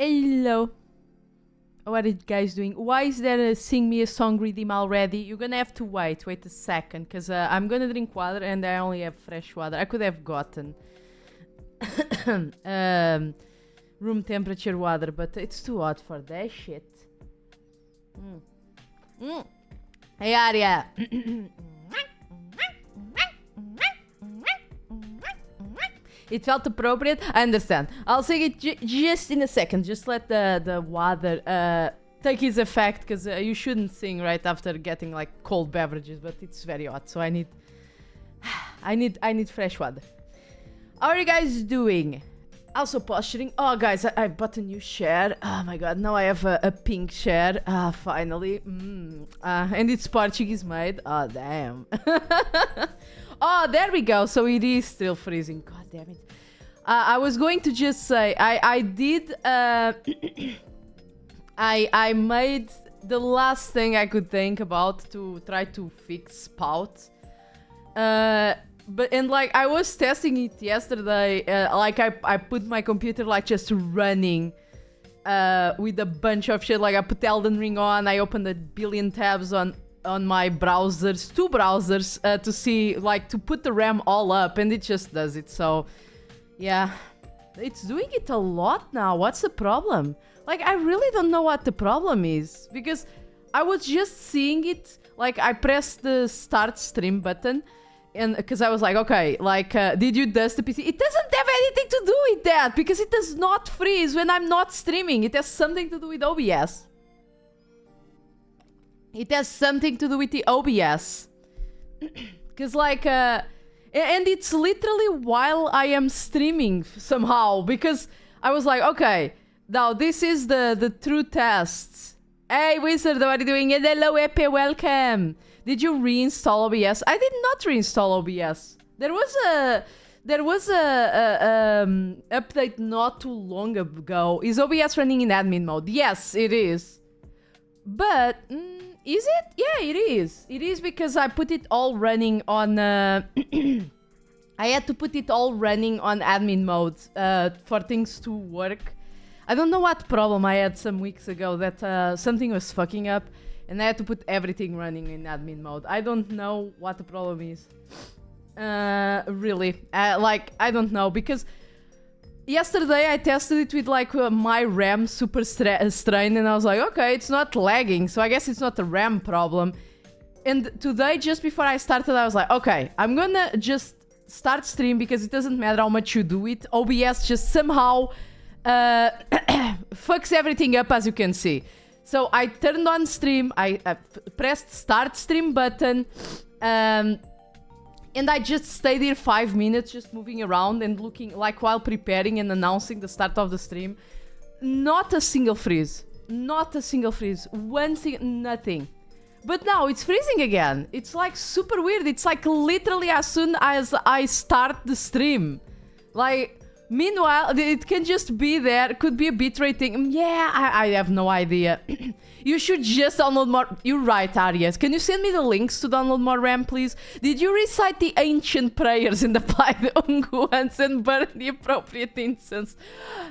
Hello. What are you guys doing? Why is there a sing me a song redeem already? You're gonna have to wait a second, because I'm gonna drink water and I only have fresh water. I could have gotten room temperature water, but it's too hot for that shit. Hey Arya. It felt appropriate. I understand. I'll sing it just in a second. Just let the water take its effect, because you shouldn't sing right after getting like cold beverages. But it's very hot, so I need fresh water. How are you guys doing? Also posturing. Oh, guys, I bought a new chair. Oh my god, now I have a pink chair. Finally. And it's Portuguese made. Oh, damn. Oh, there we go. So it is still freezing. God damn it. I was going to just say, I did, I made the last thing I could think about to try to fix Spout. And like, I was testing it yesterday. Like, I put my computer, like, just running with a bunch of shit. Like, I put Elden Ring on. I opened a billion tabs on my browsers, 2 browsers, to see, like, to put the RAM all up, and it just does it. So yeah, it's doing it a lot now. What's the problem? Like, I really don't know what the problem is, because I was just seeing it, like, I pressed the start stream button, and because I was like, okay, like, did you dust the PC? It doesn't have anything to do with that, because it does not freeze when I'm not streaming. It has something to do with OBS. It has something to do with the OBS. Because, like, and it's literally while I am streaming somehow. Because I was like, okay, now this is the true test. Hey, Wizard, what are you doing? And hello, Epe, welcome. Did you reinstall OBS? I did not reinstall OBS. There was a update not too long ago. Is OBS running in admin mode? Yes, it is. But... is it? Yeah, it is. It is, because I put it all running on... I had to put it all running on admin mode for things to work. I don't know what problem I had some weeks ago that something was fucking up, and I had to put everything running in admin mode. I don't know what the problem is. Really. Like, I don't know, because... yesterday I tested it with like my RAM super strained, and I was like, okay, it's not lagging, so I guess it's not a RAM problem. And today, just before I started, I was like, okay, I'm gonna just start stream, because it doesn't matter how much you do it. OBS just somehow fucks everything up, as you can see. So I turned on stream, I pressed start stream button, and I just stayed here 5 minutes, just moving around and looking, like, while preparing and announcing the start of the stream. Not a single freeze. Not a single freeze. One thing, nothing. But now it's freezing again. It's, like, super weird. It's, like, literally as soon as I start the stream. Like, meanwhile, it can just be there. It could be a bitrate thing. Yeah, I have no idea. You should just download more... You're right, Arias. Can you send me the links to download more RAM, please? Did you recite the ancient prayers and apply the unguents and burn the appropriate incense?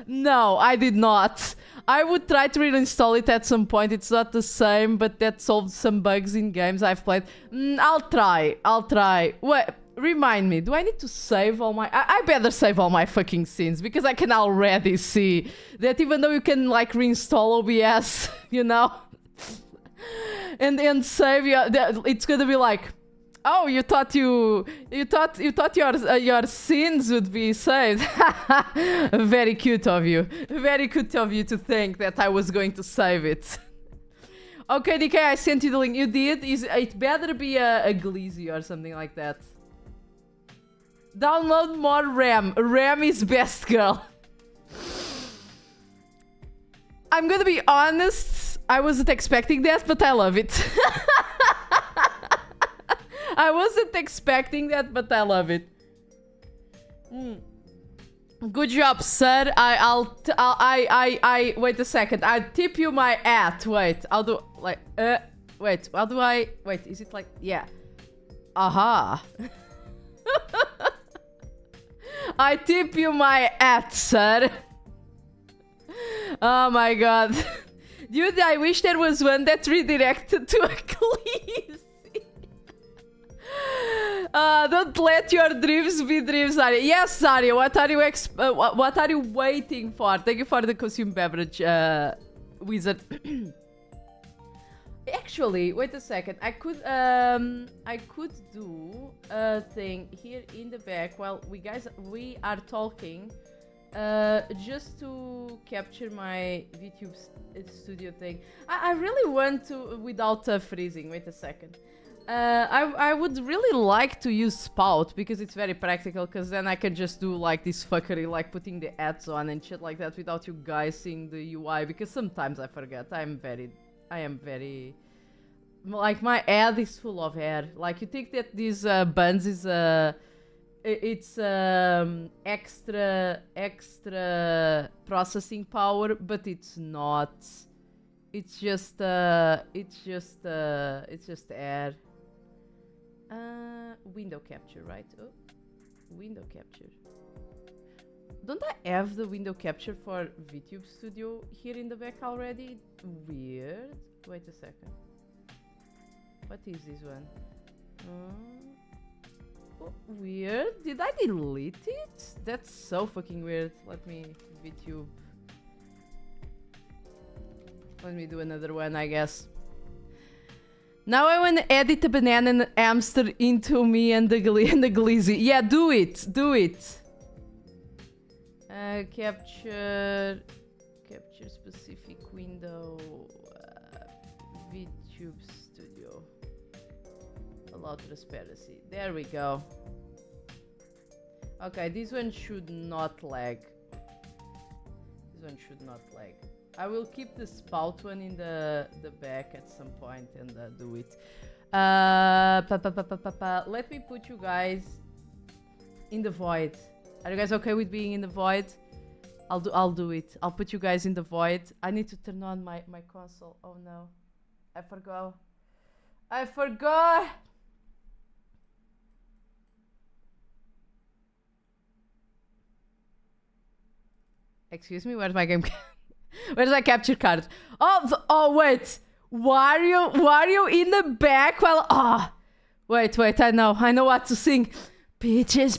No, I did not. I would try to reinstall it at some point. It's not the same, but that solved some bugs in games I've played. I'll try. Wait, remind me. Do I need to save all my... I better save all my fucking scenes, because I can already see that even though you can, like, reinstall OBS, you know, and save your... It's gonna be like, oh, you thought your sins would be saved. Very cute of you. Very cute of you to think that I was going to save it. Okay, DK, I sent you the link. You did? It better be a glizzy or something like that. Download more RAM. RAM is best, girl. I'm gonna be honest. I wasn't expecting that, but I love it. I wasn't expecting that, but I love it. Good job, sir. I wait a second. I tip you my at. Wait, I'll do like wait. How do I wait? Is it like yeah? Aha. I tip you my at, sir. Oh my god. Dude, I wish there was one that redirected to a Khaleesi. Don't let your dreams be dreams, Zarya. Yes, Zarya, what are you waiting for? Thank you for the consume beverage, wizard. Actually, wait a second. I could do a thing here in the back while we are talking, just to capture my VTube studio thing. I really want to without freezing. Wait a second. I would really like to use Spout because it's very practical. Because then I can just do like this fuckery, like putting the ads on and shit like that without you guys seeing the UI. Because sometimes I forget. I am very like my ad is full of hair. Like you think that these buns is it's extra processing power, but it's not. It's just air. Window capture, right? Oh, window capture. Don't I have the window capture for VTube Studio here in the back already? Weird. Wait a second. What is this one? Oh, weird. Did I delete it? That's so fucking weird. Let me VTube. Let me do another one, I guess. Now I want to edit a banana and a hamster into me and the glizzy. Yeah, do it. Do it. Capture specific window. VTube Studio. Allow transparency. There we go. Okay, this one should not lag. This one should not lag. I will keep the Spout one in the back at some point and do it. Let me put you guys in the void. Are you guys okay with being in the void? I'll do it. I'll put you guys in the void. I need to turn on my console. Oh no. I forgot. Excuse me, where's my game? Where's my capture card? Oh wait. Wario in the back while wait, I know what to sing. Bitches.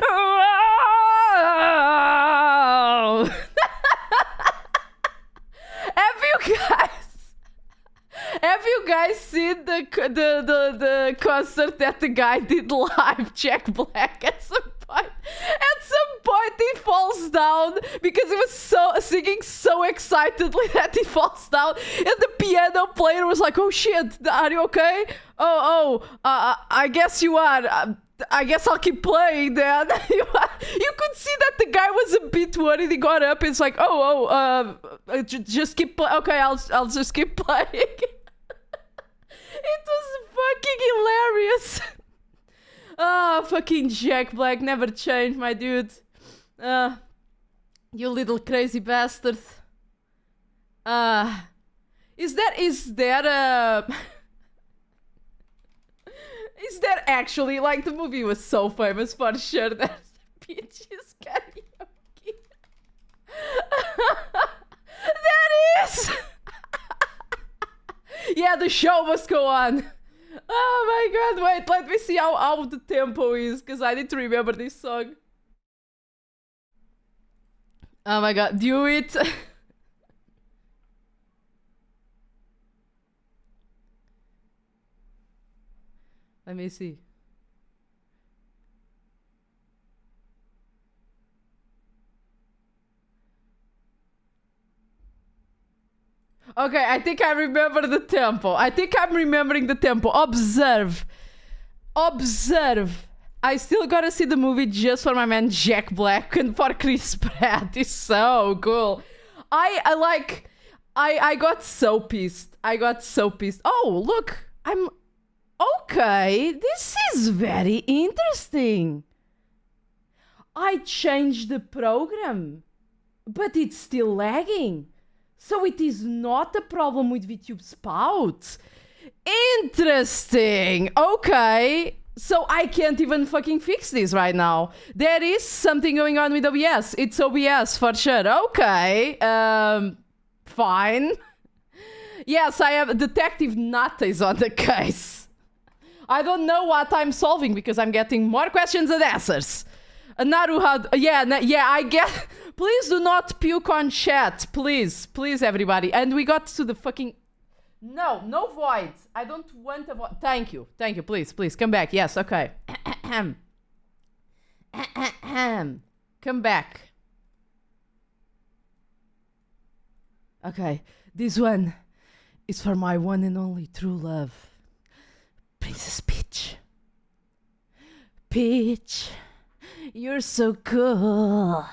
Whoa! Have you guys seen the concert that the guy did live, Jack Black? At some point he falls down because he was singing so excitedly that he falls down, and the piano player was like, "Oh shit, are you okay? I guess you are. I guess I'll keep playing then." You could see that the guy was a bit worried. He got up. It's like, just keep playing. Okay, I'll just keep playing. It was fucking hilarious. Fucking Jack Black never changed, my dude. You little crazy bastard. Is there actually, like, the movie was so famous for sure. There's Peaches karaoke. There is. Yeah, the show must go on. Oh my god, wait, let me see how the tempo is, because I need to remember this song. Oh my god, do it. Let me see. Okay, I think I remember the tempo. I think I'm remembering the tempo. Observe. I still gotta see the movie just for my man Jack Black and for Chris Pratt. It's so cool. I got so pissed. Oh, look. I'm... Okay, this is very interesting. I changed the program, but it's still lagging. So it is not a problem with VTube Spout. Interesting. Okay. So I can't even fucking fix this right now. There is something going on with OBS. It's OBS for sure. Okay. Fine. Yes, I have Detective Nata is on the case. I don't know what I'm solving because I'm getting more questions than answers. Naru had... Yeah, I get... Please do not puke on chat. Please, everybody. And we got to the fucking... No void. I don't want a void. Thank you. Please, come back. Yes, okay. Come back. Okay, this one is for my one and only true love, Princess Peach. Peach, you're so cool.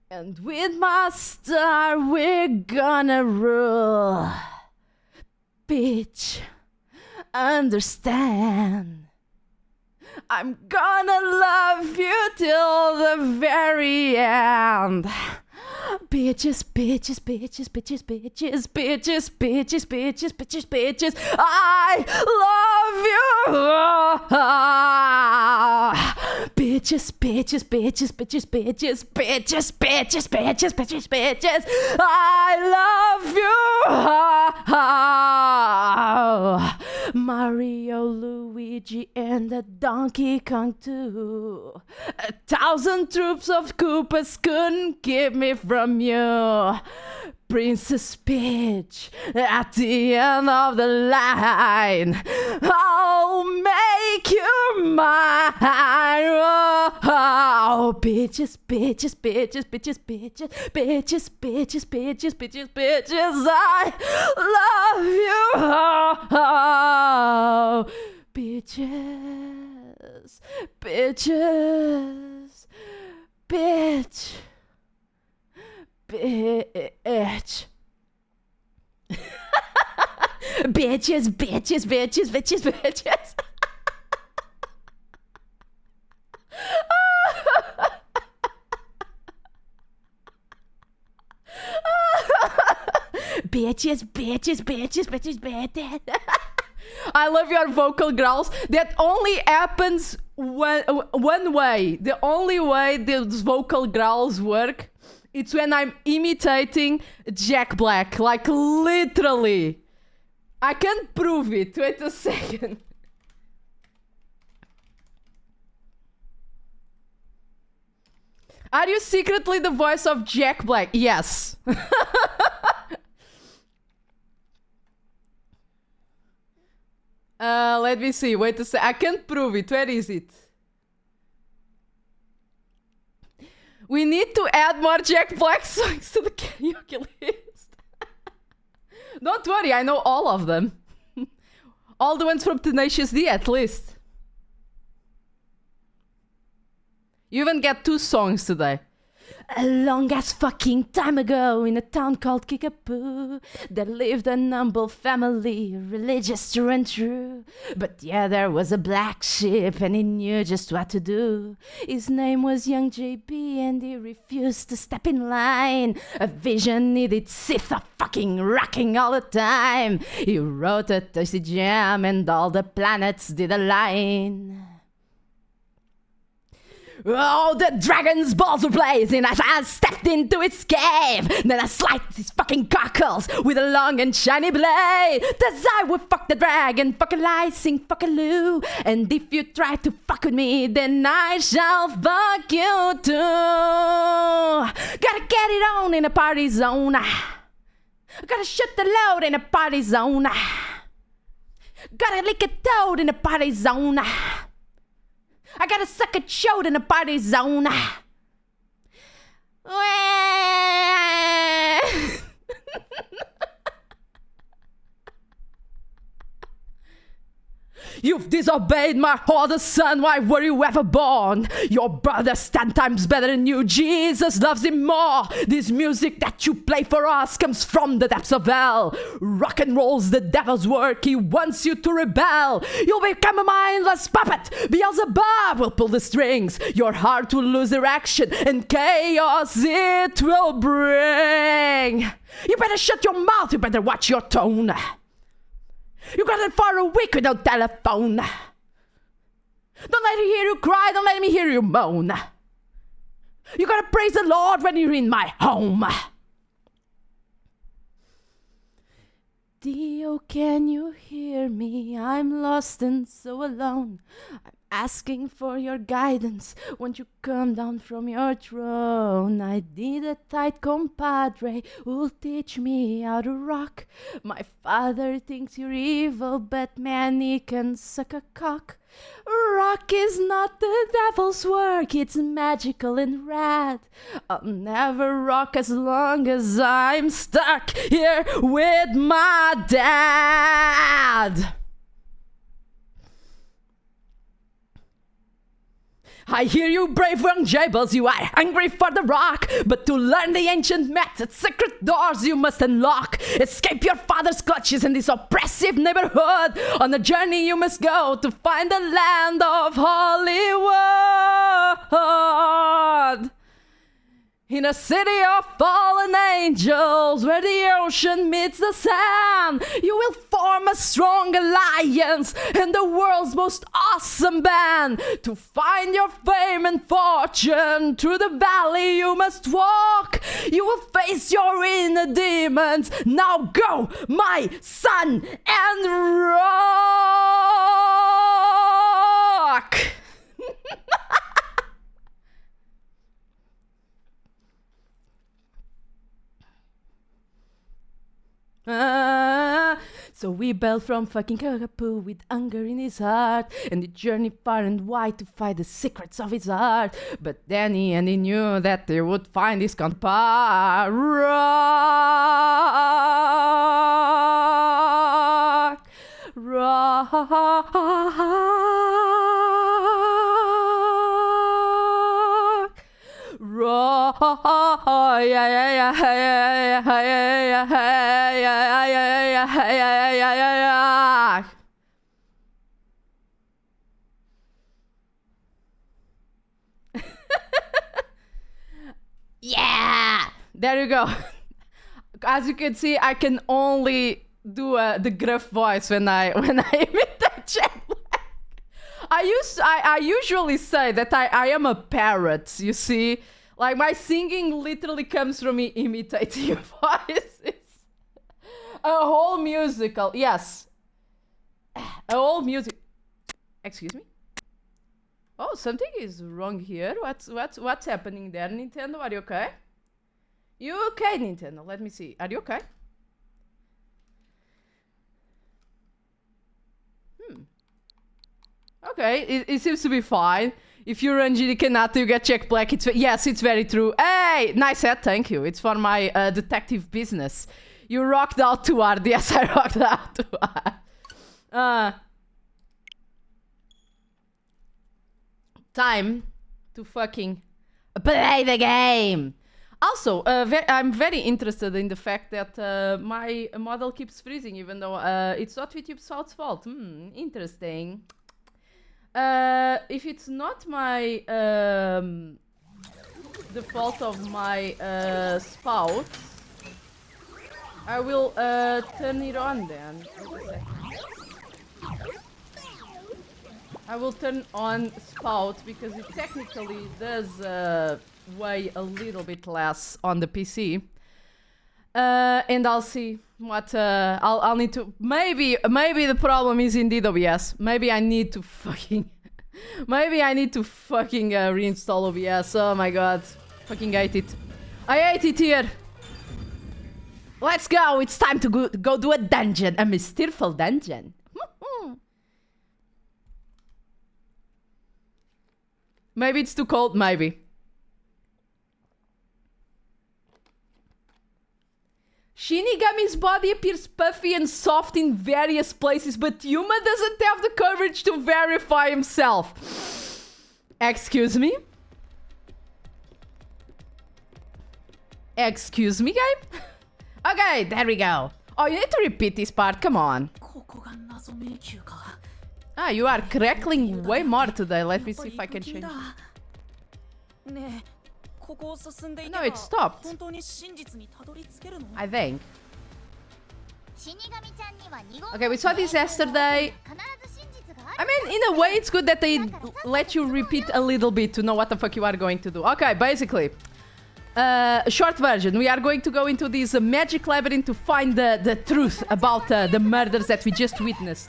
And with my star, we're gonna rule. Peach, understand. I'm gonna love you till the very end. Bitches, bitches, bitches, bitches, bitches, bitches, bitches, bitches, bitches, bitches. I love you. Bitches, bitches, bitches, bitches, bitches, bitches, bitches, bitches, bitches, bitches. I love you. Mario, Luigi, and the Donkey Kong too. 1,000 troops of Koopas couldn't keep me from you. Princess Peach, at the end of the line, I'll make you mine. Oh, bitches, bitches, bitches, bitches, bitches, bitches, bitches, bitches, bitches, bitches, I love you. Oh, bitches, bitches, bitch. Bitch. Bitches, bitches, bitches, bitches, bitches. Bitches, bitches, bitches, bitches, bitches. I love your vocal growls. That only happens one way. The only way those vocal growls work, it's when I'm imitating Jack Black. Like, literally. I can't prove it. Wait a second. Are you secretly the voice of Jack Black? Yes. Let me see. Wait a sec. I can't prove it. Where is it? We need to add more Jack Black songs to the karaoke list. Don't worry, I know all of them. All the ones from Tenacious D, at least. You even get 2 songs today. A long ass fucking time ago, in a town called Kickapoo, there lived an humble family, religious through and through. But yeah, there was a black sheep, and he knew just what to do. His name was Young JB, and he refused to step in line. A vision needed Sith of fucking rocking all the time. He wrote a thirsty jam, and all the planets did align. Oh, the dragon's balls were blazing as I stepped into its cave. Then I sliced his fucking cockles with a long and shiny blade. Cause I would fuck the dragon, fucking lie, sing fucking Lou. And if you try to fuck with me, then I shall fuck you too. Gotta get it on in a party zone. Gotta shut the load in a party zone. Gotta lick a toad in a party zone. I gotta suck a chode in a party zone. You've disobeyed my order, son. Why were you ever born? Your brother's 10 times better than you. Jesus loves him more. This music that you play for us comes from the depths of hell. Rock and roll's the devil's work. He wants you to rebel. You'll become a mindless puppet. Beelzebub will pull the strings. Your heart will lose erection, and chaos it will bring. You better shut your mouth. You better watch your tone. You got it for a week without telephone. Don't let me hear you cry, don't let me hear you moan. You gotta praise the Lord when you're in my home. Dio, can you hear me? I'm lost and so alone. I'm asking for your guidance. Won't you come down from your throne? I need a tight compadre who'll teach me how to rock. My father thinks you're evil, but man, he can suck a cock. Rock is not the devil's work, it's magical and rad. I'll never rock as long as I'm stuck here with my dad. I hear you, brave young jables, you are hungry for the rock. But to learn the ancient methods, secret doors you must unlock. Escape your father's clutches in this oppressive neighborhood. On a journey you must go to find the land of Hollywood. In a city of fallen angels, where the ocean meets the sand, you will form a strong alliance and the world's most awesome band. To find your fame and fortune, through the valley you must walk. You will face your inner demons. Now go, my son, and rock! So we bailed from fucking Kakapoo with anger in his heart, and he journeyed far and wide to find the secrets of his art. But then he knew that they would find his compa. Rock, rock, rock, yeah, yeah, yeah, yeah, yeah, yeah, yeah. Yeah, there you go. As you can see, I can only do the gruff voice when I imitate Jack Black. I usually say that I am a parrot. You see, like my singing literally comes from me imitating voices. A whole musical, yes. A whole music. Excuse me. Oh, something is wrong here. What's happening there, Nintendo? Are you okay? You okay, Nintendo? Let me see. Are you okay? Okay, it seems to be fine. If you run GD Kanata, you get Jack Black. Yes, it's very true. Hey, nice hat, thank you. It's for my detective business. You rocked out too hard. Yes, I rocked out too hard. Time to fucking play the game. Also, I'm very interested in the fact that my model keeps freezing, even though it's not YouTube's fault. Interesting. If it's not my the fault of my spout, I will turn it on then. Wait a second. I will turn on spout because it technically does weigh a little bit less on the PC. And I'll see what I'll need to. Maybe the problem is indeed OBS. Maybe I need to fucking reinstall OBS. Oh my god, fucking hate it. I hate it here. Let's go. It's time to go do a dungeon, a mystical dungeon. Maybe it's too cold. Maybe. Shinigami's body appears puffy and soft in various places, but Yuma doesn't have the courage to verify himself. Excuse me? Excuse me, game? Okay, there we go. Oh, you need to repeat this part, come on. Ah, you are crackling way more today. Let me see if I can change. No, it stopped. I think. Okay, we saw this yesterday. I mean, in a way, it's good that they let you repeat a little bit to know what the fuck you are going to do. Okay, basically, short version. We are going to go into this magic labyrinth to find the truth about the murders that we just witnessed.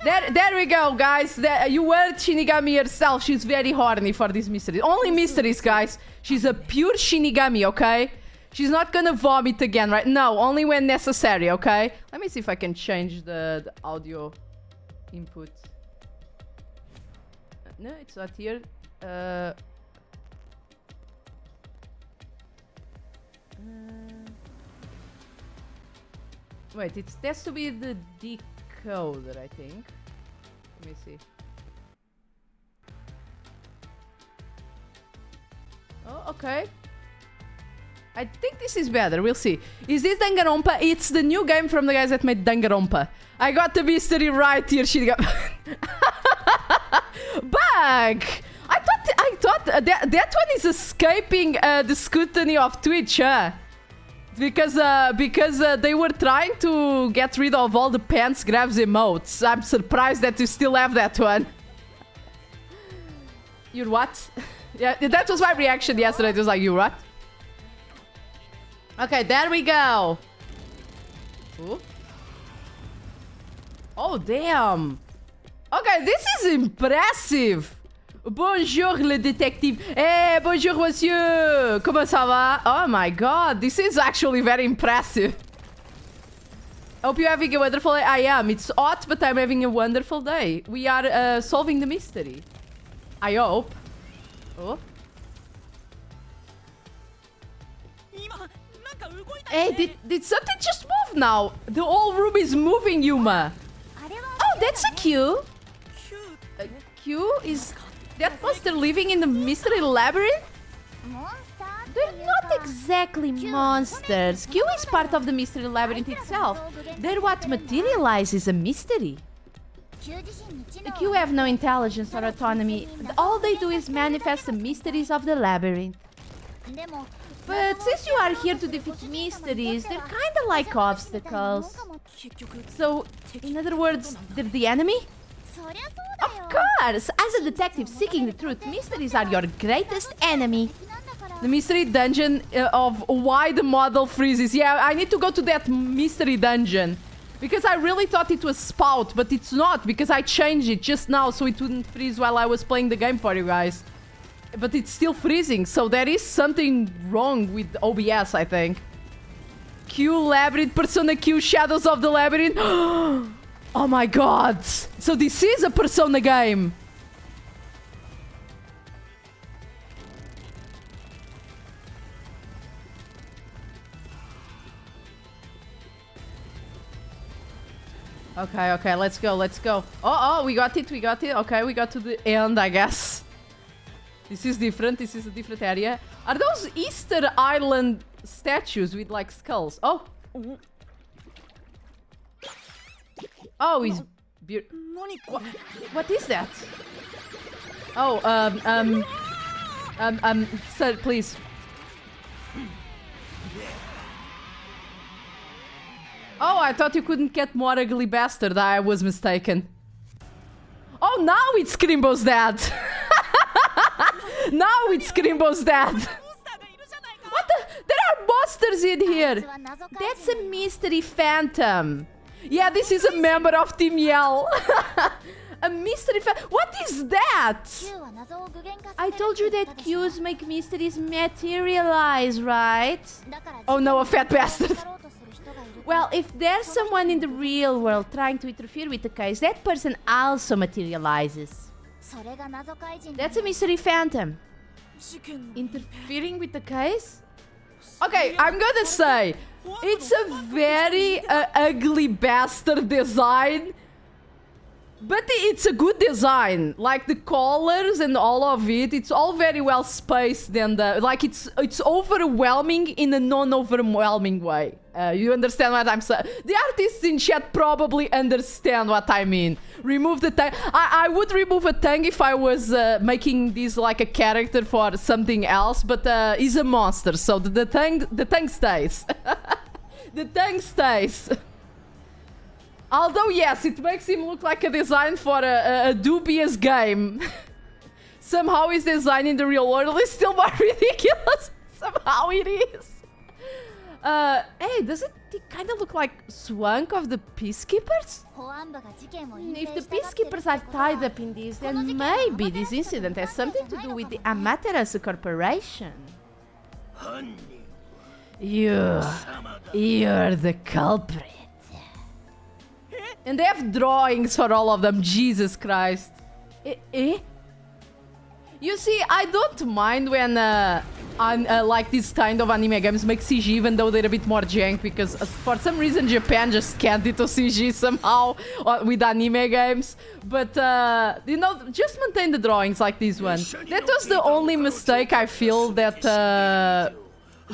There we go, guys. You heard Shinigami herself. She's very horny for these mysteries. Only mysteries, guys. She's a pure Shinigami, okay? She's not gonna vomit again, right? No, only when necessary, okay? Let me see if I can change the audio input. No, it's not here. Wait, it has to be the decoder, I think. Let me see. Oh, okay. I think this is better. We'll see. Is this Danganronpa? It's the new game from the guys that made Danganronpa. I got the mystery right here. Bug! I thought that one is escaping the scrutiny of Twitch, huh? Because they were trying to get rid of all the pants grabs emotes. I'm surprised that you still have that one. You're what? Yeah, that was my reaction yesterday. It was like, you what? Okay, there we go. Ooh. Oh, damn. Okay, this is impressive. Bonjour, le détective. Hey, bonjour, monsieur. Comment ça va? Oh my god, this is actually very impressive. Hope you're having a wonderful day. I am. It's hot, but I'm having a wonderful day. We are solving the mystery. I hope. Oh. Hey, did something just move now? The whole room is moving, Yuma. Oh, that's a Q. Q is that monster living in the mystery labyrinth? They're not exactly monsters. Q is part of the mystery labyrinth itself. They're what materializes a mystery. The Q have no intelligence or autonomy. All they do is manifest the mysteries of the labyrinth. But since you are here to defeat mysteries, they're kinda like obstacles. So, in other words, they're the enemy? Of course! As a detective seeking the truth, mysteries are your greatest enemy. The mystery dungeon of why the model freezes. Yeah, I need to go to that mystery dungeon. Because I really thought it was Spout, but it's not. Because I changed it just now so it wouldn't freeze while I was playing the game for you guys. But it's still freezing, so there is something wrong with OBS, I think. Q Labyrinth, Persona Q, Shadows of the Labyrinth. Oh my god! So this is a Persona game! Okay, let's go. Oh, we got it. Okay, we got to the end, I guess. This is different. This is a different area. Are those Easter Island statues with like skulls? Oh. Oh, he's what is that? Oh, sir, please. Oh, I thought you couldn't get more ugly bastard. I was mistaken. Oh, now it's Scrimbo's dad. Now it's Scrimbo's dad. What the? There are monsters in here. That's a mystery phantom. Yeah, this is a member of Team Yell. A mystery phantom. What is that? I told you that Qs make mysteries materialize, right? Oh no, a fat bastard. Well, if there's someone in the real world trying to interfere with the case, that person also materializes. That's a mystery phantom. Interfering with the case? Okay, I'm gonna say, it's a very ugly bastard design. But it's a good design. Like the colors and all of it, it's all very well spaced and like it's overwhelming in a non-overwhelming way. You understand what I'm saying? The artists in chat probably understand what I mean. Remove the tongue. I would remove a tongue if I was making this like a character for something else, but he's a monster, so the tongue stays. The tongue stays. Although, yes, it makes him look like a design for a dubious game. Somehow his design in the real world is still more ridiculous. Somehow it is. Hey, does it kind of look like Swank of the Peacekeepers? If the Peacekeepers are tied up in this, then maybe this incident has something to do with the Amaterasu Corporation. You're the culprit. And they have drawings for all of them. Jesus Christ. You see, I don't mind when like this kind of anime games make CG, even though they're a bit more jank, because for some reason Japan just can't do CG somehow with anime games. But you know, just maintain the drawings like this one. That was the only mistake I feel that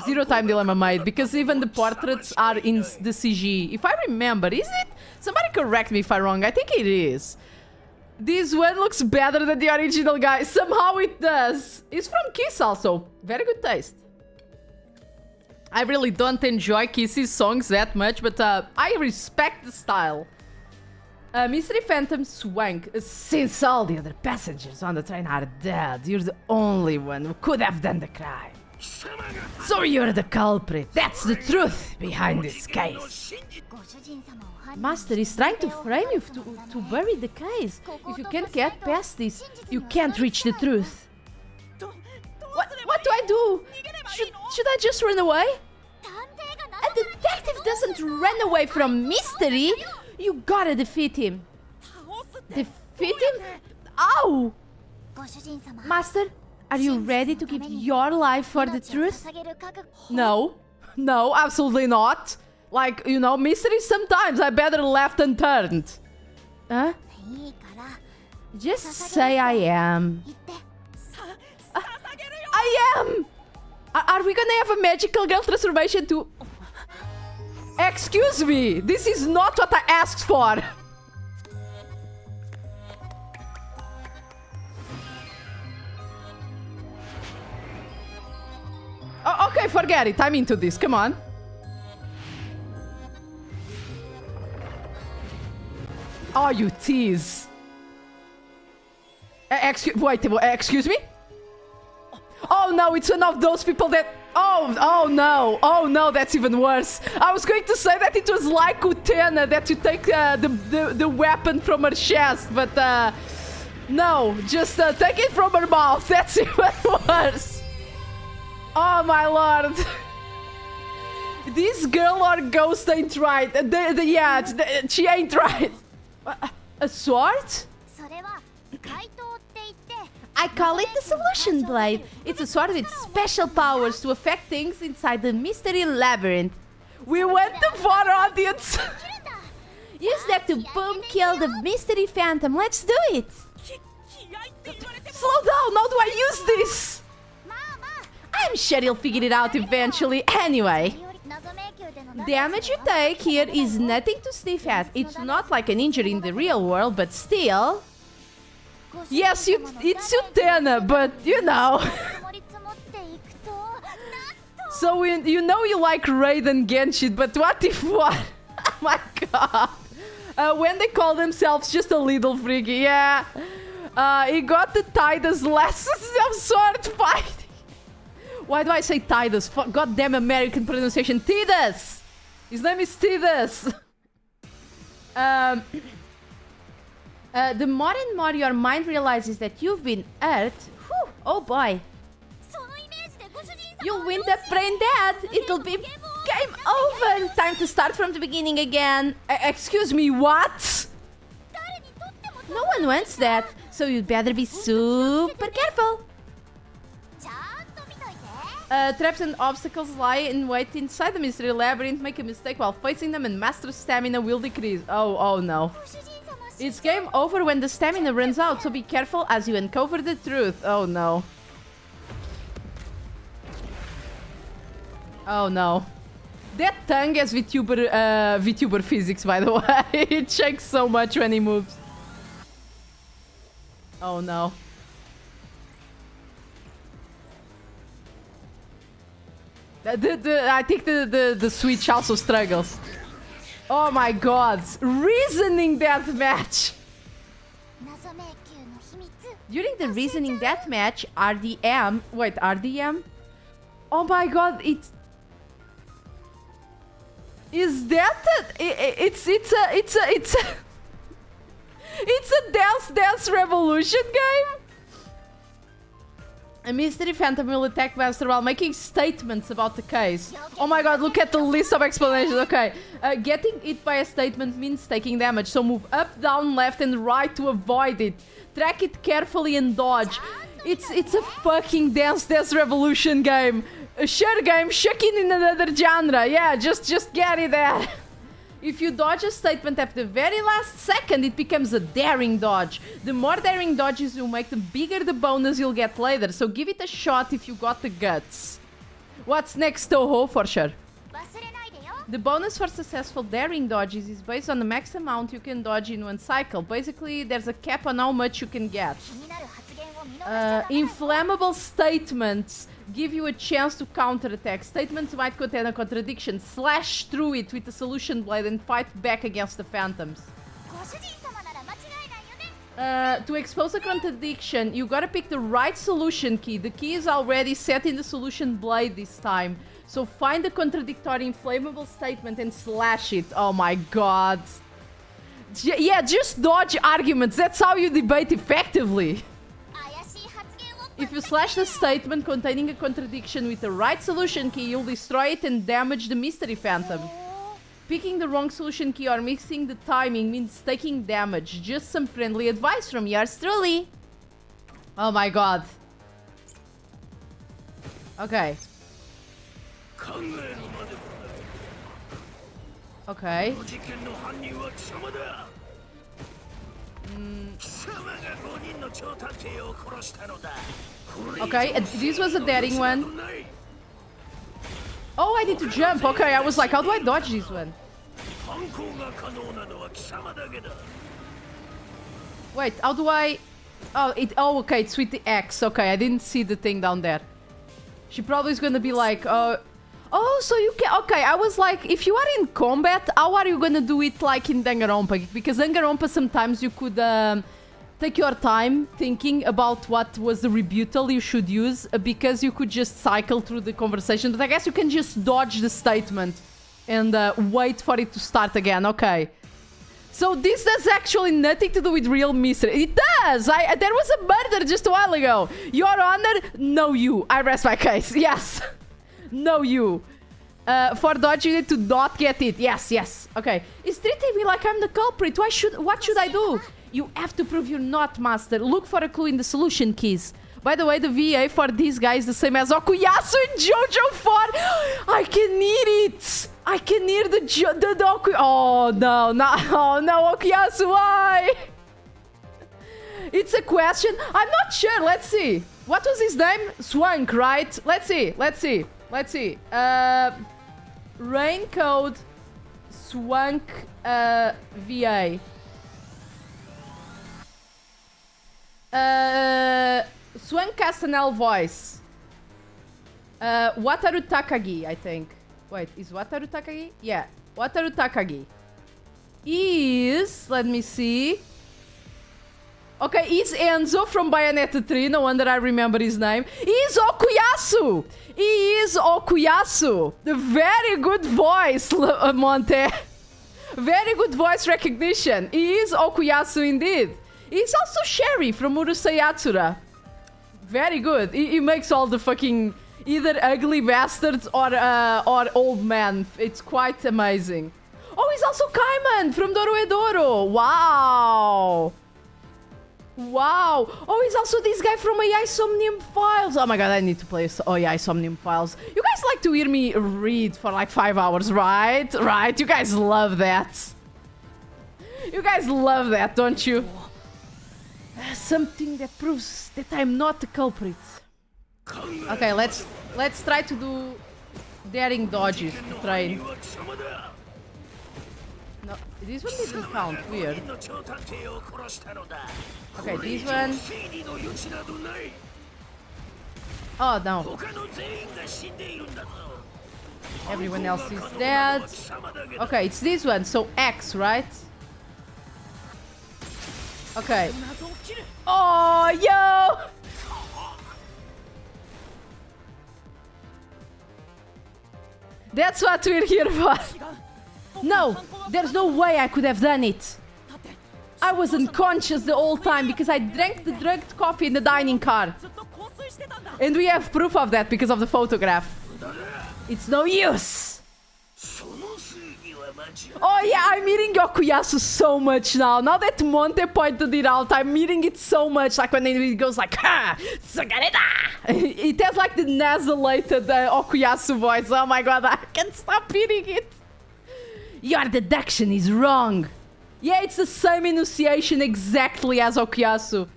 Zero Time Dilemma made, because even the portraits are in the CG. If I remember, is it? Somebody correct me if I'm wrong. I think it is. This one looks better than the original guy. Somehow it does. It's from Kiss also. Very good taste. I really don't enjoy Kiss's songs that much, but I respect the style. Mystery Phantom Swank. Since all the other passengers on the train are dead, you're the only one who could have done the crime. So you're the culprit. That's the truth behind this case. Master is trying to frame you to bury the case. If you can't get past this, you can't reach the truth. What do I do? Should I just run away? A detective doesn't run away from mystery. You gotta defeat him. Defeat him? Ow! Master, are you ready to give your life for the truth? No. No, absolutely not. Like, you know, mystery sometimes I better left unturned. Huh? Just say I am. I am! Are we gonna have a magical girl transformation too? Excuse me! This is not what I asked for! Oh, okay, forget it. I'm into this. Come on. Oh, you tease. Excuse me? Oh no, it's one of those people that... Oh no, that's even worse. I was going to say that it was like Utena, that you take the weapon from her chest, but no, just take it from her mouth. That's even worse. Oh my lord. This girl or ghost ain't right. Yeah, she ain't right. A sword? I call it the Solution Blade. It's a sword with special powers to affect things inside the mystery labyrinth. We went to far, audience. Use that to boom kill the mystery phantom. Let's do it. Slow down. How do I use this? I'm sure you'll figure it out eventually. Anyway, damage you take here is nothing to sniff at. It's not like an injury in the real world, but still. Yes, it's Utena, but you know. So you know you like Raiden Genshin, but what if what? Oh my god. When they call themselves just a little freaky, yeah. He got the Tidus lessons of sword fighting. Why do I say Tidus? Goddamn American pronunciation. Tidus! His name is Tidus. The more and more your mind realizes that you've been hurt, whew, oh boy. You'll wind up brain dead. It'll be game over. Time to start from the beginning again. Excuse me, what? No one wants that, so you'd better be super careful. Traps and obstacles lie in wait inside the mystery labyrinth. Make a mistake while facing them and master stamina will decrease. Oh no. It's game over when the stamina runs out, so be careful as you uncover the truth. Oh no. Oh no. That tongue has VTuber physics, by the way. It shakes so much when he moves. Oh no. I think the Switch also struggles. Oh my god. Reasoning deathmatch. During the reasoning deathmatch, RDM... Wait, RDM? Oh my god, it's... Is that a... It's a Dance Revolution game? A mystery phantom will attack Master while making statements about the case. Oh my god, look at the list of explanations. Okay. Getting hit by a statement means taking damage. So move up, down, left, and right to avoid it. Track it carefully and dodge. It's a fucking Dance Revolution game. A share game shucking in another genre. Yeah, just get it there. If you dodge a statement at the very last second, it becomes a daring dodge. The more daring dodges you make, the bigger the bonus you'll get later. So give it a shot if you got the guts. What's next, Toho? For sure. The bonus for successful daring dodges is based on the max amount you can dodge in one cycle. Basically, there's a cap on how much you can get. Inflammable statements give you a chance to counterattack. Statements might contain a contradiction. Slash through it with a solution blade and fight back against the phantoms. To expose a contradiction, you gotta pick the right solution key. The key is already set in the solution blade this time. So find the contradictory inflammable statement and slash it. Oh my god. Yeah, just dodge arguments. That's how you debate effectively. If you slash the statement containing a contradiction with the right solution key, you'll destroy it and damage the mystery phantom. Picking the wrong solution key or mixing the timing means taking damage. Just some friendly advice from yours truly. Oh my god. Okay. Okay. Okay, this was a daring one. Oh, I need to jump. Okay, I was like, how do I dodge this one? Wait, how do I... Oh, okay, it's with the X. Okay, I didn't see the thing down there. She probably is gonna be like, oh, so you can... Okay, I was like, if you are in combat, how are you gonna do it like in Danganronpa? Because Danganronpa sometimes you could take your time thinking about what was the rebuttal you should use, because you could just cycle through the conversation. But I guess you can just dodge the statement and wait for it to start again. Okay. So this does actually nothing to do with real mystery. It does! There was a murder just a while ago. Your Honor, no you. I rest my case. Yes. No you. For dodge you need to not get it. Yes, yes. Okay. It's treating me like I'm the culprit. What should I do? You have to prove you're not, Master. Look for a clue in the solution keys. By the way, the VA for this guy is the same as Okuyasu in Jojo 4. I can hear it. I can hear the Oku... Oh, no. Oh, no, Okuyasu, why? It's a question. I'm not sure. Let's see. What was his name? Swank, right? Let's see. Raincode Swank VA. Swank Castanel voice. Wataru Takagi, I think. Wait, is Wataru Takagi? Yeah, Wataru Takagi. Is... Let me see. Okay, he's Enzo from Bayonetta 3. No wonder I remember his name. He's Okuyasu! He is Okuyasu! The very good voice, Monte. Very good voice recognition. He is Okuyasu indeed. He's also Sherry from Urusei Yatsura. Very good. He makes all the fucking... either ugly bastards or old man. It's quite amazing. Oh, he's also Kaiman from Dorohedoro. Wow. Wow. Oh, he's also this guy from AI Somnium Files. Oh my god, I need to play AI Somnium Files. You guys like to hear me read for like 5 hours, right? Right? You guys love that. You guys love that, don't you? Something that proves that I'm not the culprit. Okay, let's try to do daring dodges to train. No, this one didn't count. Weird. Okay, this one. Oh no. Everyone else is dead. Okay, it's this one. So X, right? Okay. Oh, yo! That's what we're here for. No, there's no way I could have done it. I was unconscious the whole time because I drank the drugged coffee in the dining car. And we have proof of that because of the photograph. It's no use. Oh yeah, I'm eating Okuyasu so much now. Now that Monte pointed it out, I'm eating it so much. Like when it goes like, ha, Sagareda! It has like the nasalated Okuyasu voice. Oh my god, I can't stop eating it. Your deduction is wrong. Yeah, it's the same enunciation exactly as Okuyasu.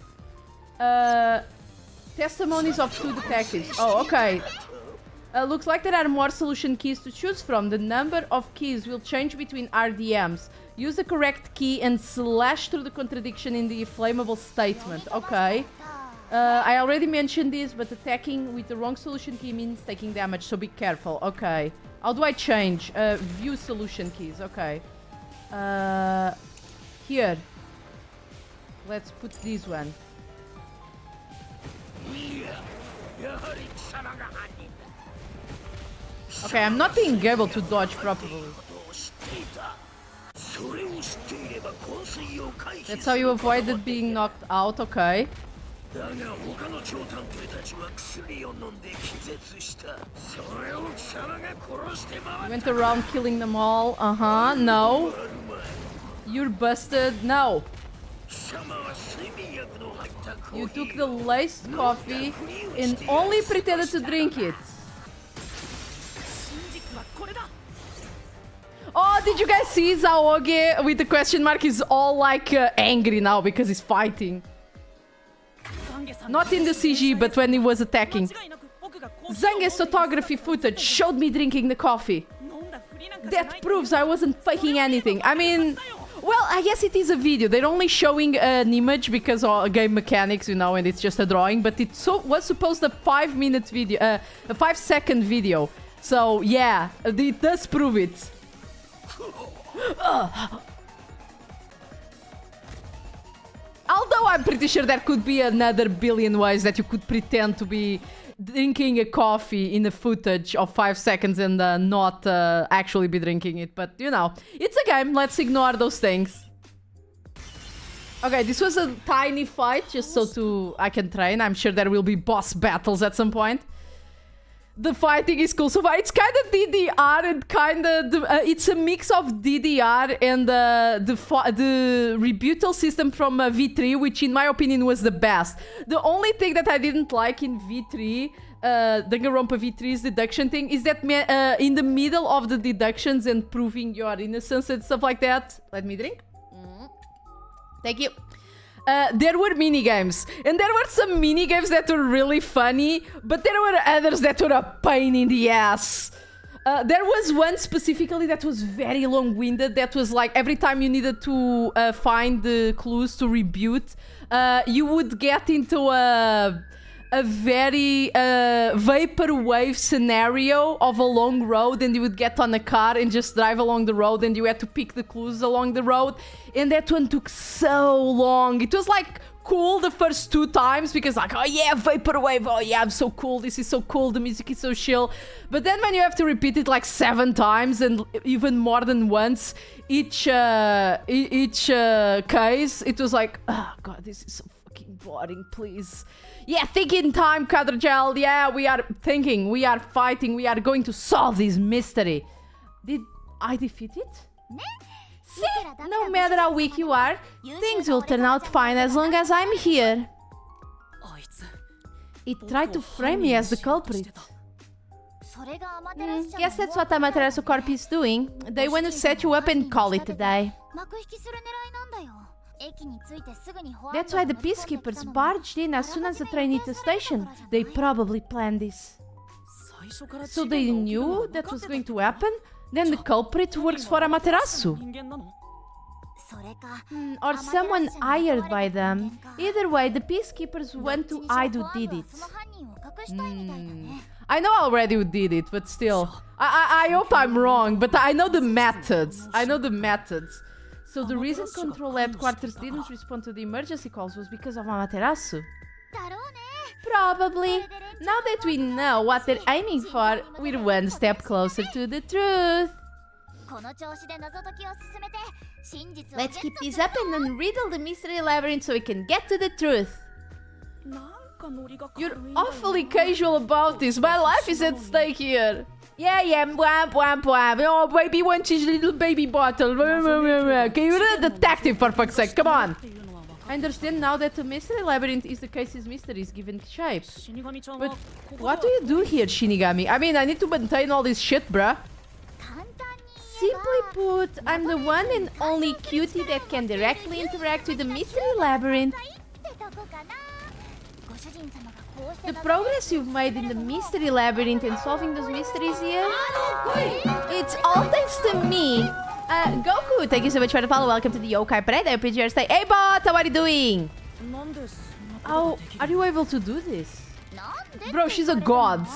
Testimonies of 2 detectives. Oh, okay. Looks like there are more solution keys to choose from. The number of keys will change between RDMs. Use the correct key and slash through the contradiction in the flammable statement. Okay. I already mentioned this, but attacking with the wrong solution key means taking damage, so be careful. Okay. How do I change? View solution keys. Okay. Here. Let's put this one. Okay, I'm not being able to dodge properly. That's how you avoided being knocked out, okay. Went around killing them all. Uh-huh, no. You're busted. No. You took the laced coffee and only pretended to drink it. Oh, did you guys see Zaoge with the question mark? He's all like angry now because he's fighting. Not in the CG, but when he was attacking. Zange's photography footage showed me drinking the coffee. That proves I wasn't faking anything. I mean, well, I guess it is a video. They're only showing an image because of game mechanics, you know, and it's just a drawing. But it was supposed a 5-minute video, a 5-second video. So yeah, it does prove it. Although I'm pretty sure there could be another billion ways that you could pretend to be drinking a coffee in a footage of 5 seconds and not actually be drinking it. But, you know, it's a game. Let's ignore those things. Okay, this was a tiny fight just so I can train. I'm sure there will be boss battles at some point. The fighting is cool so far. It's kind of DDR and kind of... it's a mix of DDR and the rebuttal system from V3, which in my opinion was the best. The only thing that I didn't like in V3, Danganronpa V3's deduction thing, is that in the middle of the deductions and proving your innocence and stuff like that... Let me drink. Thank you. There were minigames, and there were some minigames that were really funny, but there were others that were a pain in the ass. There was one specifically that was very long-winded, that was like every time you needed to find the clues to rebut, you would get into a very vaporwave scenario of a long road, and you would get on a car and just drive along the road, and you had to pick the clues along the road, and that one took so long. It was like cool the first 2 times because like, oh yeah, vaporwave, oh yeah, I'm so cool, this is so cool, the music is so chill. But then when you have to repeat it like 7 times and even more than once each case, it was like, oh god, this is so fucking boring, please. Yeah, thinking time, Kadragel. Yeah, we are thinking, we are fighting, we are going to solve this mystery. Did I defeat it? See, no matter how weak you are, things will turn out fine as long as I'm here. It tried to frame me as the culprit. Guess that's what Amaterasu Corp is doing. They want to set you up and call it a day. That's why the peacekeepers barged in as soon as the train hit the station. They probably planned this. So they knew that was going to happen? Then the culprit works for Amaterasu. Or someone hired by them. Either way, the peacekeepers went to hide who did it. I know already who did it, but still. I hope I'm wrong, but I know the methods. I know the methods. So the reason Control Headquarters didn't respond to the emergency calls was because of Amaterasu. Probably. Now that we know what they're aiming for, we're one step closer to the truth. Let's keep this up and then riddle the mystery labyrinth so we can get to the truth. You're awfully casual about this. My life is at stake here. Yeah, wham, wham, wham. Oh, baby wants his little baby bottle. Okay, you're a detective, for fuck's sake. Come on. I understand now that the mystery labyrinth is the case's mysteries given shape. But what do you do here, Shinigami? I mean, I need to maintain all this shit, bruh. Simply put, I'm the one and only cutie that can directly interact with the mystery labyrinth. The progress you've made in the mystery labyrinth and solving those mysteries here, it's all thanks to me. Goku, thank you so much for the follow. Welcome to the Yokai Parade. I appreciate your stay. Hey, bot, how are you doing? Oh, are you able to do this? Bro, she's a god.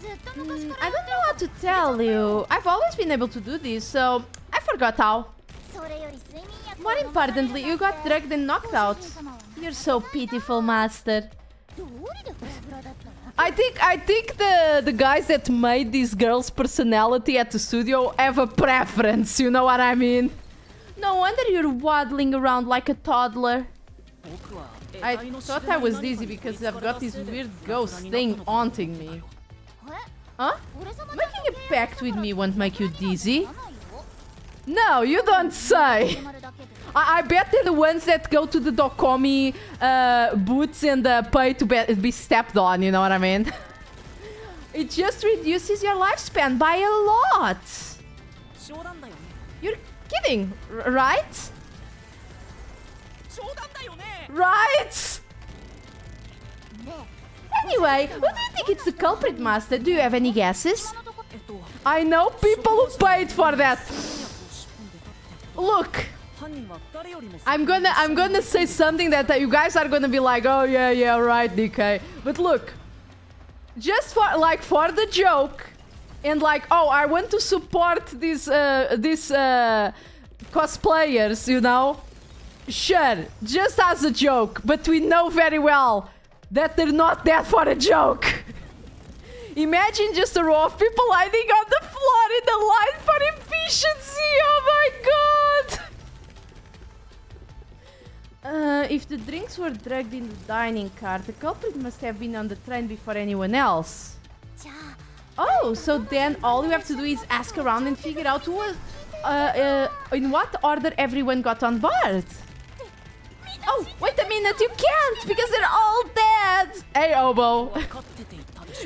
I don't know how to tell you. I've always been able to do this, so I forgot how. More importantly, you got drugged and knocked out. You're so pitiful, master. I think the guys that made this girl's personality at the studio have a preference, you know what I mean? No wonder you're waddling around like a toddler. I thought I was dizzy because I've got this weird ghost thing haunting me. Huh? Making a pact with me won't make you dizzy. No, you don't say. I bet they're the ones that go to the Dokomi boots and pay to be stepped on, you know what I mean? It just reduces your lifespan by a lot. You're kidding, right? Right? Anyway, who do you think it's the culprit, Master? Do you have any guesses? I know people who paid for that. Look, I'm gonna say something that you guys are gonna be like, oh yeah, right, DK. But look, just for the joke, and like, oh, I want to support these cosplayers, you know. Sure, just as a joke, but we know very well that they're not there for a joke. Imagine just a row of people hiding on the floor in the line for efficiency. Oh my god! If the drinks were drugged in the dining car, the culprit must have been on the train before anyone else. Oh, so then all you have to do is ask around and figure out who was, in what order everyone got on board. Oh, wait a minute, you can't because they're all dead. Hey, Obo.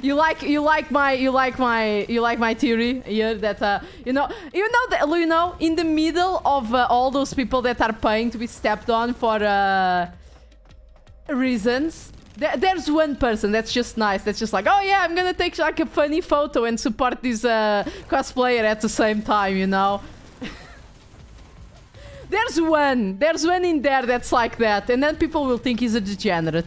You like my theory here that you know in the middle of all those people that are paying to be stepped on for reasons, there's one person that's just nice, that's just like, oh yeah, I'm gonna take like a funny photo and support this cosplayer at the same time, you know. There's one in there that's like that, and then people will think he's a degenerate.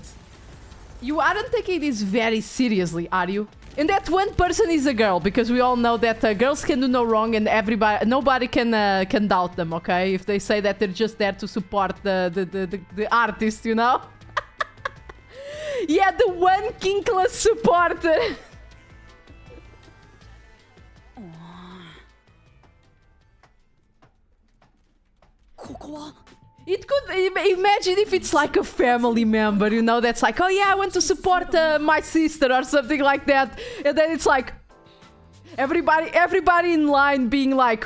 You aren't taking this very seriously, are you? And that one person is a girl, because we all know that girls can do no wrong, and nobody can doubt them, okay? If they say that they're just there to support the artist, you know? Yeah, the one kinkless supporter. It could, imagine if it's like a family member, you know, that's like, oh yeah, I want to support my sister or something like that. And then it's like, everybody in line being like,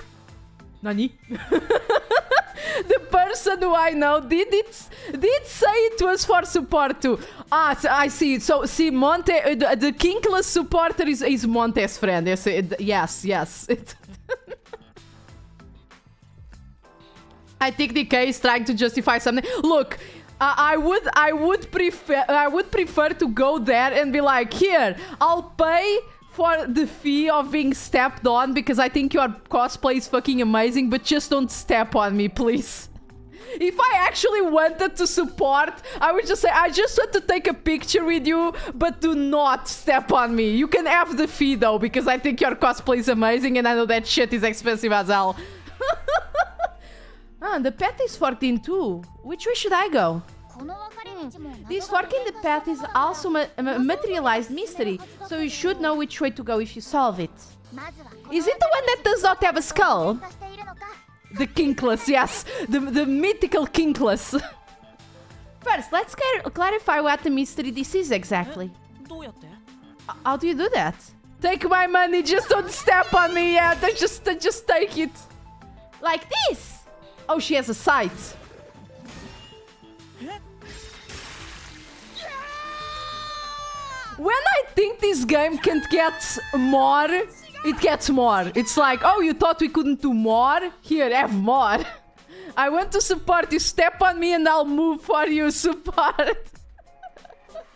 Nani? The person who I know did say it was for support too. Ah, so I see. So see, Monte, the kinkless supporter is Monte's friend. Yes. I think DK is trying to justify something. Look, I would prefer to go there and be like, here, I'll pay for the fee of being stepped on because I think your cosplay is fucking amazing, but just don't step on me, please. If I actually wanted to support, I would just say, I just want to take a picture with you, but do not step on me. You can have the fee though, because I think your cosplay is amazing and I know that shit is expensive as hell. Ah, the path is 14 too. Which way should I go? This fork in the path is also a materialized mystery, so you should know which way to go if you solve it. Is it the one that does not have a skull? The kinkless, yes. The mythical kinkless. First, let's clarify what the mystery this is exactly. How do you do that? Take my money, just don't step on me, yeah. Just take it. Like this. Oh, she has a sight. When I think this game can't get more, it gets more. It's like, oh, you thought we couldn't do more? Here, have more. I want to support you. Step on me and I'll move for you. Support.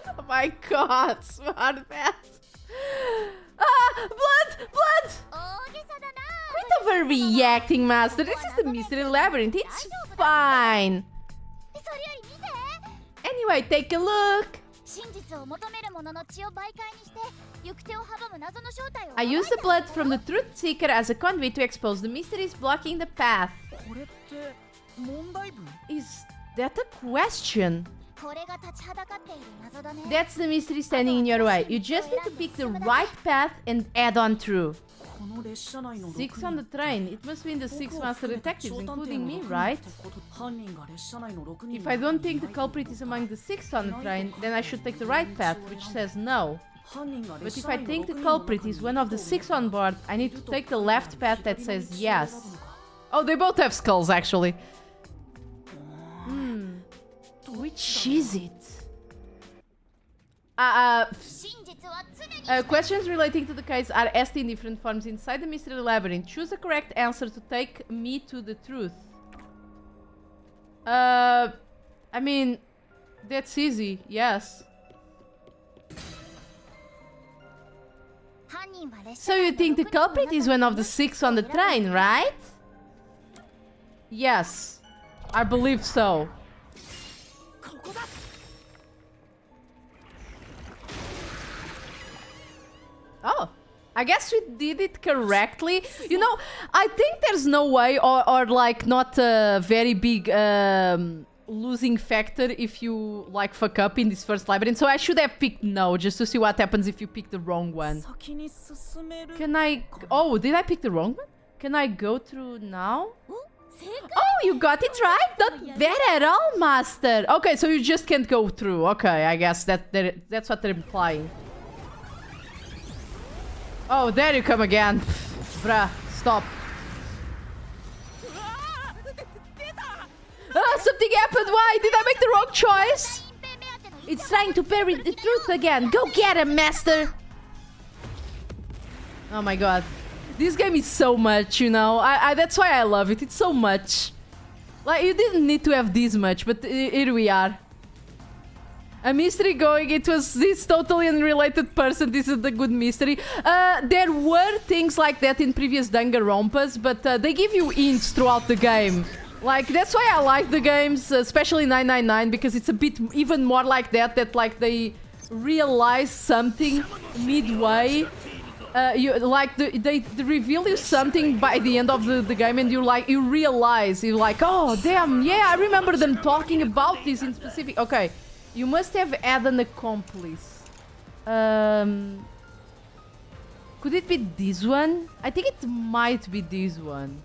Oh my god, smart pass. Ah, blood, blood. Quit overreacting, master. This is the mystery labyrinth. It's fine. Anyway, take a look. I use the blood from the Truth Seeker as a conduit to expose the mysteries blocking the path. Is that a question? That's the mystery standing in your way. You just need to pick the right path and add on through. 6 on the train. It must be in the 6 master detectives, including me, right? If I don't think the culprit is among the 6 on the train, then I should take the right path, which says no. But if I think the culprit is one of the 6 on board, I need to take the left path that says yes. Oh, they both have skulls, actually. Which is it? Questions relating to the case are asked in different forms inside the mystery labyrinth. Choose the correct answer to take me to the truth. I mean, that's easy, yes. So you think the culprit is one of the 6 on the train, right? Yes, I believe so. Oh, I guess we did it correctly. You know, I think there's no way or like not a very big losing factor if you like fuck up in this first labyrinth. So I should have picked no just to see what happens if you pick the wrong one. Can I... Oh, did I pick the wrong one? Can I go through now? Oh, you got it right? Not bad at all, master. Okay, so you just can't go through. Okay, I guess that's what they're implying. Oh, there you come again. Bruh, stop. Ah, something happened. Why? Did I make the wrong choice? It's trying to bury the truth again. Go get him, master. Oh my god. This game is so much, you know. That's why I love it. It's so much. Like, you didn't need to have this much, but here we are. A mystery going, it was this totally unrelated person, this is the good mystery. There were things like that in previous Danganronpas, but they give you hints throughout the game. Like, that's why I like the games, especially 999, because it's a bit even more like that like they realize something midway. They reveal you something by the end of the game and you realize, you're like, oh damn, yeah, I remember them talking about this in specific. Okay. You must have had an accomplice. Could it be this one? I think it might be this one.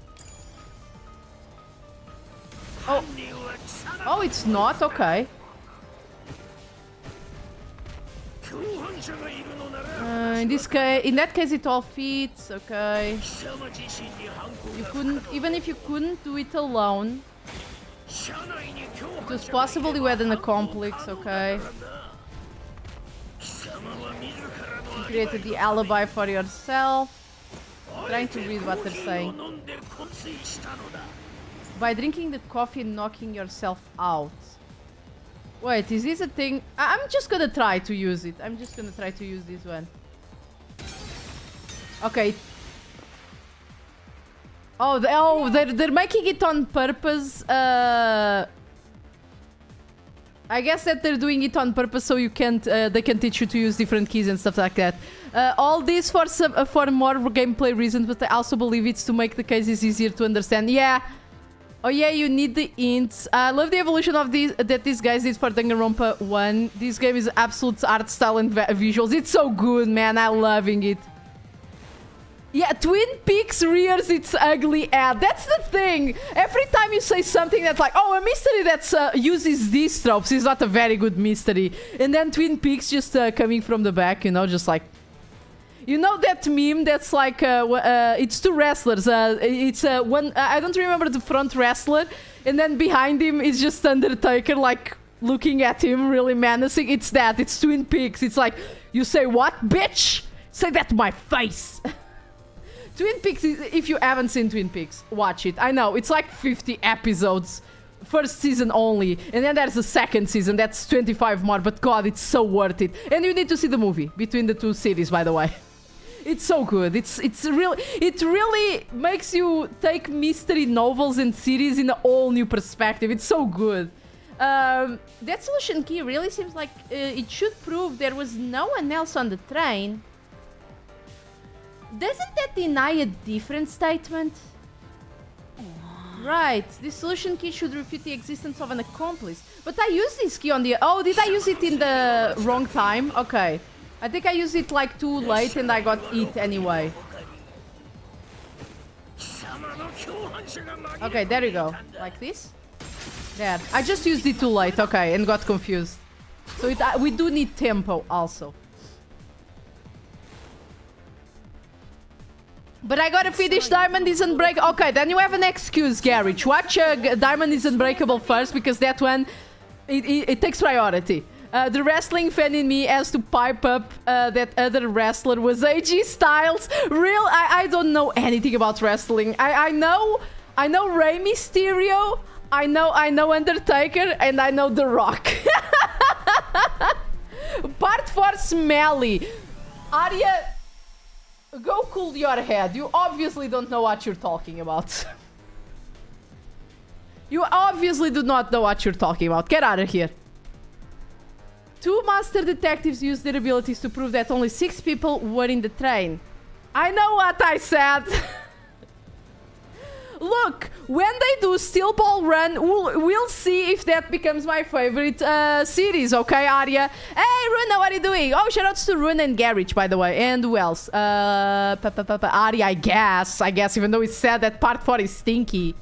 Oh, oh, it's not? Okay. In that case, it all fits. Okay. You couldn't, even if you couldn't do it alone. It was possible you had an accomplice, okay. You created the alibi for yourself. I'm trying to read what they're saying. By drinking the coffee and knocking yourself out. Wait, is this a thing? I'm just gonna try to use it. I'm just gonna try to use this one. Okay. They're making it on purpose. I guess that they're doing it on purpose so you can't. They can teach you to use different keys and stuff like that. All this for more gameplay reasons, but I also believe it's to make the cases easier to understand. Yeah. Oh yeah, you need the ints. I love the evolution of these guys did for Danganronpa 1. This game is absolute art style and visuals. It's so good, man. I'm loving it. Yeah, Twin Peaks rears its ugly head. That's the thing. Every time you say something that's like, oh, a mystery that uses these tropes is not a very good mystery. And then Twin Peaks just coming from the back, you know, just like... You know that meme that's like, it's two wrestlers. It's one, I don't remember the front wrestler. And then behind him is just Undertaker, like, looking at him really menacing. It's that. It's Twin Peaks. It's like, you say what, bitch? Say that to my face. Twin Peaks, if you haven't seen Twin Peaks, watch it. I know, it's like 50 episodes. First season only. And then there's a second season. That's 25 more. But God, it's so worth it. And you need to see the movie between the two series, by the way. It's so good. It really makes you take mystery novels and series in a whole new perspective. It's so good. That solution key really seems like it should prove there was no one else on the train. Doesn't that deny a different statement? Right, this solution key should refute the existence of an accomplice. But I used this key on the... Oh, did I use it in the wrong time? Okay. I think I used it like too late and I got it anyway. Okay, there you go. Like this? There. I just used it too late, okay, and got confused. So we do need tempo also. But I gotta finish Diamond is Unbreakable. Okay, then you have an excuse, Garage. Watch Diamond is Unbreakable first, because that one, it takes priority. The wrestling fan in me has to pipe up that other wrestler was AJ Styles. Real, I don't know anything about wrestling. I know Rey Mysterio, I know Undertaker, and I know The Rock. Part 4 Smelly. Arya... Go cool your head. You obviously don't know what you're talking about. You obviously do not know what you're talking about. Get out of here. 2 master detectives used their abilities to prove that only 6 people were in the train. I know what I said. Look, when they do Steel Ball Run, we'll see if that becomes my favorite series, okay, Arya? Hey, Runa, what are you doing? Oh, shoutouts to Runa and Garage, by the way. And who else? Arya, I guess, even though it said that part 4 is stinky.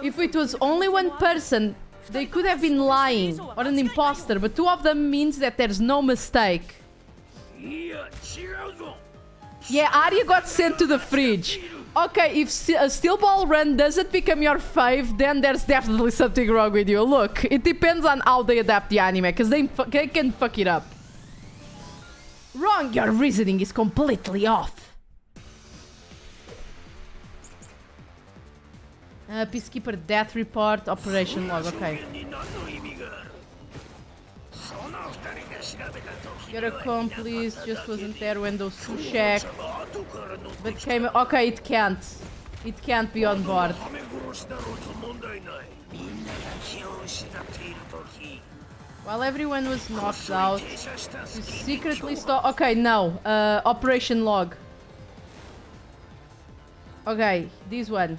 If it was only one person, they could have been lying, or an imposter, but 2 of them means that there's no mistake. Yeah, Arya got sent to the fridge. Okay, if a Steel Ball Run doesn't become your fave, then there's definitely something wrong with you. Look, it depends on how they adapt the anime, because they can fuck it up. Wrong, your reasoning is completely off. Peacekeeper death report, operation log, okay. Your accomplice just wasn't there when those 2 checked. But came... Okay, it can't. It can't be on board. While everyone was knocked out, you secretly stole... Okay, no. Operation log. Okay, this one.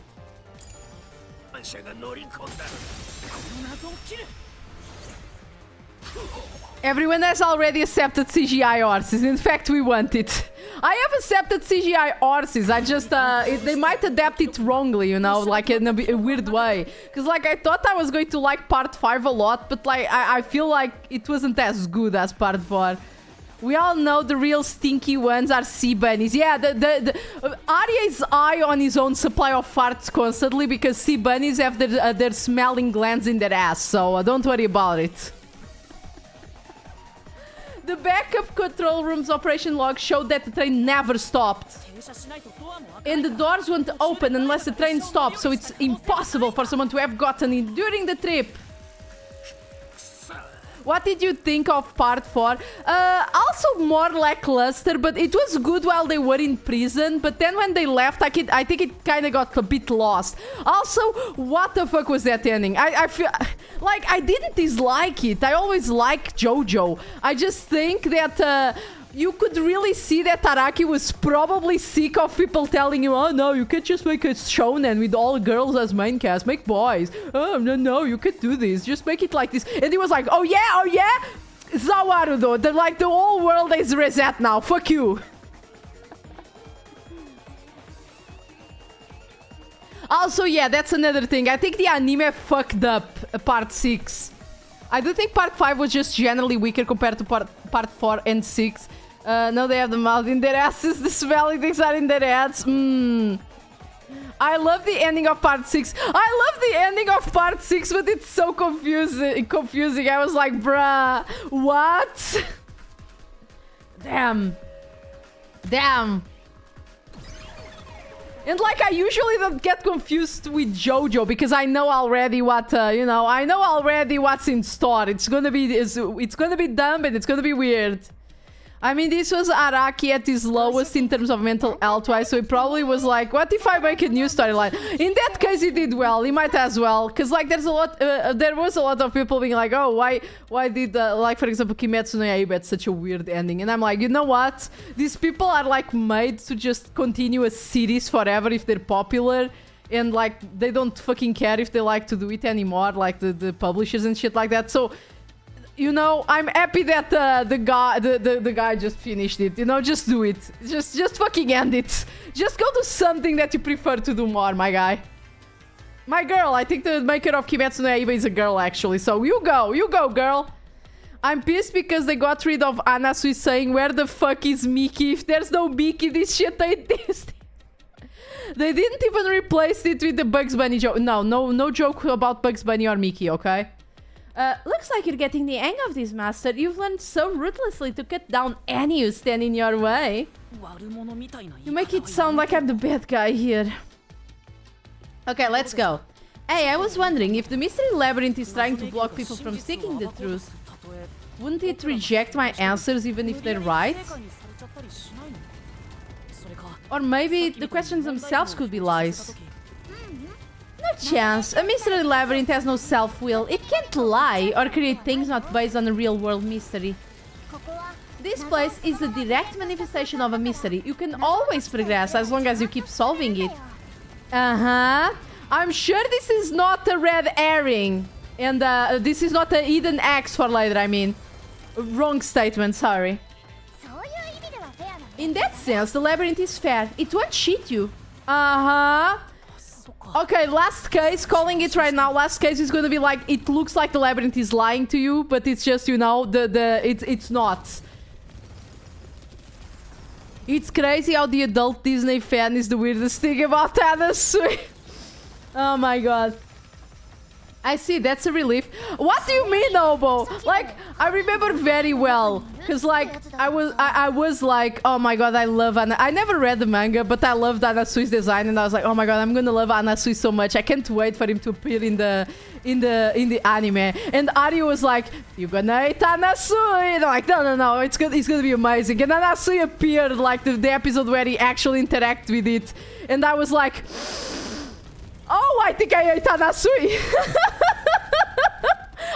Everyone has already accepted CGI horses. In fact, we want it. I have accepted CGI horses. I just, they might adapt it wrongly, you know, like in a weird way. Because, like, I thought I was going to like part 5 a lot, but, like, I feel like it wasn't as good as part 4. We all know the real stinky ones are sea bunnies. Yeah, Arya is eye on his own supply of farts constantly because sea bunnies have their smelling glands in their ass, so don't worry about it. The backup control room's operation log showed that the train never stopped. And the doors won't open unless the train stops, so it's impossible for someone to have gotten in during the trip. What did you think of part 4? Also more lackluster, but it was good while they were in prison. But then when they left, I think it kind of got a bit lost. Also, what the fuck was that ending? I feel like I didn't dislike it. I always like Jojo. I just think that you could really see that Araki was probably sick of people telling you, oh no, you can't just make a shonen with all girls as main cast. Make boys. Oh no, you can't do this. Just make it like this. And he was like, oh yeah? Zawaru though. They're like, the whole world is reset now. Fuck you. Also, yeah, that's another thing. I think the anime fucked up part 6. I do think part 5 was just generally weaker compared to part 4 and 6. Now they have the mouth in their asses, the smelling things are in their heads. I love the ending of part 6. I love the ending of part 6, but it's so confusing. I was like, bruh, what? Damn. And like, I usually don't get confused with Jojo because I know already what, I know already what's in store. It's gonna be dumb and it's gonna be weird. I mean, this was Araki at his lowest in terms of mental health wise, so he probably was like, what if I make a new storyline? In that case, he did well. He might as well. Because, like, there was a lot of people being like, oh, why did, like, for example, Kimetsu no Yaiba had such a weird ending? And I'm like, you know what? These people are, like, made to just continue a series forever if they're popular. And, like, they don't fucking care if they like to do it anymore, like, the publishers and shit like that. So... I'm happy that the guy just finished it. Just do it. Just fucking end it. Just go do something that you prefer to do more, my guy. My girl, I think the maker of Kimetsu no Yaiba is a girl, actually. So you go, girl. I'm pissed because they got rid of Anasui saying, where the fuck is Miki? If there's no Miki, this shit ain't this. They didn't even replace it with the Bugs Bunny joke. No joke about Bugs Bunny or Miki, okay? Looks like you're getting the hang of this, master. You've learned so ruthlessly to cut down any who stand in your way. You make it sound like I'm the bad guy here. Okay, let's go. Hey, I was wondering, if the mystery labyrinth is trying to block people from seeking the truth, wouldn't it reject my answers even if they're right? Or maybe the questions themselves could be lies. No chance. A mystery labyrinth has no self-will. It can't lie or create things not based on a real-world mystery. This place is a direct manifestation of a mystery. You can always progress as long as you keep solving it. I'm sure this is not a red herring. And this is not a hidden X for later, I mean. Wrong statement, sorry. In that sense, the labyrinth is fair. It won't cheat you. Okay, last case, calling it right now. Last case is gonna be like, it looks like the labyrinth is lying to you, but it's just, it's not. It's crazy how the adult Disney fan is the weirdest thing about Anasui. Oh my god. I see, that's a relief. What do you mean, Obo? Like, I remember very well. Because, like, I was like, oh my god, I love Anna. I never read the manga, but I loved Anasui's design. And I was like, oh my god, I'm gonna love Anasui so much. I can't wait for him to appear in the anime. And Ari was like, you're gonna hate Anasui. And I'm like, no, it's gonna be amazing. And Anasui appeared, like, the episode where he actually interacted with it. And I was like... Oh, I think I ate Anasui.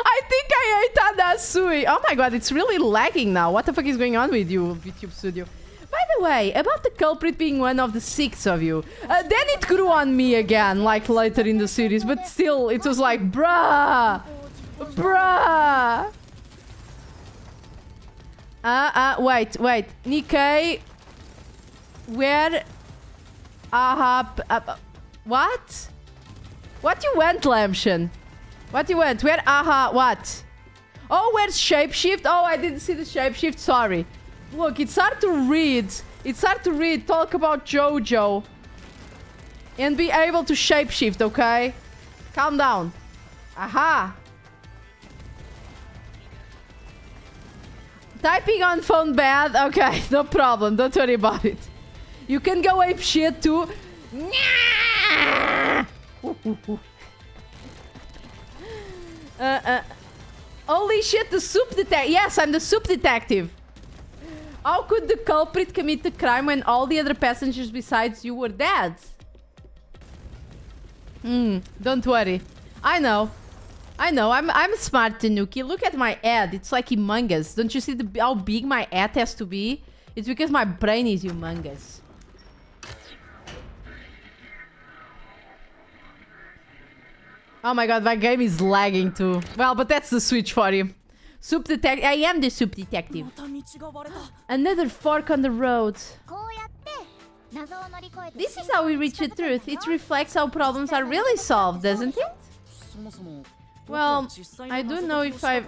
I think I ate Anasui. Oh my god, it's really lagging now. What the fuck is going on with you, YouTube Studio? By the way, about the culprit being one of the 6 of you. Then it grew on me again, like later in the series. But still, it was like, bruh. Wait. Nikkei. Where... What? What you want, Lampshin? What you want? Where? What? Oh, where's shapeshift? Oh, I didn't see the shapeshift. Sorry. Look, it's hard to read. Talk about Jojo. And be able to shapeshift, okay? Calm down. Typing on phone bad? Okay, no problem. Don't worry about it. You can go ape shit too. Holy shit, the soup detective. Yes, I'm the soup detective. How could the culprit commit the crime when all the other passengers besides you were dead? Don't worry. I know. I'm smart, Tanuki. Look at my head. It's like humongous. Don't you see how big my head has to be? It's because my brain is humongous. Oh my god, my game is lagging too. Well, but that's the Switch for you. Soup detective. I am the soup detective. Another fork on the road. This is how we reach the truth. It reflects how problems are really solved, doesn't it? Well, I don't know if I've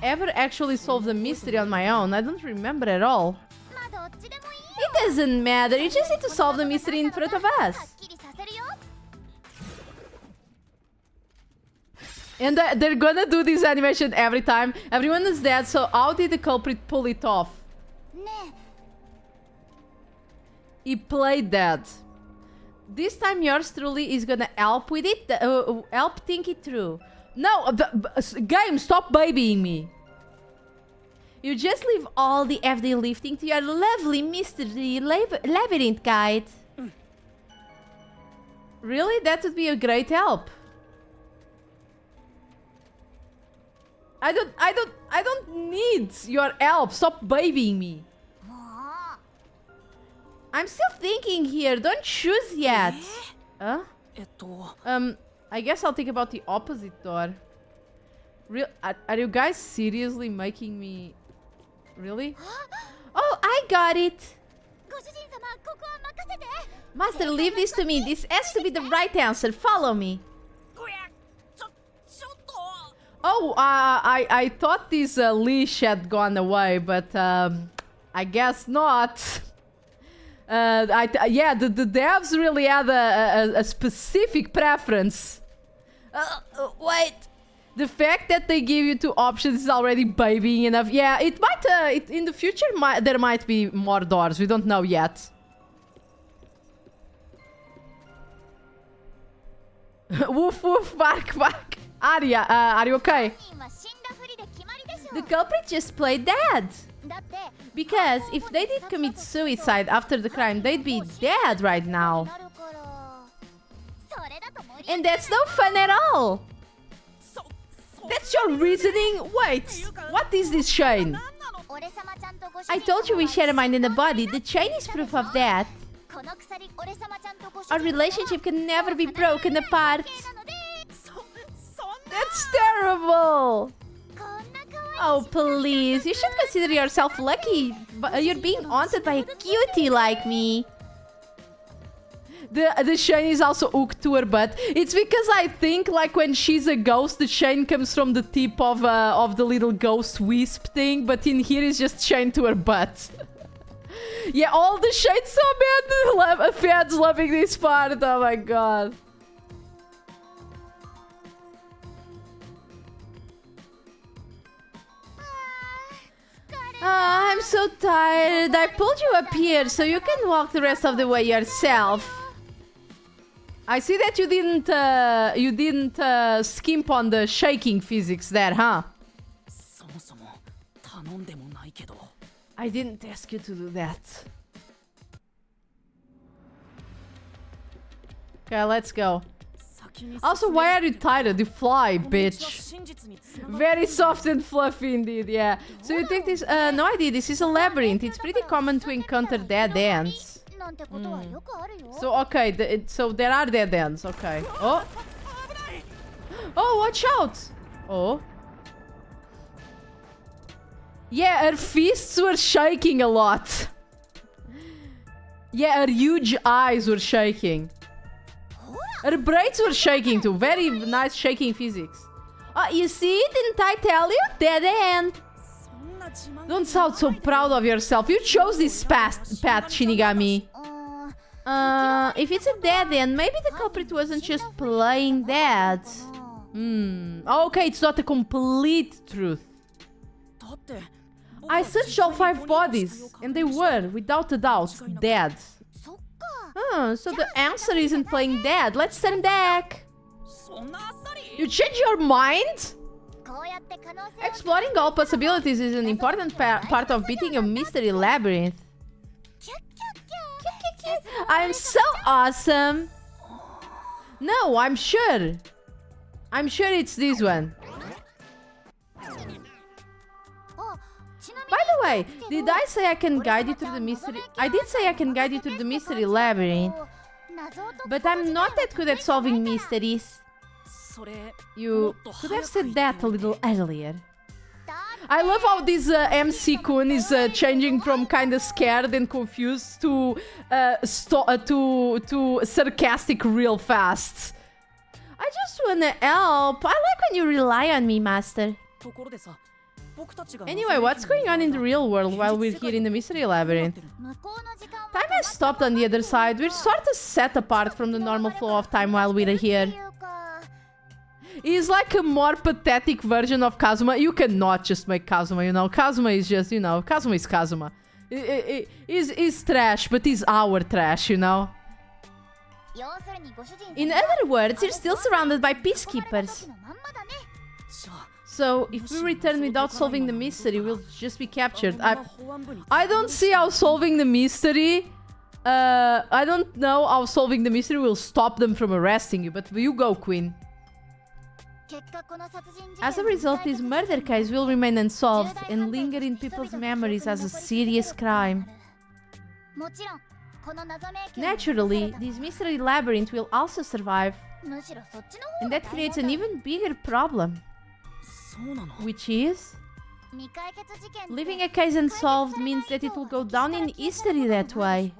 ever actually solved a mystery on my own. I don't remember at all. It doesn't matter. You just need to solve the mystery in front of us. And they're gonna do this animation every time. Everyone is dead, so how did the culprit pull it off? He played dead. This time yours truly is gonna help with it. Help think it through. No, game, stop babying me. You just leave all the heavy lifting to your lovely mystery labyrinth guide. Really? That would be a great help. I don't need your help. Stop babying me. I'm still thinking here. Don't choose yet. Huh? I guess I'll think about the opposite door. Are you guys seriously making me... Really? Oh, I got it. Master, leave this to me. This has to be the right answer. Follow me. Oh, I thought this leash had gone away, but I guess not. Yeah, the devs really had a specific preference. Wait. The fact that they give you two options is already babying enough. Yeah, it might, in the future, there might be more doors. We don't know yet. Woof woof, bark bark. Arya, are you okay? The culprit just played dead. Because if they did commit suicide after the crime, they'd be dead right now. And that's no fun at all. That's your reasoning? Wait, what is this chain? I told you we share a mind and a body. The chain is proof of that. Our relationship can never be broken apart. That's terrible! Oh, please. You should consider yourself lucky. You're being haunted by a cutie like me. The chain is also hooked to her butt. It's because I think, like, when she's a ghost, the chain comes from the tip of the little ghost wisp thing, but in here it's just chained to her butt. Yeah, all the shades so bad. Fans loving this part. Oh my god. I'm so tired. I pulled you up here so you can walk the rest of the way yourself. I see that you didn't skimp on the shaking physics there, huh? I didn't ask you to do that. Okay, let's go. Also, why are you tired? You fly, bitch. Very soft and fluffy indeed, yeah. So you think this... no idea, this is a labyrinth. It's pretty common to encounter dead ends. So, okay, so there are dead ends, okay. Oh! Oh, watch out! Oh. Yeah, her fists were shaking a lot. Yeah, her huge eyes were shaking. Her braids were shaking too. Very nice shaking physics. Oh, you see? Didn't I tell you? Dead end. Don't sound so proud of yourself. You chose this path, Shinigami. If it's a dead end, maybe the culprit wasn't just playing dead. Okay, it's not a complete truth. I searched all 5 bodies, and they were, without a doubt, dead. So the answer isn't playing dead. Let's turn back. You changed your mind? Exploring all possibilities is an important part of beating a mystery labyrinth. I'm so awesome. No, I'm sure. I'm sure it's this one. By the way, did I say I can guide you through the mystery? I did say I can guide you through the mystery labyrinth. But I'm not that good at solving mysteries. You could have said that a little earlier. I love how this MC Kun is changing from kind of scared and confused to sarcastic real fast. I just wanna help. I like when you rely on me, Master. Anyway, what's going on in the real world while we're here in the mystery labyrinth? Time has stopped on the other side. We're sort of set apart from the normal flow of time while we're here. He's like a more pathetic version of Kazuma. You cannot just make Kazuma, you know. Kazuma is just, you know, Kazuma is Kazuma. He's trash, but he's our trash, you know. In other words, you're still surrounded by peacekeepers. So, if we return without solving the mystery, we'll just be captured. I don't see how solving the mystery... I don't know how solving the mystery will stop them from arresting you, but you go, Queen. As a result, this murder case will remain unsolved and linger in people's memories as a serious crime. Naturally, this mystery labyrinth will also survive. And that creates an even bigger problem. Which is... leaving a case unsolved means that it will go down in history that way.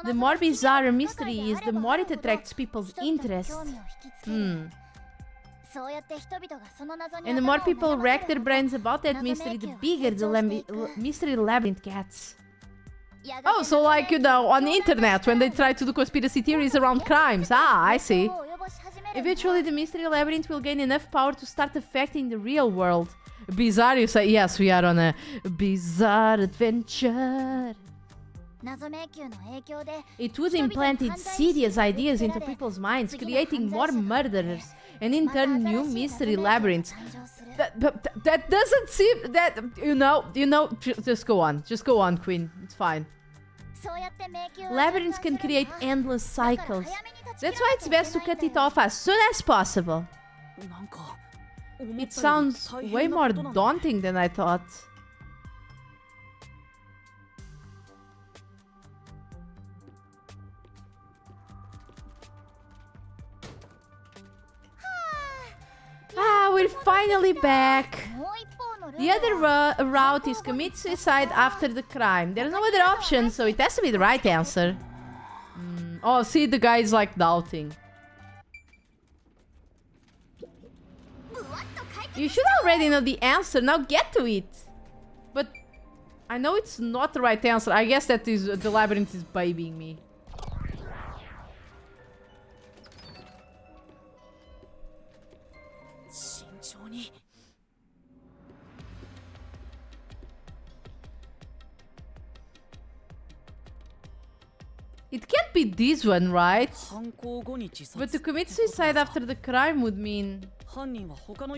The more bizarre a mystery is, the more it attracts people's interest. And the more people rack their brains about that mystery, the bigger the mystery labyrinth gets. Oh, so like, you know, on the internet, when they try to do conspiracy theories around crimes. Ah, I see. Eventually, the mystery labyrinth will gain enough power to start affecting the real world. Bizarre, you say? Yes, we are on a bizarre adventure. It would implant insidious ideas into people's minds, creating more murderers, and in turn, new mystery labyrinths. That doesn't seem... that... You know, just go on. Just go on, Queen. It's fine. Labyrinths can create endless cycles. That's why it's best to cut it off as soon as possible. It sounds way more daunting than I thought. Ah, we're finally back. The other route is commit suicide after the crime. There's no other option, so it has to be the right answer. Oh, see, the guy is like doubting. You should already know the answer. Now get to it. But I know it's not the right answer. I guess that is the labyrinth is babying me. It can't be this one, right? But to commit suicide after the crime would mean...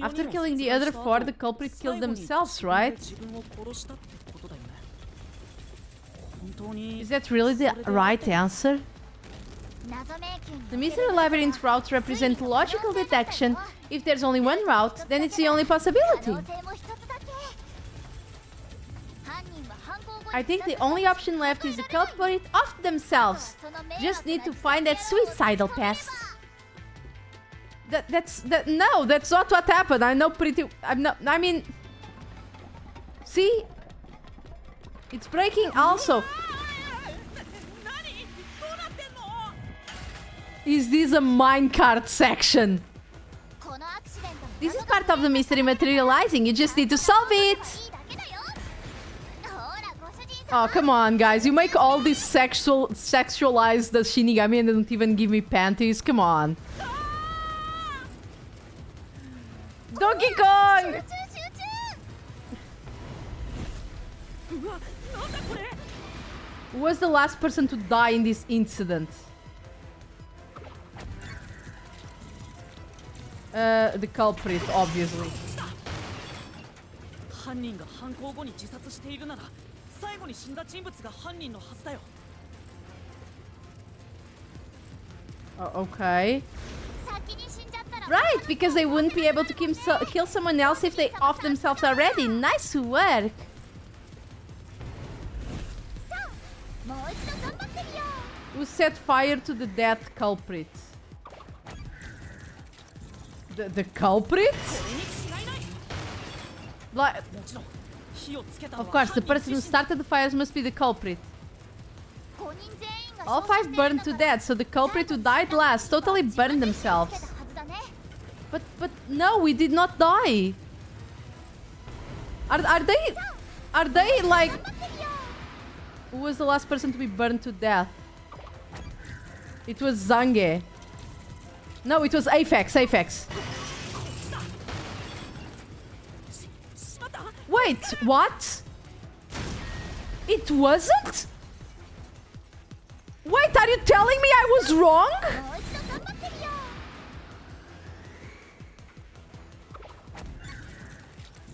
after killing the other four, the culprit killed themselves, right? Is that really the right answer? The mystery labyrinth routes represent logical deduction. If there's only one route, then it's the only possibility. I think the only option left is the culprit off themselves. Just need to find that suicidal pest. No, that's not what happened. I know pretty... I mean... See? It's breaking also. Is this a minecart section? This is part of the mystery materializing. You just need to solve it. Oh, come on, guys. You make all this sexualize the Shinigami and don't even give me panties. Come on. Donkey Kong! Who was the last person to die in this incident? The culprit, obviously. 犯人が犯行後に自殺しているなら最後に死んだ人物が犯人のはずだよ。 Okay. Right, because they wouldn't be able to kill someone else if they off themselves already. Nice work. Who set fire to the dead culprit? The culprit? Like, of course, the person who started the fires must be the culprit. All 5 burned to death, so the culprit who died last totally burned themselves. But no, we did not die. Are they like... Who was the last person to be burned to death? It was Zange. No, it was Aphex. Wait, what? It wasn't? Wait, are you telling me I was wrong?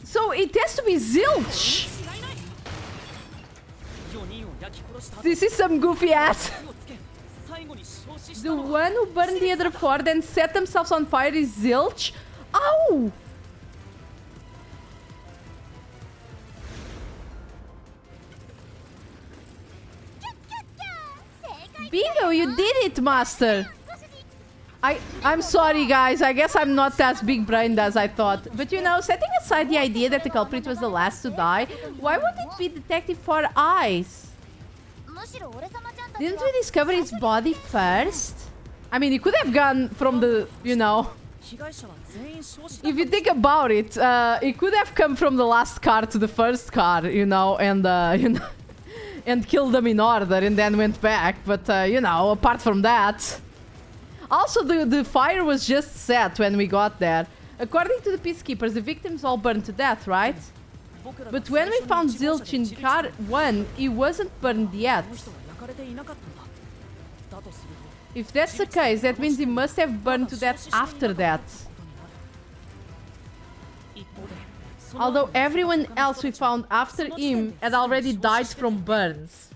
So it has to be Zilch. This is some goofy ass. The one who burned the other 4 then set themselves on fire is Zilch? Oh! Bingo, you did it, master! I'm sorry, guys. I guess I'm not as big-brained as I thought. But you know, setting aside the idea that the culprit was the last to die, why would it be Detective 4 Eyes? Didn't we discover his body first? I mean, he could have gone from the, you know... If you think about it, it could have come from the last car to the first car, you know, and, you know... and killed them in order and then went back. But, you know, apart from that... Also, the fire was just set when we got there. According to the peacekeepers, the victims all burned to death, right? But when we found Zilch in car 1, he wasn't burned yet. If that's the case, that means he must have burned to death after that. Although everyone else we found after him had already died from burns.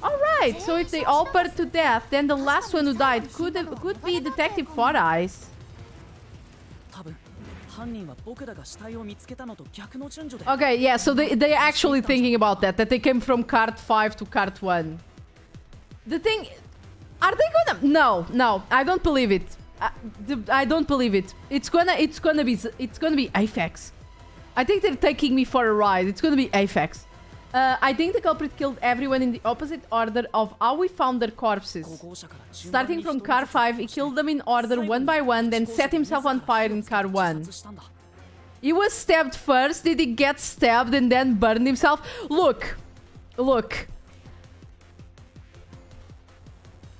Alright, so if they all burned to death, then the last one who died could be Detective 4 Eyes. Okay, yeah, so they're actually thinking about that they came from cart 5 to cart 1. The thing... Are they gonna... No, I don't believe it. I don't believe it. It's gonna be Aphex. I think they're taking me for a ride. It's gonna be Aphex. I think the culprit killed everyone in the opposite order of how we found their corpses. Starting from car 5, he killed them in order one by one, then set himself on fire in car 1. He was stabbed first, did he get stabbed and then burned himself? Look.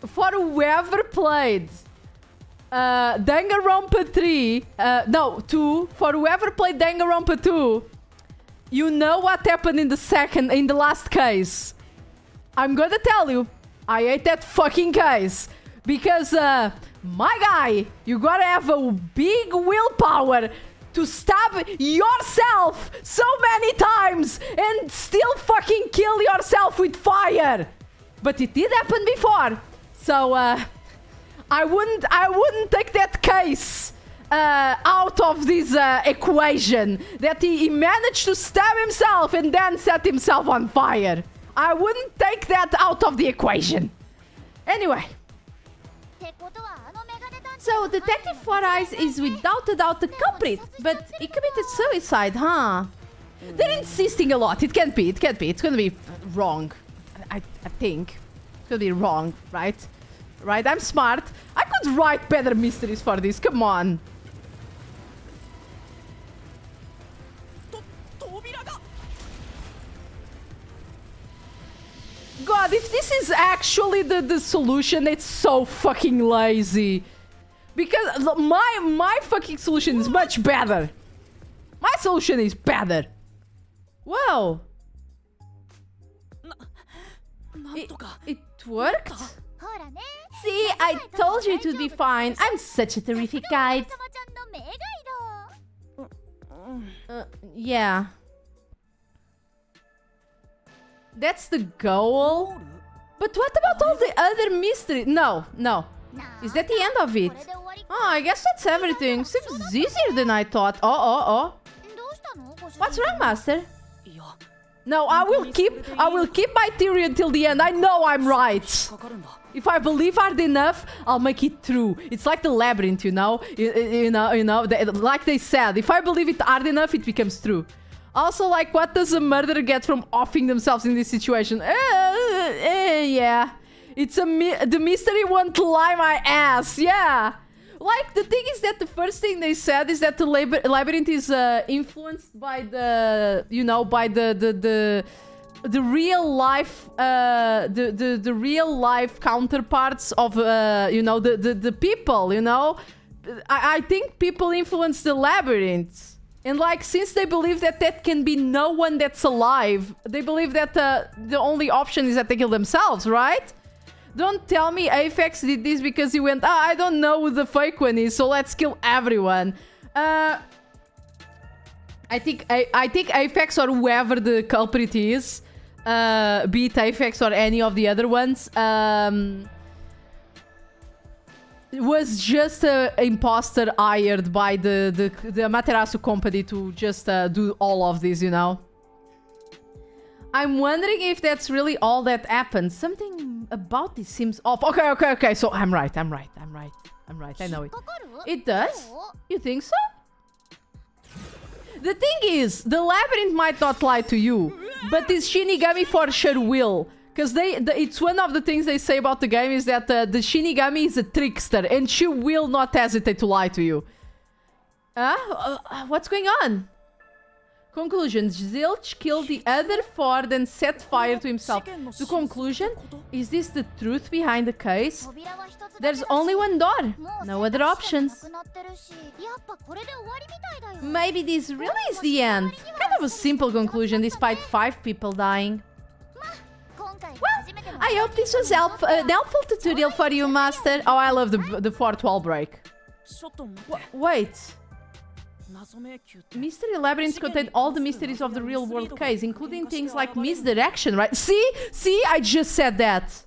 For whoever played Danganronpa 3, no, 2, for whoever played Danganronpa 2, you know what happened in the last case. I'm gonna tell you, I hate that fucking case. Because, my guy, you gotta have a big willpower to stab yourself so many times and still fucking kill yourself with fire. But it did happen before. So, I wouldn't take that case out of this equation, that he managed to stab himself and then set himself on fire. I wouldn't take that out of the equation. Anyway. So, Detective 4 Eyes is without a doubt the culprit, but he committed suicide, huh? They're insisting a lot. It can't be. It's gonna be wrong. I think. It's gonna be wrong, right? Right, I'm smart. I could write better mysteries for this, come on. God, if this is actually the solution, it's so fucking lazy. Because my fucking solution is much better. My solution is better. Whoa. It worked? See, I told you it would be fine. I'm such a terrific guide. Yeah. That's the goal. But what about all the other mystery? No. Is that the end of it? Oh, I guess that's everything. Seems easier than I thought. Oh. What's wrong, Master? No, I will keep my theory until the end. I know I'm right. If I believe hard enough, I'll make it through. It's like the labyrinth, you know? Like they said, if I believe it hard enough, it becomes true. Also, like, what does a murderer get from offing themselves in this situation? Yeah. The mystery won't lie my ass. Yeah. Like, the thing is that the first thing they said is that the labyrinth is influenced by the, you know, by the real life, the real life counterparts of, you know, the people, you know? I think people influence the labyrinth. And, like, since they believe that that can be no one that's alive, they believe that the only option is that they kill themselves, right? Don't tell me Apex did this because he went, I don't know who the fake one is, so let's kill everyone. I think Apex or whoever the culprit is, be it Apex or any of the other ones, was just an imposter hired by the Amaterasu company to just do all of this, you know? I'm wondering if that's really all that happened. Something about this seems off. Okay. So I'm right. I know it. It does? You think so? The thing is, the labyrinth might not lie to you, but this Shinigami for sure will. Because it's one of the things they say about the game is that the Shinigami is a trickster and she will not hesitate to lie to you. What's going on? Conclusion. Zilch killed the other four, then set fire to himself. The conclusion? Is this the truth behind the case? There's only one door. No other options. Maybe this really is the end. Kind of a simple conclusion despite 5 people dying. Well, I hope this was an helpful tutorial for you, Master. Oh, I love the fourth wall break. Wait. Mystery labyrinths contain all the mysteries of the real world case, including things like misdirection, right? See, I just said that.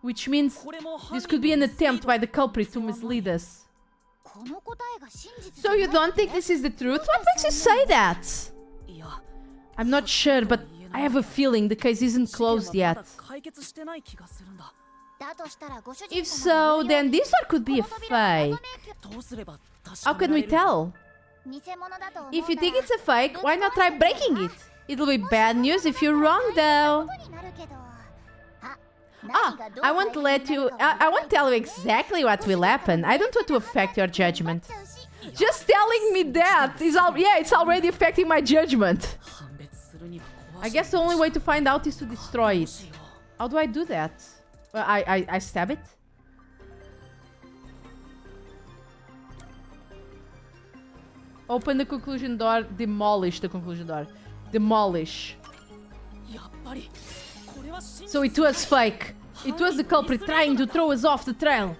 Which means this could be an attempt by the culprit to mislead us. So you don't think this is the truth? What makes you say that? I'm not sure, but I have a feeling the case isn't closed yet. If so, then this one could be a fake. How can we tell? If you think it's a fake, why not try breaking it? It'll be bad news if you're wrong, though. I won't tell you exactly what will happen. I don't want to affect your judgment. Just telling me that is it's already affecting my judgment. I guess the only way to find out is to destroy it. How do I do that? Well, I stab it? Open the conclusion door. Demolish the conclusion door. Demolish. So it was fake. It was the culprit trying to throw us off the trail.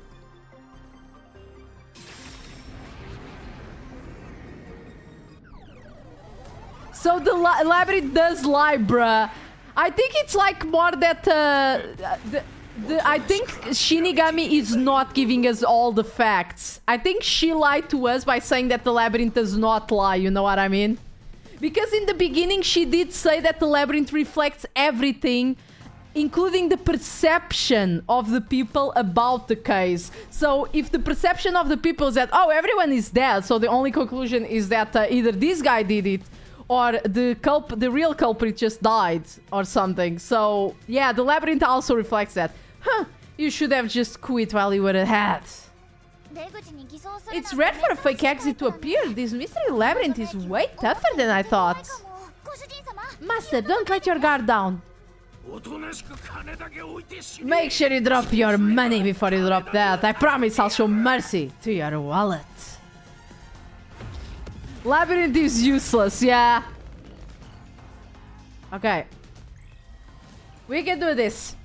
So the labyrinth does lie, bruh. I think it's like more that I think Shinigami is not giving us all the facts. I think she lied to us by saying that the labyrinth does not lie, you know what I mean? Because in the beginning she did say that the labyrinth reflects everything, including the perception of the people about the case. So if the perception of the people is that, oh, everyone is dead, so the only conclusion is that either this guy did it or the real culprit just died or something. So yeah, the labyrinth also reflects that. Huh, you should have just quit while you were ahead. It's rare for a fake exit to appear. This mystery labyrinth is way tougher than I thought. Master, don't let your guard down. Make sure you drop your money before you drop that. I promise I'll show mercy to your wallet. Labyrinth is useless, yeah. Okay. We can do this.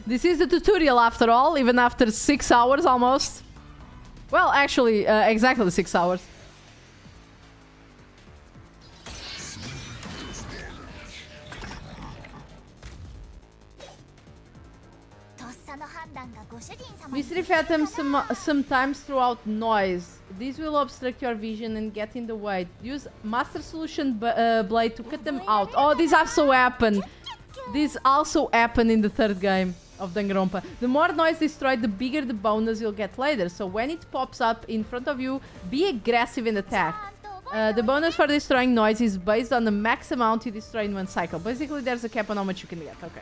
This is the tutorial after all, even after 6 hours almost. Well, actually, exactly 6 hours. at them sometimes throughout noise. These will obstruct your vision and get in the way. Use Master Solution Blade to cut them out. Oh, these also happen. These also happen in the third game of Danganronpa. The more noise destroyed, the bigger the bonus you'll get later. So when it pops up in front of you, be aggressive and attack. The bonus for destroying noise is based on the max amount you destroy in one cycle. Basically, there's a cap on how much you can get. Okay.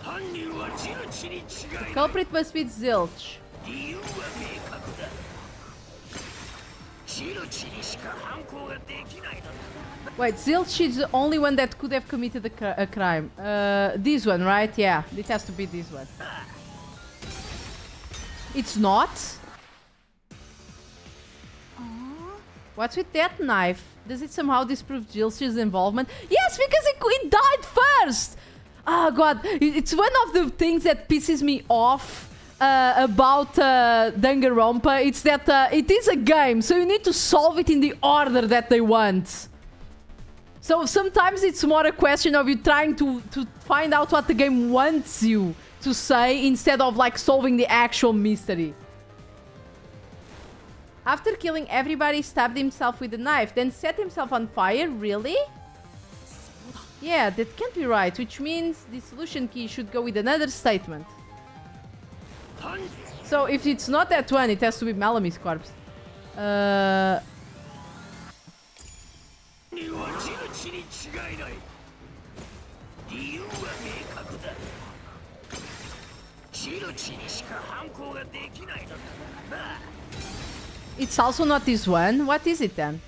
The culprit must be Zilch. Wait, Zilch is the only one that could have committed a crime. This one, right? Yeah, it has to be this one. It's not? What's with that knife? Does it somehow disprove Zilch's involvement? Yes, because it died first! Oh god, it's one of the things that pisses me off about Danganronpa. It's that it is a game, so you need to solve it in the order that they want. So sometimes it's more a question of you trying to find out what the game wants you to say instead of like solving the actual mystery. After killing everybody, he stabbed himself with a knife, then set himself on fire? Really? Yeah, that can't be right, which means the solution key should go with another statement. So if it's not that one, it has to be Melamy's corpse. It's also not this one. What is it then?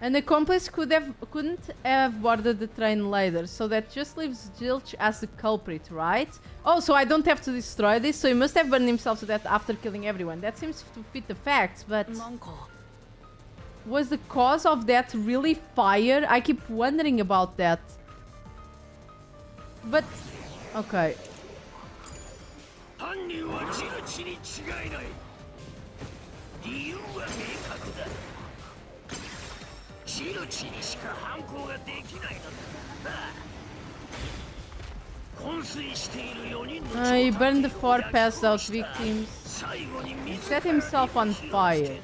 An accomplice couldn't have boarded the train later, so that just leaves Zilch as the culprit, right? Oh, so I don't have to destroy this, so he must have burned himself to death after killing everyone. That seems to fit the facts, but... was the cause of that really fire? I keep wondering about that. But... okay. He burned the 4 passed out victims. He set himself on fire.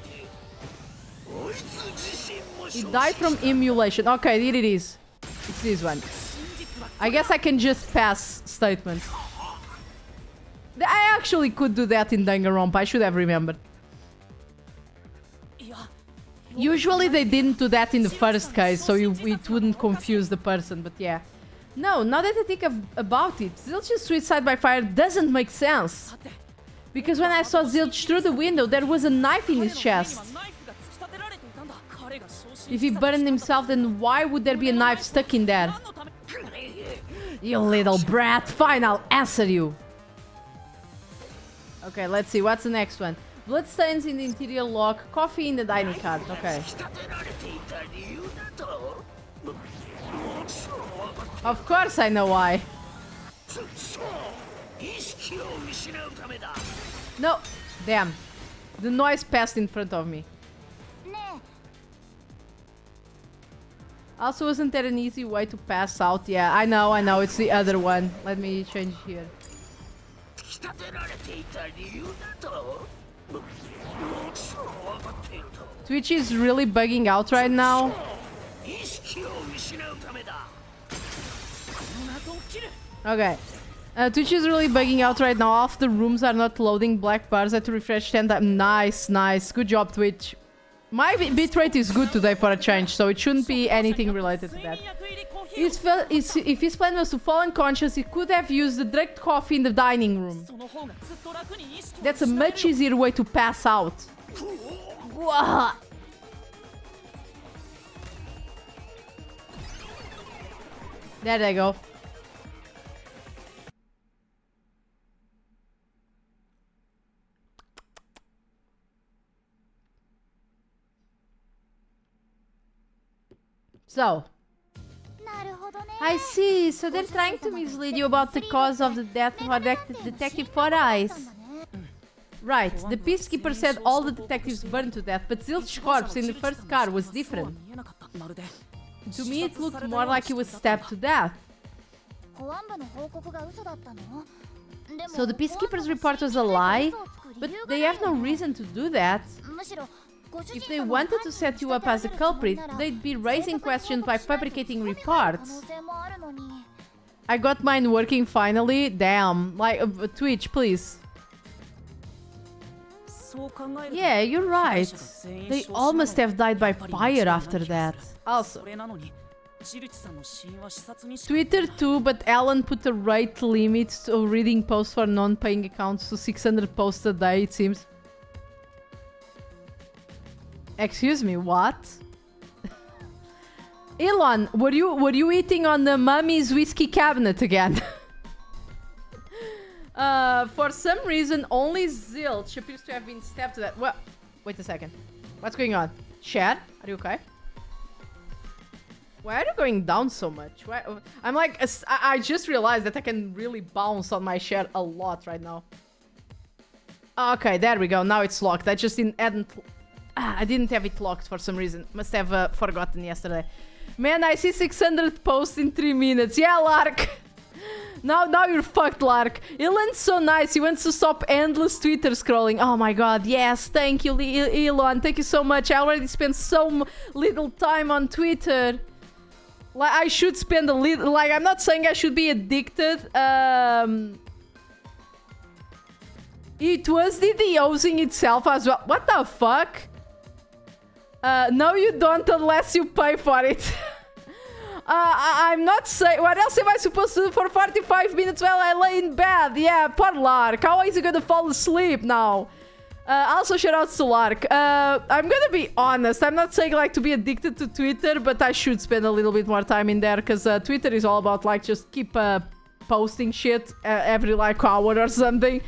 He died from emulation. Okay, here it is. It's this one. I guess I can just pass statement. I actually could do that in Danganronpa. I should have remembered. Usually they didn't do that in the first case, so it wouldn't confuse the person, but yeah. No, now that I think about it, Zilch's suicide by fire doesn't make sense. Because when I saw Zilch through the window, there was a knife in his chest. If he burned himself, then why would there be a knife stuck in there? You little brat. Fine, I'll answer you. Okay, let's see. What's the next one? Bloodstains in the interior lock. Coffee in the dining cart. Okay. Of course I know why. No. Damn. The noise passed in front of me. Also, wasn't there an easy way to pass out? Yeah, I know. It's the other one. Let me change here. Twitch is really bugging out right now. Okay. Twitch is really bugging out right now. Half the rooms are not loading black bars. I had to refresh 10 times. Nice, nice. Good job, Twitch. My bitrate is good today for a change, so it shouldn't be anything related to that. If his plan was to fall unconscious, he could have used the direct coffee in the dining room. That's a much easier way to pass out. There they go. So, I see. So they're trying to mislead you about the cause of the death of Detective Four Eyes. Right. The Peacekeeper said all the detectives burned to death, but Zilch's corpse in the first car was different. To me, it looked more like he was stabbed to death. So the peacekeepers' report was a lie? But they have no reason to do that. If they wanted to set you up as a culprit, they'd be raising questions by fabricating reports. I got mine working finally. Damn. Like, Twitch, please. Yeah, you're right. They all must have died by fire after that. Also, Twitter too, but Alan put a rate limit to reading posts for non-paying accounts to 600 posts a day, it seems. Excuse me, what? Elon, were you eating on the mummy's whiskey cabinet again? For some reason, only Zilch appears to have been stabbed to that. Well, wait a second. What's going on? Chad, are you okay? Why are you going down so much? Why? I'm like, I just realized that I can really bounce on my share a lot right now. Okay, there we go. Now it's locked. I just I didn't have it locked for some reason. Must have forgotten yesterday. Man, I see 600 posts in 3 minutes. Yeah, Lark. Now you're fucked, Lark. Elon's so nice. He wants to stop endless Twitter scrolling. Oh my god, yes. Thank you, Elon. Thank you so much. I already spent so little time on Twitter. Like, I should spend a little... Like, I'm not saying I should be addicted. It was DDoSing itself as well. What the fuck? No, you don't unless you pay for it. I'm not saying... What else am I supposed to do for 45 minutes while I lay in bed? Yeah, poor Lark. How is he gonna fall asleep now? Also, shoutouts to Lark. I'm gonna be honest. I'm not saying, like, to be addicted to Twitter, but I should spend a little bit more time in there, because Twitter is all about, like, just keep posting shit every, like, hour or something.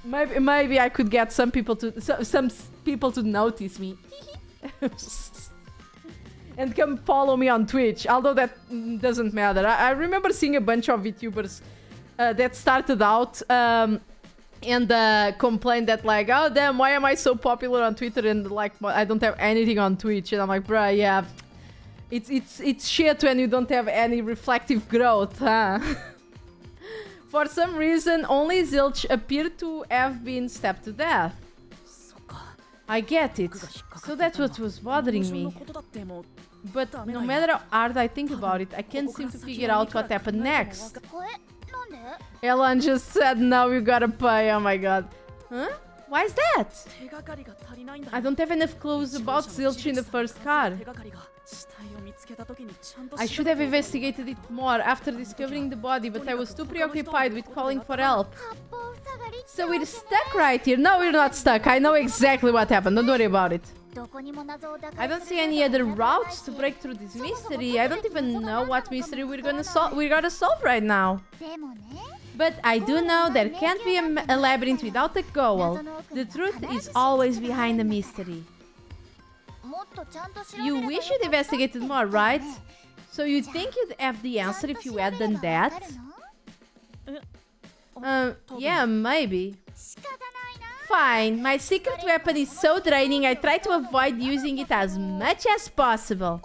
Maybe I could get some people to notice me. And come follow me on Twitch, although that doesn't matter. I remember seeing a bunch of VTubers that started out and complained that, like, oh damn, why am I so popular on Twitter and, like, I don't have anything on Twitch. And I'm like, bruh, yeah, it's shit when you don't have any reflective growth, huh? For some reason, only Zilch appeared to have been stabbed to death. I get it. So that's what was bothering me. But no matter how hard I think about it, I can't seem to figure out what happened next. Elon just said, now you gotta pay. Oh my god. Huh? Why is that? I don't have enough clues about Zilch in the first car. I should have investigated it more after discovering the body, but I was too preoccupied with calling for help. So we're stuck right here. No, we're not stuck. I know exactly what happened. Don't worry about it. I don't see any other routes to break through this mystery. I don't even know what mystery we're gonna solve right now. But I do know there can't be a labyrinth without a goal. The truth is always behind the mystery. You wish you'd investigated more, right? So you think you'd have the answer if you had done that? Yeah, maybe. Fine, my secret weapon is so draining I try to avoid using it as much as possible.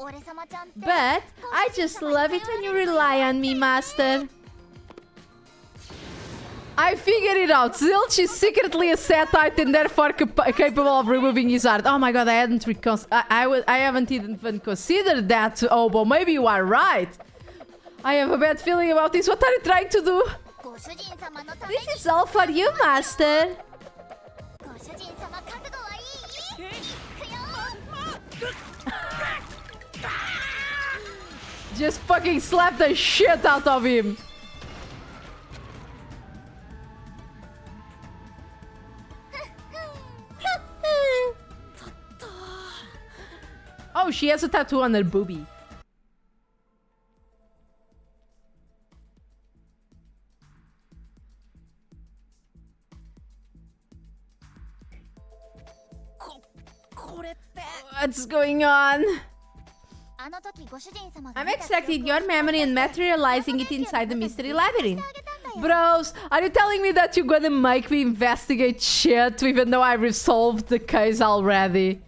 But I just love it when you rely on me, Master. I figured it out. Zilch is secretly a Setite and therefore capable of removing his art. Oh my god, I hadn't I haven't even considered that, Obo. Maybe you are right. I have a bad feeling about this. What are you trying to do? This is all for you, Master. Just fucking slap the shit out of him. Oh, she has a tattoo on her boobie. What's going on? I'm extracting your memory and materializing it inside the mystery labyrinth. Bros, are you telling me that you're gonna make me investigate shit even though I resolved the case already?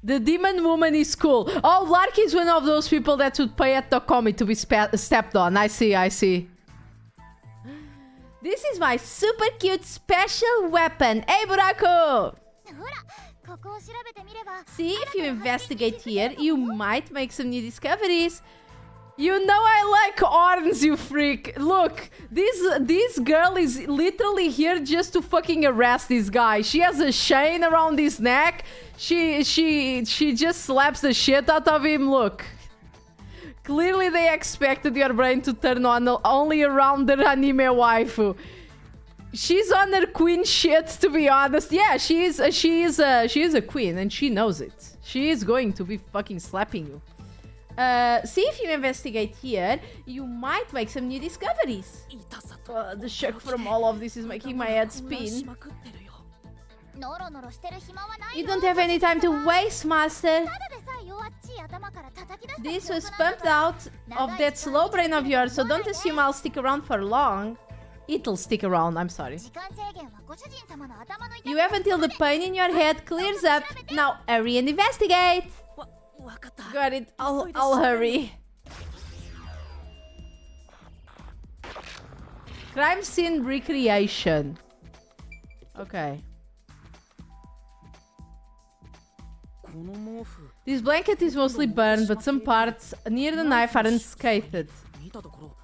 The demon woman is cool. Oh, Larky is one of those people that would pay at the comic to be stepped on. I see, I see. This is my super cute special weapon. Hey, Buraku! See, if you investigate here, you might make some new discoveries. You know I like horns, you freak. Look, this girl is literally here just to fucking arrest this guy. She has a chain around his neck. She just slaps the shit out of him. Look. Clearly they expected your brain to turn on only around their anime waifu. She's on her queen shit, to be honest. Yeah, she is a queen and she knows it. She is going to be fucking slapping you. See, if you investigate here, you might make some new discoveries. The shock from all of this is making my head spin. You don't have any time to waste, master. This was pumped out of that slow brain of yours, so don't assume I'll stick around for long. It'll stick around, I'm sorry. You have until the pain in your head clears up. Now hurry and investigate. Got it. I'll hurry. Crime scene recreation. Okay. This blanket is mostly burned, but some parts near the knife are unscathed.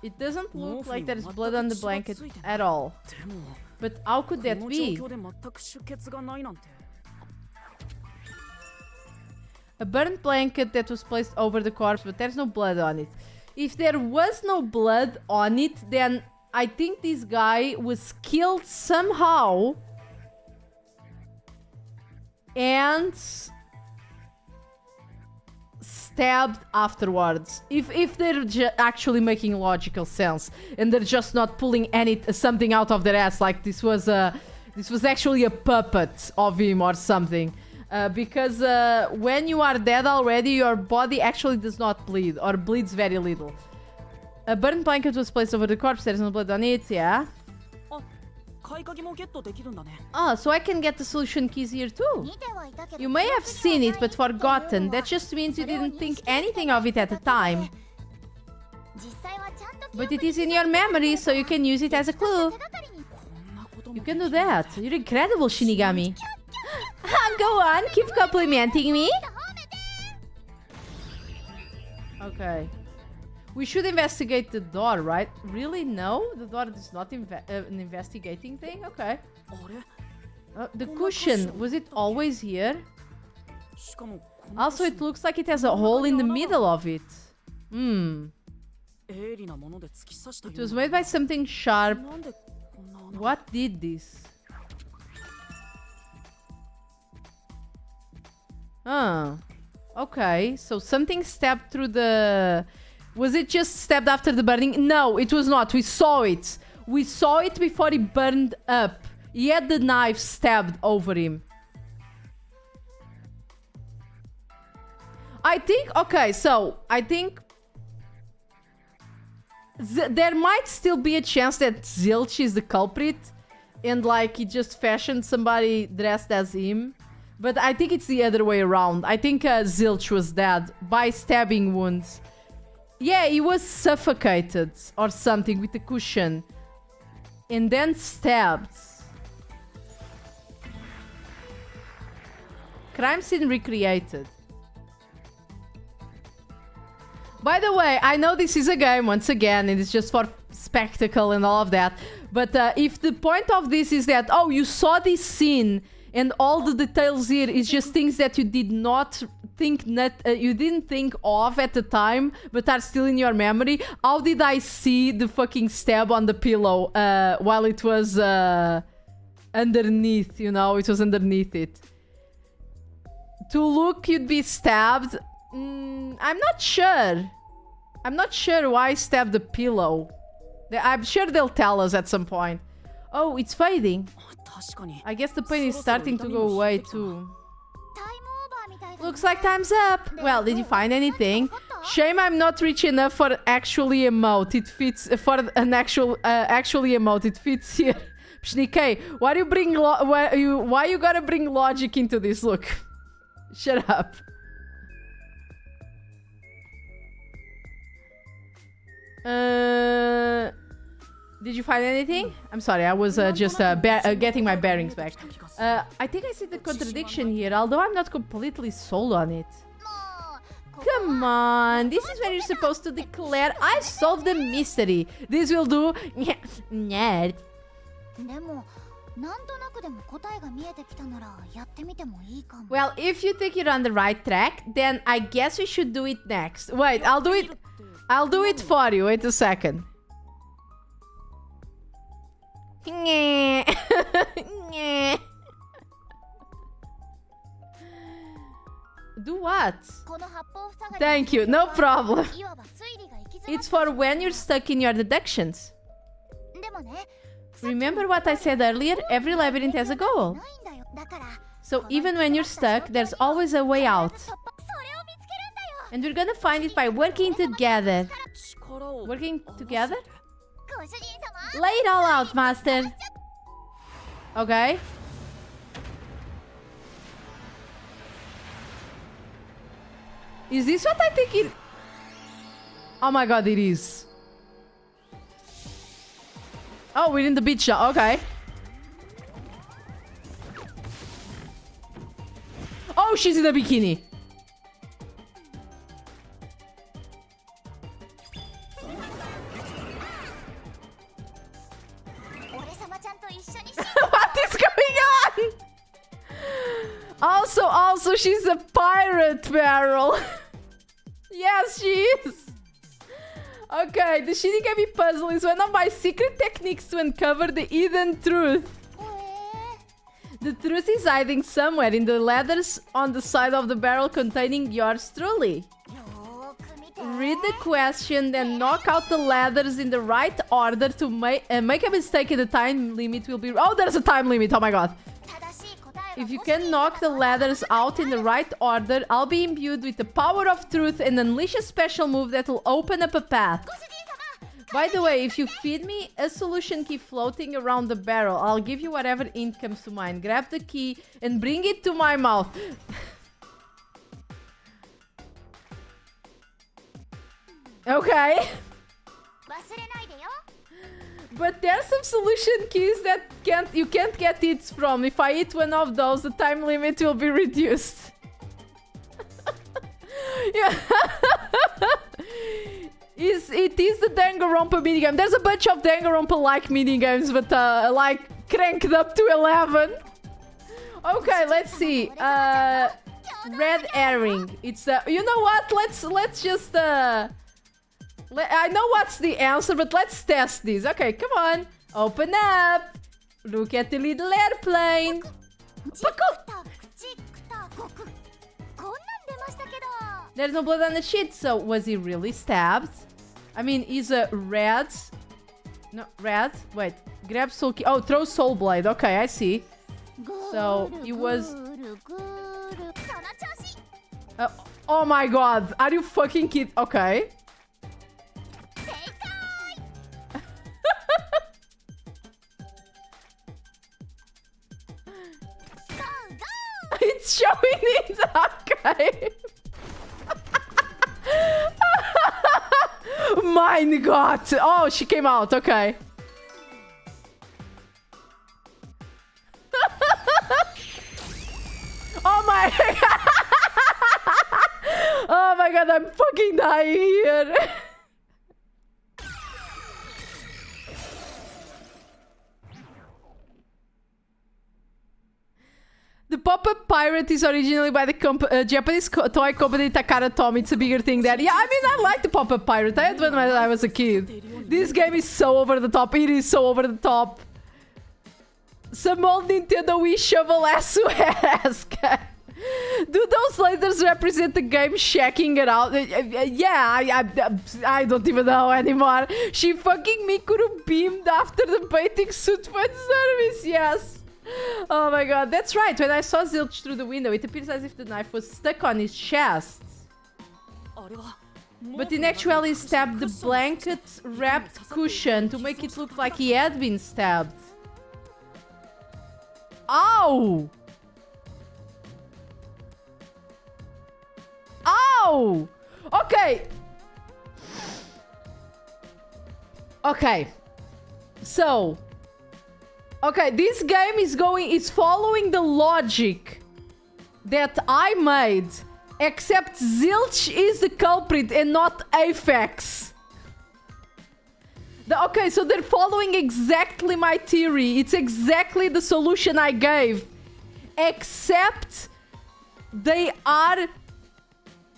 It doesn't look like there's blood on the blanket at all. But how could that be? A burnt blanket that was placed over the corpse, but there's no blood on it. If there was no blood on it, then I think this guy was killed somehow and stabbed afterwards. If they're actually making logical sense and they're just not pulling something out of their ass, like this was actually a puppet of him or something. Because when you are dead already, your body actually does not bleed or bleeds very little. A burnt blanket was placed over the corpse. There's no blood on it, yeah? Oh, so I can get the solution keys here too. You may have seen it but forgotten. That just means you didn't think anything of it at the time. But it is in your memory, so you can use it as a clue. You can do that. You're incredible, Shinigami. Go on, keep complimenting me. Okay. We should investigate the door, right? Really? No? The door is not an investigating thing? Okay. The cushion, was it always here? Also, it looks like it has a hole in the middle of it. It was made by something sharp. What did this? Okay, so something stabbed through the... Was it just stabbed after the burning? No, it was not. We saw it. We saw it before he burned up. He had the knife stabbed over him. I think... Okay, so I think... there might still be a chance that Zilch is the culprit. And like he just fashioned somebody dressed as him. But I think it's the other way around. I think Zilch was dead by stabbing wounds. Yeah, he was suffocated or something with a cushion. And then stabbed. Crime scene recreated. By the way, I know this is a game once again and it's just for spectacle and all of that. But if the point of this is that, oh, you saw this scene and all the details here is just things that you did not think, you didn't think of at the time, but are still in your memory. How did I see the fucking stab on the pillow while it was underneath, you know? It was underneath it. To look, you'd be stabbed. I'm not sure. I'm not sure why I stabbed the pillow. I'm sure they'll tell us at some point. Oh, it's fading. I guess the pain is starting to go away too. Looks like time's up. Well, did you find anything? Shame I'm not rich enough for actually emote. It fits for an actually emote. It fits here. Pshnike, why you gotta bring logic into this? Look, Shut up. Did you find anything? I'm sorry, I was just getting my bearings back. I think I see the contradiction here, although I'm not completely sold on it. Come on, this is when you're supposed to declare, I solved the mystery. This will do. Nerd. Well, if you think you're on the right track, then I guess we should do it next. Wait, I'll do it for you. Wait a second. Do what? Thank you, no problem. It's for when you're stuck in your deductions. Remember what I said earlier? Every labyrinth has a goal. So even when you're stuck, there's always a way out. And we're gonna find it by working together. Working together? Lay it all out, Master. Okay. Is this what I think it... Oh my god, it is. Oh, we're in the beach shot. Okay. Oh, she's in a bikini. What is going on? Also, she's a pirate, Barrel. Yes, she is. Okay, the Shinigami puzzle is one of my secret techniques to uncover the hidden truth. The truth is hiding somewhere in the letters on the side of the barrel containing yours truly. Read the question, then knock out the letters in the right order to make a mistake and the time limit will be... Oh, there's a time limit, oh my god. If you can knock the letters out in the right order, I'll be imbued with the power of truth and unleash a special move that will open up a path. By the way, if you feed me a solution key floating around the barrel, I'll give you whatever ink comes to mind. Grab the key and bring it to my mouth. Okay. But there's some solution keys that you can't get hits from. If I hit one of those, the time limit will be reduced. Yeah. It is the Danganronpa minigame. There's a bunch of Danganronpa-like minigames, but like cranked up to 11. Okay, let's see. Red herring. It's you know what? Let's just I know what's the answer, but let's test this. Okay, come on. Open up. Look at the little airplane. There's no blood on the sheet, so was he really stabbed? I mean, he's a red. No, red. Wait, grab soul key. Oh, throw soul blade. Okay, I see. So he was. Oh my god, are you fucking kidding? Okay. It's showing it. Okay. Mein Gott. Oh, she came out. Okay. Oh my god. Oh my god, I'm fucking dying here. The pop-up pirate is originally by the Japanese toy company Takara Tomy. It's a bigger thing there. Yeah, I mean, I like the pop-up pirate. I had one when I was a kid. This game is so over the top. It is so over the top. Some old Nintendo Wii shovel-esque. Do those letters represent the game checking it out? Yeah, I don't even know anymore. She fucking Mikuru beamed after the baiting suit fan service. Yes. Oh my god, that's right. When I saw Zilch through the window, it appears as if the knife was stuck on his chest. But in actuality, he stabbed the blanket-wrapped cushion to make it look like he had been stabbed. Ow! No! Okay. Okay. So. Okay, this game is following the logic that I made. Except Zilch is the culprit and not Aphex. Okay, so they're following exactly my theory. It's exactly the solution I gave. Except they are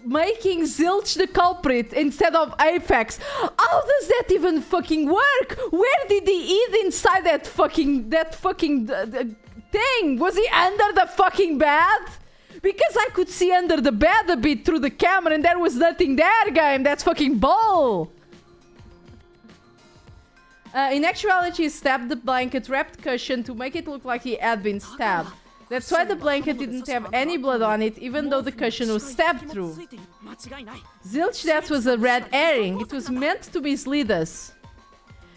making Zilch the culprit instead of Aphex. How does that even fucking work? Where did he eat inside that fucking thing? Was he under the fucking bed? Because I could see under the bed a bit through the camera and there was nothing there, game. That's fucking bull. In actuality, he stabbed the blanket wrapped cushion to make it look like he had been stabbed. That's why the blanket didn't have any blood on it, even though the cushion was stabbed through. Zilch death was a red herring. It was meant to mislead us.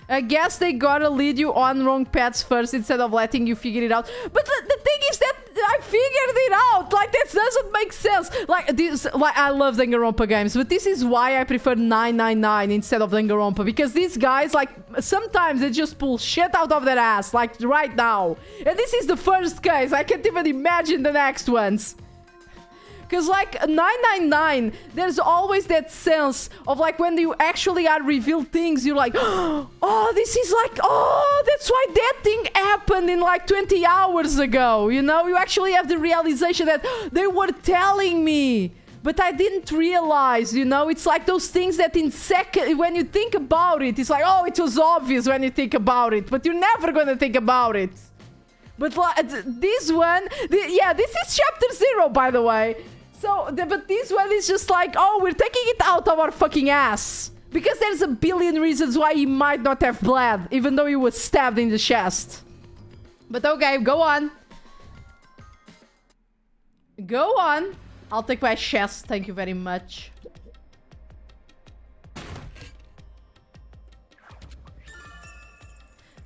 I guess they gotta lead you on wrong paths first instead of letting you figure it out. But the thing is that I figured it out. Like, that doesn't make sense. Like, I love Danganronpa games, but this is why I prefer 999 instead of Danganronpa. Because these guys, like, sometimes they just pull shit out of their ass, like right now. And this is the first case. I can't even imagine the next ones. Because, like, 999, there's always that sense of, like, when you actually are revealed things, you're like, oh, this is like, oh, that's why that thing happened in, like, 20 hours ago, you know? You actually have the realization that they were telling me, but I didn't realize, you know? It's like those things that in when you think about it, it's like, oh, it was obvious when you think about it, but you're never gonna think about it. But, like, this one, yeah, this is chapter 0, by the way. So, but this one is just like, oh, we're taking it out of our fucking ass. Because there's a billion reasons why he might not have bled, even though he was stabbed in the chest. But okay, go on. Go on. I'll take my chest, thank you very much.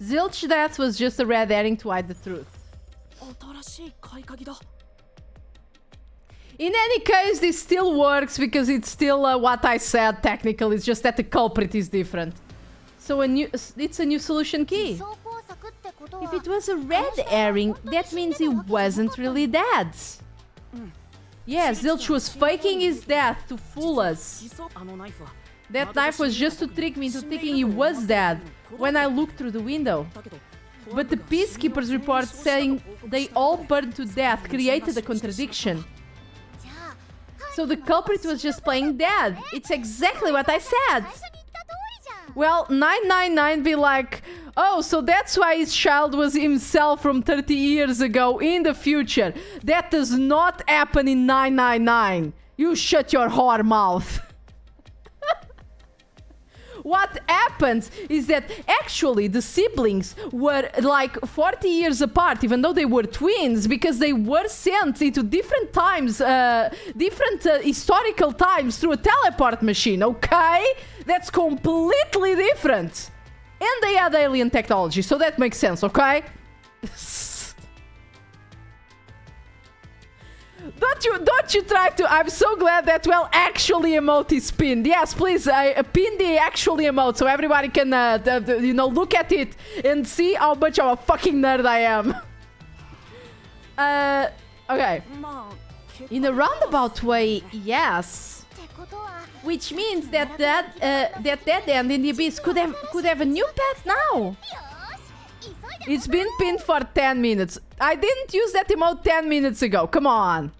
Zilch death was just a red herring to hide the truth. In any case, this still works because it's still what I said technically. It's just that the culprit is different. So it's a new solution key. If it was a red herring, that means he wasn't really dead. Yeah, Zilch was faking his death to fool us. That knife was just to trick me into thinking he was dead when I looked through the window. But the peacekeeper's report saying they all burned to death created a contradiction. So the culprit was just playing dead. It's exactly what I said. Well, 999 be like, oh, so that's why his child was himself from 30 years ago in the future. That does not happen in 999. You shut your whore mouth. What happens is that actually the siblings were like 40 years apart, even though they were twins, because they were sent into different times, different historical times through a teleport machine, okay? That's completely different. And they had alien technology, so that makes sense, okay? Don't you try to. I'm so glad that, well, actually emote is pinned. Yes, please pin the actually emote so everybody can you know, look at it and see how much of a fucking nerd I am. Okay, in a roundabout way, yes, which means that dead end in the abyss could have a new path now. It's been pinned for 10 minutes. I didn't use that emote 10 minutes ago. Come on.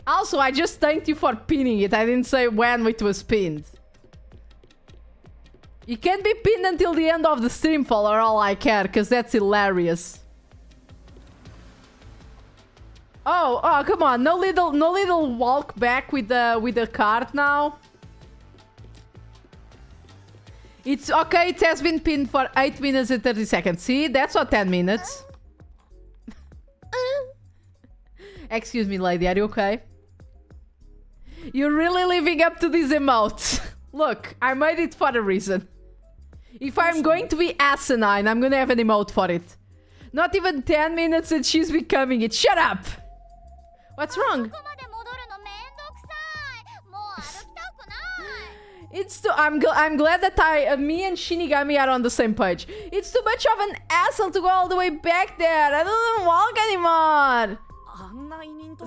Also, I just thanked you for pinning it. I didn't say when it was pinned. You can't be pinned until the end of the stream, for all I care, because that's hilarious. Oh, come on. No little walk back with the cart now. It's okay, it has been pinned for 8 minutes and 30 seconds. See, that's not 10 minutes. Excuse me, lady, are you okay? You're really living up to these emotes. Look, I made it for a reason. If I'm going to be asinine, I'm gonna have an emote for it. Not even 10 minutes and she's becoming it. Shut up! What's wrong? It's too. I'm glad that me and Shinigami are on the same page. It's too much of an asshole to go all the way back there. I don't walk anymore.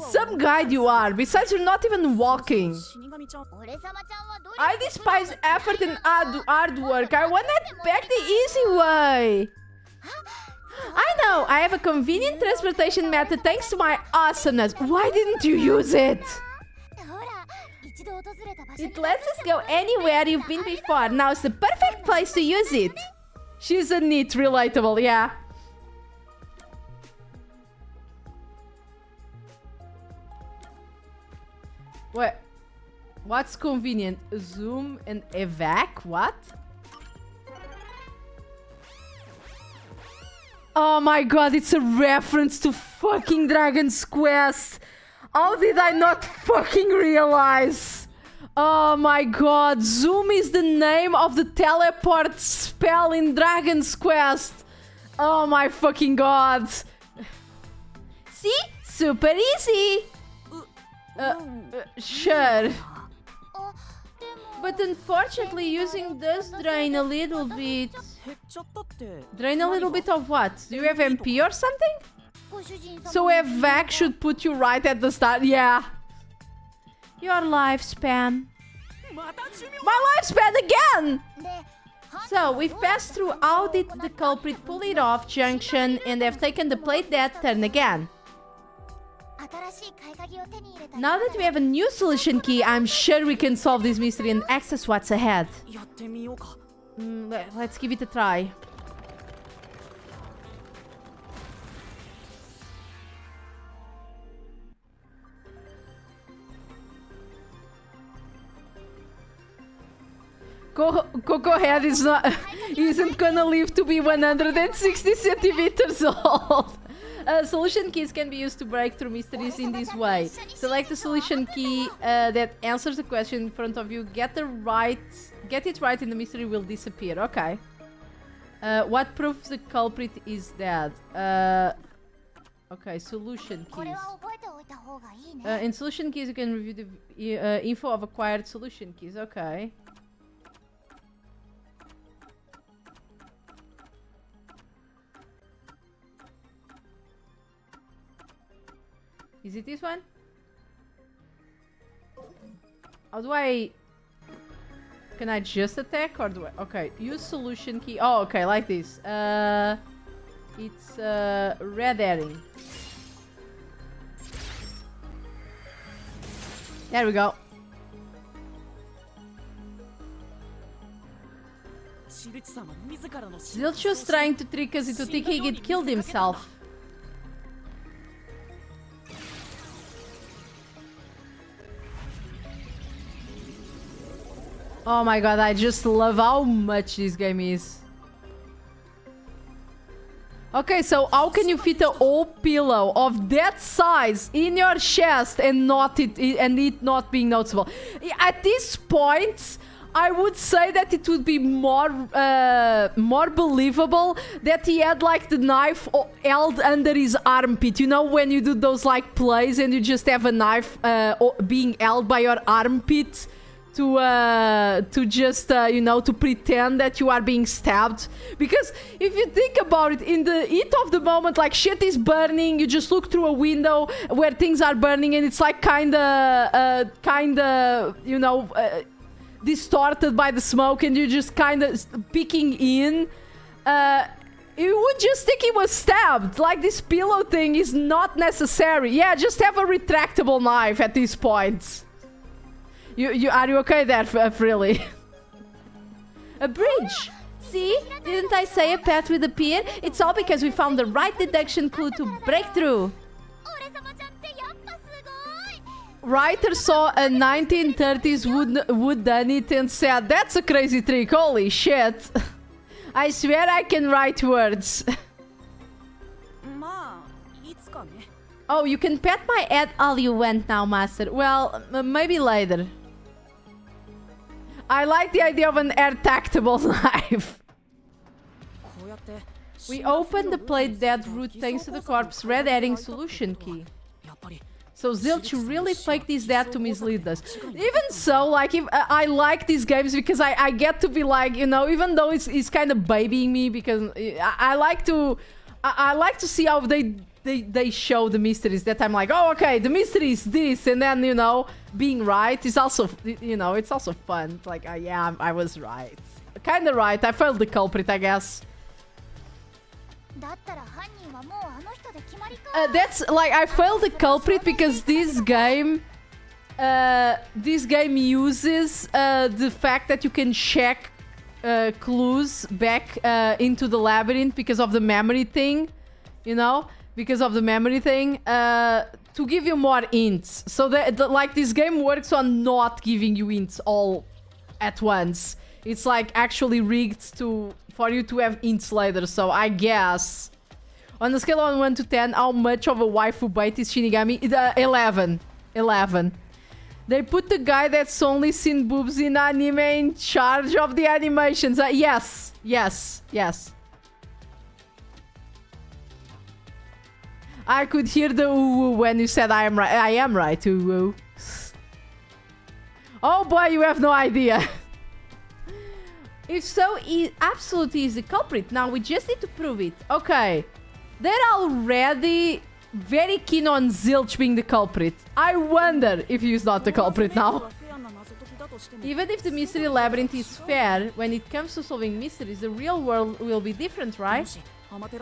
Some guide you are. Besides, you're not even walking. I despise effort and hard work. I want it back the easy way. I know. I have a convenient transportation method thanks to my awesomeness. Why didn't you use it? It lets us go anywhere you've been before. Now it's the perfect place to use it. She's a neat, relatable, yeah. What? What's convenient? Zoom and evac? What? Oh my god, it's a reference to fucking Dragon's Quest. How did I not fucking realize? Oh my god, Zoom is the name of the teleport spell in Dragon's Quest. Oh my fucking god. See? Super easy. Sure. But unfortunately, using does drain a little bit. Drain a little bit of what? Do you have MP or something? So evac should put you right at the start. Yeah. Your lifespan. My lifespan again! So, we've passed through Audit the Culprit, Pull It Off Junction, and have taken the Play Dead turn again. Now that we have a new solution key, I'm sure we can solve this mystery and access what's ahead. Let's give it a try. Coco Head isn't gonna live to be 160 centimeters old. Solution keys can be used to break through mysteries in this way. Select the solution key that answers the question in front of you. Get it right and the mystery will disappear. Okay. What proves the culprit is dead? Okay, solution keys. In solution keys you can review the info of acquired solution keys. Okay. Is it this one? How do I... Can I just attack or do I... Okay, use solution key. Oh, okay, like this. It's red herring. There we go. Zilcho's trying to trick us into thinking it killed himself. Oh my god, I just love how much this game is. Okay, so how can you fit a whole pillow of that size in your chest and it not being noticeable? At this point, I would say that it would be more believable that he had like the knife held under his armpit. You know when you do those like plays and you just have a knife being held by your armpit to just you know, to pretend that you are being stabbed. Because if you think about it, in the heat of the moment, like shit is burning, you just look through a window where things are burning and it's like kinda you know, distorted by the smoke and you're just kinda peeking in. You would just think he was stabbed. Like, this pillow thing is not necessary. Yeah, just have a retractable knife at this point. Are you okay there, Frilly? A bridge! See? Didn't I say a path would appear? It's all because we found the right deduction clue to break through. Writer saw a 1930s wood done it and said, that's a crazy trick, holy shit. I swear I can write words. Oh, you can pat my head all you want now, master. Well, maybe later. I like the idea of an air-tactable knife. We opened the plate dead route thanks to the corpse red herring solution key. So Zilch really faked his death to mislead us. Even so, like, if I like these games because I get to be like, you know, even though it's kind of babying me because I like to see how they show the mysteries. That I'm like, oh, okay, the mystery is this, and then, you know, being right is also, you know, it's also fun. It's like, yeah, I was right, kind of right. I failed the culprit, I guess. That's like, I failed the culprit because this game uses the fact that you can check clues back into the labyrinth because of the memory thing, you know, because of the memory thing, to give you more hints. So that like this game works on not giving you hints all at once. It's like actually rigged for you to have hints later. So I guess on a scale of 1 to 10, how much of a waifu bait is Shinigami? 11. 11. They put the guy that's only seen boobs in anime in charge of the animations. Yes. Yes. Yes. I could hear the ooh when you said I am right. I am right. Ooh. Oh boy, you have no idea. If so, absolutely is the culprit. Now we just need to prove it. Okay. They're already very keen on Zilch being the culprit. I wonder if he's not the culprit now. Even if the mystery labyrinth is fair, when it comes to solving mysteries, the real world will be different, right? What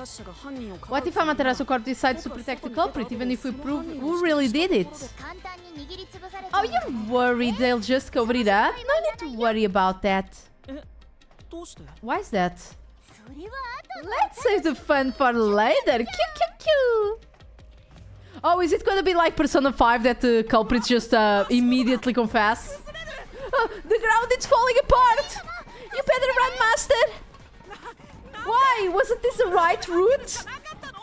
if Amaterasu Corp decides to protect the culprit, even if we prove who really did it? Oh, you're worried they'll just cover it up? No need to worry about that. Why is that? Let's save the fun for later. Q. Oh, is it gonna be like Persona 5 that the culprits just immediately confess? Oh, the ground is falling apart! You better run, master! Why? Wasn't this the right route?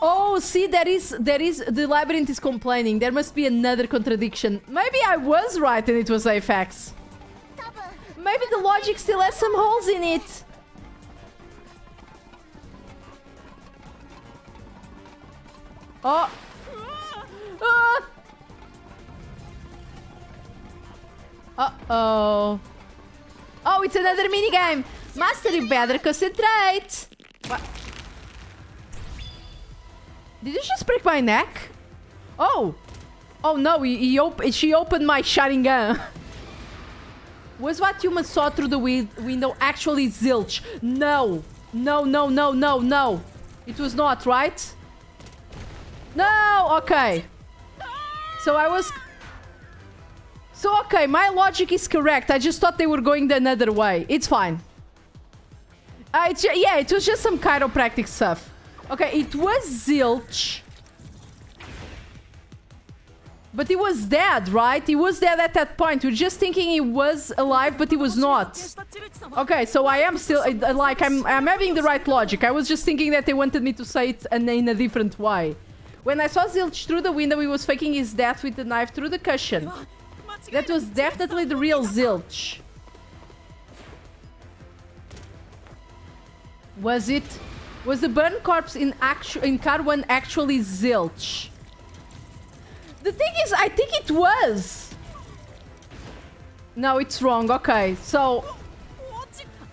Oh, see, the labyrinth is complaining. There must be another contradiction. Maybe I was right and it was Apex. Maybe the logic still has some holes in it. Oh. Uh-oh. Oh, it's another minigame. Master, you better concentrate. What? Did you just break my neck? Oh. Oh no, she opened my Sharingan. Was what you saw through the window actually Zilch? No. No. It was not, right? No, okay. So okay, my logic is correct. I just thought they were going the another way. It's fine. Yeah, it was just some chiropractic stuff. Okay, it was Zilch. But he was dead, right? He was dead at that point. We're just thinking he was alive, but he was not. Okay, so I am still... Like, I'm having the right logic. I was just thinking that they wanted me to say it in a different way. When I saw Zilch through the window, he was faking his death with the knife through the cushion. That was definitely the real Zilch. Was it? Was the burn corpse in car 1 actually Zilch? The thing is, I think it was. No, it's wrong. Okay, so...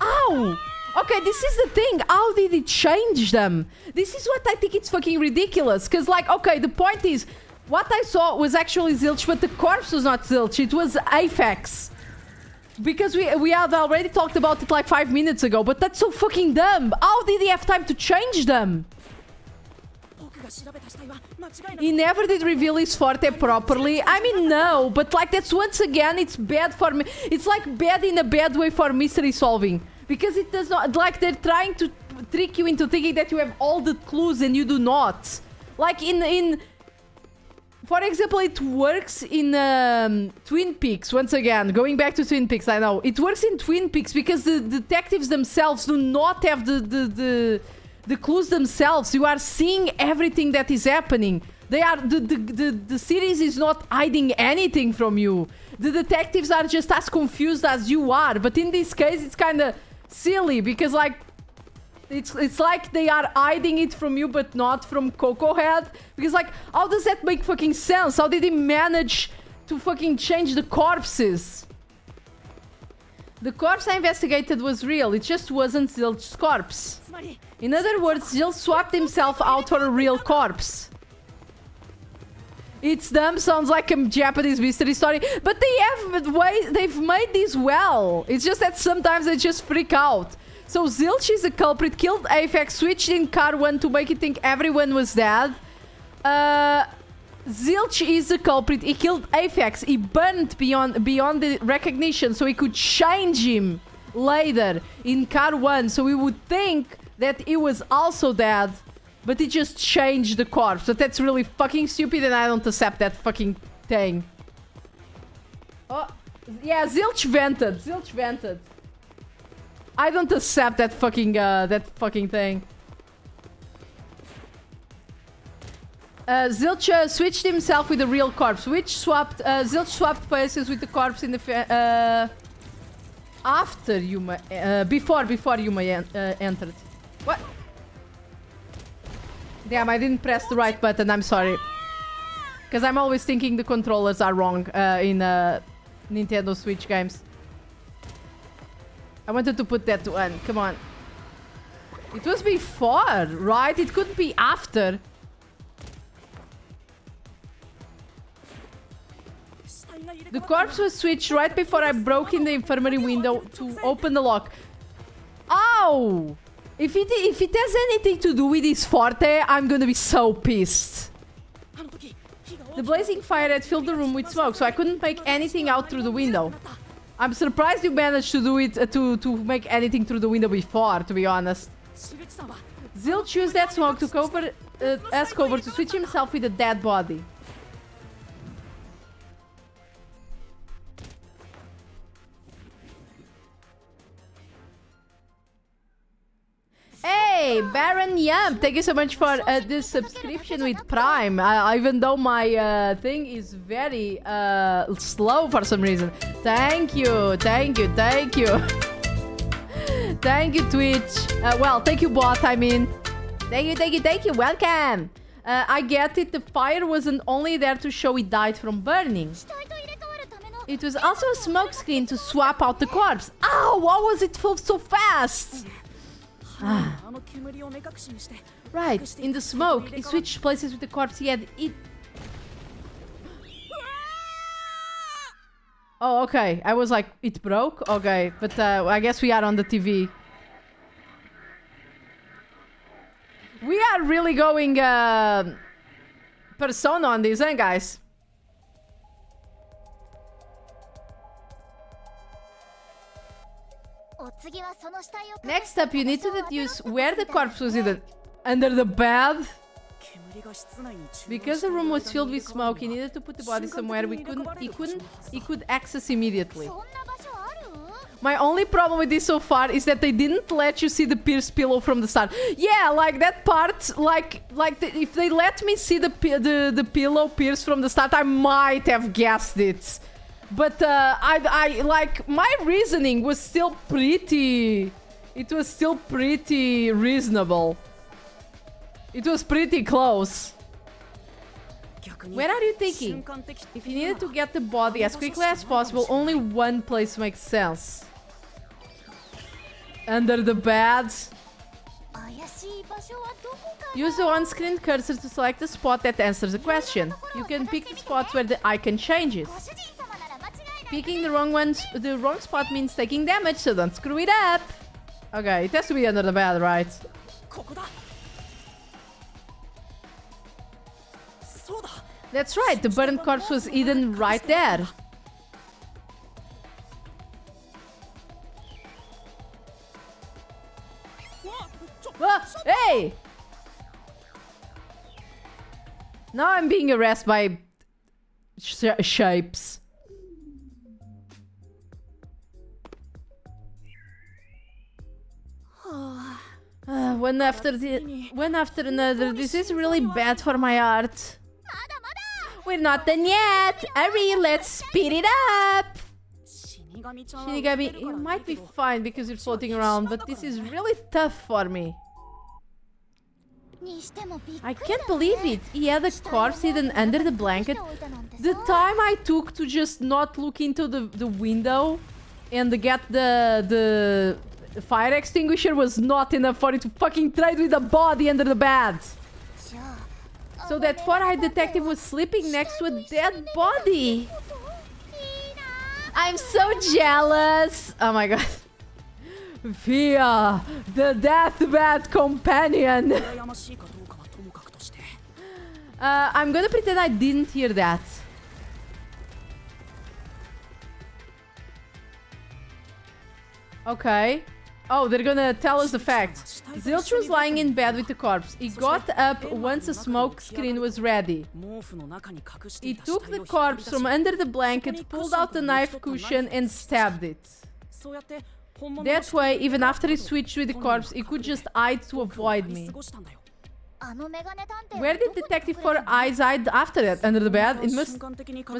Ow! Okay, this is the thing. How did it change them? This is what I think it's fucking ridiculous. Because, like, okay, the point is... What I saw was actually Zilch, but the corpse was not Zilch. It was Apex. Because we had already talked about it like 5 minutes ago. But that's so fucking dumb. How did he have time to change them? He never did reveal his forte properly. I mean, no. But, like, that's once again, it's bad for me. It's, like, bad in a bad way for mystery solving. Because it does not... Like, they're trying to trick you into thinking that you have all the clues and you do not. Like, in for example, it works in Twin Peaks. Once again, going back to Twin Peaks, I know. It works in Twin Peaks because the detectives themselves do not have the clues themselves. You are seeing everything that is happening. They are the series is not hiding anything from you. The detectives are just as confused as you are. But in this case, it's kind of silly because, like, It's like they are hiding it from you, but not from Coco Head. Because, like, how does that make fucking sense? How did he manage to fucking change the corpses? The corpse I investigated was real. It just wasn't Zilch's corpse. In other words, Zilch swapped himself out for a real corpse. It's dumb, sounds like a Japanese mystery story, but they've made this well. It's just that sometimes they just freak out. So Zilch is a culprit, killed Apex, switched in car 1 to make it think everyone was dead. Zilch is a culprit, he killed Apex, he burned beyond the recognition so he could change him later in car 1 so we would think that he was also dead. But he just changed the corpse. But that's really fucking stupid and I don't accept that fucking thing. Oh, yeah, Zilch vented. Zilch vented. I don't accept that fucking thing. Zilch switched himself with a real corpse. Zilch swapped places with the corpse in the after Yuma, before Yuma entered. What? Damn, I didn't press the right button. I'm sorry. Because I'm always thinking the controllers are wrong in Nintendo Switch games. I wanted to put that to end. Come on. It was before, right? It couldn't be after. The corpse was switched right before I broke in the infirmary window to open the lock. Oh! If it has anything to do with his forte, I'm gonna be so pissed. The blazing fire had filled the room with smoke, so I couldn't make anything out through the window. I'm surprised you managed to do it, to make anything through the window before, to be honest. Zilch used that smoke to as cover to switch himself with a dead body. Hey, Baron Yump, thank you so much for this subscription with Prime. Even though my thing is very slow for some reason. Thank you, thank you, thank you. Thank you, Twitch. Well, thank you, bot, I mean. Thank you, thank you, thank you, welcome. I get it, the fire wasn't only there to show he died from burning. It was also a smoke screen to swap out the corpse. Ow, why was it full so fast? Right, in the smoke, he switched places with the corpse he had eaten. Oh, okay. I was like, it broke? Okay, but I guess we are on the TV. We are really going Persona on this, eh, guys? Next up, you need to deduce where the corpse was hidden. Under the bed? Because the room was filled with smoke, he needed to put the body somewhere he could access immediately. My only problem with this so far is that they didn't let you see the pierced pillow from the start. Yeah, like that part, if they let me see the pillow pierced from the start, I might have guessed it. But I like, my reasoning was still pretty... It was still pretty reasonable. It was pretty close. Where are you thinking? If you needed to get the body as quickly as possible, only one place makes sense. Under the bed. Use the on-screen cursor to select the spot that answers the question. You can pick the spots where the icon changes. Picking the wrong spot means taking damage, so don't screw it up. Okay, it has to be under the bed, right? That's right, the burned corpse was hidden right there. Hey! Now I'm being harassed by shapes. One after another. This is really bad for my art. We're not done yet. Hurry, let's speed it up. Shinigami, you might be fine because you're floating around, but this is really tough for me. I can't believe it. He had a corpse hidden under the blanket. The time I took to just not look into the window and get the fire extinguisher was not enough for it to fucking trade with the body under the bed. So that four-eyed detective was sleeping next to a dead body. I'm so jealous. Oh my god. Via, the deathbed companion. I'm gonna pretend I didn't hear that. Okay. Oh, they're gonna tell us the facts. Zilch was lying in bed with the corpse. He got up once a smoke screen was ready. He took the corpse from under the blanket, pulled out the knife cushion and stabbed it. That way, even after he switched with the corpse, he could just hide to avoid me. Where did Detective Four Eyes hide after that? Under the bed? It must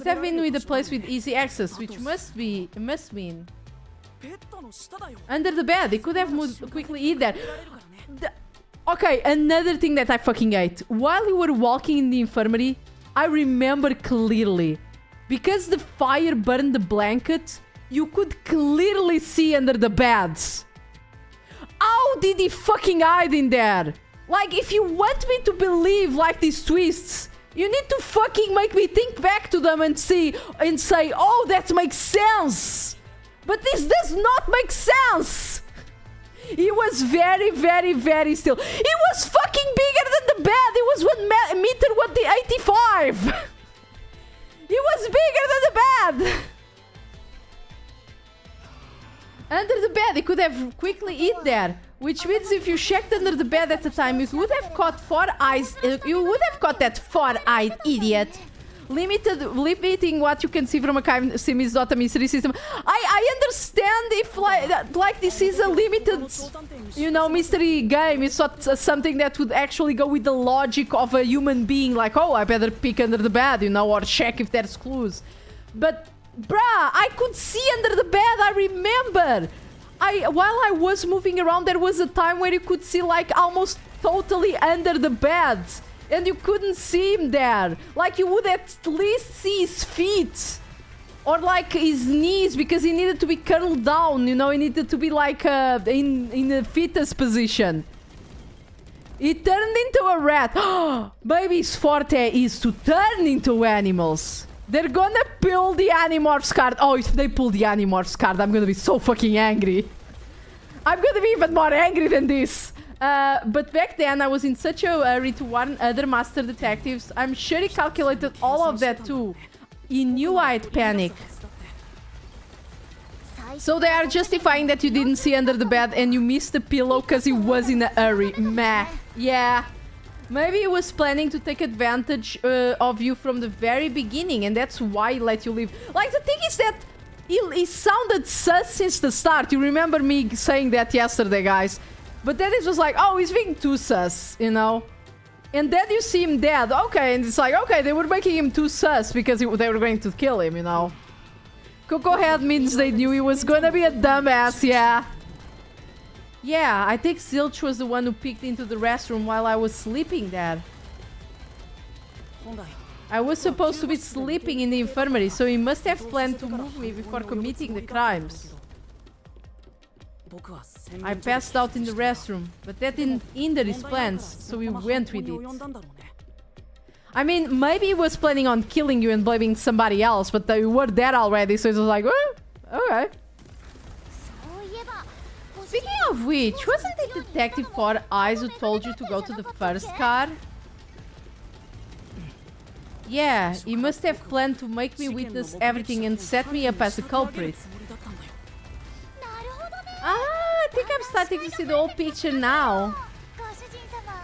have been with a place with easy access, which must mean under the bed. He could have moved quickly hid there. Okay, another thing that I fucking hate. While you were walking in the infirmary, I remember clearly, because the fire burned the blanket, you could clearly see under the beds. How did he fucking hide in there? Like, if you want me to believe like these twists, you need to fucking make me think back to them and see and say, oh, that makes sense. But this does not make sense. He was very, very, very still. He was fucking bigger than the bed. He was 1 meter, what, the 85. He was bigger than the bed. Under the bed, he could have quickly hid there. Which means if you checked under the bed at the time, you would have caught four eyes. You would have caught that four-eyed idiot. Limiting what you can see from a sim is not a mystery system. I understand if like this is a limited, you know, mystery game. It's not something that would actually go with the logic of a human being. Like, oh, I better peek under the bed, you know, or check if there's clues. But, bruh, I could see under the bed. I remember. While I was moving around, there was a time where you could see like almost totally under the bed. And you couldn't see him there. Like, you would at least see his feet. Or, like, his knees, because he needed to be curled down, you know? He needed to be, like, in a fetus position. He turned into a rat. Baby's forte is to turn into animals. They're gonna pull the Animorphs card. Oh, if they pull the Animorphs card, I'm gonna be so fucking angry. I'm gonna be even more angry than this. But back then, I was in such a hurry to warn other master detectives. I'm sure he calculated all of that too. He knew I'd panic. So they are justifying that you didn't see under the bed and you missed the pillow because he was in a hurry. Meh. Yeah. Maybe he was planning to take advantage of you from the very beginning and that's why he let you leave. Like, the thing is that he sounded sus since the start. You remember me saying that yesterday, guys. But then it was like, oh, he's being too sus, you know? And then you see him dead. Okay, and it's like, okay, they were making him too sus because they were going to kill him, you know? Coco Head means they knew he was gonna be a dumbass, yeah. Yeah, I think Zilch was the one who peeked into the restroom while I was sleeping there. I was supposed to be sleeping in the infirmary, so he must have planned to move me before committing the crimes. I passed out in the restroom, but that didn't hinder his plans, so we went with it. I mean, maybe he was planning on killing you and blaming somebody else, but they were dead already, so it was like, oh, okay. Speaking of which, wasn't it Detective Four Eyes who told you to go to the first car? Yeah, he must have planned to make me witness everything and set me up as a culprit. Ah, I think I'm starting to see the whole picture now.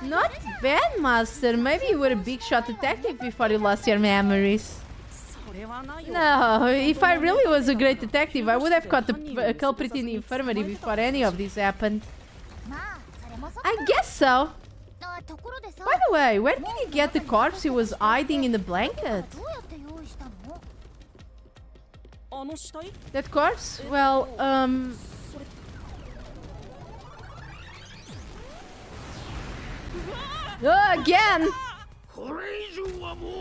Not bad, Master. Maybe you were a big shot detective before you lost your memories. No, if I really was a great detective, I would have caught the culprit in the infirmary before any of this happened. I guess so. By the way, where did he get the corpse he was hiding in the blanket? あの死体 That corpse? Well, again!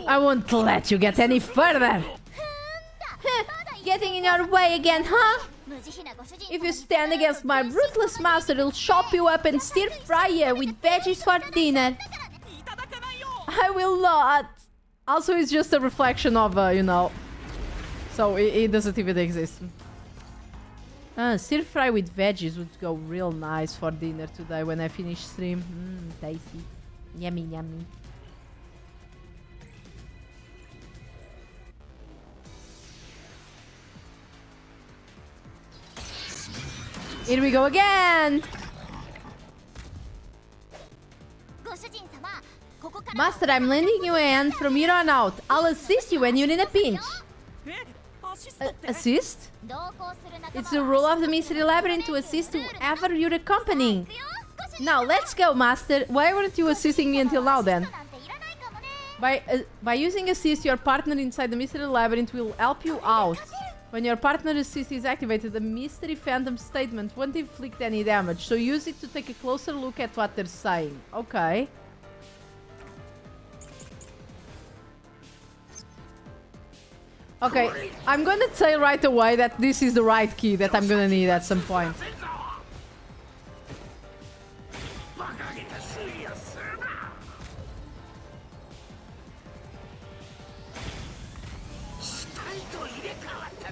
I won't let you get any further! Getting in your way again, huh? If you stand against my ruthless master, he'll chop you up and stir-fry you with veggies for dinner. I will not. Also, it's just a reflection of, you know. So, it doesn't even exist. Stir-fry with veggies would go real nice for dinner today when I finish stream. Tasty. Yummy, yummy. Here we go again! Master, I'm lending you a hand from here on out. I'll assist you when you're in a pinch. えアシストって Assist? It's the rule of the Mystery Labyrinth to assist whoever you're accompanying. Now, let's go, Master. Why weren't you assisting me until now, then? By using assist, your partner inside the Mystery Labyrinth will help you out. When your partner assist is activated, the Mystery Phantom statement won't inflict any damage, so use it to take a closer look at what they're saying. Okay. Okay, I'm gonna say right away that this is the right key that I'm gonna need at some point.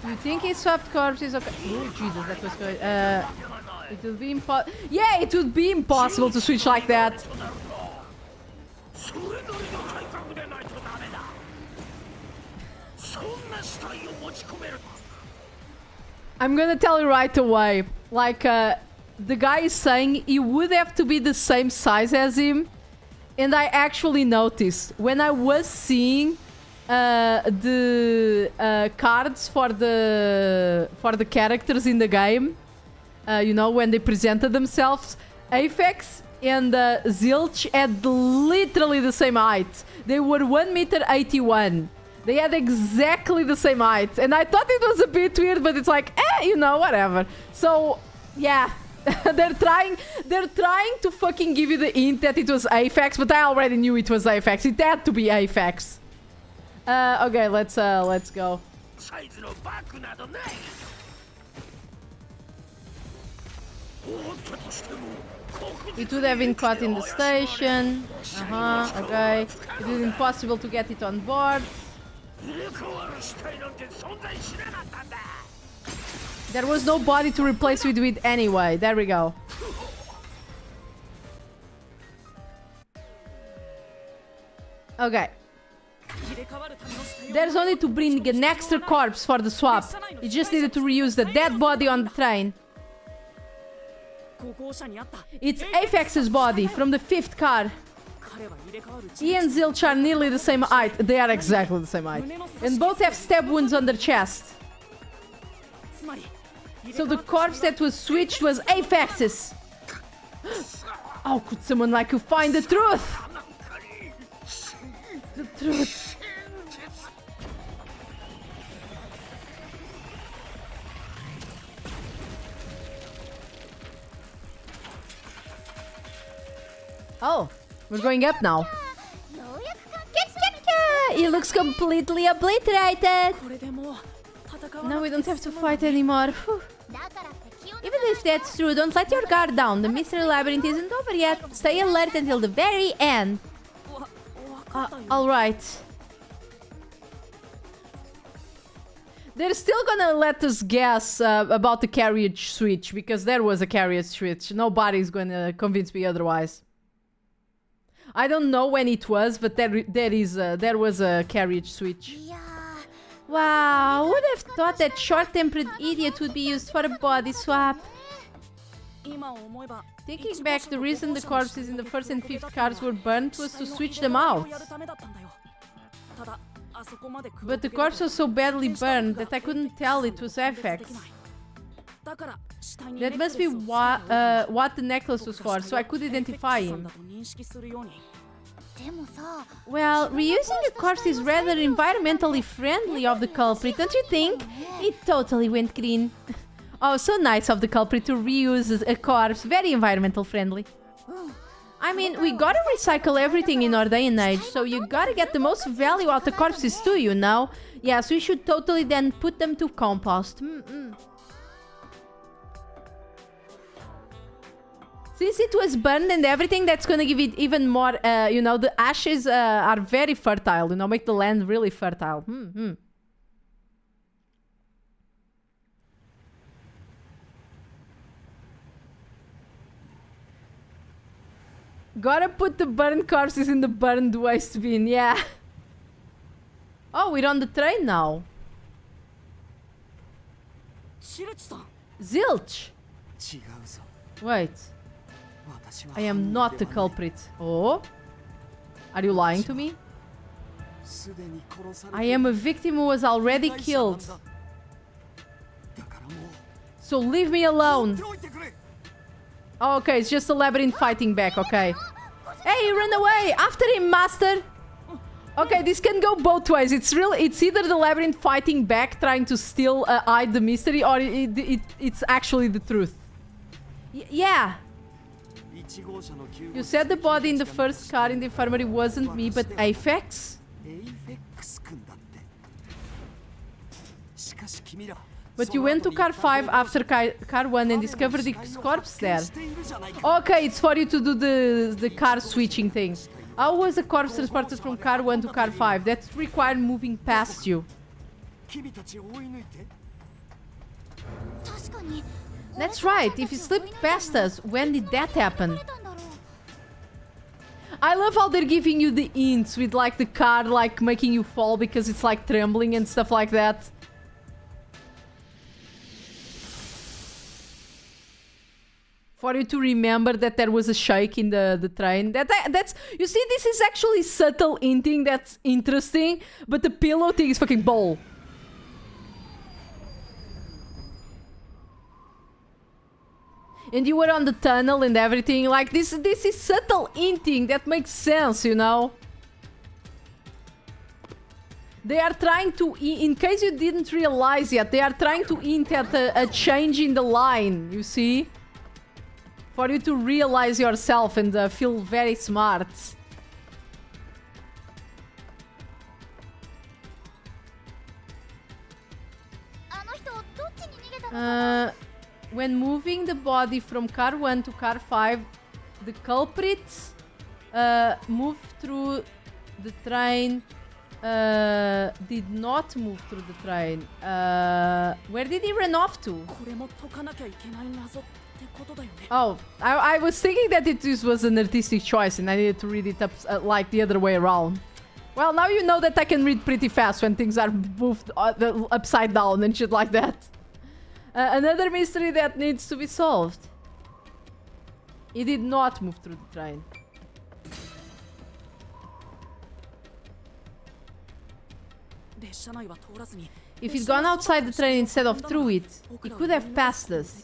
You think he swapped corpses? Okay. Oh, Jesus, that was good. It would be yeah, it would be impossible to switch like that. I'm gonna tell you right away. Like, the guy is saying he would have to be the same size as him. And I actually noticed when I was seeing the cards for the characters in the game, you know, when they presented themselves, Aphex and Zilch had literally the same height. They were 1.81 meters. They had exactly the same height, and I thought it was a bit weird, but it's like, you know, whatever. So, yeah, they're trying to fucking give you the hint that it was Aphex, but I already knew it was Aphex. It had to be Aphex. Okay, let's go. It would have been caught in the station. Okay. It is impossible to get it on board. There was no body to replace it with anyway. There we go. Okay. There's only to bring an extra corpse for the swap. You just needed to reuse the dead body on the train. It's Aphex's body from the 5th car. He and Zilch are nearly the same height. They are exactly the same height. And both have stab wounds on their chest. So the corpse that was switched was Aphex's. How could someone like you find the truth? The truth. Oh, we're going up now. He looks completely obliterated. Now we don't have to fight anymore. Whew. Even if that's true, don't let your guard down. The Mystery Labyrinth isn't over yet. Stay alert until the very end. Alright. They're still gonna let us guess about the carriage switch, because there was a carriage switch. Nobody's gonna convince me otherwise. I don't know when it was, but there was a carriage switch. Wow, who would have thought that short-tempered idiot would be used for a body swap? Thinking back, the reason the corpses in the 1st and 5th cars were burnt was to switch them out. But the corpse was so badly burned that I couldn't tell it was Aphex. That must be what the necklace was for, so I could identify him. Well, reusing a corpse is rather environmentally friendly of the culprit, don't you think? It totally went green. Oh, so nice of the culprit to reuse a corpse. Very environmental friendly. I mean, we gotta recycle everything in our day and age, so you gotta get the most value out of corpses too, you know? Yes, we should totally then put them to compost. Since it was burned and everything, that's gonna give it even more, you know, the ashes are very fertile, you know, make the land really fertile. Gotta put the burned corpses in the burned waste bin, yeah. Oh, we're on the train now. Zilch! Wait. I am not the culprit. Oh? Are you lying to me? I am a victim who was already killed. So leave me alone. Oh, okay, it's just a labyrinth fighting back, okay. Hey, he ran away! After him, master! Okay, this can go both ways. It's either the labyrinth fighting back, trying to still hide the mystery, or it's actually the truth. Yeah. You said the body in the first car in the infirmary wasn't me, but Aphex? But you went to car 5 after car 1 and discovered his corpse there. Okay, it's for you to do the car switching thing. How was a corpse transported from car 1 to car 5? That required moving past you. That's right, if you slipped past us, when did that happen? I love how they're giving you the hints with like the car like making you fall because it's like trembling and stuff like that. For you to remember that there was a shake in the train. That's you see, this is actually subtle hinting that's interesting, but the pillow thing is fucking bull. And you were on the tunnel and everything. Like this is subtle hinting that makes sense, you know. They are trying to, in case you didn't realize yet, they are trying to hint at a change in the line, you see? For you to realize yourself and feel very smart. When moving the body from car 1 to car 5, the culprits moved through the train. Did not move through the train. Where did he run off to? Oh, I was thinking that this was an artistic choice and I needed to read it up like the other way around. Well, now you know that I can read pretty fast when things are moved upside down and shit like that. Another mystery that needs to be solved. He did not move through the train. If he'd gone outside the train instead of through it, he could have passed us.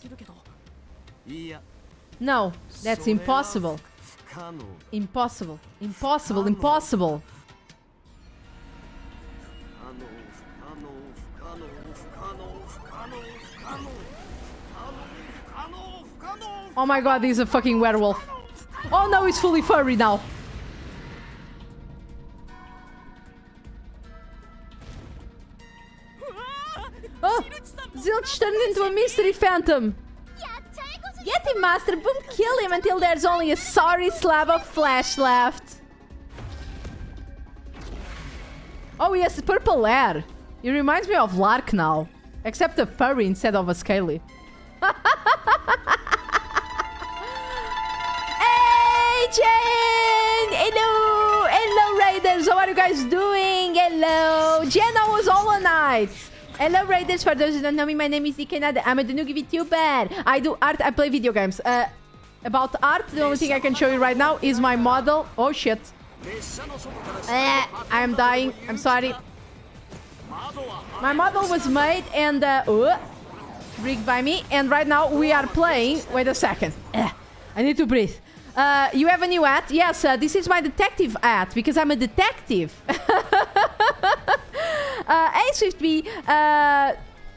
No, that's impossible. Impossible. Impossible. Impossible. Oh my god, he's a fucking werewolf. Oh no, he's fully furry now. Oh, Zilch turned into a mystery phantom. Get him, master. Boom, kill him until there's only a sorry slab of flesh left. Oh yes, purple hair. He reminds me of Lark now. Except a furry instead of a scaly. Hey, Jane! Hello! Hello, Raiders! How are you guys doing? Hello! Jenna was all night. Hello, Raiders. For those who don't know me, my name is Ikenada. I'm a new VTuber. I do art, I play video games. About art, the only thing I can show you right now is my model. Oh, shit. I am dying. I'm sorry. My model was made and rigged by me. And right now we are playing... Wait a second. I need to breathe. You have a new hat? Yes, this is my detective hat because I'm a detective. Hey, SwiftB,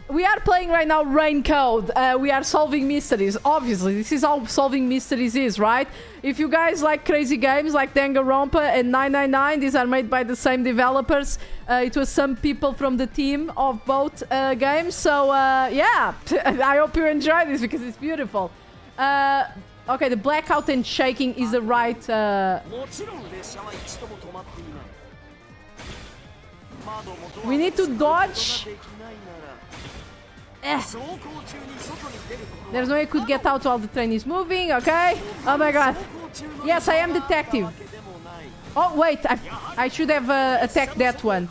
we are playing right now Rain Code. We are solving mysteries. Obviously, this is how solving mysteries is, right? If you guys like crazy games like Danganronpa and 999, these are made by the same developers. It was some people from the team of both games. So, yeah, I hope you enjoy this because it's beautiful. Okay, the blackout and shaking is the right... We need to dodge. There's no way I could get out while the train is moving, okay? Oh my god. Yes, I am detective. Oh, wait, I should have attacked that one.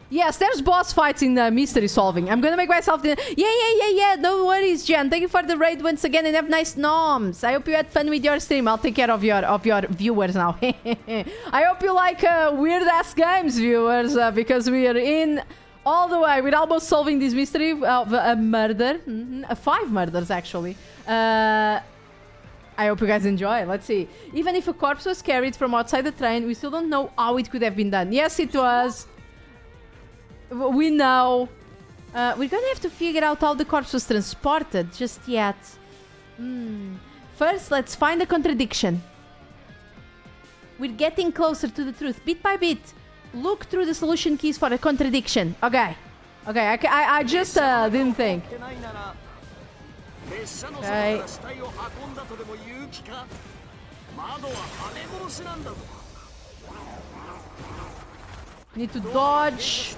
Yes, there's boss fights in mystery solving. I'm gonna make myself... Yeah. No worries, Jen. Thank you for the raid once again and have nice noms. I hope you had fun with your stream. I'll take care of your viewers now. I hope you like weird-ass games, viewers, because we are in... all the way. We're almost solving this mystery of a murder. 5 murders, actually. I hope you guys enjoy. Let's see. Even if a corpse was carried from outside the train, we still don't know how it could have been done. Yes, it was. We know. We're gonna have to figure out how the corpse was transported just yet. First, let's find a contradiction. We're getting closer to the truth, bit by bit. Look through the solution keys for a contradiction. Okay. I just didn't think. Okay. Need to dodge.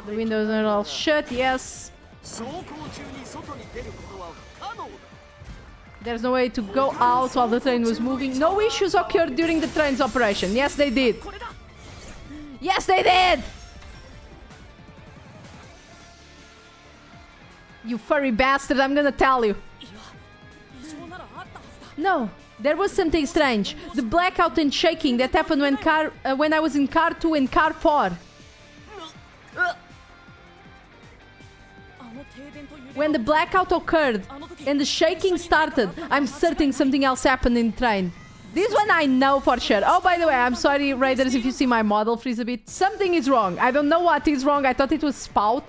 The windows are all shut, yes. There's no way to go out while the train was moving. No issues occurred during the train's operation. Yes, they did. Yes, they did! You furry bastard, I'm gonna tell you. No, there was something strange. The blackout and shaking that happened when I was in car 2 and car 4. When the blackout occurred and the shaking started, I'm certain something else happened in the train. This one I know for sure. Oh, by the way, I'm sorry, Raiders, if you see my model freeze a bit. Something is wrong. I don't know what is wrong. I thought it was Spout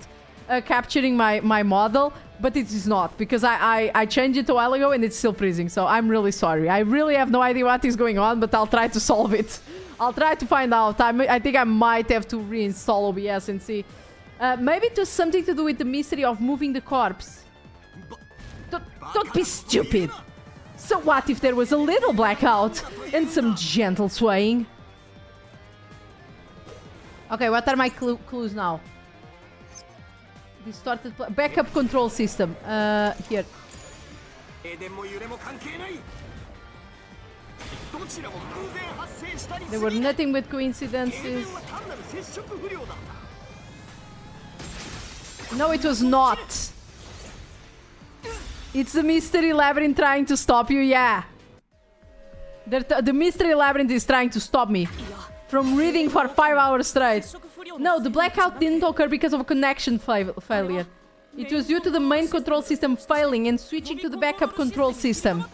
capturing my model, but it is not, because I changed it a while ago and it's still freezing. So I'm really sorry. I really have no idea what is going on, but I'll try to solve it. I'll try to find out. I think I might have to reinstall OBS and see. Maybe it was something to do with the mystery of moving the corpse. Don't be stupid. So what if there was a little blackout and some gentle swaying? Okay, what are my clues now? Distorted backup control system. Here. There were nothing but coincidences. No, it was not. It's the Mystery Labyrinth trying to stop you, yeah. The Mystery Labyrinth is trying to stop me from reading for 5 hours straight. No, the blackout didn't occur because of a connection failure. It was due to the main control system failing and switching to the backup control system.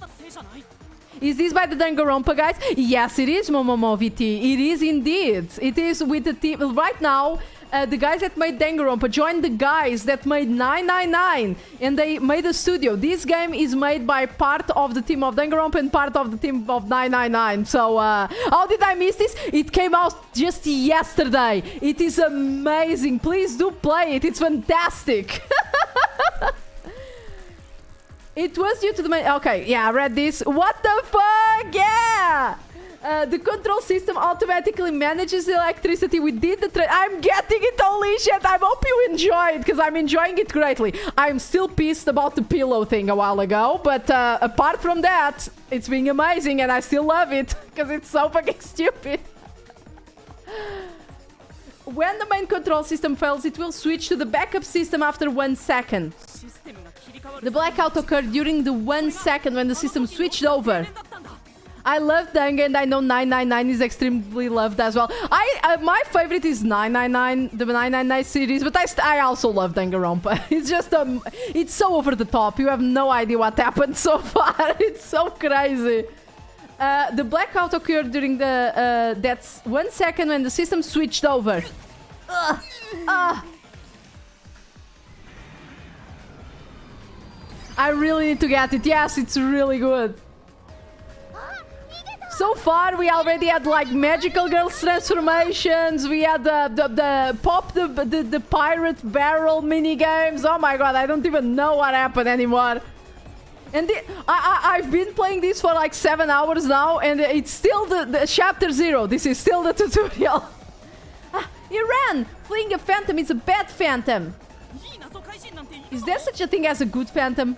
Is this by the Danganronpa guys? Yes, it is, Momomoviti. It is indeed. It is with the team. Right now, the guys that made Danganronpa joined the guys that made 999. And they made a studio. This game is made by part of the team of Danganronpa and part of the team of 999. So, how did I miss this? It came out just yesterday. It is amazing. Please do play it. It's fantastic. It was due to the main... Okay, yeah, I read this. What the fuck? Yeah! The control system automatically manages the electricity. We did the... I'm getting it, holy shit! I hope you enjoy it, because I'm enjoying it greatly. I'm still pissed about the pillow thing a while ago, but apart from that, it's been amazing, and I still love it, because it's so fucking stupid. When the main control system fails, it will switch to the backup system after 1 second. The blackout occurred during the 1 second when the system switched over. I love Danga, and I know 999 is extremely loved as well. My favorite is 999, the 999 series, but I also love Danganronpa. It's just it's so over the top. You have no idea what happened so far. It's so crazy. The blackout occurred during the that's 1 second when the system switched over. I really need to get it. Yes, it's really good. So far, we already had like magical girls transformations. We had the pirate barrel mini games. Oh my god, I don't even know what happened anymore. And I've been playing this for like 7 hours now, and it's still the chapter 0. This is still the tutorial. He ran! Fleeing a phantom is a bad phantom. Is there such a thing as a good phantom?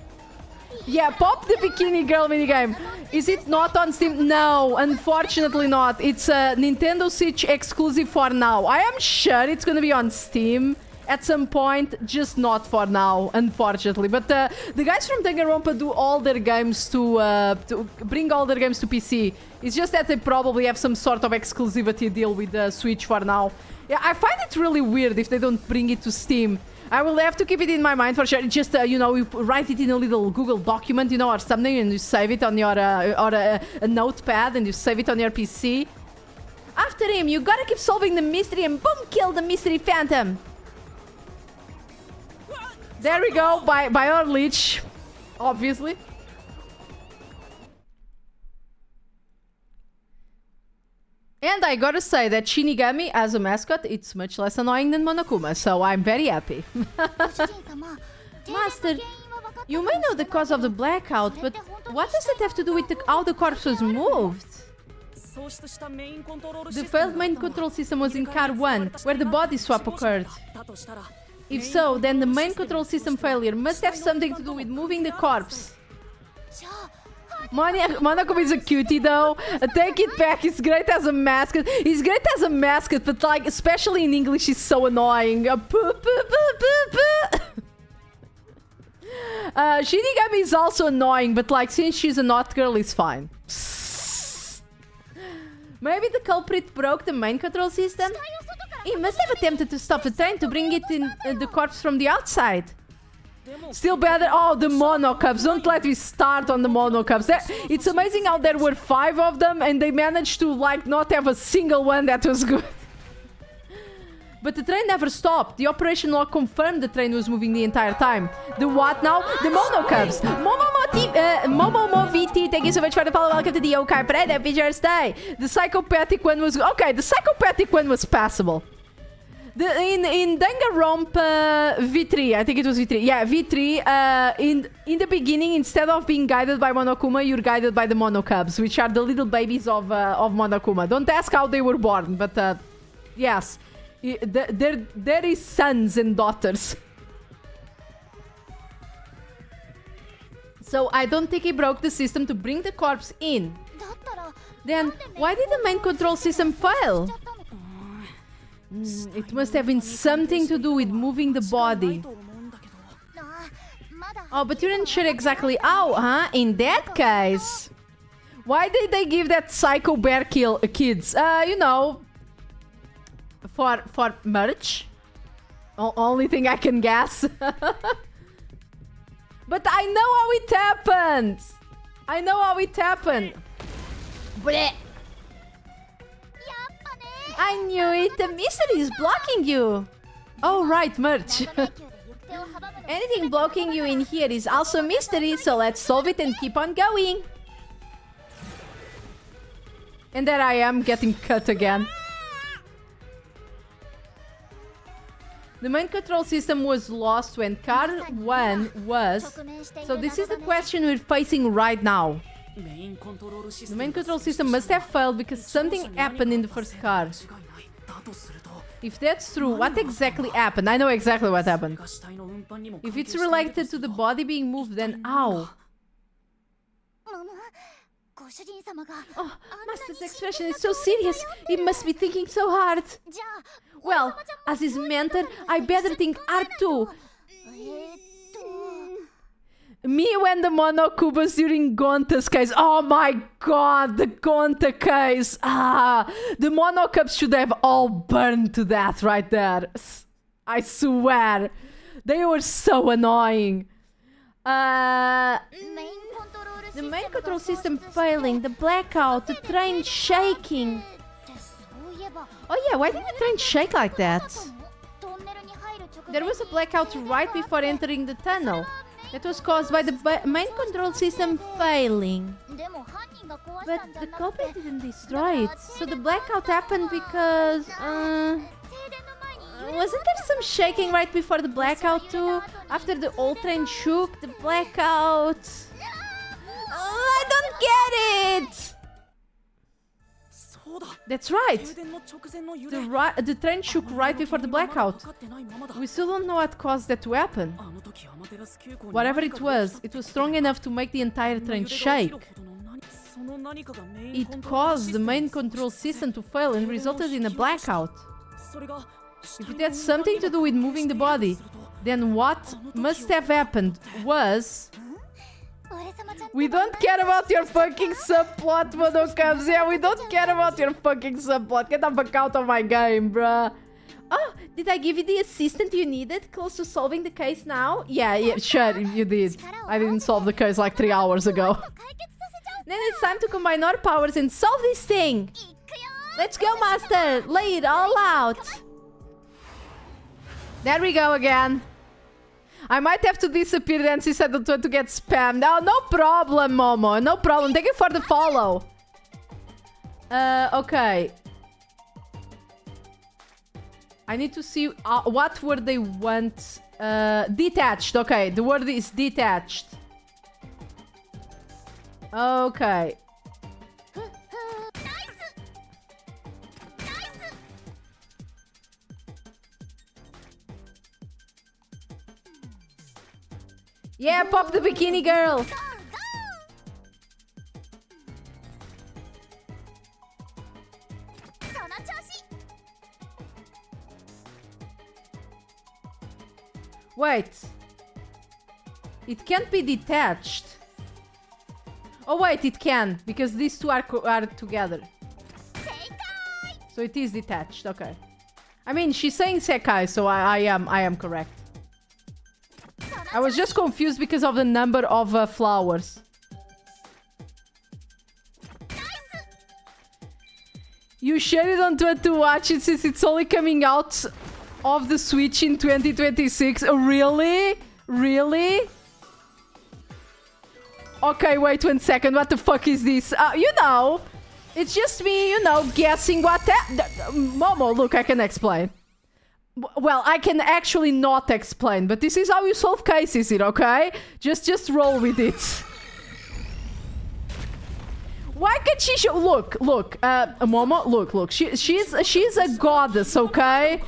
Yeah, pop the bikini girl minigame. Is it not on Steam? No, unfortunately not. It's a Nintendo Switch exclusive for now. I am sure it's gonna be on Steam at some point, just not for now, unfortunately. But the guys from Danganronpa do all their games to bring all their games to PC. It's just that they probably have some sort of exclusivity deal with the Switch for now. Yeah, I find it really weird if they don't bring it to Steam. I will have to keep it in my mind for sure. Just, you know, you write it in a little Google document, you know, or something, and you save it on your, or a notepad, and you save it on your PC. After him, you gotta keep solving the mystery, and boom, kill the mystery phantom. There we go, by our leech, obviously. And I gotta say that Shinigami, as a mascot, it's much less annoying than Monokuma, so I'm very happy. Master, you may know the cause of the blackout, but what does it have to do with how the corpse was moved? The failed main control system was in car 1, where the body swap occurred. If so, then the main control system failure must have something to do with moving the corpse. Monokuma is a cutie though. Take it back, he's great as a mascot. He's great as a mascot, but like, especially in English, he's so annoying. Shinigami is also annoying, but like, since she's a not girl, he's fine. Maybe the culprit broke the main control system? He must have attempted to stop the train to bring it in the corpse from the outside. Still better. Oh, the monocubs. Don't let me start on the monocubs. It's amazing how there were 5 of them and they managed to like not have a single one that was good. But the train never stopped. The operation log confirmed the train was moving the entire time. The what now? The monocubs. Momomo VT, thank you so much for the follow. Welcome to the Yokai Parade. Happy Thursday. The psychopathic one was... Okay, the psychopathic one was passable. In Danganronpa V3, I think it was V3. Yeah, V3, in the beginning, instead of being guided by Monokuma, you're guided by the monocubs, which are the little babies of Monokuma. Don't ask how they were born, but yes. There is sons and daughters. So I don't think he broke the system to bring the corpse in. Then why did the main control system fail? It must have been something to do with moving the body. Oh, but you didn't sure exactly how, huh? In that case, why did they give that psycho bear kids? You know, for merch. Only thing I can guess. But I know how it happened. I know how it happened. Blech. I knew it. The mystery is blocking you. Oh, right, merch. Anything blocking you in here is also a mystery, so let's solve it and keep on going. And there I am getting cut again. The main control system was lost when car 1 was... So this is the question we're facing right now. The main control system must have failed because something happened in the first car. If that's true, what exactly happened? I know exactly what happened. If it's related to the body being moved, then how? Oh, Master's expression is so serious. He must be thinking so hard. Well, as his mentor, I better think hard too. Me when the Monokubas during Gonta's case. Oh my god, the Gonta case. The Monokubs should have all burned to death right there. I swear. They were so annoying. The main control system failing, the blackout, the train shaking. Oh yeah, why did the train shake like that? There was a blackout right before entering the tunnel. That was caused by the main control system failing. But the culprit didn't destroy it. So the blackout happened because... wasn't there some shaking right before the blackout too? After the old train shook, the blackout... I don't get it! That's right. The train shook right before the blackout. We still don't know what caused that to happen. Whatever it was strong enough to make the entire train shake. It caused the main control system to fail and resulted in a blackout. If it had something to do with moving the body, then what must have happened was... We don't care about your fucking subplot, Monokubs. Yeah, we don't care about your fucking subplot. Get the fuck out of my game, bruh. Oh, did I give you the assistant you needed? Close to solving the case now? Yeah, sure, you did. I didn't solve the case like 3 hours ago. Then it's time to combine our powers and solve this thing. Let's go, Master. Lay it all out. There we go again. I might have to disappear then since I don't want to get spammed. Oh, no problem, Momo. No problem. Thank you for the follow. Okay. I need to see what word they want. Detached. Okay, the word is detached. Okay. Yeah, pop the bikini girl. Wait. It can't be detached. Oh wait, it can, because these two are together. So it is detached, okay. I mean, she's saying Sekai, so I am correct. I was just confused because of the number of flowers. You sure you don't want to watch it since it's only coming out of the Switch in 2026? Really? Really? Okay, wait 1 second. What the fuck is this? You know, it's just me, you know, guessing what Momo, look, I can explain. Well, I can actually not explain, but this is how you solve cases, okay? Just roll with it. Why can't she show... Look, Momo, look. She's a goddess, okay?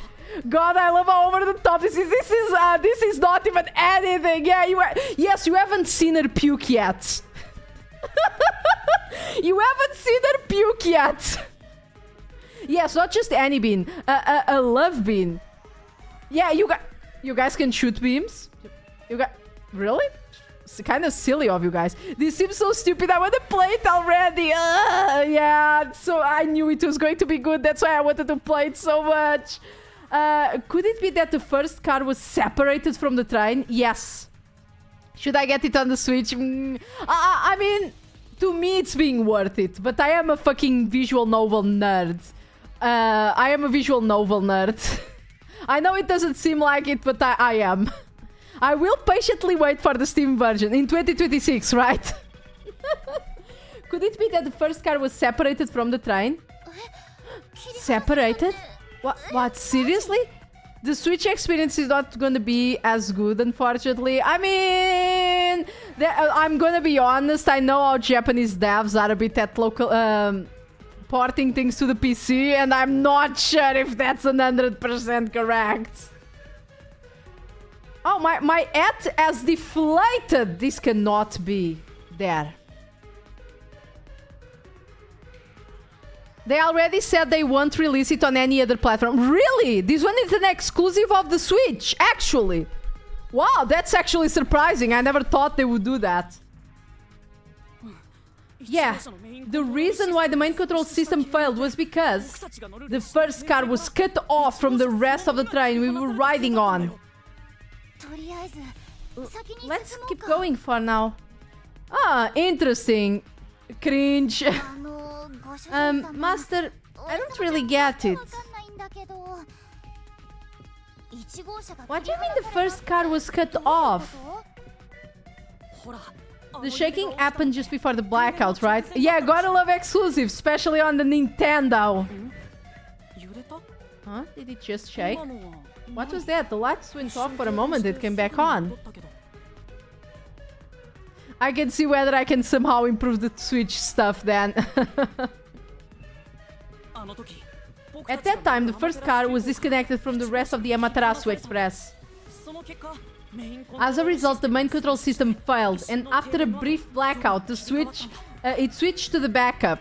God, I love how over the top this is not even anything. Yeah, yes, you haven't seen her puke yet. You haven't seen her puke yet. Yes, not just any bean, a love bean. Yeah, you guys can shoot beams. Really? It's kind of silly of you guys. This seems so stupid. I want to play it already. Yeah, so I knew it was going to be good. That's why I wanted to play it so much. Could it be that the first car was separated from the train? Yes. Should I get it on the Switch? I mean, to me it's being worth it. But I am a fucking visual novel nerd. I am a visual novel nerd. I know it doesn't seem like it, but I am. I will patiently wait for the Steam version in 2026, right? Could it be that the first car was separated from the train? Separated? What? Seriously? The Switch experience is not gonna be as good, unfortunately. I mean, I'm gonna be honest. I know how Japanese devs are a bit at local... porting things to the PC, and I'm not sure if that's 100% correct. Oh, my ad has deflated. This cannot be there. They already said they won't release it on any other platform. Really? This one is an exclusive of the Switch, actually. Wow, that's actually surprising. I never thought they would do that. Yeah, the reason why the main control system failed was because the first car was cut off from the rest of the train we were riding on. Let's keep going for now. Ah, interesting. Cringe. Master, I don't really get it. What do you mean the first car was cut off? The shaking happened just before the blackout, right? Yeah, gotta love exclusives, especially on the Nintendo. Huh? Did it just shake? What was that? The lights went off for a moment, it came back on. I can see whether I can somehow improve the Switch stuff then. At that time, the first car was disconnected from the rest of the Amaterasu Express. As a result, the main control system failed, and after a brief blackout, it switched to the backup.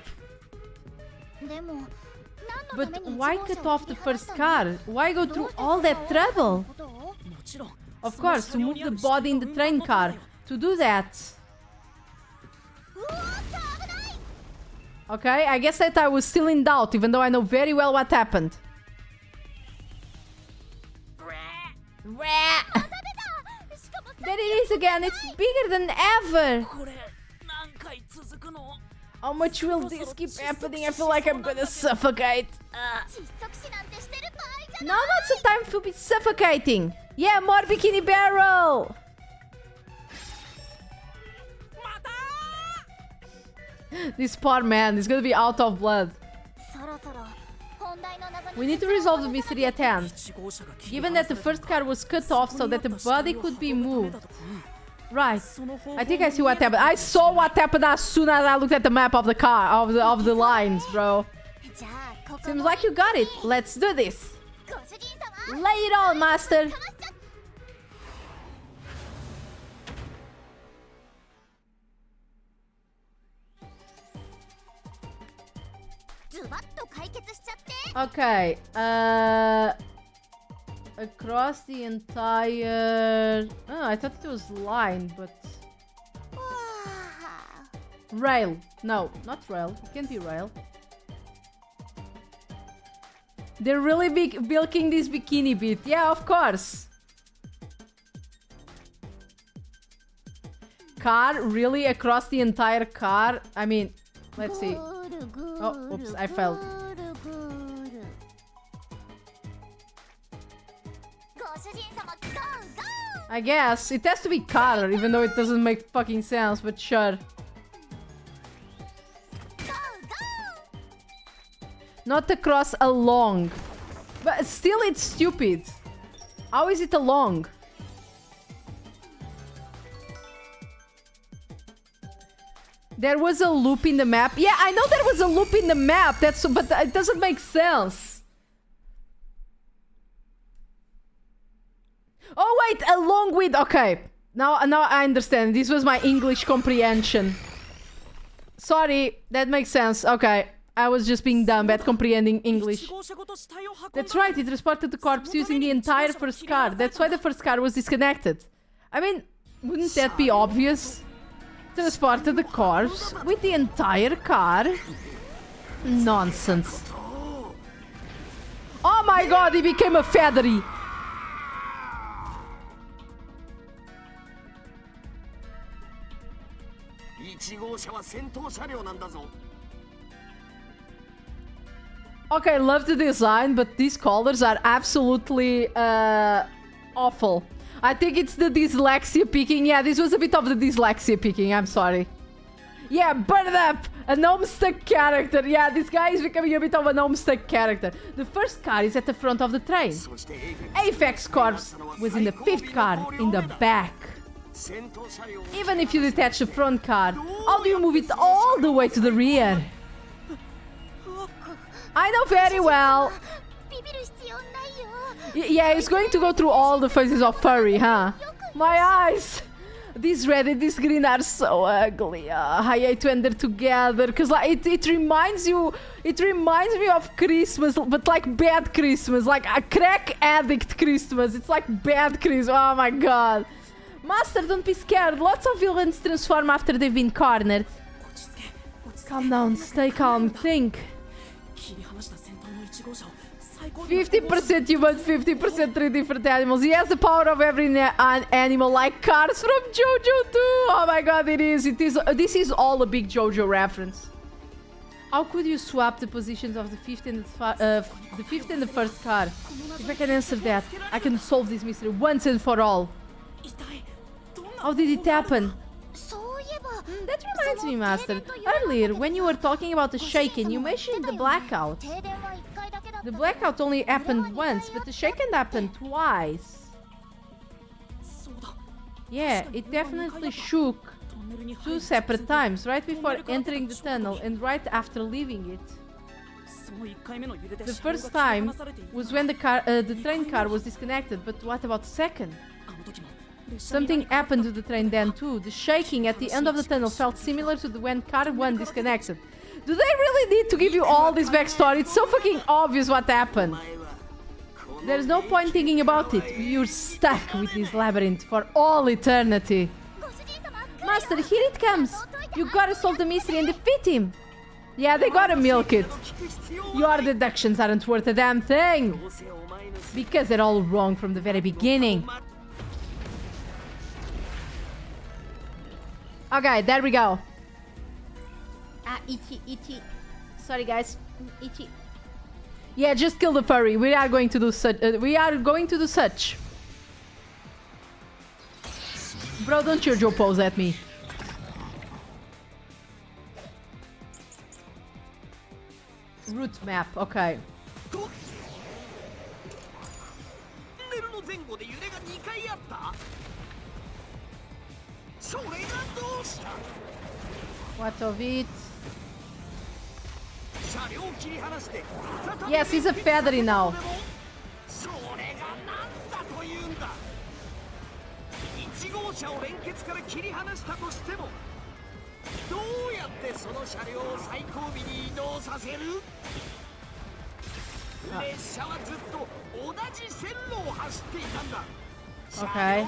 But why cut off the first car? Why go through all that trouble? Of course, to move the body in the train car. To do that. Okay, I guess that I was still in doubt, even though I know very well what happened. There it is again, it's bigger than ever! How much will this keep happening? I feel like I'm gonna suffocate. Now not the time to be suffocating! Yeah, more Bikini Barrel! This poor man is gonna be out of blood. We need to resolve the mystery at hand. Given that the first car was cut off so that the body could be moved. Right. I think I see what happened. I saw what happened as soon as I looked at the map of the car, of the lines, bro. Seems like you got it. Let's do this. Lay it on, master. Okay, across the entire... Oh, I thought it was line, but... Rail. No, not rail. It can't be rail. They're really bilking this bikini bit. Yeah, of course. Car? Really? Across the entire car? I mean, let's see. Oh, oops, I fell. I guess. It has to be car, even though it doesn't make fucking sense, but sure. Not across, along. But still, it's stupid. How is it along? There was a loop in the map. Yeah, I know there was a loop in the map. But it doesn't make sense. Oh wait, along with... Okay. Now I understand. This was my English comprehension. Sorry, that makes sense. Okay. I was just being dumb at comprehending English. That's right, it transported the corpse using the entire first car. That's why the first car was disconnected. I mean, wouldn't that be obvious? Transported the corpse with the entire car? Nonsense. Oh my god, he became a feathery. Okay, love the design, but these colors are absolutely awful. I think it's the dyslexia picking. Yeah, this was a bit of the dyslexia picking. I'm sorry. Yeah, burn it up! A gnome-stuck character. Yeah, this guy is becoming a bit of a gnome-stuck character. The first car is at the front of the train. Apex corpse was in the fifth car, in the back. Even if you detach the front car, how do you move it all the way to the rear? I know very well. Yeah, he's going to go through all the phases of furry, huh? My eyes! These red and this green are so ugly. I hate when they're together because like it reminds you. It reminds me of Christmas, but like bad Christmas, like a crack addict Christmas. It's like bad Christmas. Oh my god. Master, don't be scared. Lots of villains transform after they've been cornered. Calm down. Stay calm. Think. 50% human, 50% three different animals. He has the power of every animal, like cars from Jojo too. Oh my god, it is. This is all a big Jojo reference. How could you swap the positions of the fifth and the first car? If I can answer that, I can solve this mystery once and for all. How did it happen? That reminds me, Master. Earlier, when you were talking about the shaking, you mentioned the blackout. The blackout only happened once, but the shaken happened twice. Yeah, it definitely shook 2 separate times, right before entering the tunnel and right after leaving it. The first time was when the train car was disconnected, but what about the second? Something happened to the train then too. The shaking at the end of the tunnel felt similar to when car 1 disconnected. Do they really need to give you all this backstory? It's so fucking obvious what happened. There's no point thinking about it. You're stuck with this labyrinth for all eternity. Master, here it comes. You gotta solve the mystery and defeat him. Yeah, they gotta milk it. Your deductions aren't worth a damn thing. Because they're all wrong from the very beginning. Okay, there we go. Itchy. Sorry, guys. Itchy. Yeah, just kill the furry. We are going to do such. Bro, don't Jojo pose at me. Route map, okay. What of it? Yes, he's a feathery now. Okay.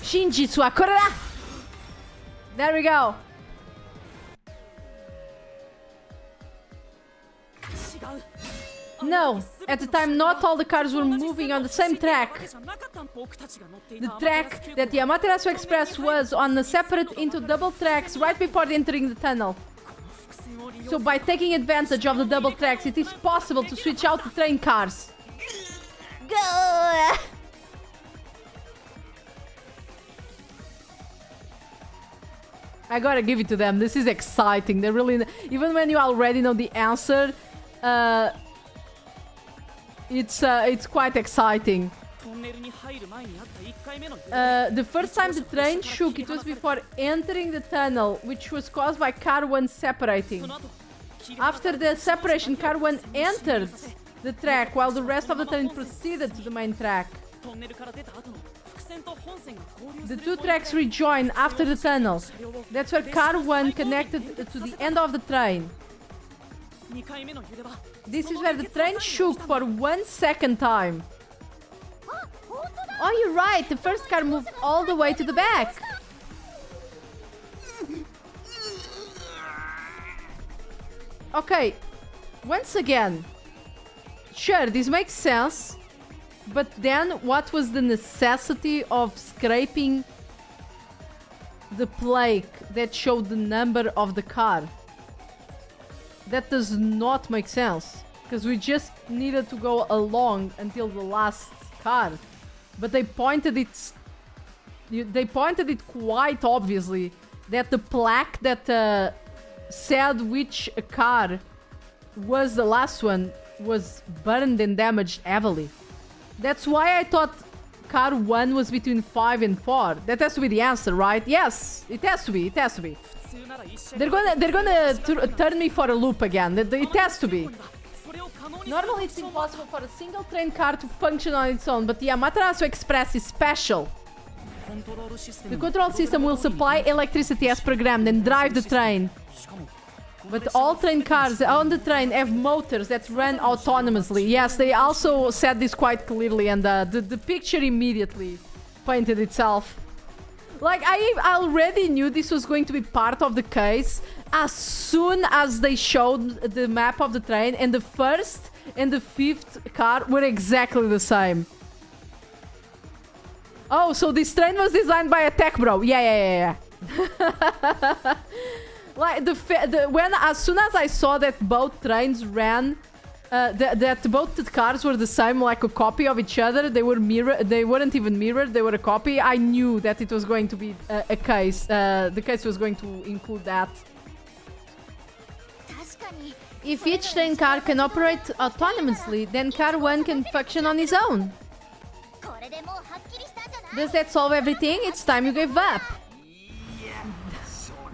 Shinjitsu wa kore da! There we go. No, at the time not all the cars were moving on the same track. The track that the Amaterasu Express was on the separate into double tracks right before entering the tunnel. So by taking advantage of the double tracks, it is possible to switch out the train cars. Go! I gotta give it to them. This is exciting. They really, even when you already know the answer, it's quite exciting. The first time the train shook, it was before entering the tunnel, which was caused by car 1 separating. After the separation, car 1 entered the track while the rest of the train proceeded to the main track. The 2 tracks rejoin after the tunnel. That's where car 1 connected to the end of the train. This is where the train shook for 1 second time. Oh, you're right. The first car moved all the way to the back. Okay. Once again. Sure, this makes sense. But then, what was the necessity of scraping the plaque that showed the number of the car? That does not make sense. Because we just needed to go along until the last car. But they pointed it... They pointed it quite obviously. That the plaque that said which car was the last one was burned and damaged heavily. That's why I thought car 1 was between 5 and 4. That has to be the answer, right? Yes, it has to be. It has to be. They're gonna turn me for a loop again. It has to be. Normally it's impossible for a single train car to function on its own, but the Amaterasu Express is special. The control system will supply electricity as programmed and drive the train. But all train cars on the train have motors that run autonomously. Yes, they also said this quite clearly, and the picture immediately painted itself. Like, I already knew this was going to be part of the case as soon as they showed the map of the train, and the first and the fifth car were exactly the same. Oh, so this train was designed by a tech bro. Yeah. Like, as soon as I saw that both trains ran, that both the cars were the same, like a copy of each other, they weren't even mirrored, they were a copy, I knew that it was going to be a case. The case was going to include that. If each train car can operate autonomously, then car 1 can function on its own. Does that solve everything? It's time you gave up.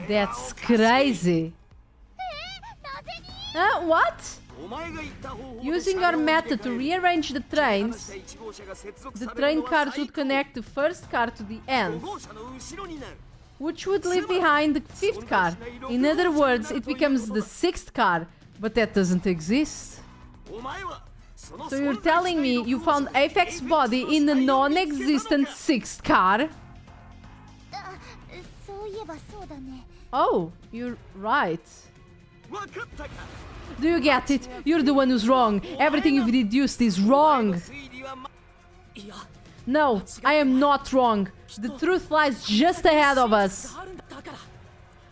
That's crazy. What? Using your method to rearrange the trains, the train cars would connect the first car to the end, which would leave behind the fifth car. In other words, it becomes the sixth car, but that doesn't exist. So you're telling me you found Apex body in the non-existent sixth car? Oh, you're right. Do you get it? You're the one who's wrong. Everything you've deduced is wrong. No, I am not wrong. The truth lies just ahead of us.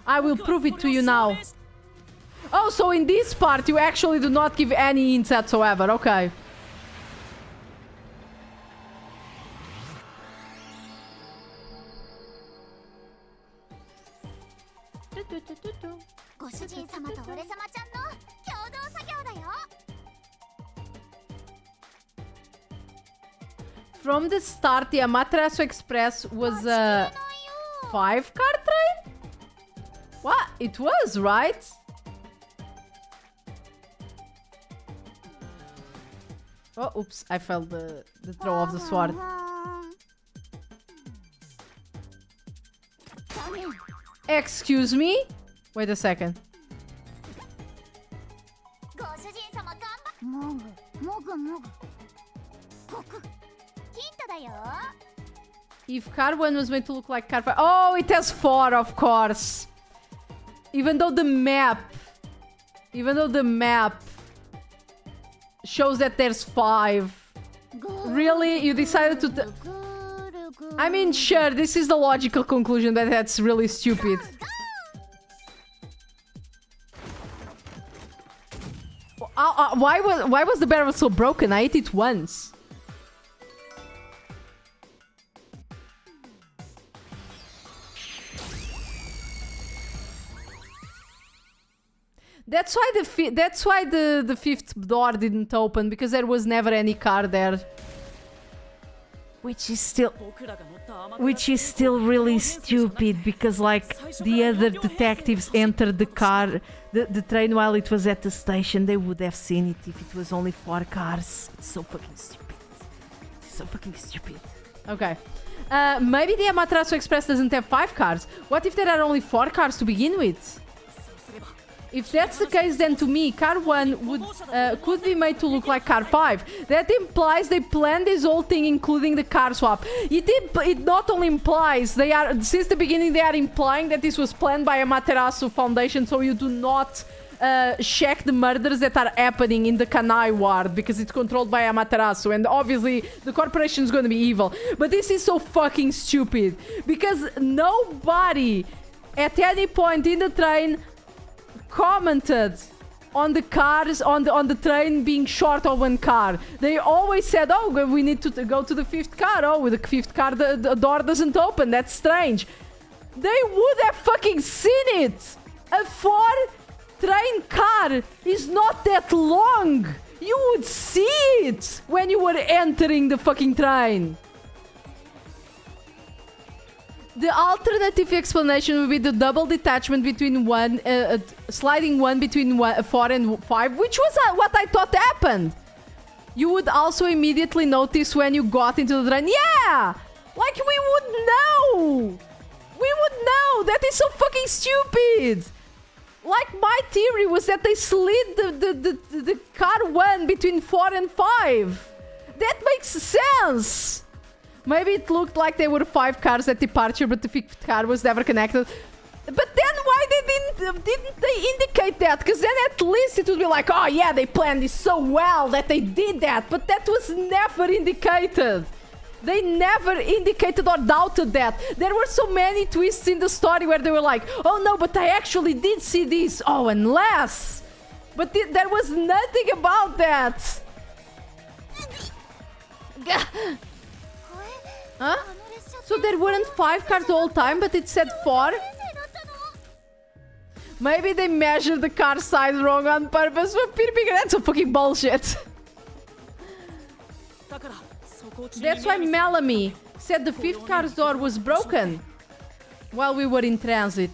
I will prove it to you now. Oh, so in this part you actually do not give any hints whatsoever. Okay. From the start, the Amaterasu Express was a 5-car train? What? It was, right? Oh, oops, I felt the throw of the sword. Excuse me? Wait a second. If car 1 was meant to look like car 5... Oh, it has 4, of course. Even though the map shows that there's 5. Really? You decided to... I mean, sure, this is the logical conclusion, but that's really stupid. Why was the barrel so broken? I hit it once. That's why the fifth door didn't open, because there was never any car there. Which is still really stupid, because like the other detectives entered the car, the train while it was at the station. They would have seen it if it was only 4 cars. It's so fucking stupid. It's so fucking stupid. Okay. Maybe the Amaterasu Express doesn't have 5 cars. What if there are only 4 cars to begin with? If that's the case, then to me, car 1 could be made to look like car 5. That implies they planned this whole thing, including the car swap. It not only implies, since the beginning they are implying that this was planned by Amaterasu Foundation, so you do not check the murders that are happening in the Kanai ward, because it's controlled by Amaterasu, and obviously the corporation is going to be evil. But this is so fucking stupid, because nobody at any point in the train commented on the cars on the train being short of 1 car. They always said, oh, we need to go to the 5th car. Oh, with the 5th car the door doesn't open. That's strange. They would have fucking seen it. A 4 train car is not that long. You would see it when you were entering the fucking train. The alternative explanation would be the double detachment between sliding one between 4 and 5, which was what I thought happened. You would also immediately notice when you got into the drain. Yeah! Like, we would know! We would know! That is so fucking stupid! Like, my theory was that they slid the car 1 between 4 and 5. That makes sense! Maybe it looked like there were 5 cars at departure, but the 5th car was never connected. But then why didn't they indicate that? Because then at least it would be like, oh yeah, they planned this so well that they did that. But that was never indicated. They never indicated or doubted that. There were so many twists in the story where they were like, oh no, but I actually did see this. Oh, unless. But there was nothing about that. Huh? So there weren't 5 cars the whole time, but it said 4? Maybe they measured the car size wrong on purpose, but that's some fucking bullshit. That's why Melanie said the 5th car's door was broken while we were in transit.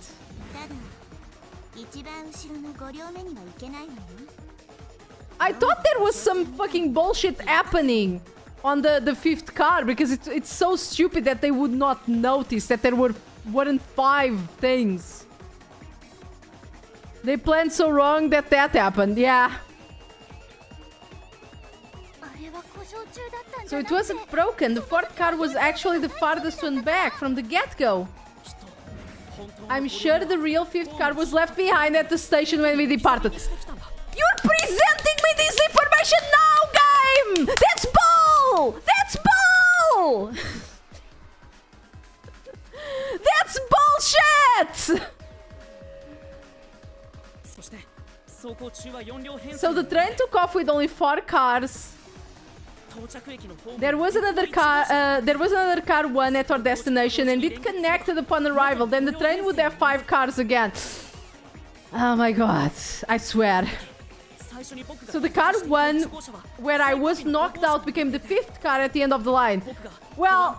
I thought there was some fucking bullshit happening on the 5th car, because it's so stupid that they would not notice that there weren't 5 things. They planned so wrong that happened, yeah. So it wasn't broken. The 4th car was actually the farthest one back from the get-go. I'm sure the real 5th car was left behind at the station when we departed. You're presenting me this information now, game! That's bull! That's bull! That's bullshit! So the train took off with only 4 cars. There was another car 1 at our destination, and it connected upon arrival. Then the train would have 5 cars again. Oh my god, I swear. So the car 1, where I was knocked out, became the 5th car at the end of the line. Well,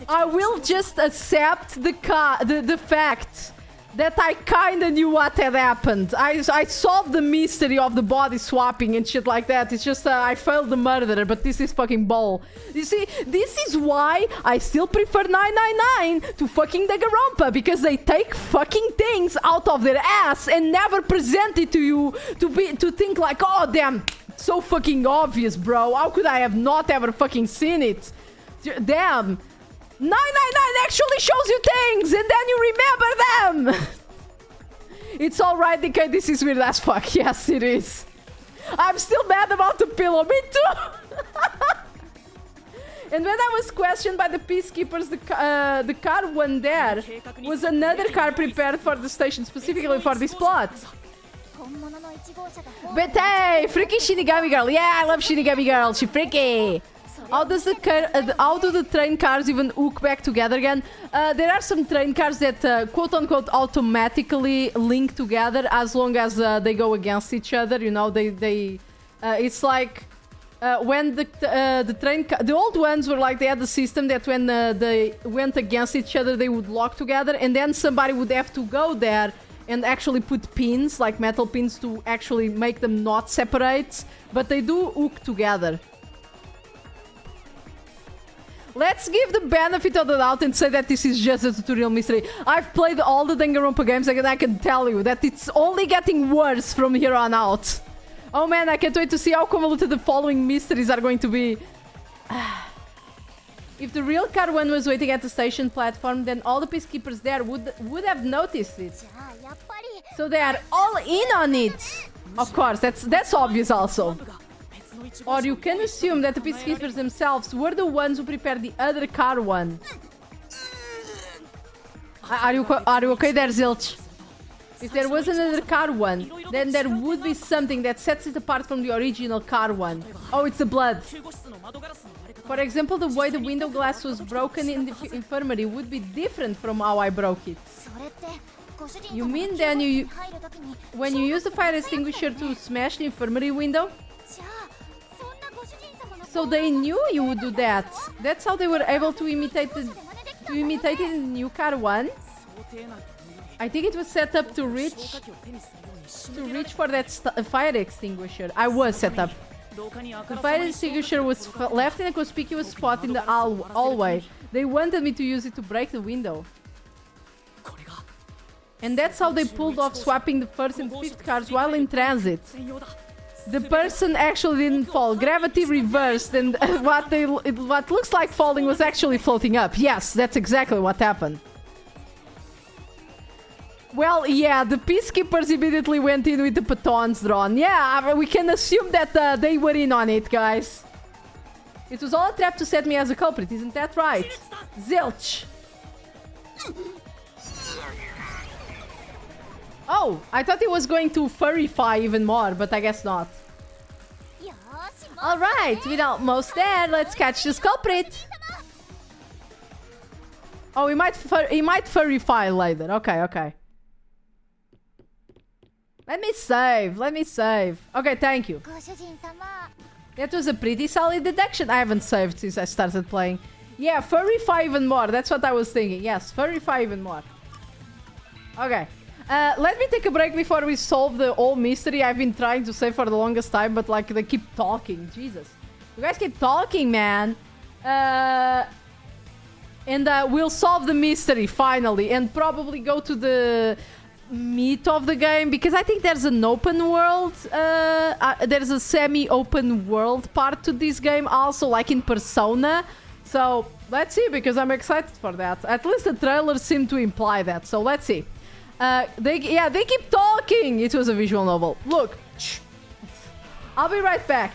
I will just accept the fact that I kinda knew what had happened. I solved the mystery of the body swapping and shit like that. It's just I failed the murderer, but this is fucking bull. You see, this is why I still prefer 999 to fucking Danganronpa, because they take fucking things out of their ass and never present it to you to think like, oh damn, so fucking obvious, bro. How could I have not ever fucking seen it? Damn. 999 actually shows you things, and then you remember them! It's alright, DK, this is weird as fuck. Yes, it is. I'm still mad about the pillow. Me too! And when I was questioned by the peacekeepers, the car 1 there was another car prepared for the station specifically for this plot. But hey, freaky Shinigami girl. Yeah, I love Shinigami girl. She freaky. How do the train cars even hook back together again? There are some train cars that quote-unquote automatically link together as long as they go against each other. You know, it's like when the old ones were like, they had the system that when they went against each other, they would lock together, and then somebody would have to go there and actually put pins, like metal pins, to actually make them not separate. But they do hook together. Let's give the benefit of the doubt and say that this is just a tutorial mystery. I've played all the Danganronpa games, and I can tell you that it's only getting worse from here on out. Oh man, I can't wait to see how convoluted the following mysteries are going to be. If the real car 1 was waiting at the station platform, then all the peacekeepers there would have noticed it. So they are all in on it. Of course, that's obvious also. Or you can assume that the peacekeepers themselves were the ones who prepared the other car 1. Are you okay there, Zilch? If there was another car 1, then there would be something that sets it apart from the original car 1. Oh, it's the blood. For example, the way the window glass was broken in the infirmary would be different from how I broke it. You mean then when you use the fire extinguisher to smash the infirmary window? So they knew you would do that. That's how they were able to imitate to imitate it in the new car one. I think it was set up to reach for that fire extinguisher. I was set up. The fire extinguisher was left in a conspicuous spot in the hallway. They wanted me to use it to break the window. And that's how they pulled off swapping the first and fifth cars while in transit. The person actually didn't fall. Gravity reversed, and what looks like falling was actually floating up. Yes, that's exactly what happened. Well, yeah, the peacekeepers immediately went in with the batons drawn. Yeah, we can assume that they were in on it, guys. It was all a trap to set me as a culprit, isn't that right? Zilch! Oh, I thought he was going to furryfy even more, but I guess not. Alright, we're almost there. Let's catch this culprit. Oh, he might furryfy later. Okay. Let me save. Okay, thank you. That was a pretty solid deduction. I haven't saved since I started playing. Yeah, furryfy even more. That's what I was thinking. Yes, furryfy even more. Okay. Let me take a break before we solve the whole mystery I've been trying to say for the longest time, but like they keep talking. Jesus. You guys keep talking, man. And we'll solve the mystery finally and probably go to the meat of the game, because I think there's an open world. There's a semi-open world part to this game also, like in Persona. So let's see, because I'm excited for that. At least the trailer seemed to imply that. So let's see. They keep talking. It was a visual novel. Look. I'll be right back.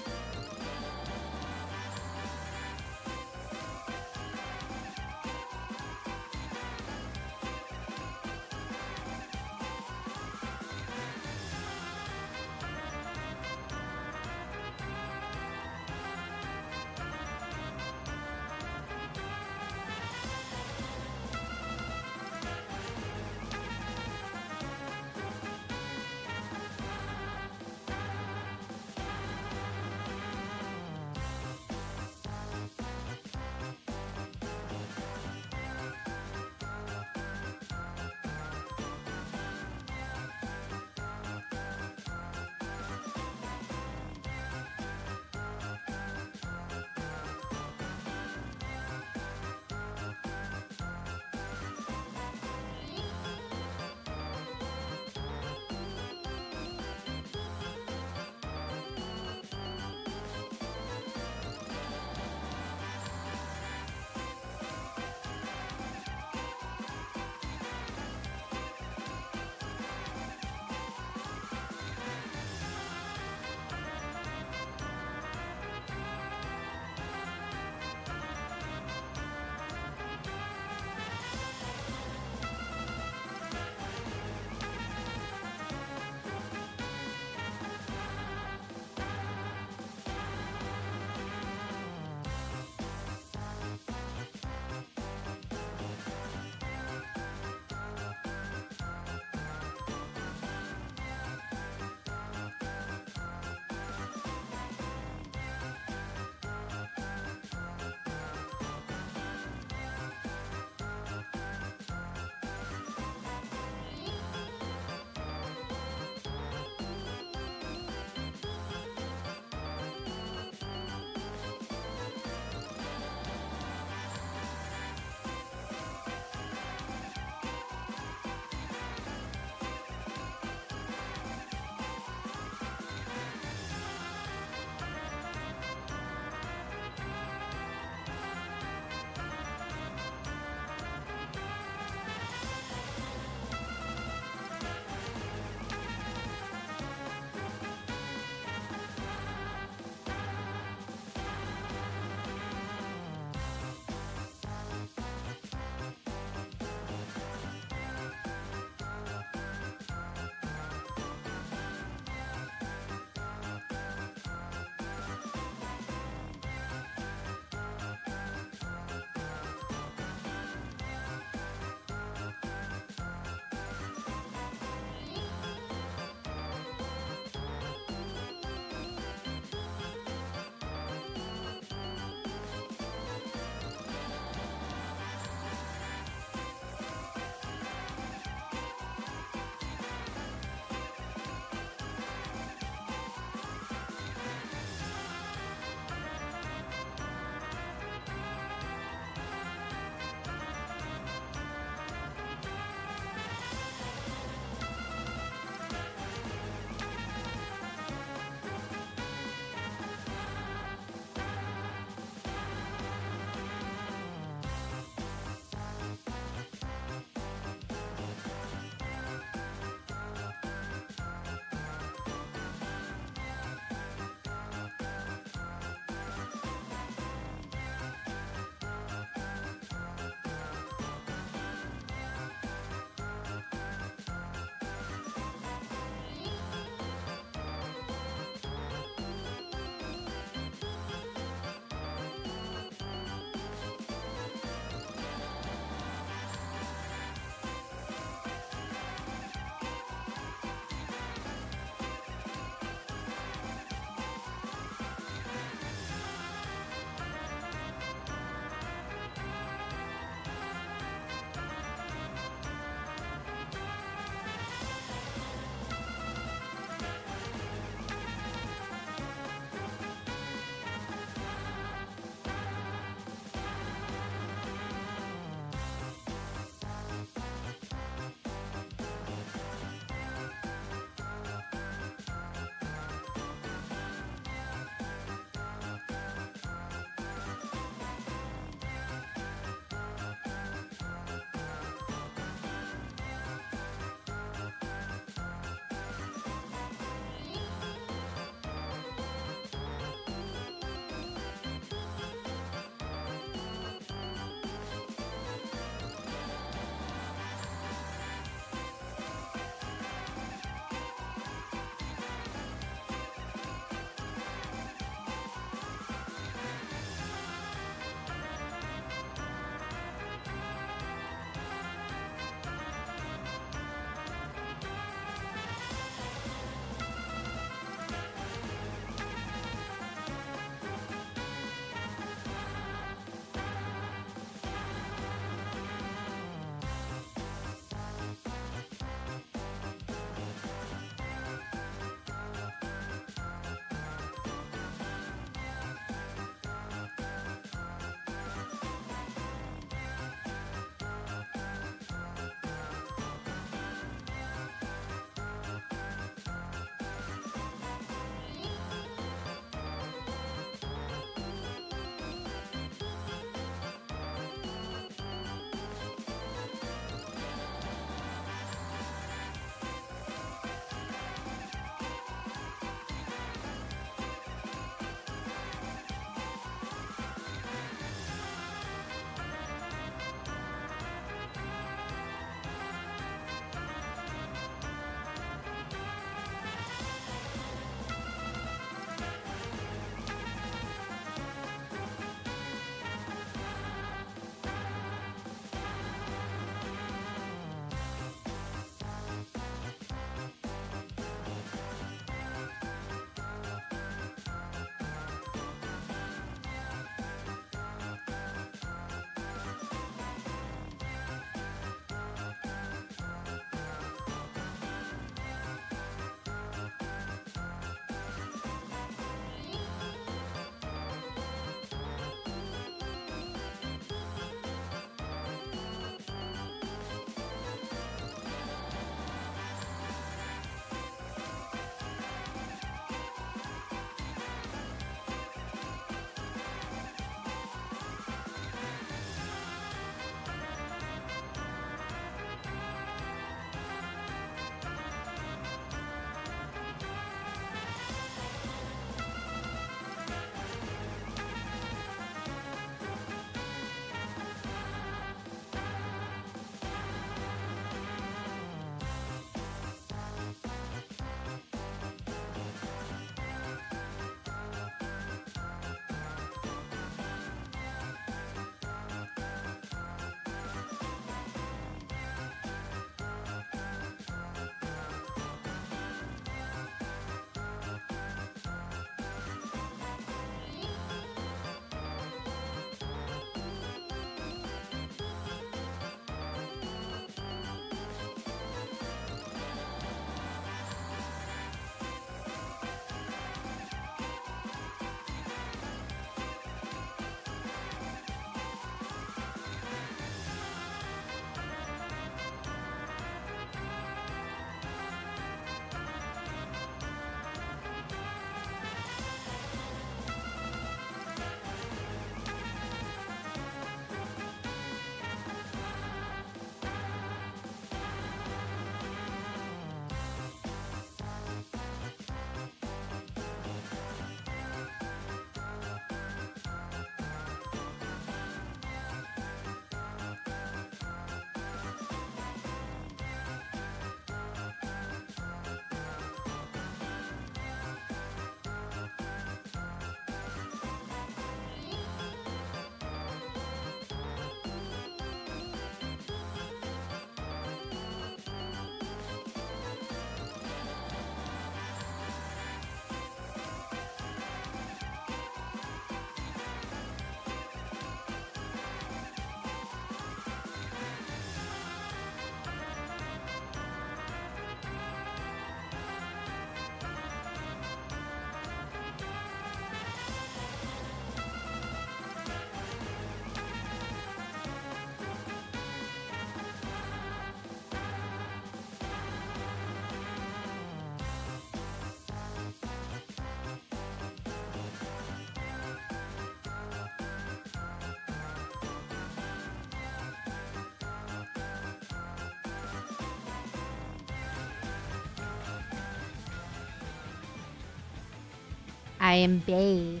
I am babe.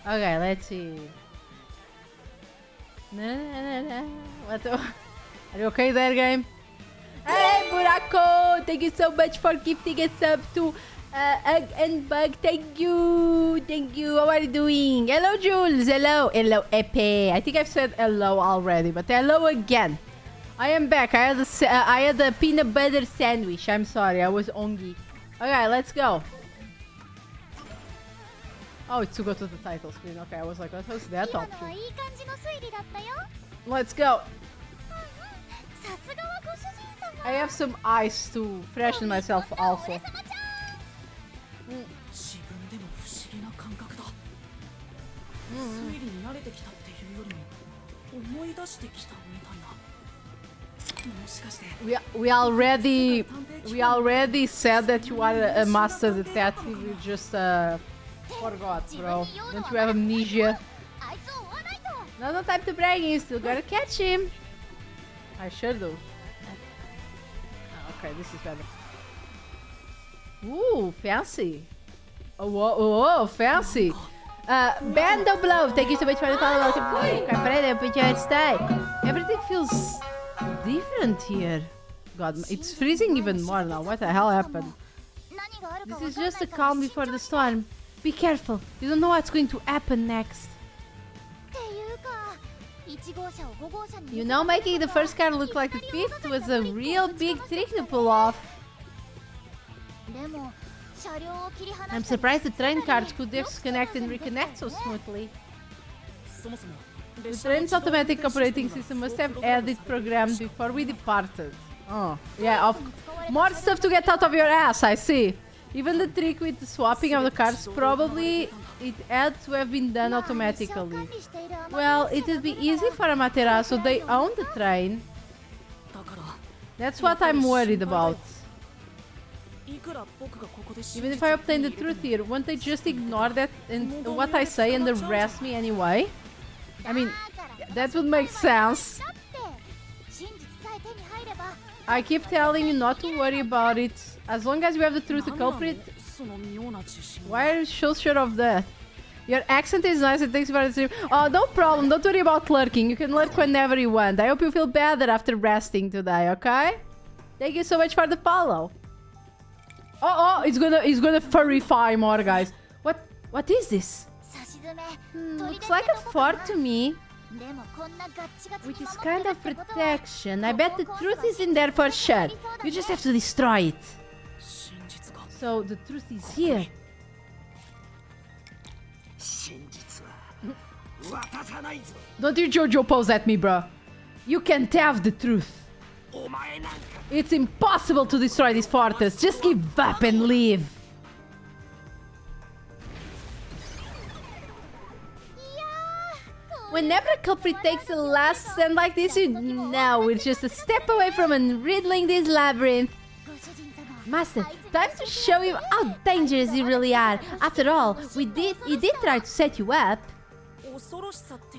Okay, let's see. What the? Are you okay there, game? Hey, Buraco! Thank you so much for gifting a sub to Ugg and Bug. Thank you. Thank you. How are you doing? Hello, Jules. Hello. Hello, Epe. I think I've said hello already, but hello again. I am back. I had a peanut butter sandwich. I'm sorry. I was hungry. Okay, let's go. Oh, it's to go to the title screen. Okay, I was like, what was that option? Let's go. I have some ice to freshen myself also. 自分でも不思議な感覚だ。推理に慣れてきたっていうよりも思い出してきたみたいな。もしかして We already said that you are a master detective. You just forgot, bro. Don't you have amnesia? No time to brag. You still gotta catch him. I sure do. Okay, this is better. Ooh, fancy. Oh, whoa, fancy. Band of Love, thank you so much for the follow. Welcome. Stay. Everything feels different here. God, it's freezing even more now. What the hell happened? This is just a calm before the storm. Be careful. You don't know what's going to happen next. You know, making the first car look like the fifth was a real big trick to pull off. I'm surprised the train cars could disconnect and reconnect so smoothly. The train's automatic operating system must have had it programmed before we departed. Oh, yeah, more stuff to get out of your ass, I see. Even the trick with the swapping of the cars, probably it had to have been done automatically. Well, it would be easy for Amaterasu, they own the train. That's what I'm worried about. Even if I obtain the truth here, won't they just ignore that and what I say and arrest me anyway? I mean, that would make sense. I keep telling you not to worry about it. As long as you have the truth to culprit. Why are you so sure of that? Your accent is nice and thanks for the stream. Oh, no problem. Don't worry about lurking. You can lurk whenever you want. I hope you feel better after resting today, okay? Thank you so much for the follow. Oh, it's gonna furryfy more, guys. What is this? Looks like a fort to me. Which is kind of protection. I bet the truth is in there for sure. You just have to destroy it. So the truth is here. Don't you Jojo pose at me, bro. You can't have the truth. It's impossible to destroy this fortress. Just give up and leave. Whenever a culprit takes a last stand like this, you know we're just a step away from unriddling this labyrinth. Master, time to show you how dangerous you really are. After all, he did try to set you up.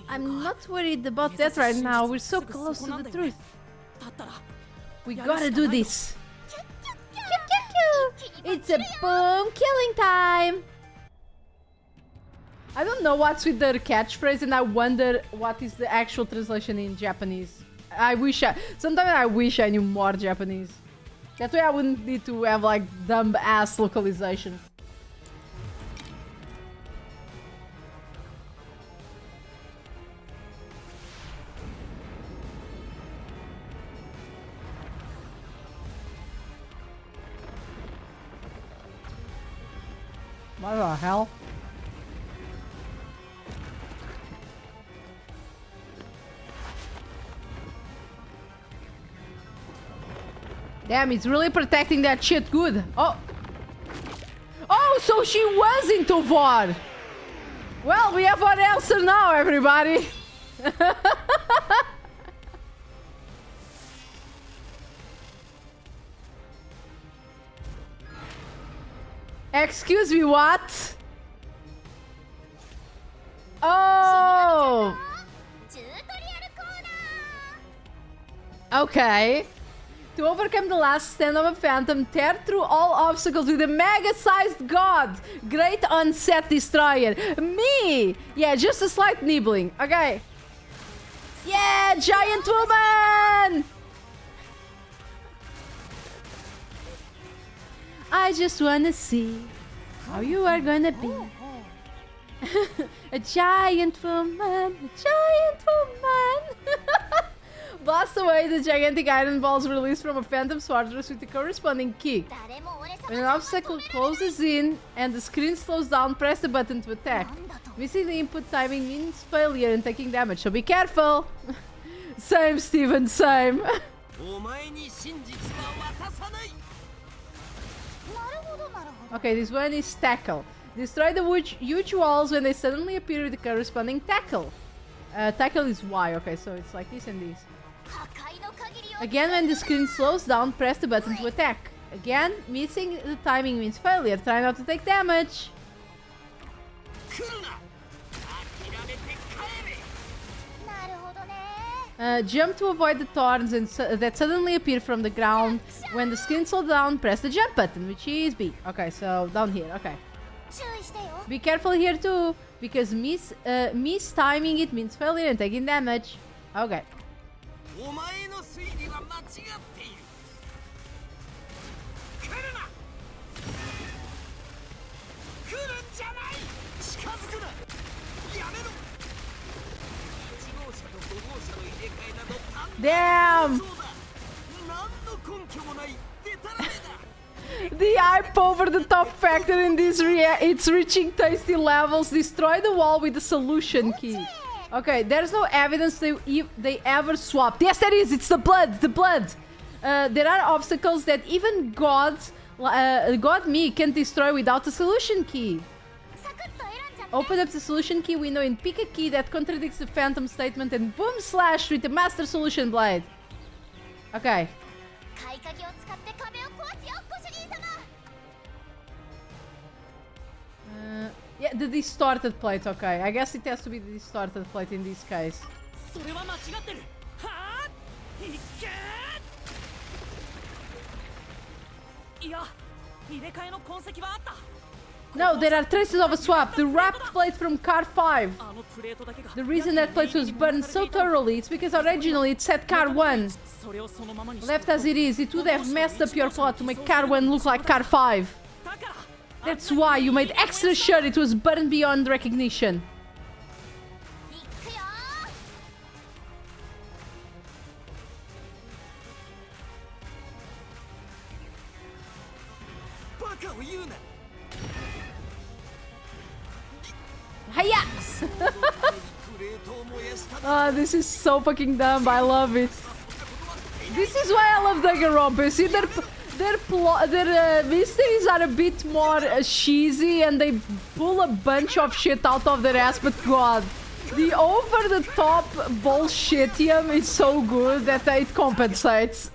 I'm not worried about that right now. We're so close to the truth. We gotta do this. It's a boom killing time. I don't know what's with their catchphrase, and I wonder what is the actual translation in Japanese. Sometimes I wish I knew more Japanese. That way I wouldn't need to have like dumb ass localization. What the hell? Damn, it's really protecting that shit good. Oh. Oh, so she was into VAR. Well, we have our answer now, everybody. Excuse me, what? Oh. Okay. To overcome the last stand of a phantom, tear through all obstacles with a mega-sized god. Great onset destroyer. Me! Yeah, just a slight nibbling. Okay. Yeah, giant woman! I just wanna see how you are gonna be. A giant woman, a giant woman. Blast away the gigantic iron balls released from a phantom sorceress with the corresponding kick. When an obstacle closes in and the screen slows down, press the button to attack. Missing the input timing means failure and taking damage, so be careful. Same, Steven, same. Okay, this one is tackle. Destroy the huge walls when they suddenly appear with the corresponding tackle. Tackle is Y, okay, so it's like this and this. Again, when the screen slows down, press the button to attack. Again, missing the timing means failure. Try not to take damage. Jump to avoid the thorns that suddenly appear from the ground. When the screen slows down, press the jump button, which is B. Okay, so down here, okay. Be careful here too, because timing it means failure and taking damage. Okay. Damn! The hype over the top factor in this it's reaching tasty levels. Destroy the wall with the solution key. Okay, there's no evidence they ever swapped. Yes, there is. It's the blood. The blood. There are obstacles that even God me can't destroy without the solution key. Open up the solution key window and pick a key that contradicts the phantom statement and boom slash with the master solution blade. Okay. Yeah, the distorted plate, okay. I guess it has to be the distorted plate in this case. No, there are traces of a swap. The wrapped plate from car 5. The reason that plate was burned so thoroughly is because originally it said car 1. Left as it is, it would have messed up your plot to make car 1 look like car 5. That's why you made extra sure it was burned beyond recognition. Hiya! Oh, this is so fucking dumb. I love it. This is why I love Danganronpa. See, their mysteries are a bit more cheesy and they pull a bunch of shit out of their ass, but God, the over-the-top bullshitium is so good that it compensates.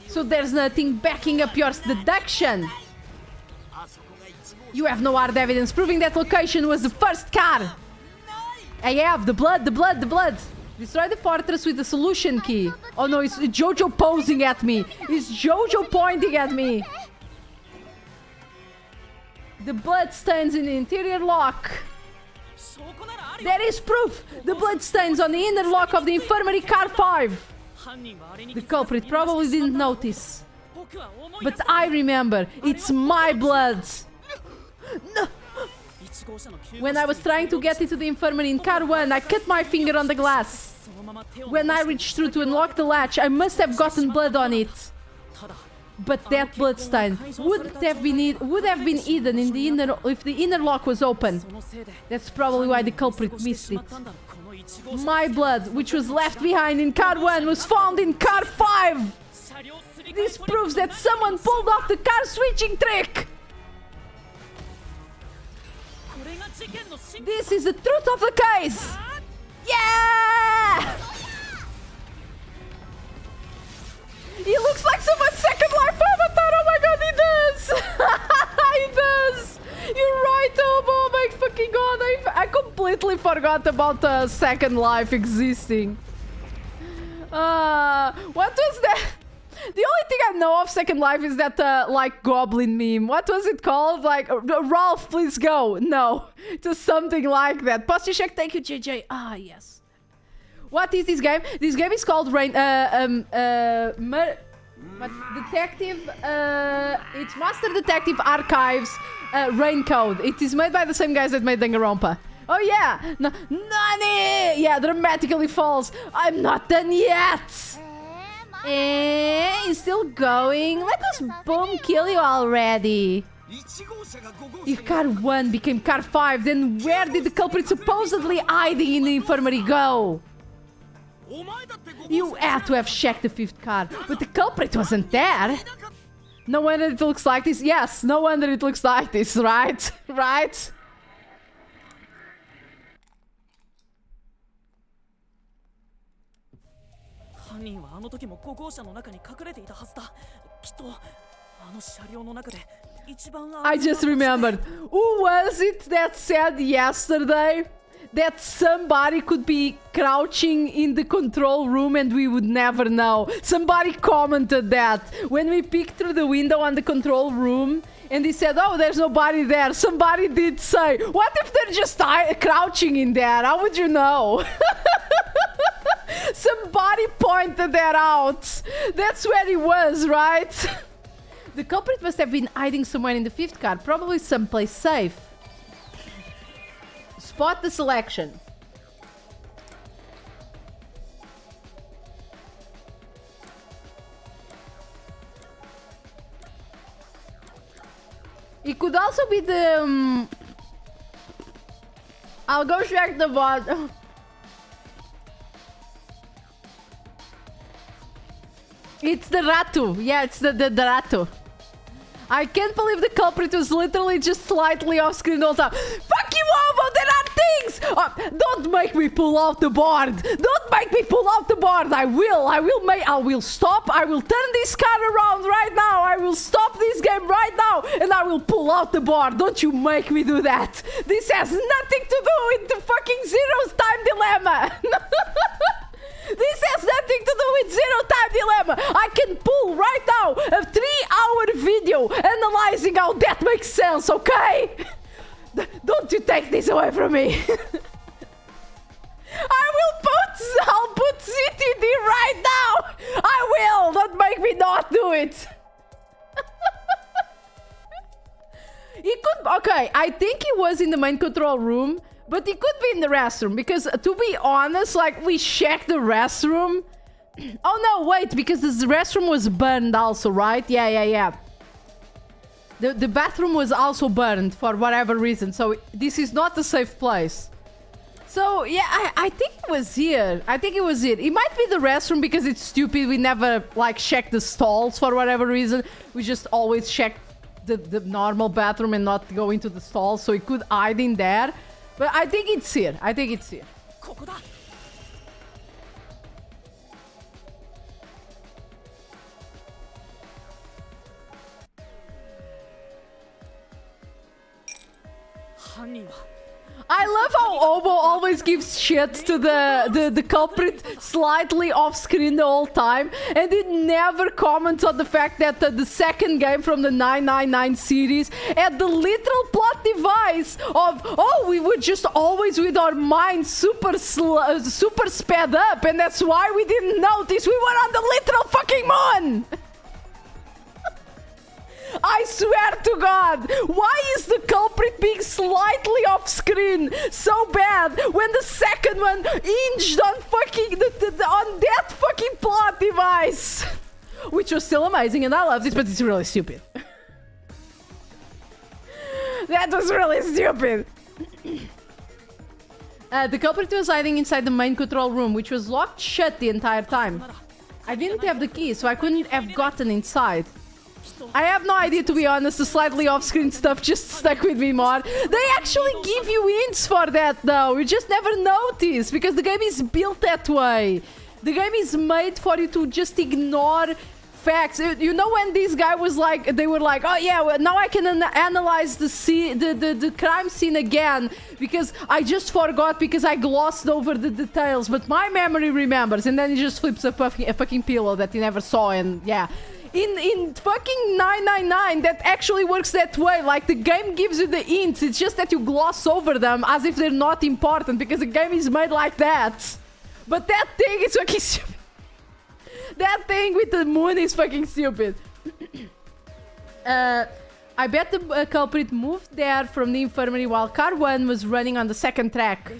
So there's nothing backing up your deduction. You have no hard evidence proving that location was the first car. I have the blood. Destroy the fortress with the solution key. Oh no, it's Jojo posing at me. It's Jojo pointing at me. The blood stains in the interior lock. There is proof. The blood stains on the inner lock of the infirmary car 5. The culprit probably didn't notice. But I remember. It's my blood. No. When I was trying to get into the infirmary in car 1, I cut my finger on the glass. When I reached through to unlock the latch, I must have gotten blood on it. But that bloodstain would have been hidden in the inner if the inner lock was open. That's probably why the culprit missed it. My blood, which was left behind in car 1, was found in car 5. This proves that someone pulled off the car switching trick. This is the truth of the case. Yeah! He looks like someone's second life avatar. Oh my god, he does! He does! You're right, Obo. forgot about Second Life existing. What was that? The only thing I know of Second Life is that, like, goblin meme. What was it called? Like, Ralph, please go. No, it was something like that. Postishek, thank you, JJ. Ah, yes. What is this game? This game is called Detective, it's Master Detective Archives Rain Code. It is made by the same guys that made Danganronpa. Oh yeah! Nani! Yeah, dramatically falls. I'm not done yet! He's still going. Let us boom kill you already. If car 1 became car 5, then where did the culprit supposedly hiding in the infirmary go? You had to have checked the 5th car, but the culprit wasn't there. No wonder it looks like this. Yes, no wonder it looks like this, right? Right? I just remembered. Who was it that said yesterday that somebody could be crouching in the control room and we would never know? Somebody commented that when we peeked through the window on the control room and he said, oh, there's nobody there. Somebody did say, what if they're just crouching in there? How would you know? Somebody pointed that out. That's where he was, right? The culprit must have been hiding somewhere in the 5th car, probably someplace safe. Spot the selection. It could also be the... I'll go check the bot. It's the Ratu. Yeah, it's the Ratu. I can't believe the culprit was literally just slightly off screen all the time. Fuck you, Ovo! There are things! Don't make me pull out the board! Don't make me pull out the board! I will stop. I will turn this car around right now. I will stop this game right now. And I will pull out the board. Don't you make me do that. This has nothing to do with the fucking Zero's time dilemma. This has nothing to do with Zero Time Dilemma. I can pull right now a 3-hour video analyzing how that makes sense, okay? Don't you take this away from me. I'll put CTD right now. I will. Don't make me not do it. He could, okay, I think he was in the main control room. But he could be in the restroom, because to be honest, like, we checked the restroom. Oh no, wait, because the restroom was burned also, right? Yeah. The bathroom was also burned for whatever reason, so this is not a safe place. So, yeah, I think it was here. It might be the restroom because it's stupid. We never, like, checked the stalls for whatever reason. We just always check the normal bathroom and not go into the stalls, so it could hide in there. But I think it's here. I love how Obo always gives shit to the culprit slightly off screen the whole time, and it never comments on the fact that the second game from the 999 series had the literal plot device of, oh, we were just always with our minds super sped up, and that's why we didn't notice we were on the literal fucking moon. I swear to God, why is the culprit being slightly off screen so bad when the second one hinged on fucking on that fucking plot device? Which was still amazing and I love this, but it's really stupid. That was really stupid. The culprit was hiding inside the main control room, which was locked shut the entire time. I didn't have the key, so I couldn't have gotten inside. I have no idea, to be honest. The slightly off-screen stuff just stuck with me more. They actually give you hints for that, though. You just never notice, because the game is built that way. The game is made for you to just ignore facts. You know when this guy was like, they were like, oh yeah, well, now I can analyze the crime scene again because I just forgot because I glossed over the details, but my memory remembers. And then he just flips a fucking pillow that he never saw, and yeah. In fucking 999, that actually works that way. Like, the game gives you the hints. It's just that you gloss over them as if they're not important because the game is made like that. But that thing is fucking stupid. That thing with the moon is fucking stupid. I bet the culprit moved there from the infirmary while car 1 was running on the second track.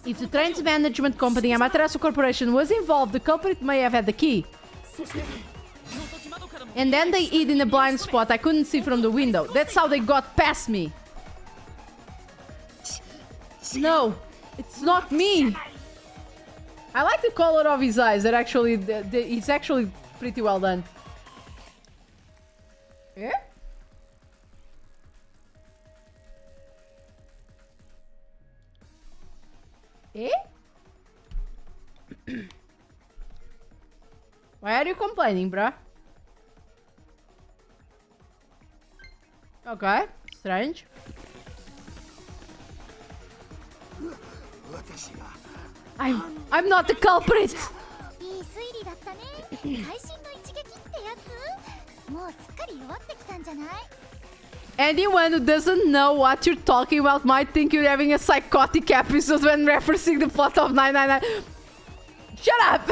If the train's management company, Amaterasu Corporation, was involved, the culprit may have had the key. And then they hid in a blind spot I couldn't see from the window. That's how they got past me. No, it's not me. I like the color of his eyes. They're actually, it's actually pretty well done. Yeah? Eh? Why are you complaining, bruh? Okay, strange. I'm not the culprit! Anyone who doesn't know what you're talking about might think you're having a psychotic episode when referencing the plot of 999. Shut up!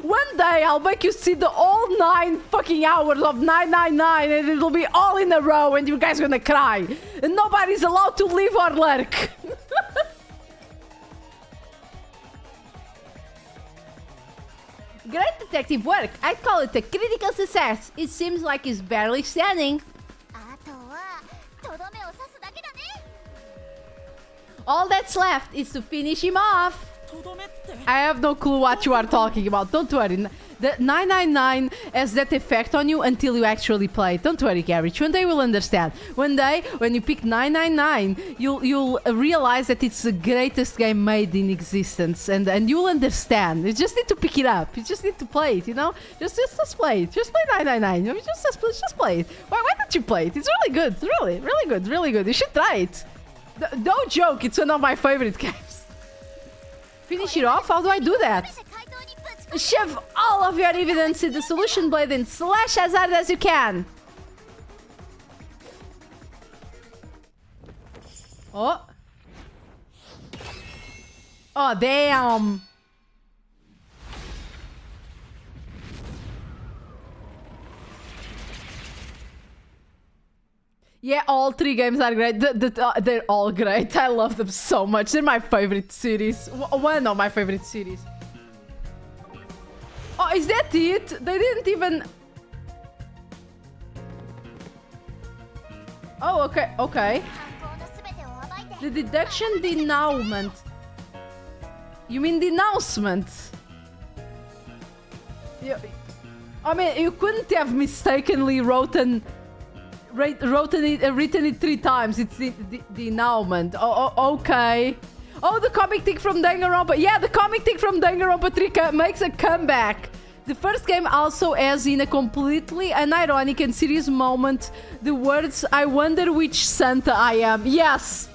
One day I'll make you see the all 9 fucking hours of 999 and it'll be all in a row and you guys are gonna cry. And nobody's allowed to leave or lurk. Great detective work. I'd call it a critical success. It seems like he's barely standing. All that's left is to finish him off. I have no clue what you are talking about. Don't worry. The 999 has that effect on you until you actually play it. Don't worry, Garage. One day you'll understand. One day, when you pick 999, you'll realize that it's the greatest game made in existence, and you'll understand. You just need to pick it up. You just need to play it. You know, just play it. Just play 999. Just play it. Why don't you play it? It's really good. It's really good. Really good. You should try it. No joke. It's one of my favorite games. Finish it off? How do I do that? Shove all of your evidence in the solution blade and slash as hard as you can. Oh. Oh, damn. Yeah, all 3 games are great. They're all great. I love them so much. They're my favorite series. One of my favorite series. Oh, is that it? They didn't even... Oh, okay, okay. The deduction denouement. You mean denouncement? I mean, you couldn't have mistakenly written it 3 times. It's the denouement. Oh, okay. Oh, the comic tick from Danganronpa. Yeah, the comic tick from Danganronpa 3 makes a comeback. The first game also has, in a completely unironic and serious moment, the words, "I wonder which Santa I am." Yes,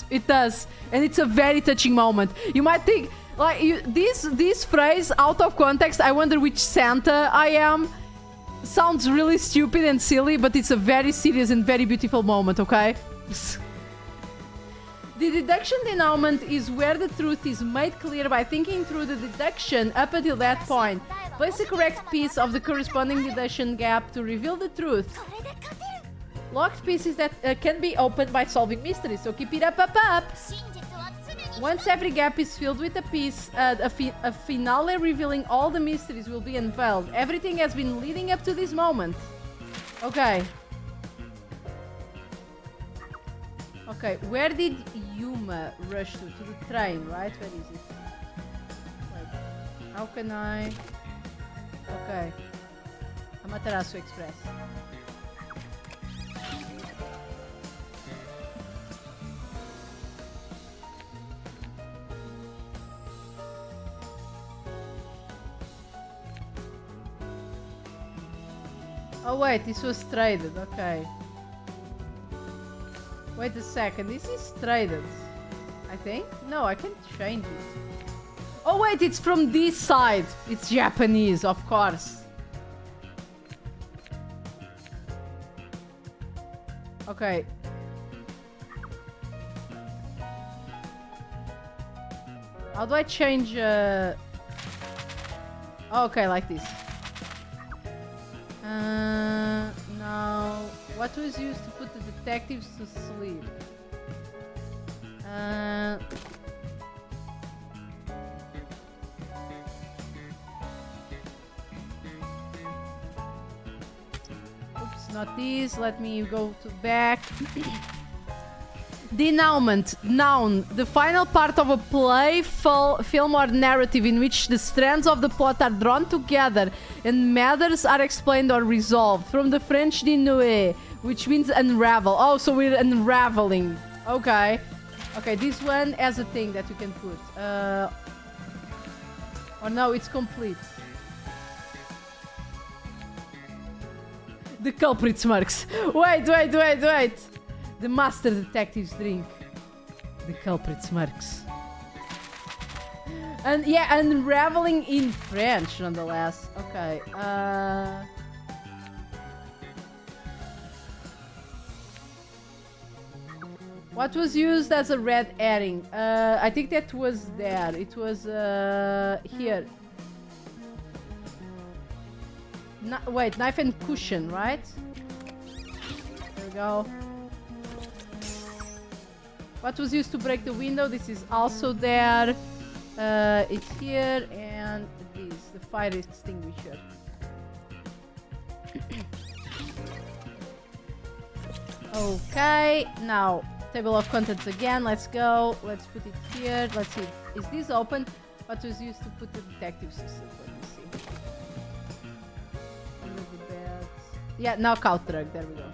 it does. And it's a very touching moment. You might think, like, this phrase, out of context, "I wonder which Santa I am," sounds really stupid and silly, but it's a very serious and very beautiful moment, okay? The deduction denouement is where the truth is made clear by thinking through the deduction up until that point. Place the correct piece of the corresponding deduction gap to reveal the truth. Locked pieces that can be opened by solving mysteries, so keep it up. Once every gap is filled with a piece, a finale revealing all the mysteries will be unveiled. Everything has been leading up to this moment. Okay. Okay, where did Yuma rush to? To the train, right? Where is it? Wait. How can I... Okay. Amaterasu Express. Oh wait, this was traded, okay. Wait a second, this is traded. I think? No, I can change it. Oh wait, it's from this side. It's Japanese, of course. Okay. How do I change... Okay, like this. Now... What was used to put the detectives to sleep? Oops, not these. Let me go to back. Denouement. Noun. The final part of a play, film or narrative in which the strands of the plot are drawn together and matters are explained or resolved. From the French denouer, which means unravel. Oh, so we're unraveling. Okay. Okay, this one has a thing that you can put. Oh no, it's complete. The culprit smirks. Wait. The master detective's drink. The culprit smirks. And yeah, unraveling in French, nonetheless. Okay. What was used as a red herring? I think that was there. It was here. Wait, knife and cushion, right? There we go. What was used to break the window? This is also there. It's here, and this, the fire extinguisher. Okay, now table of contents again. Let's go. Let's put it here. Let's see. Is this open? What was used to put the detectives to sleep? Let me see. Under the bed. Yeah, knockout drug. There we go.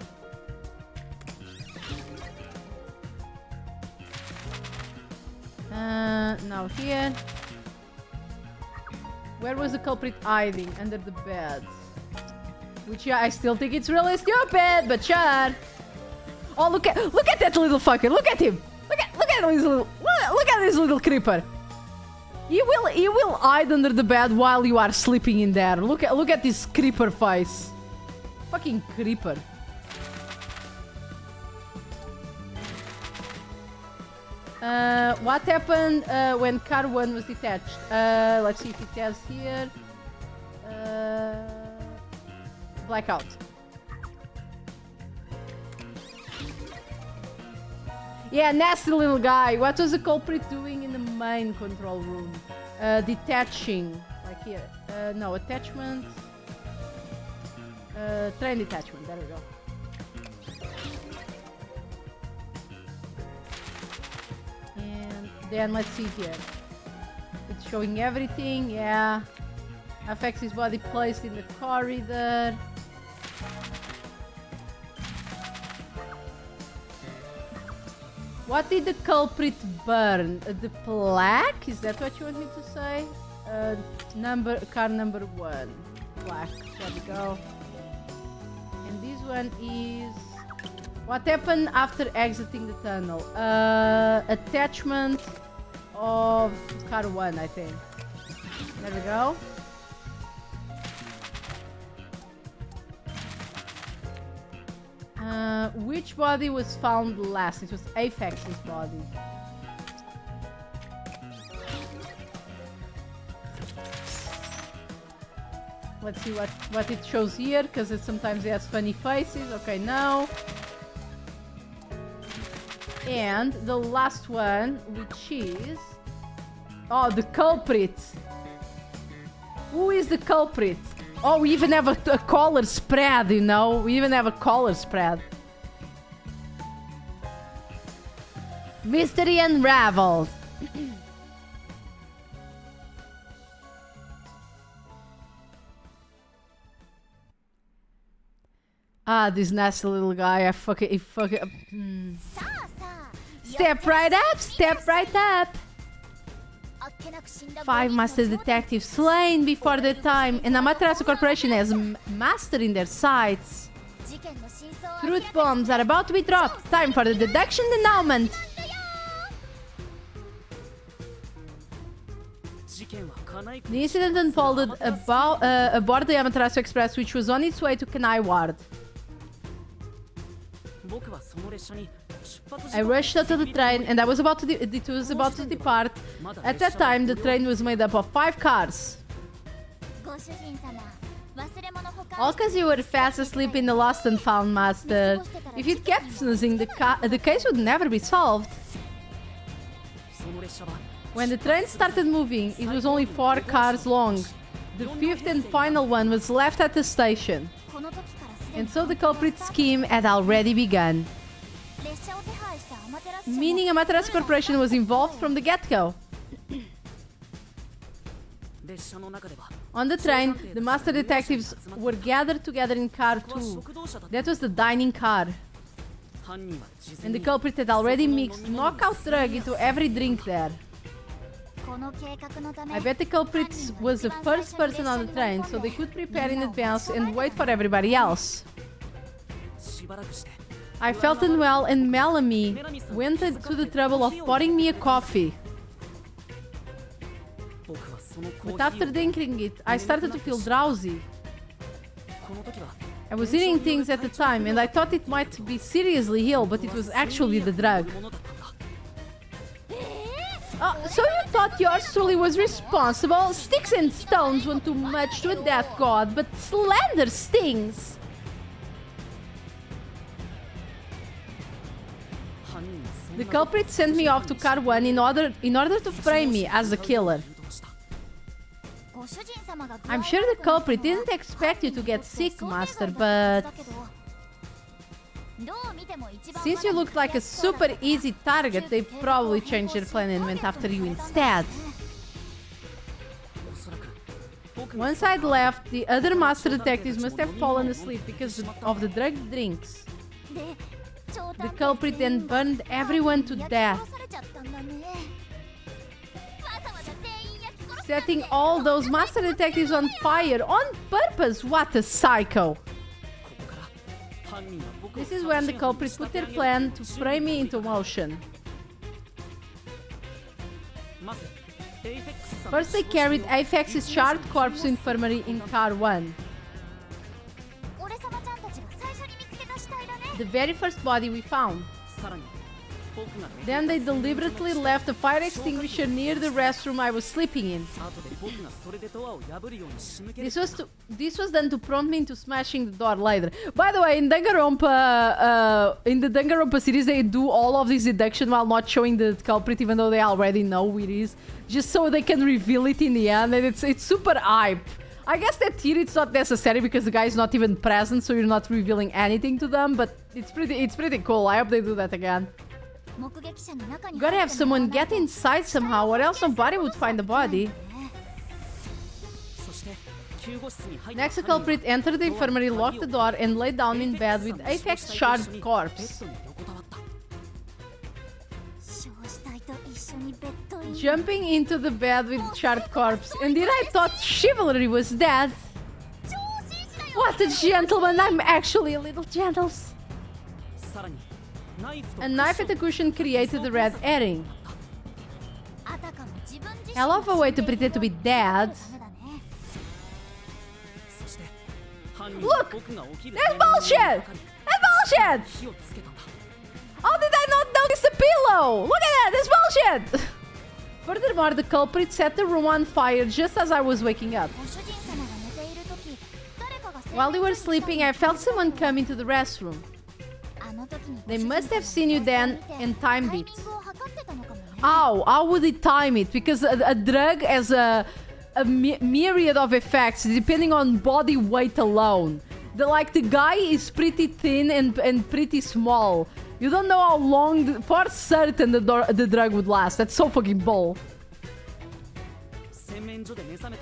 Now here. Where was the culprit hiding? Under the bed. Which, yeah, I still think it's really stupid, but sure. Oh, look at that little fucker! Look at him! Look at this little creeper! He will hide under the bed while you are sleeping in there. Look at this creeper face. Fucking creeper. What happened when car 1 was detached? Let's see if it has here. Blackout. Yeah, nasty little guy. What was the culprit doing in the main control room? Detaching. Like here. No, attachment. Train detachment. There we go. And then let's see here. It's showing everything. Yeah. Affects his body placed in the corridor. What did the culprit burn? The plaque? Is that what you want me to say? Car number 1. Plaque. There we go. And this one is... What happened after exiting the tunnel? Attachment of car 1, I think. There we go. Which body was found last? It was Aphex's body. Let's see what it shows here, because sometimes it has funny faces. Okay, no. And the last one, which is... Oh, the culprit. Who is the culprit? Oh, we even have a color spread, you know? We even have a color spread. Mystery unraveled. Ah, this nasty little guy. Step right up, step right up. 5 master detectives slain before their time, and Amaterasu Corporation has master in their sights. Truth bombs are about to be dropped. Time for the deduction denouement. The incident unfolded aboard the Amaterasu Express, which was on its way to Kanai Ward. I rushed out of the train, and it was about to depart. At that time, the train was made up of 5 cars. All because you were fast asleep in the lost and found, Master. If you'd kept snoozing, the case would never be solved. When the train started moving, it was only 4 cars long. The 5th and final one was left at the station. And so the culprit scheme had already begun. Meaning Amaterasu Corporation was involved from the get-go. On the train, the master detectives were gathered together in car 2. That was the dining car. And the culprit had already mixed knockout drug into every drink there. I bet the culprit was the first person on the train, so they could prepare in advance and wait for everybody else. I felt unwell, and Melanie went to the trouble of pouring me a coffee. But after drinking it, I started to feel drowsy. I was eating things at the time, and I thought it might be seriously ill, but it was actually the drug. So you thought yours truly was responsible? Sticks and stones won't do much to a death god, but slander stings. The culprit sent me off to car 1 in order to frame me as the killer. I'm sure the culprit didn't expect you to get sick, Master, but... since you looked like a super easy target, they probably changed their plan and went after you instead. Once I'd left, the other master detectives must have fallen asleep because of the drugged drinks. The culprit then burned everyone to death, setting all those master detectives on fire on purpose. What a psycho! This is when the culprit put their plan to frame me into motion. First they carried Aphex's charred corpse to infirmary in car 1. The very first body we found. Then they deliberately left a fire extinguisher near the restroom I was sleeping in. This was done to prompt me into smashing the door later. By the way, in in the Danganronpa series, they do all of this deduction while not showing the culprit, even though they already know who it is, just so they can reveal it in the end, and it's super hype. I guess that here it's not necessary because the guy is not even present, so you're not revealing anything to them, but it's pretty cool. I hope they do that again. Gotta have someone get inside somehow, or else somebody would find the body. Next, the culprit entered the infirmary, locked the door, and lay down in bed with Aphex's charred corpse. Jumping into the bed with charred corpse. Indeed, I thought chivalry was dead. What a gentleman! I'm actually a little gentle. A knife at the cushion created the red herring. Hell of a way to pretend to be dead. Look! That's bullshit! That's bullshit! How did I not notice the pillow? Look at that! That's bullshit! Furthermore, the culprit set the room on fire just as I was waking up. While you were sleeping, I felt someone come into the restroom. They must have seen you then and timed it. How would it time it? Because a drug has a myriad of effects depending on body weight alone. The guy is pretty thin and pretty small. You don't know how long, for certain, the drug would last. That's so fucking bull.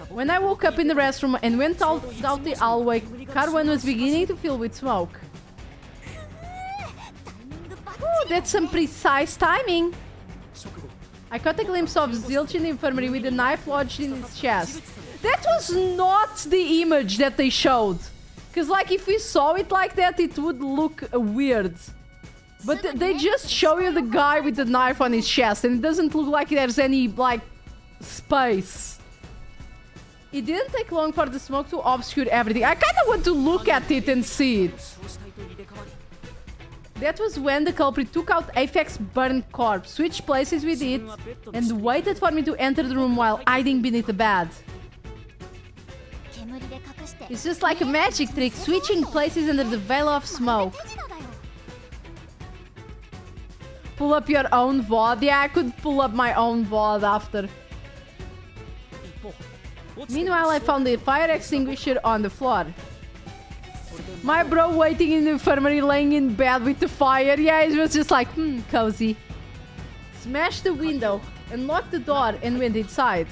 When I woke up in the restroom and went out the hallway, car 1 was beginning to fill with smoke. Ooh, that's some precise timing. I caught a glimpse of Zilch in the infirmary with a knife lodged in his chest. That was not the image that they showed. Because, like, if we saw it like that, it would look weird. But they just show you the guy with the knife on his chest, and it doesn't look like there's any, like, space. It didn't take long for the smoke to obscure everything. I kind of want to look at it and see it. That was when the culprit took out Apex burned corpse, switched places with it, and waited for me to enter the room while hiding beneath the bed. It's just like a magic trick, switching places under the veil of smoke. Pull up your own VOD? Yeah, I could pull up my own VOD after. Meanwhile, I found the fire extinguisher on the floor. My bro waiting in the infirmary, laying in bed with the fire. Yeah, it was just like, cozy. Smashed the window and locked the door and went inside.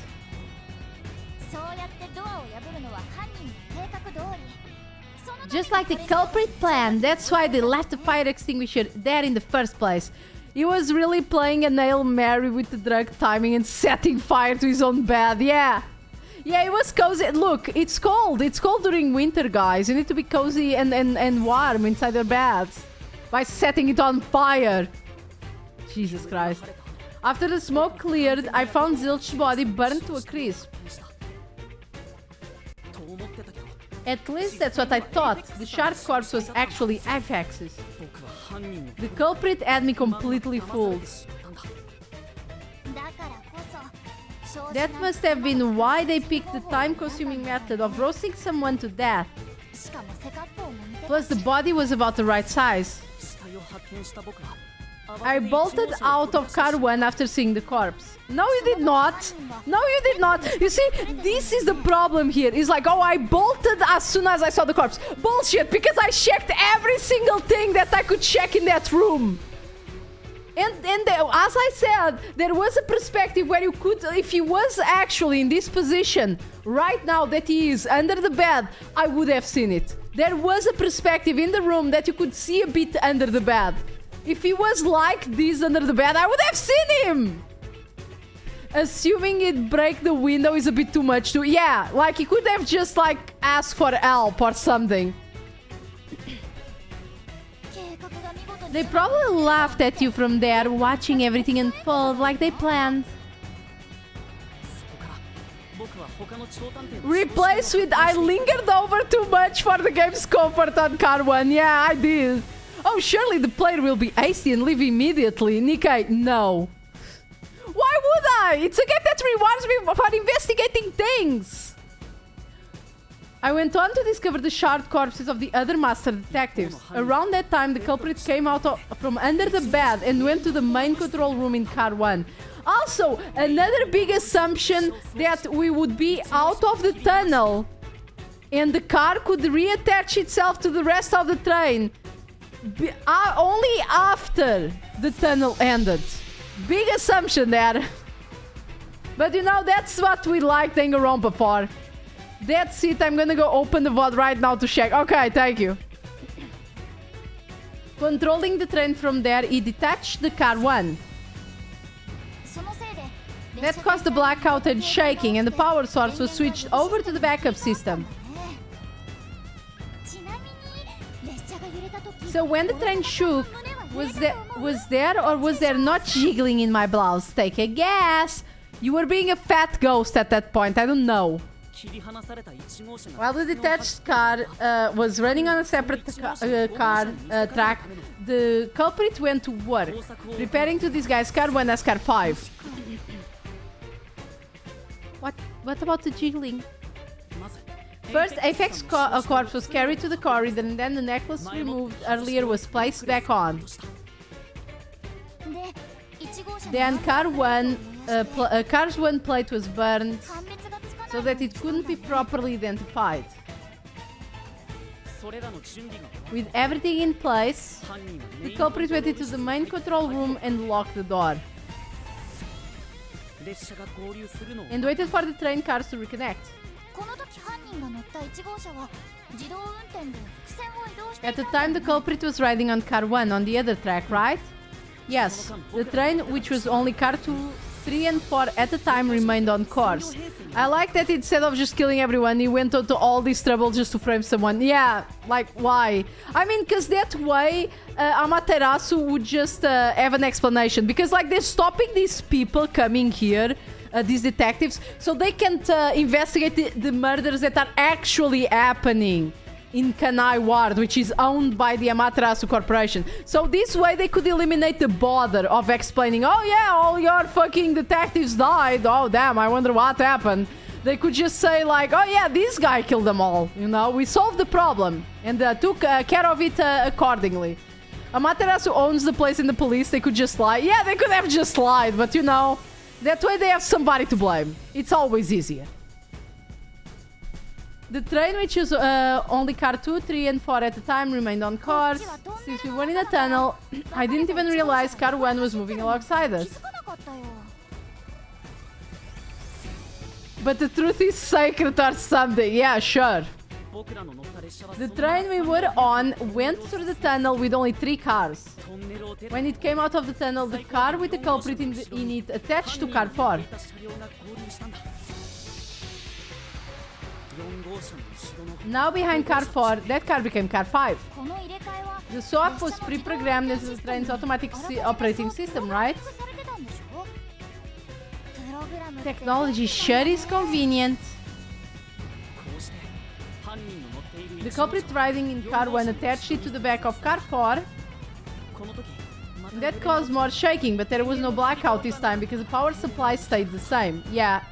Just like the culprit planned, that's why they left the fire extinguisher there in the first place. He was really playing a Hail Mary with the drug timing and setting fire to his own bed, yeah. Yeah, it was cozy. Look, it's cold. It's cold during winter, guys. You need to be cozy and warm inside your beds by setting it on fire. Jesus Christ. After the smoke cleared, I found Zilch's body burned to a crisp. At least that's what I thought. The sharp corpse was actually Apex's. The culprit had me completely fooled. That must have been why they picked the time-consuming method of roasting someone to death. Plus, the body was about the right size. I bolted out of car 1 after seeing the corpse. No, you did not. No, you did not. You see, this is the problem here. It's like, oh, I bolted as soon as I saw the corpse. Bullshit, because I checked every single thing that I could check in that room. And as I said, there was a perspective where you could, if he was actually in this position right now that he is under the bed, I would have seen it. There was a perspective in the room that you could see a bit under the bed. If he was like this under the bed, I would have seen him. Assuming he'd break the window is a bit too much to... Yeah, like he could have just like asked for help or something. They probably laughed at you from there, watching everything unfold like they planned. Replace with I lingered over too much for the game's comfort on car 1. Yeah, I did. Oh, surely the player will be hasty and leave immediately. Nikkei, no. Why would I? It's a game that rewards me for investigating things. I went on to discover the shard corpses of the other master detectives. Around that time, the culprit came out from under the bed and went to the main control room in car 1. Also, another big assumption that we would be out of the tunnel and the car could reattach itself to the rest of the train only after the tunnel ended. Big assumption there. But you know, that's what we like Danganronpa for. That's it. I'm gonna go open the VOD right now to check. Okay, thank you. Controlling the train from there, he detached the car 1. That caused the blackout and shaking, and the power source was switched over to the backup system. So when the train shook, was there not jiggling in my blouse? Take a guess. You were being a fat ghost at that point. I don't know. While the detached car was running on a separate track, the culprit went to work, preparing to disguise car 1 as car 5. What about the jiggling? First, Apex corpse was carried to the corridor, and then the necklace removed earlier was placed back on. Then car's 1 plate was burned, so that it couldn't be properly identified. With everything in place, the culprit went into the main control room and locked the door. And waited for the train cars to reconnect. At the time, the culprit was riding on car 1 on the other track, right? Yes, the train, which was only car 2 3 and 4 at a time remained on course. I like that instead of just killing everyone, he went into all this trouble just to frame someone. Yeah, like, why? I mean, because that way, Amaterasu would just have an explanation. Because, like, they're stopping these people coming here, these detectives, so they can't investigate the murders that are actually happening in Kanai Ward, which is owned by the Amaterasu Corporation. So this way they could eliminate the bother of explaining, oh yeah, all your fucking detectives died. Oh damn, I wonder what happened. They could just say like, oh yeah, this guy killed them all. You know, we solved the problem and took care of it accordingly. Amaterasu owns the place in the police. They could just lie. Yeah, they could have just lied, but you know, that way they have somebody to blame. It's always easier. The train, which is only car 2, 3, and 4 at a time, remained on course. Since we were in a tunnel, I didn't even realize car 1 was moving alongside us. But the truth is sacred or something. Yeah, sure. The train we were on went through the tunnel with only 3 cars. When it came out of the tunnel, the car with the culprit in it attached to car 4. Now behind car 4, that car became car 5. The swap was pre-programmed into the train's automatic operating system, right? Technology sure is convenient. The culprit riding in car 1 attached it to the back of car 4. That caused more shaking, but there was no blackout this time because the power supply stayed the same. Yeah.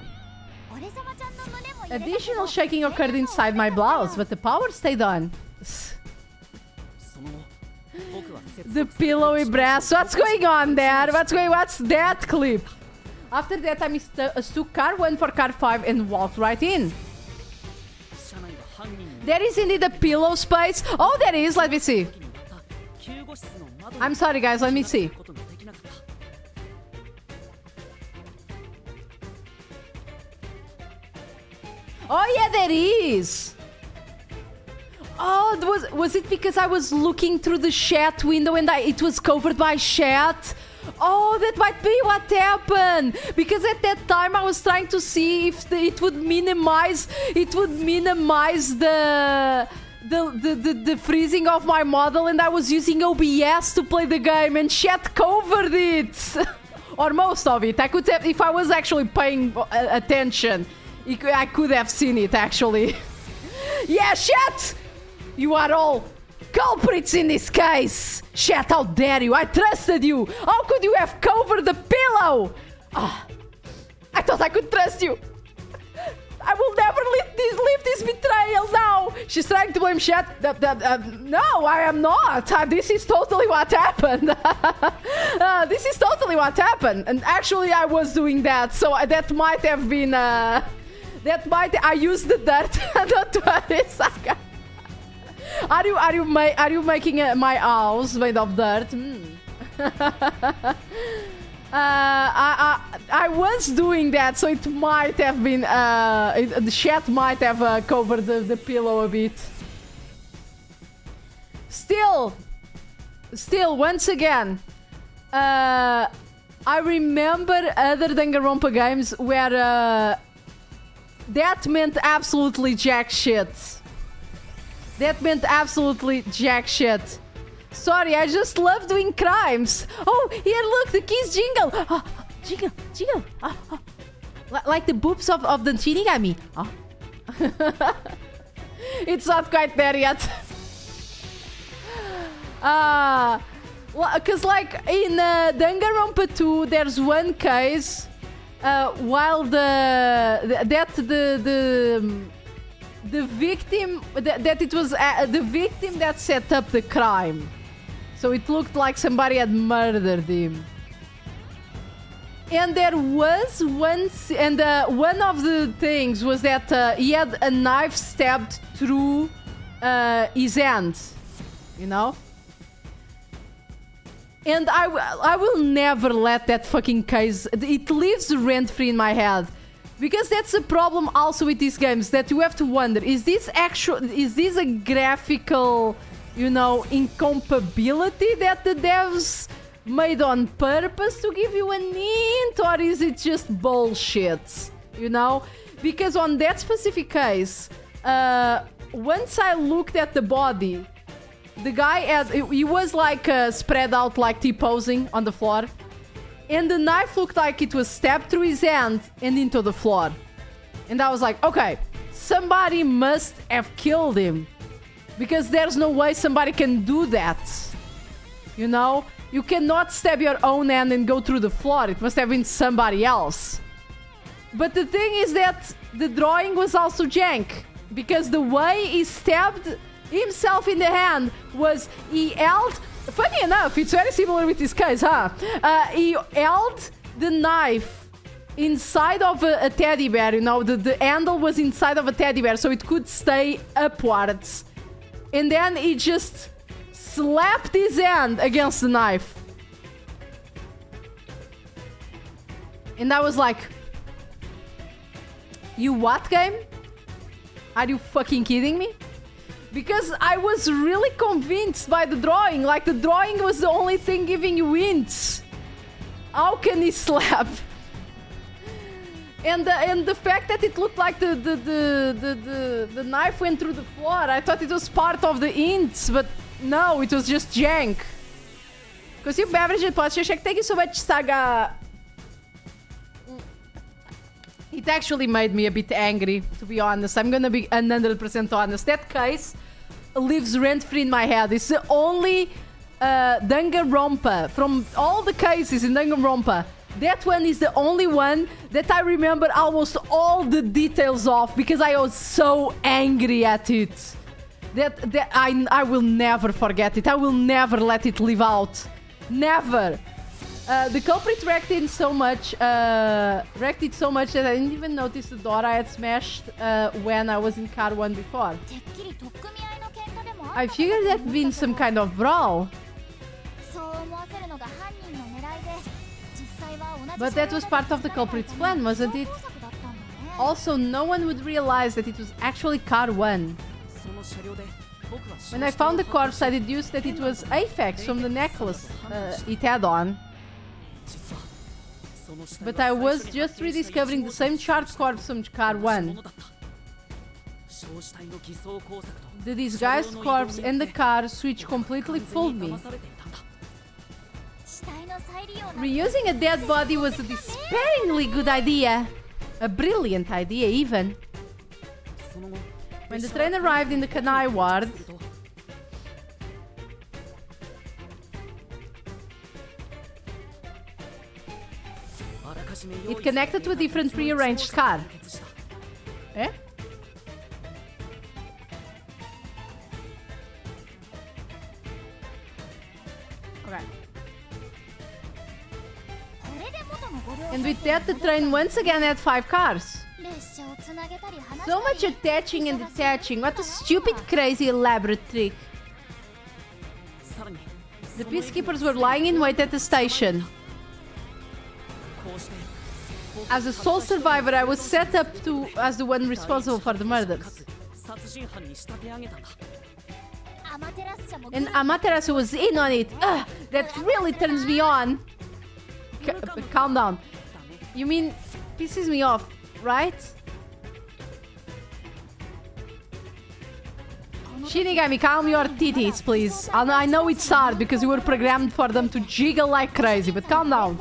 Additional shaking occurred inside my blouse, but the power stayed on. The pillowy brass. What's going on there? What's that clip? After that, I mistook car 1 for car 5 and walked right in. There is indeed a pillow space. Oh, there is. Let me see. I'm sorry, guys. Let me see. Oh yeah, there is. Oh, was it because I was looking through the chat window and it was covered by chat? Oh, that might be what happened. Because at that time I was trying to see if it would minimize the freezing of my model, and I was using OBS to play the game, and chat covered it. Or most of it. I could have, if I was actually paying attention, I could have seen it actually. Yeah, chat! You are all culprits in this case! Chat, how dare you! I trusted you! How could you have covered the pillow? Ah, I thought I could trust you! I will never leave this betrayal now! She's trying to blame chat. No, I am not! This is totally what happened! This is totally what happened! And actually I was doing that, so that might have been... I used the dirt. Don't worry, Saka. Are you making my house made of dirt? I was doing that, so it might have been the chat might have covered the pillow a bit. Still, once again, I remember other Danganronpa games where that meant absolutely jack shit. That meant absolutely jack shit. Sorry, I just love doing crimes. Oh, here, look, the keys jingle. Oh, jingle. Oh. Like the boobs of the Shinigami. Oh. It's not quite there yet. Because like in Danganronpa 2, there's one case while the victim that it was the victim that set up the crime. So it looked like somebody had murdered him. And there was one of the things was that he had a knife stabbed through his hand, you know? And I will never let that fucking case... It lives rent-free in my head. Because that's the problem also with these games, that you have to wonder, is this a graphical, you know, incompatibility that the devs made on purpose to give you an hint, or is it just bullshit? You know? Because on that specific case, once I looked at the body, the guy he was like spread out, like T-posing on the floor. And the knife looked like it was stabbed through his hand and into the floor. And I was like, okay, somebody must have killed him. Because there's no way somebody can do that. You know? You cannot stab your own hand and go through the floor. It must have been somebody else. But the thing is that the drawing was also jank. Because the way he stabbed himself in the hand was he held... Funny enough, it's very similar with this case, huh? He held the knife inside of a teddy bear, you know? The handle was inside of a teddy bear, so it could stay upwards. And then he just slapped his hand against the knife. And I was like... You what, game? Are you fucking kidding me? Because I was really convinced by the drawing. Like, the drawing was the only thing giving you hints. How can he slap? And the fact that it looked like the knife went through the floor, I thought it was part of the hints, but no, it was just jank. Consigo beverage pode check. Thank you so much, Saga. It actually made me a bit angry, to be honest. I'm gonna be 100% honest. That case lives rent-free in my head. It's the only Danganronpa from all the cases in Danganronpa. That one is the only one that I remember almost all the details of because I was so angry at it. That I will never forget it. I will never let it live out. Never. The culprit wrecked it so much that I didn't even notice the door I had smashed when I was in car 1 before. I figured that'd been some kind of brawl. But that was part of the culprit's plan, wasn't it? Also, no one would realize that it was actually car 1. When I found the corpse, I deduced that it was Aphex from the necklace it had on. But I was just rediscovering the same charred corpse from car 1. The disguised corpse and the car switch completely fooled me. Reusing a dead body was a despairingly good idea. A brilliant idea, even. When the train arrived in the Kanai ward, it connected to a different prearranged car. Eh? Okay. And with that, the train once again had 5 cars. So much attaching and detaching. What a stupid, crazy, elaborate trick. The peacekeepers were lying in wait at the station. As a sole survivor, I was set up as the one responsible for the murders. And Amaterasu was in on it. Ugh, that really turns me on. Calm down. You mean pisses me off, right? Shinigami, calm your titties, please. I know it's hard because you were programmed for them to jiggle like crazy, but calm down.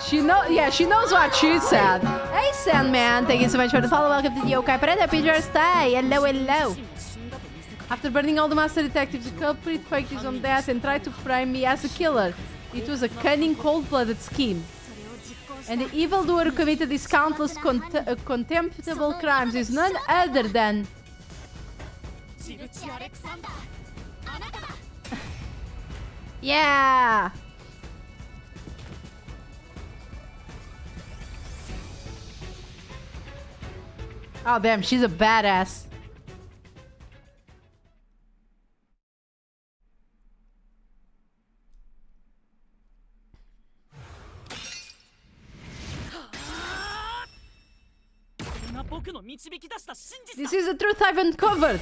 She knows what she said. Hey, Sandman, thank you so much for the follow. Welcome to the Yokai Parade. Happy your stay. Hello, hello. After burning all the master detectives, the culprit faked his own death and tried to frame me as a killer. It was a cunning, cold-blooded scheme. And the evildoer who committed these countless contemptible crimes is none other than... Yeah! Oh damn, she's a badass. This is the truth I've uncovered.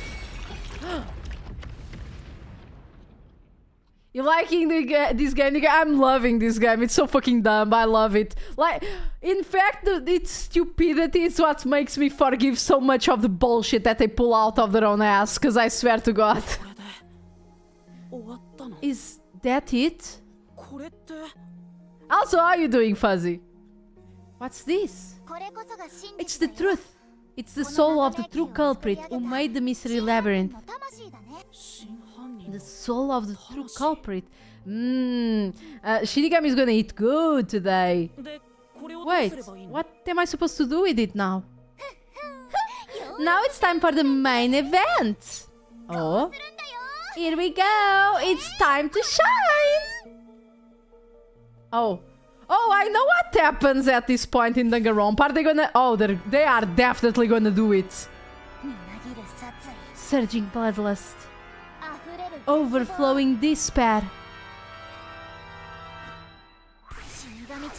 You liking this game? I'm loving this game. It's so fucking dumb. I love it. Like, in fact, its stupidity is what makes me forgive so much of the bullshit that they pull out of their own ass. Because I swear to God. これで終わったの Is that it? これって Also, how are you doing, Fuzzy? What's this? It's the truth. It's the soul of the true culprit who made the mystery labyrinth. 真犯人 The soul of the true culprit. Shinigami is gonna eat good today. でこれをどう Wait, すればいいの what am I supposed to do with it now? Now it's time for the main event. Oh, here we go. It's time to shine. Oh, I know what happens at this point in Danganronpa. Are they gonna? Oh, they are definitely gonna do it. Surging bloodlust, overflowing despair.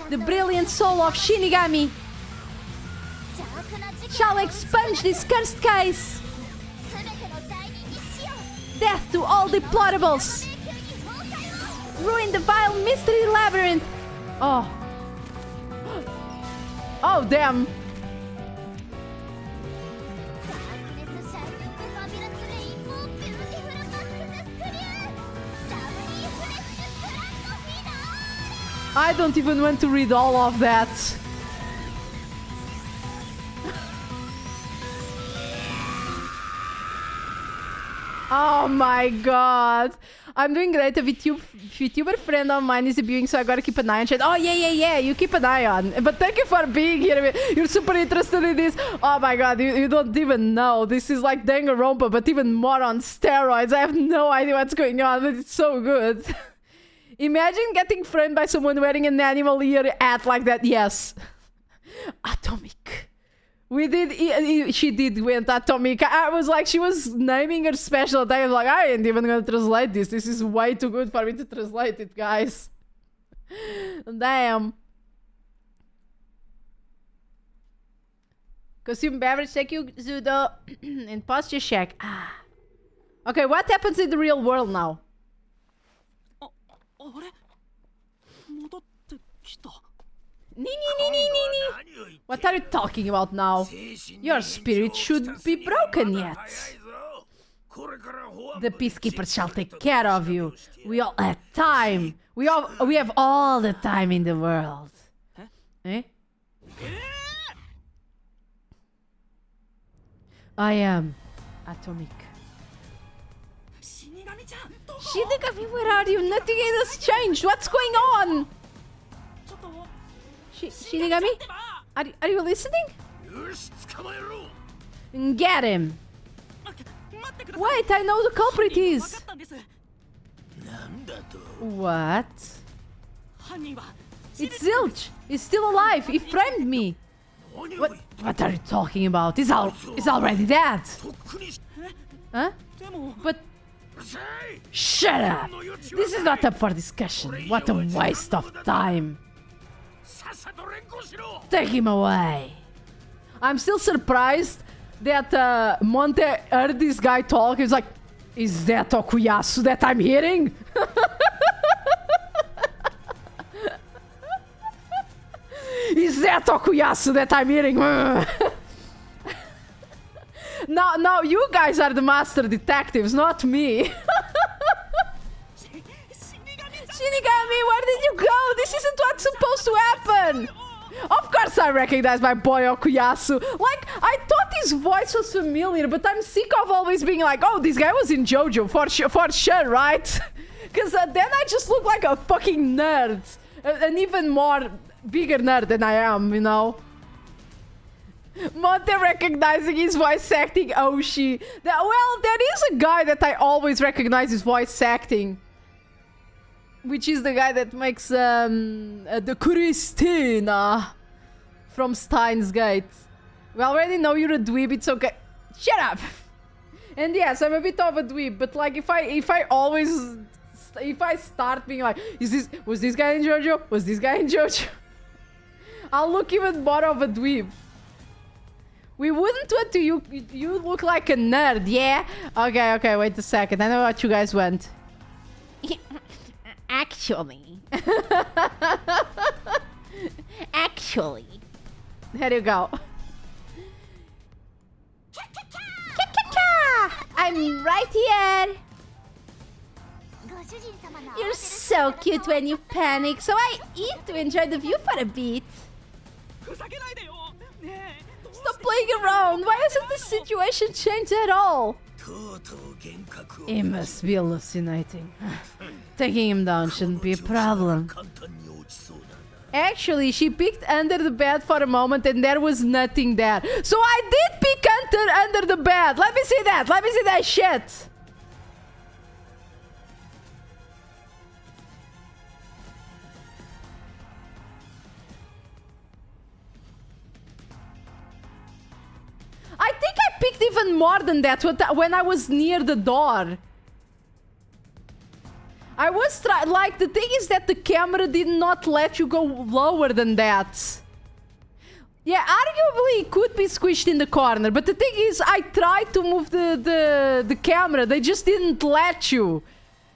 The brilliant soul of Shinigami shall expunge this cursed case. Death to all deplorables. Ruin the vile mystery labyrinth. Oh. Oh, damn. I don't even want to read all of that. Oh my god. I'm doing great. A VTuber friend of mine is debuting, so I gotta keep an eye on shit. Oh, yeah. You keep an eye on. But thank you for being here. You're super interested in this. Oh my god, you don't even know. This is like Danganronpa, but even more on steroids. I have no idea what's going on, but it's so good. Imagine getting framed by someone wearing an animal ear hat like that. Yes. Atomic. She did went Atomic. I was like, she was naming her special attack. I was like, I ain't even gonna translate this. This is way too good for me to translate it, guys. Damn. Consume beverage, thank you, Zudo. And posture check. Ah. Okay, what happens in the real world now? あれ戻ってきた What are you talking about now? Your spirit should be broken yet. The peacekeeper shall take care of you. We all have time. We have all the time in the world. Eh? I am Atomic. Shinigami, where are you? Nothing has changed. What's going on? ちょっと Shinigami? Are you listening? Get him. 待ってください Wait, I know the culprit 分 is. かったんです What? 犯人は It's Zilch. He's still alive. He framed me. What are you talking about? He's already dead. Huh? でも But shut up. This is not up for discussion. What a waste of time. Take him away. I'm still surprised that Monte heard this guy talk. He's like, is that Okuyasu that I'm hearing? Is that Okuyasu that I'm hearing? No, you guys are the master detectives, not me. Shinigami, where did you go? This isn't what's supposed to happen. Of course I recognize my boy Okuyasu. Like, I thought his voice was familiar, but I'm sick of always being like, oh, this guy was in Jojo, for sure, right? Because then I just look like a fucking nerd. An even more bigger nerd than I am, you know? Monte recognizing his voice acting, Oshi. Well, there is a guy that I always recognize his voice acting. Which is the guy that makes the Christina from Steins Gate. We already know you're a dweeb, it's okay. Shut up! And yes, I'm a bit of a dweeb, but like if I start being like, was this guy in Jojo? Was this guy in Jojo? I'll look even more of a dweeb. We wouldn't want to you look like a nerd, yeah? Okay, wait a second. I know what you guys want. Actually. Actually. There you go. I'm right here. You're so cute when you panic, so I eat to enjoy the view for a bit. Stop playing around. Why hasn't the situation changed at all? It must be hallucinating. Taking him down shouldn't be a problem. Actually, she peeked under the bed for a moment and there was nothing there. So I did peek under the bed. Let me see that. Let me see that shit. I think I peeked even more than that when I was near the door. I was like, the thing is that the camera did not let you go lower than that. Yeah, arguably it could be squished in the corner, but the thing is, I tried to move the camera. They just didn't let you.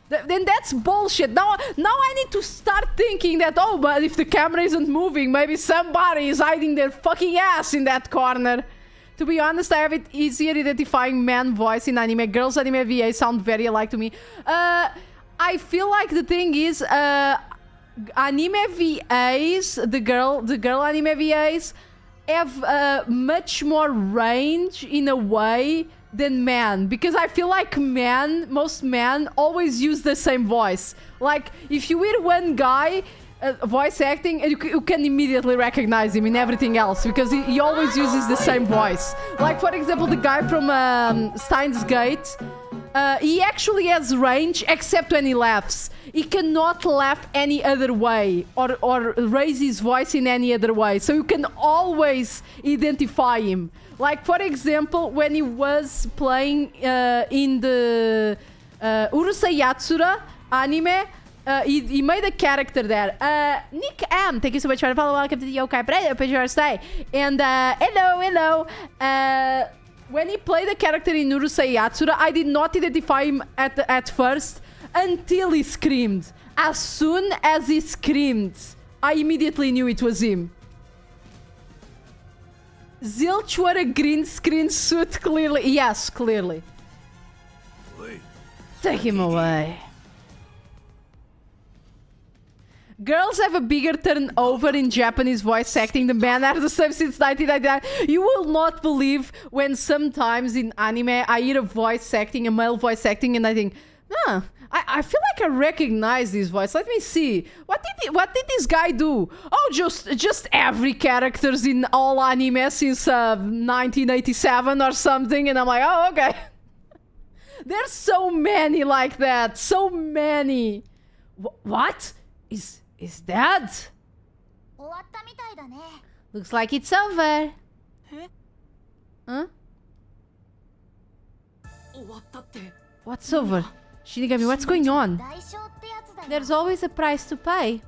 Then that's bullshit. Now I need to start thinking that, oh, but if the camera isn't moving, maybe somebody is hiding their fucking ass in that corner. To be honest, I have it easier identifying man voice in anime. Girls anime VA sound very alike to me. I feel like the thing is, anime VAs, the girl anime VAs, have much more range in a way than men, because I feel like most men always use the same voice. Like if you hear one guy voice acting, you can immediately recognize him in everything else because he always uses the same voice. Like for example, the guy from Steins Gate. He actually has range except when he laughs. He cannot laugh any other way or raise his voice in any other way. So you can always identify him. Like for example, when he was playing in the Urusei Yatsura anime, he made a character there. Nick M, thank you so much for the follow. Welcome to the Yokai Prayer. Hope you stay. And hello. When he played the character in Urusei Yatsura, I did not identify him at first until he screamed. As soon as he screamed, I immediately knew it was him. Zilch wore a green screen suit, clearly. Yes, clearly. Take him away. Girls have a bigger turnover in Japanese voice acting. The men are the same since 1999. You will not believe when sometimes in anime I hear a male voice acting, and I think, I feel like I recognize this voice. Let me see. What did this guy do? Oh, just every characters in all anime since 1987 or something. And I'm like, oh, okay. There's so many like that. So many. What? Is that? Looks like it's over. Huh? What's over? Shinigami, what's going on? There's always a price to pay.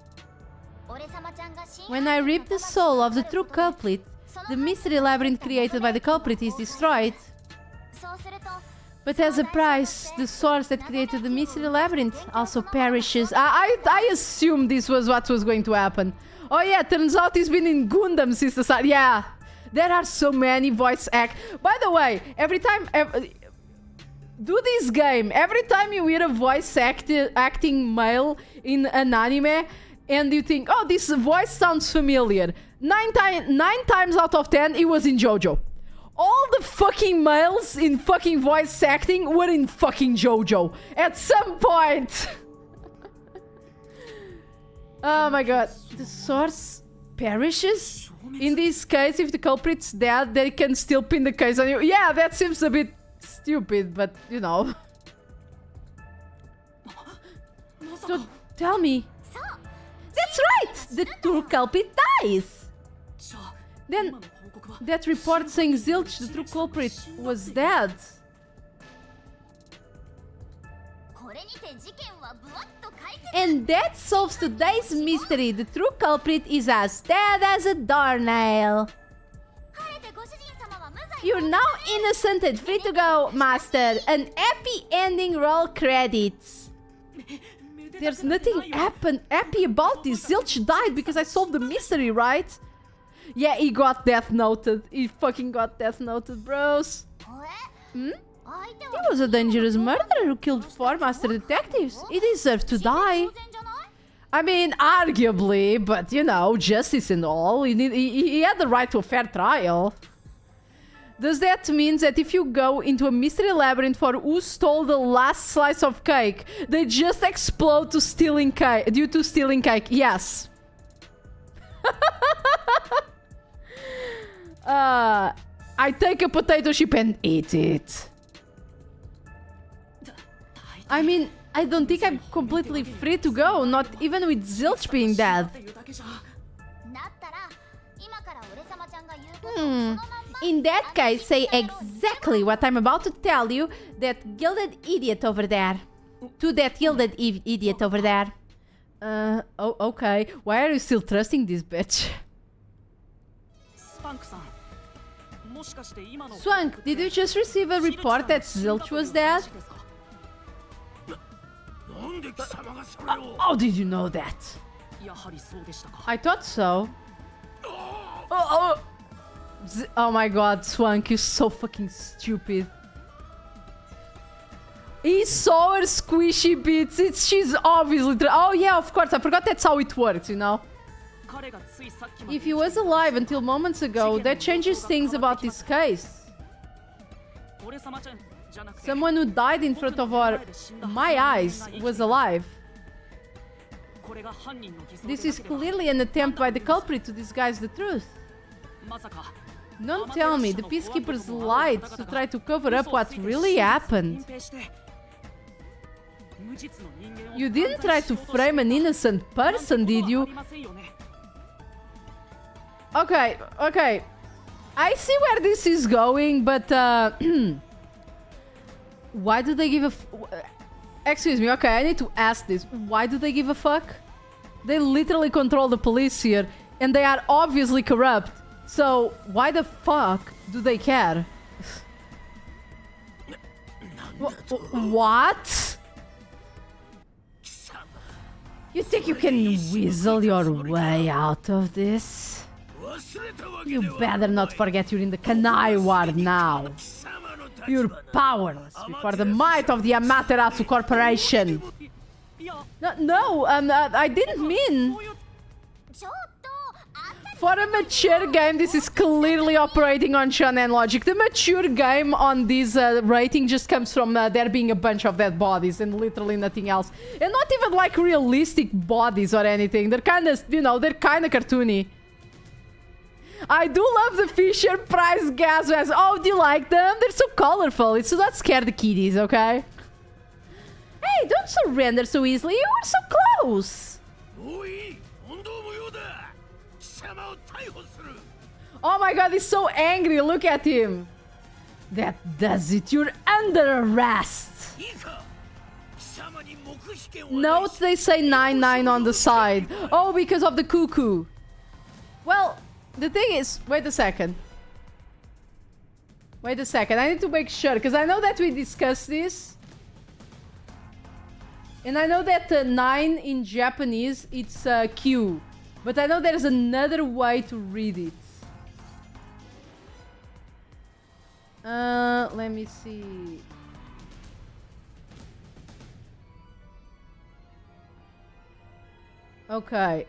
When I rip the soul of the true culprit, the mystery labyrinth created by the culprit is destroyed. But as a price, the source that created the mystery labyrinth also perishes. I assumed this was what was going to happen. Oh yeah, turns out he's been in Gundam since the start. Yeah, there are so many voice act. By the way, every time... do this game. Every time you hear a voice acting male in an anime and you think, oh, this voice sounds familiar. 9 times out of 10, it was in Jojo. All the fucking males in fucking voice acting were in fucking Jojo at some point. Oh my god. The source perishes? In this case, if the culprit's dead, they can still pin the case on you. Yeah, that seems a bit stupid, but you know. So tell me. That's right! The true culprit dies! Then that report saying Zilch, the true culprit, was dead. And that solves today's mystery. The true culprit is as dead as a doornail. You're now innocent and free to go, Master. An happy ending, roll credits. There's nothing happy about this. Zilch died because I solved the mystery, right? Yeah, he got death noted. He fucking got death noted, bros. Hmm? He was a dangerous murderer who killed 4 master detectives. He deserved to die. I mean, arguably, but you know, justice and all. He had the right to a fair trial. Does that mean that if you go into a mystery labyrinth for who stole the last slice of cake, they just explode to stealing cake due to stealing cake? Yes. I take a potato chip and eat it. I mean, I don't think I'm completely free to go, not even with Zilch being dead. In that case, say exactly what I'm about to tell you, that gilded idiot over there. To that gilded idiot over there. Oh, okay. Why are you still trusting this bitch? Swank, did you just receive a report that Zilch was dead? How did you know that? I thought so. Oh my god, Swank, you're so fucking stupid. He saw her squishy bits. She's obviously... Oh yeah, of course, I forgot that's how it works, you know? If he was alive until moments ago, that changes things about this case. Someone who died in front of my eyes was alive. This is clearly an attempt by the culprit to disguise the truth. Don't tell me the peacekeepers lied to try to cover up what really happened. You didn't try to frame an innocent person, did you? Okay. I see where this is going, but why do they give a excuse me, okay, I need to ask this. Why do they give a fuck? They literally control the police here, and they are obviously corrupt. So, why the fuck do they care? What? You think you can weasel your way out of this? You better not forget you're in the Kanai Ward now. You're powerless before the might of the Amaterasu Corporation. No, I didn't mean... For a mature game, this is clearly operating on shonen logic. The mature game on this rating just comes from there being a bunch of dead bodies and literally nothing else. And not even like realistic bodies or anything. They're kind of, you know, they're kind of cartoony. I do love the Fisher Price gas masks. Oh, do you like them? They're so colorful. It's to not scare the kiddies, okay? Hey, don't surrender so easily. You were so close. Oh my god, he's so angry. Look at him. That does it. You're under arrest. Note they say 99 on the side. Oh, because of the cuckoo. Well, the thing is... Wait a second. I need to make sure, because I know that we discussed this. And I know that 9 in Japanese, it's Q. But I know there's another way to read it. Let me see. Okay.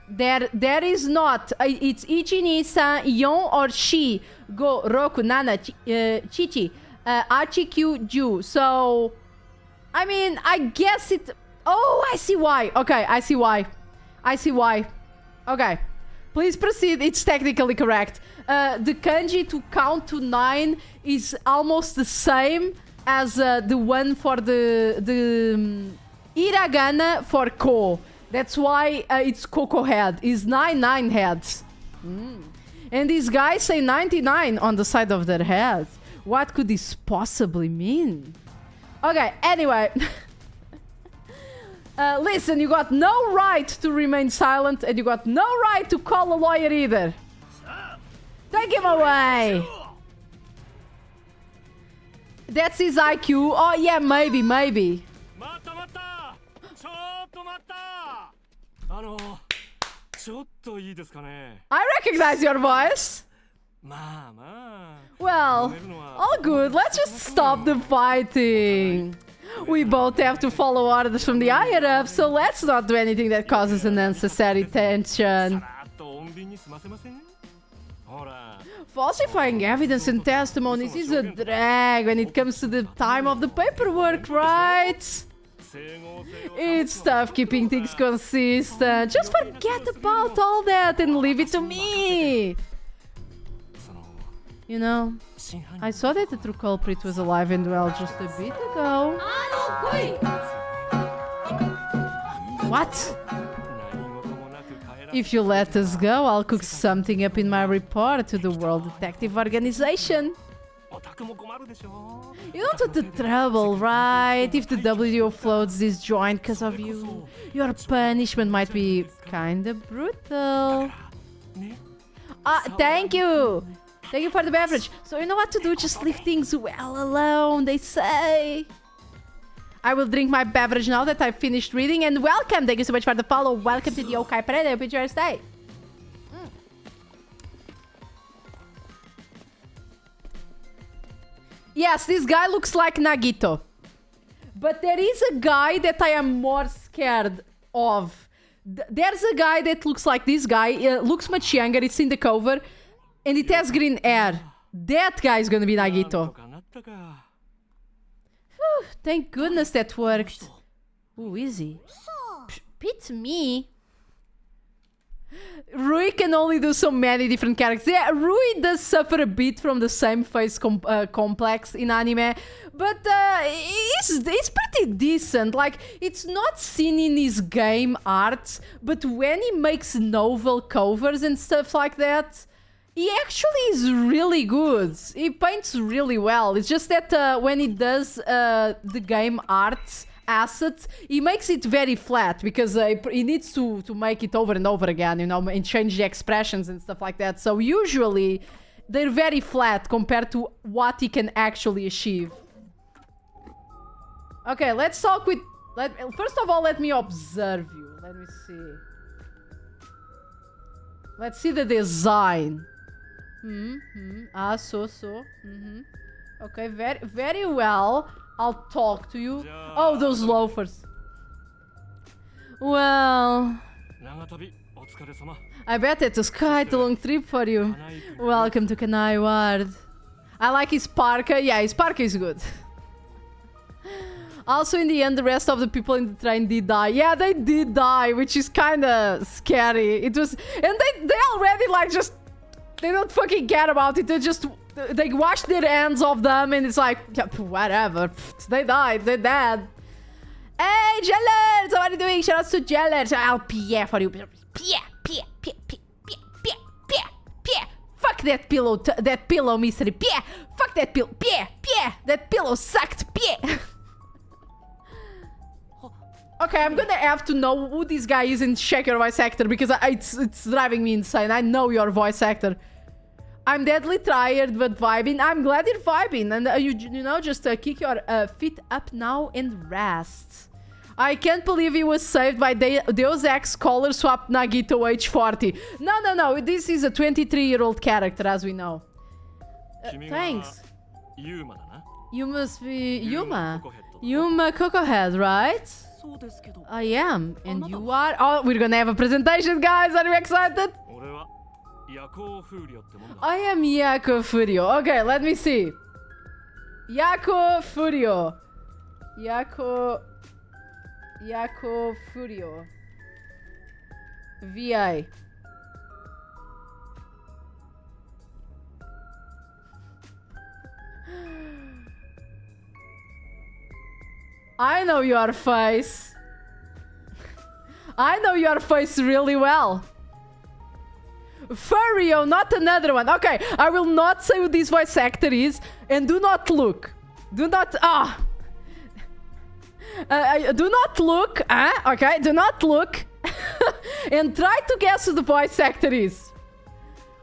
There is not. It's Ichi-ni-san, Yon or Shi, Go, Roku, Nana, Chichi, Archie, Q, Ju. So, I mean, I guess it... Oh, I see why. Okay, I see why. Okay. Please proceed. It's technically correct. The kanji to count to 9 is almost the same as the one for the hiragana for ko. That's why it's Coco head. It's 9 heads. And these guys say 99 on the side of their head. What could this possibly mean? Okay, anyway. Listen, you got no right to remain silent, and you got no right to call a lawyer either. Take him away. That's his IQ. Oh, yeah, maybe. 待った待ったちょっと待ったちょっといいですかね I recognize your voice. まあまあ Well, all good. Let's just stop the fighting. We both have to follow orders from the higher up, so let's not do anything that causes unnecessary さ tension. らっと穏便に済ませませんほら Falsifying evidence and testimonies is a drag when it comes to the time of the paperwork, right? 整合性を It's tough keeping things consistent. Just forget about all that and leave it to me. その You know, 真犯人 I saw that the true culprit was alive and well just a bit ago. What? 何事もなく帰ら If you let us go, I'll cook something up in my report to the World Detective Organization. オタクも困るでしょ You don't want the trouble, right? If the WDO floats this joint because of you, your punishment might be kinda brutal. ね Thank you! Thank you for the beverage. So you know what to do, just leave things well alone, they say. I will drink my beverage now that I've finished reading, and welcome! Thank you so much for the follow. Welcome to the Acapella. I hope you enjoy your stay. Yes, this guy looks like Nagito. But there is a guy that I am more scared of. There's a guy that looks like this guy. Looks much younger. It's in the cover. And it has green hair. That guy is gonna be なんと Nagito. かなったか Thank goodness that worked. Who is he? It's me. Rui can only do so many different characters. Yeah, Rui does suffer a bit from the same face complex in anime, but he's pretty decent. Like, it's not seen in his game art, but when he makes novel covers and stuff like that, he actually is really good. He paints really well. It's just that when he does the game art assets, he makes it very flat because he needs to make it over and over again, you know, and change the expressions and stuff like that. So usually they're very flat compared to what he can actually achieve. Okay, let's talk with... First of all, let me observe you. Let me see. Let's see the design. So. Okay, very well. I'll talk to you. Oh, those loafers. Well, 長旅お疲れ様 I bet it was quite a long trip for you. Welcome to Kanai Ward. I like his parka. Yeah, his parka is good. Also, in the end, the rest of the people in the train did die. Yeah, they did die, which is kind of scary. It was... And they already, like, just... They don't fucking care about it. They wash their hands off them and it's like, yeah, whatever. They died. They're dead. Hey, Jellers! How are you doing? Shout out to Jellers. I'll pee for you. Pee. Fuck that pillow, that pillow mystery. Pee. Fuck that pillow. Pee. That pillow sucked. Pee. Okay, I'm gonna have to know who this guy is and check your voice actor because it's driving me insane. I know your voice actor. I'm deadly tired but vibing. I'm glad you're vibing and you know, just kick your feet up now and rest. I can't believe he was saved by Deus Ex color swap Nagito age 40. No. This is a 23-year-old character, as we know. Thanks. ユーマだな You must be Yuma. ココヘッド Yuma Cocohead, right? そうですけど I am. And you are... Oh, we're gonna have a presentation, guys. Are you excited? 俺は夜行風流ってもんだ I am Yako Furio. Okay, let me see. Yako Furio. Yako Furio. VI. I know your face. I know your face really well. Furio, not another one. Okay, I will not say who this voice actor is. And do not look. Do not... do not look. Okay, do not look. And try to guess who the voice actor is.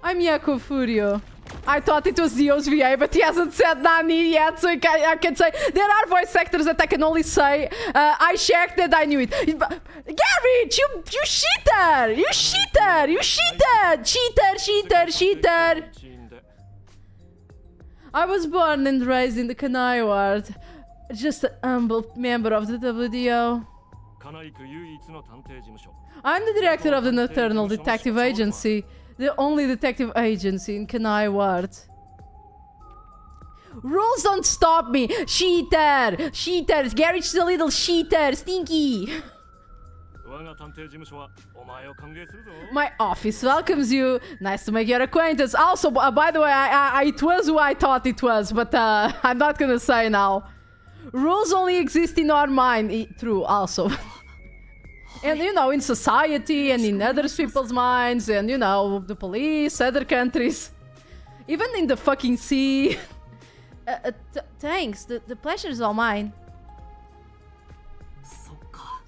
I'm Yako Furio. I thought it was Dio's VA, but he hasn't said Nani yet, so I can say there are voice actors that I can only say I checked and I knew it. Garrett, you cheater! You cheater! You cheated! Cheater! I was born and raised in the Kanai ward. Just a humble member of the WDO. I'm the director of the Nocturnal Detective Agency. The only detective agency in Kanai Ward. Rules don't stop me! Cheater! Cheaters! Garrett's a little cheater! Stinky! My office welcomes you. Nice to make your acquaintance. Also, by the way, it was who I thought it was, but I'm not gonna say now. Rules only exist in our mind. True, also. And, you know, in society and in other people's minds and, you know, the police, other countries. Even in the fucking sea. Thanks. The pleasure is all mine.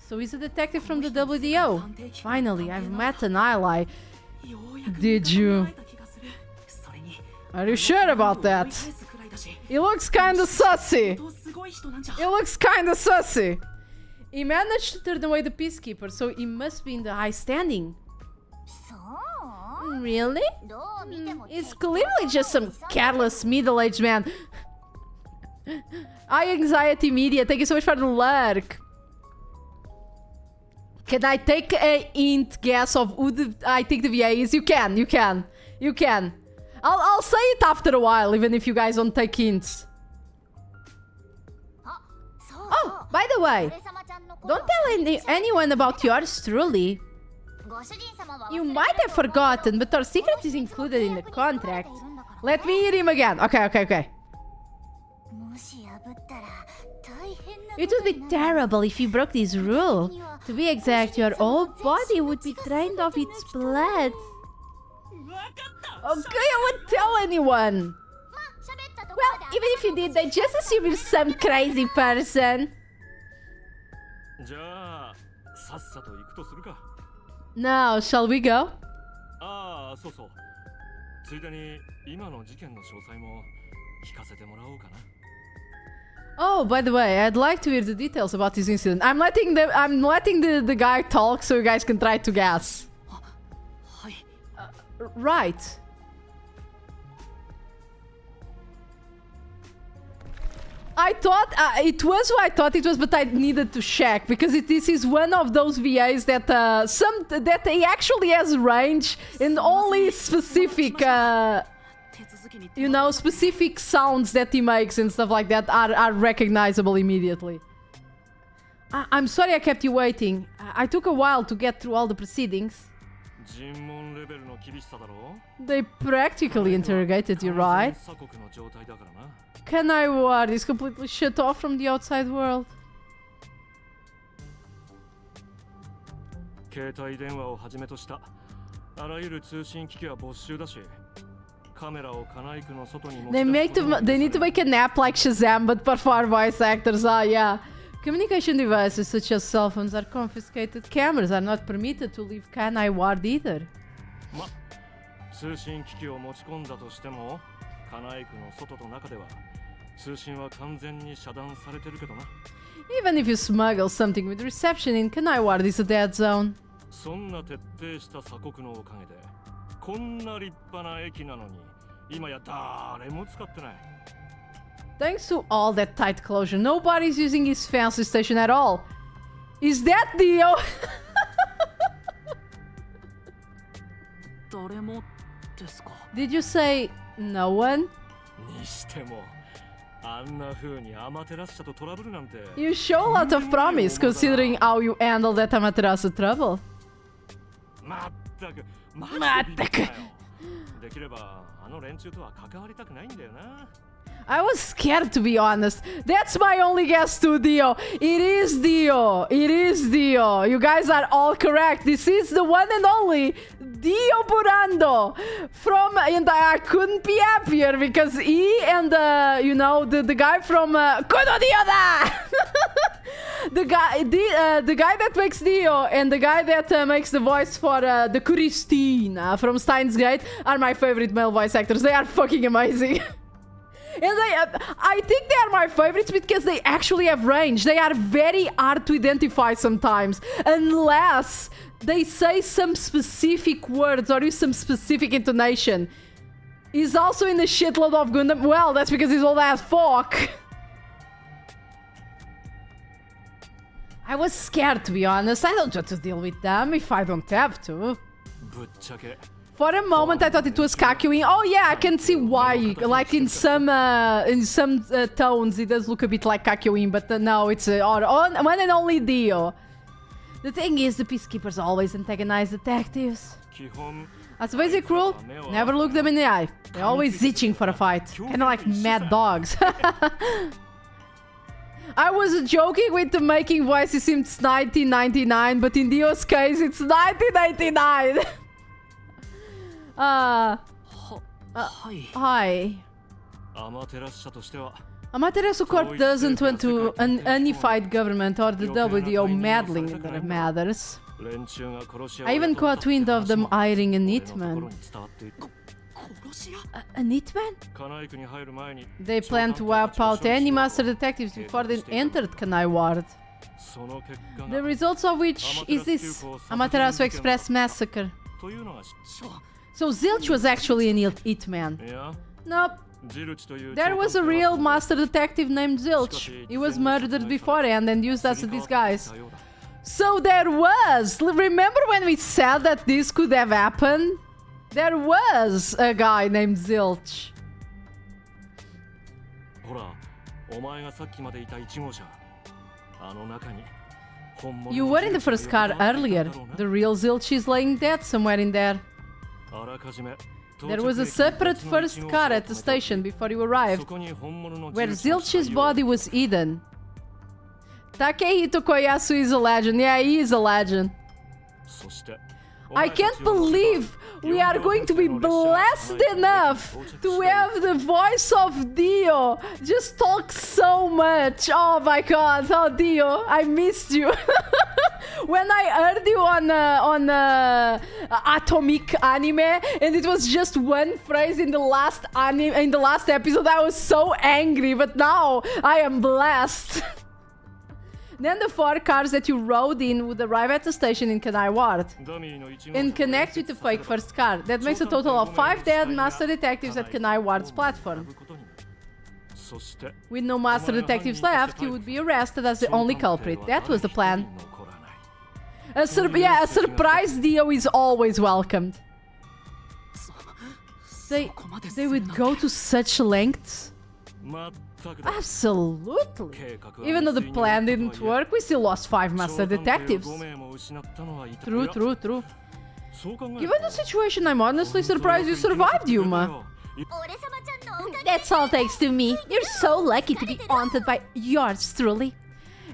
So he's a detective from the WDO. Finally, I've met an ally. Did you? Are you sure about that? He looks kinda sussy. He looks kinda sussy. He managed to turn away the peacekeeper, so he must be in the high standing. Really? He's clearly just some careless middle-aged man. High anxiety media, thank you so much for the lurk. Can I take a hint guess of who I think the VA is? You can. I'll say it after a while, even if you guys don't take hints. Oh, by the way, don't tell anyone about yours truly. You might have forgotten, but our secret is included in the contract. Let me hear him again. Okay. It would be terrible if you broke this rule. To be exact, your whole body would be drained of its blood. Okay, I won't tell anyone. Well, even if you did, they just assume you're some crazy person. Now, shall we go? Oh, by the way, I'd like to hear the details about this incident. I'm letting the guy talk so you guys can try to guess. Right. I thought it was who I thought it was, but I needed to check because this is one of those VAs that that he actually has range and only specific you know, specific sounds that he makes and stuff like that are recognizable immediately. I'm sorry I kept you waiting. I took a while to get through all the proceedings. They practically interrogated you, right? Kanai Ward is completely shut off from the outside world. They need to make an app like Shazam, but for voice actors. Yeah. Communication devices such as cell phones are confiscated. Cameras are not permitted to leave Kanai Ward either. Even if you smuggle something with reception in Kanai Ward is a dead zone. Thanks to all that tight closure, nobody's using his fancy station at all. Is that Dio? Did you say no one? You show a lot of promise considering how you handle that Amaterasu trouble. I was scared, to be honest. That's my only guess to Dio. It is Dio. You guys are all correct. This is the one and only Dio Burando from, and I couldn't be happier because he and you know, the guy from Kono Dioda the guy that makes Dio and the guy that makes the voice for the Christina from Steins Gate are my favorite male voice actors. They are fucking amazing. And I think they are my favorites because they actually have range. They are very hard to identify sometimes, unless they say some specific words or use some specific intonation. He's also in a shitload of Gundam. Well, that's because he's old as fuck. I was scared, to be honest. I don't want to deal with them if I don't have to. For a moment, I thought it was Kakyoin. Oh yeah, I can see why. Like in some tones, it does look a bit like Kakyoin, but no, it's one and only Dio. The thing is, the peacekeepers always antagonize detectives. That's a basic rule. Never look them in the eye. They're always itching for a fight. Kind of like mad dogs. I was joking with the making voices since 1999, but in Dio's case, it's 1999. Hi. Amaterasu Corp doesn't want to an unified government or the WDO meddling in their matters. I even caught wind of them hiring an hitman. An hitman? They plan to wipe out any master detectives before they entered Kanai Ward. The results of which is this Amaterasu Express massacre. So Zilch was actually an hitman. Nope. There was a real master detective named Zilch. He was murdered beforehand and used as a disguise. So there was! Remember when we said that this could have happened? There was a guy named Zilch. You were in the first car earlier. The real Zilch is laying dead somewhere in there. There was a separate first car at the station before you arrived, where Zilch's body was hidden. Takehito Koyasu is a legend. Yeah, he is a legend. I can't believe we are going to be blessed enough to have the voice of Dio just talk so much. Oh my god, oh Dio, I missed you. When I heard you on Atomic Anime and it was just one phrase in the last episode, I was so angry, but now I am blessed. Then the 4 cars that you rode in would arrive at the station in Kanai Ward and connect with the fake first car. That makes a total of 5 dead master detectives at Kanai Ward's platform. With no master detectives left, you would be arrested as the only culprit. That was the plan. A surprise Dio is always welcomed. They would go to such lengths? Absolutely. Even though the plan didn't work, we still lost 5 master detectives. True. Given the situation, I'm honestly surprised you survived, Yuma. That's all thanks to me. You're so lucky to be haunted by yours truly.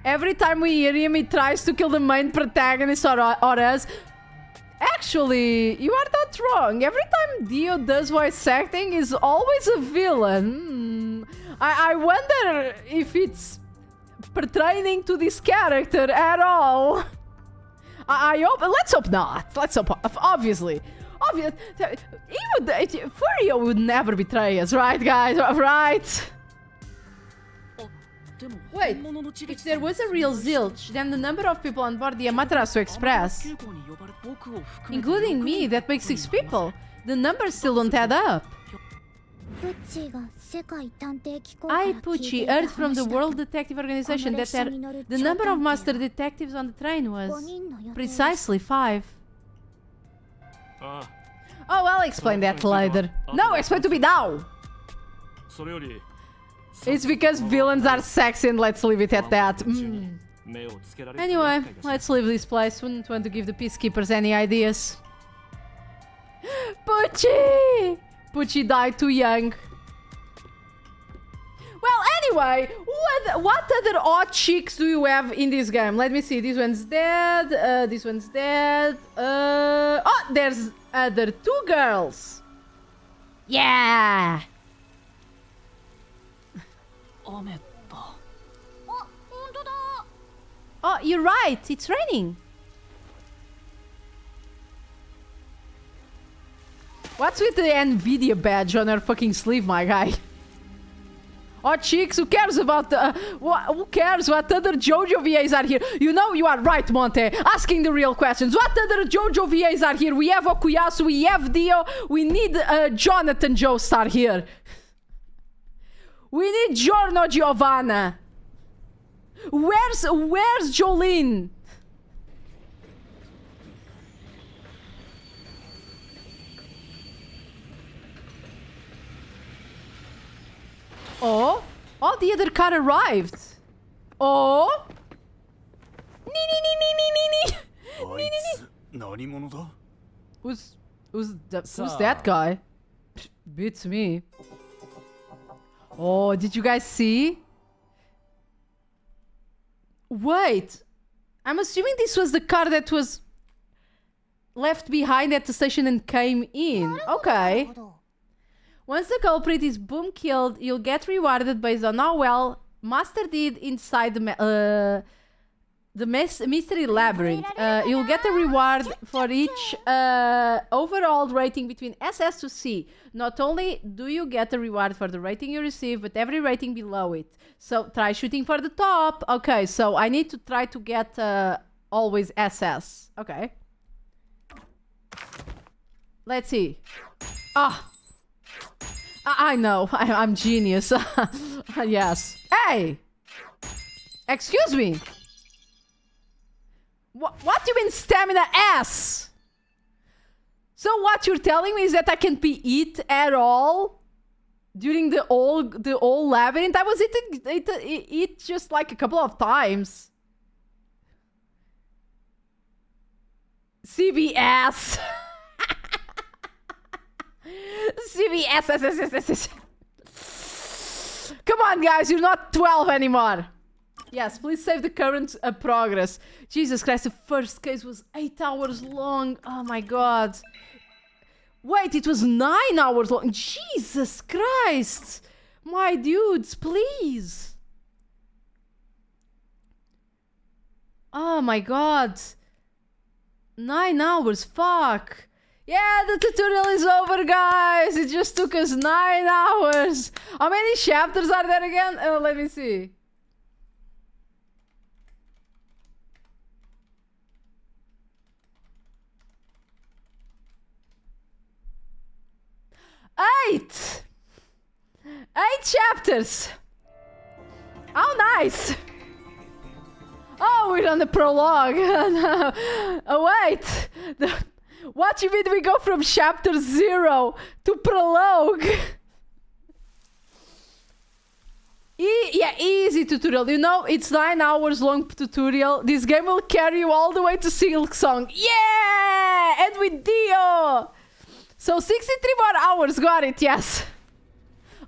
Every time we hear him, he tries to kill the main protagonist or us. Actually, you are not wrong. Every time Dio does voice acting, he's always a villain. I wonder if it's pertaining to this character at all. I hope. Let's hope not. Let's hope. Obviously. Furio would never betray us, right, guys? Right? Wait, if there was a real Zilch, then the number of people on board the Amaterasu Express, including me, that makes 6 people. The numbers still don't add up. I, Pucci, heard from the World Detective Organization that the number of master detectives on the train was precisely 5. Oh, I'll explain that later. No, expect to be now! It's because villains are sexy and let's leave it at that. Anyway, let's leave this place. Wouldn't want to give the peacekeepers any ideas. Pucci! Pucci died too young. Well, anyway, what other odd chicks do you have in this game? Let me see. This one's dead. This one's dead. Oh, there's other 2 girls. Yeah! Oh, you're right. It's raining. What's with the NVIDIA badge on her fucking sleeve, my guy? Oh, chicks, who cares about the... who cares what other Jojo VAs are here? You know, you are right, Monte. Asking the real questions. What other Jojo VAs are here? We have Okuyasu, we have Dio. We need Jonathan Joestar here. We need Giorno Giovanna. Where's Jolene? Oh, the other car arrived. Oh, who's that guy? Beats me. Oh, did you guys see? Wait, I'm assuming this was the car that was left behind at the station and came in. Okay. Once the culprit is boom killed, you'll get rewarded based on how well Master did inside the mystery labyrinth. You'll get a reward for each overall rating between SS to C. Not only do you get a reward for the rating you receive, but every rating below it. So try shooting for the top. Okay, so I need to try to get always SS. Okay. Let's see. Ah. I know. I'm genius. Yes. Hey! Excuse me. What do you mean stamina S? So what you're telling me is that I can't be eat at all during the whole labyrinth? I was eat just like a couple of times. CBS. CBS. Come on, guys, you're not 12 anymore. Yes, please save the current progress. Jesus Christ, the first case was 8 hours long. Oh my god. Wait, it was 9 hours long. Jesus Christ. My dudes, please. Oh my god. 9 hours, fuck. Yeah, the tutorial is over, guys. It just took us 9 hours. How many chapters are there again? Let me see. Eight chapters. How nice. Oh, we're on the prologue. Oh, wait. What do you mean we go from chapter 0 to prologue? Yeah, easy tutorial. You know, it's 9 hours long tutorial. This game will carry you all the way to Silk Song. Yeah! And with Dio! So 63 more hours, got it, yes.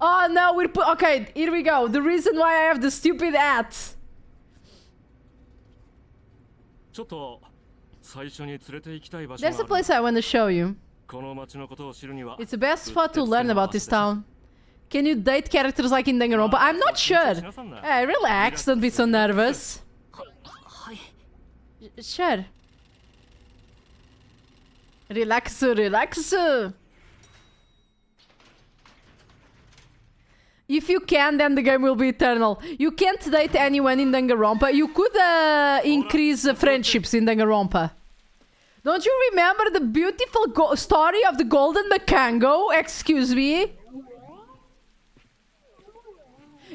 Oh no, okay, here we go. The reason why I have the stupid hat. There's a place I want to show you. It's the best spot to learn about this town. Can you date characters like in Danganronpa? I'm not sure. Hey, relax, don't be so nervous. Sure. Relax. If you can, then the game will be eternal. You can't date anyone in Danganronpa. You could increase friendships in Danganronpa. Don't you remember the beautiful story of the Golden Macango? Excuse me?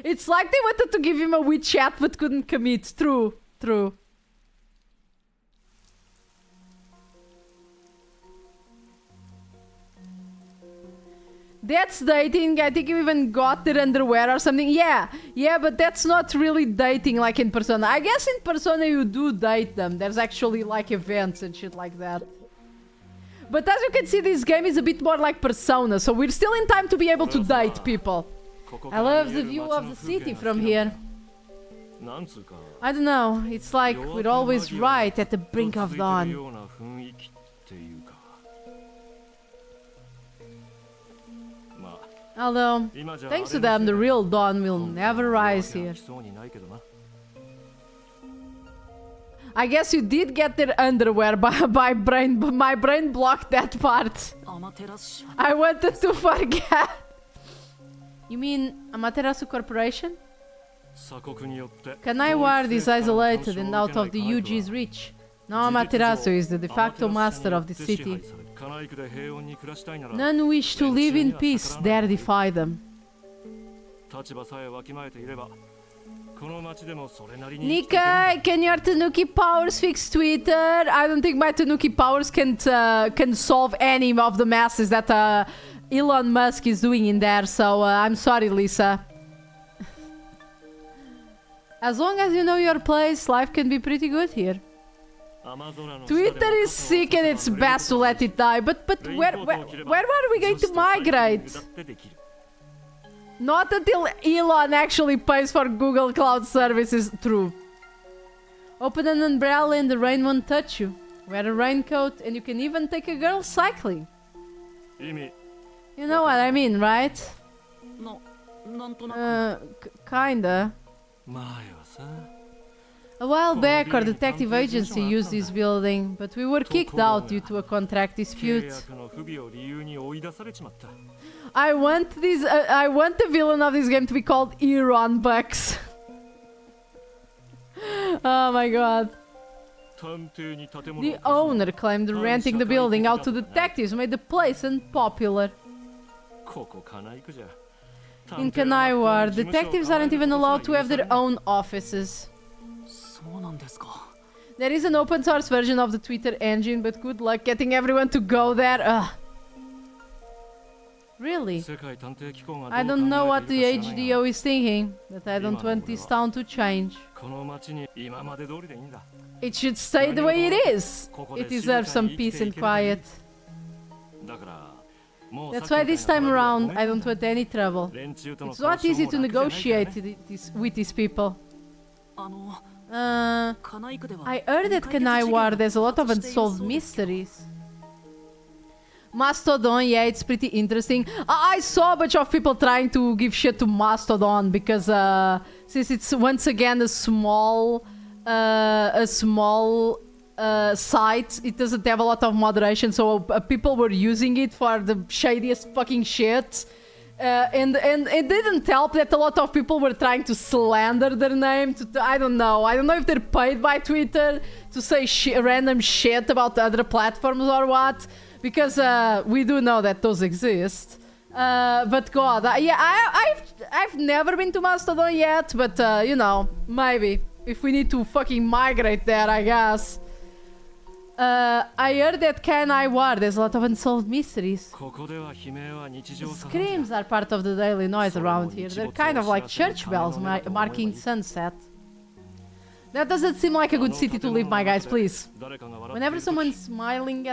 It's like they wanted to give him a WeChat but couldn't commit. True. That's dating. I think you even got their underwear or something. Yeah, but that's not really dating like in Persona. I guess in Persona you do date them. There's actually like events and shit like that. But as you can see, this game is a bit more like Persona, so we're still in time to be able to date people. I love the view of the city from here. I don't know, it's like we're always right at the brink of dawn. Although, thanks to them, the real dawn will never rise here. I guess you did get their underwear by brain, but my brain blocked that part. アマテラス社 I wanted to forget. You mean Amaterasu Corporation? 鎖国によって Kanai Ward is isolated and out of the UG's reach. Now Amaterasu is the de facto master of the city. 金井区で平穏に暮らしたいなら None wish to live in peace, dare defy them. 立場さえわきまえていればこの町でもそれなりに生きていける Nikai, can your Tanuki powers fix Twitter? I don't think my Tanuki powers can solve any of the messes that Elon Musk is doing in there. So I'm sorry, Lisa. As long as you know your place, life can be pretty good here. Twitter is sick and it's best to let it die. But where are we going to migrate? Not until Elon actually pays for Google Cloud services. True. Open an umbrella and the rain won't touch you. Wear a raincoat and you can even take a girl cycling. 意味 You know what I mean, right? なんとなく Kinda. 前はさ A while back, our detective agency used this building, but we were kicked out due to a contract 契 dispute. 約の不備を理由に追い出されちまった I want the villain of this game to be called Iran Bucks. Oh my god. 探偵に建物 The を owner claimed renting the building out to detectives made the place unpopular. ここ金井区じゃ In Kanai Ward, detectives aren't even allowed to have their own offices. そうなんですか There is an open source version of the Twitter engine, but good luck getting everyone to go there. Ugh. Really? 世界探偵機構がどう I don't know 考 what え the ているか知らないが HDO is thinking, but I don't want this town to change. この町に今まで通りでいいんだ It should stay the way it is. It deserves some peace and quiet. だからもう That's why this time around, I don't want any trouble. 連中との It's not easy to 交渉も楽じゃないから negotiate ね with these people. あの Uh, 金井区では I heard that Kanai Ward has a lot of unsolved mysteries. Mastodon, yeah, it's pretty interesting. I saw a bunch of people trying to give shit to Mastodon because since it's once again a small site, it doesn't have a lot of moderation, so people were using it for the shadiest fucking shit. And it didn't help that a lot of people were trying to slander their name. I don't know if they're paid by Twitter to say random shit about other platforms or what. Because we do know that those exist. But God, I've never been to Mastodon yet. But you know, maybe if we need to fucking migrate there, I guess. I heard that Kanai Ward there's a lot of unsolved mysteries. ここでは悲鳴は日常茶飯事 Screams are part of the daily noise around here. They're kind of like church bells marking sunset. That doesn't seem like a good city to live, my guys, please. 誰かが笑ってい Whenever る時 someone's smiling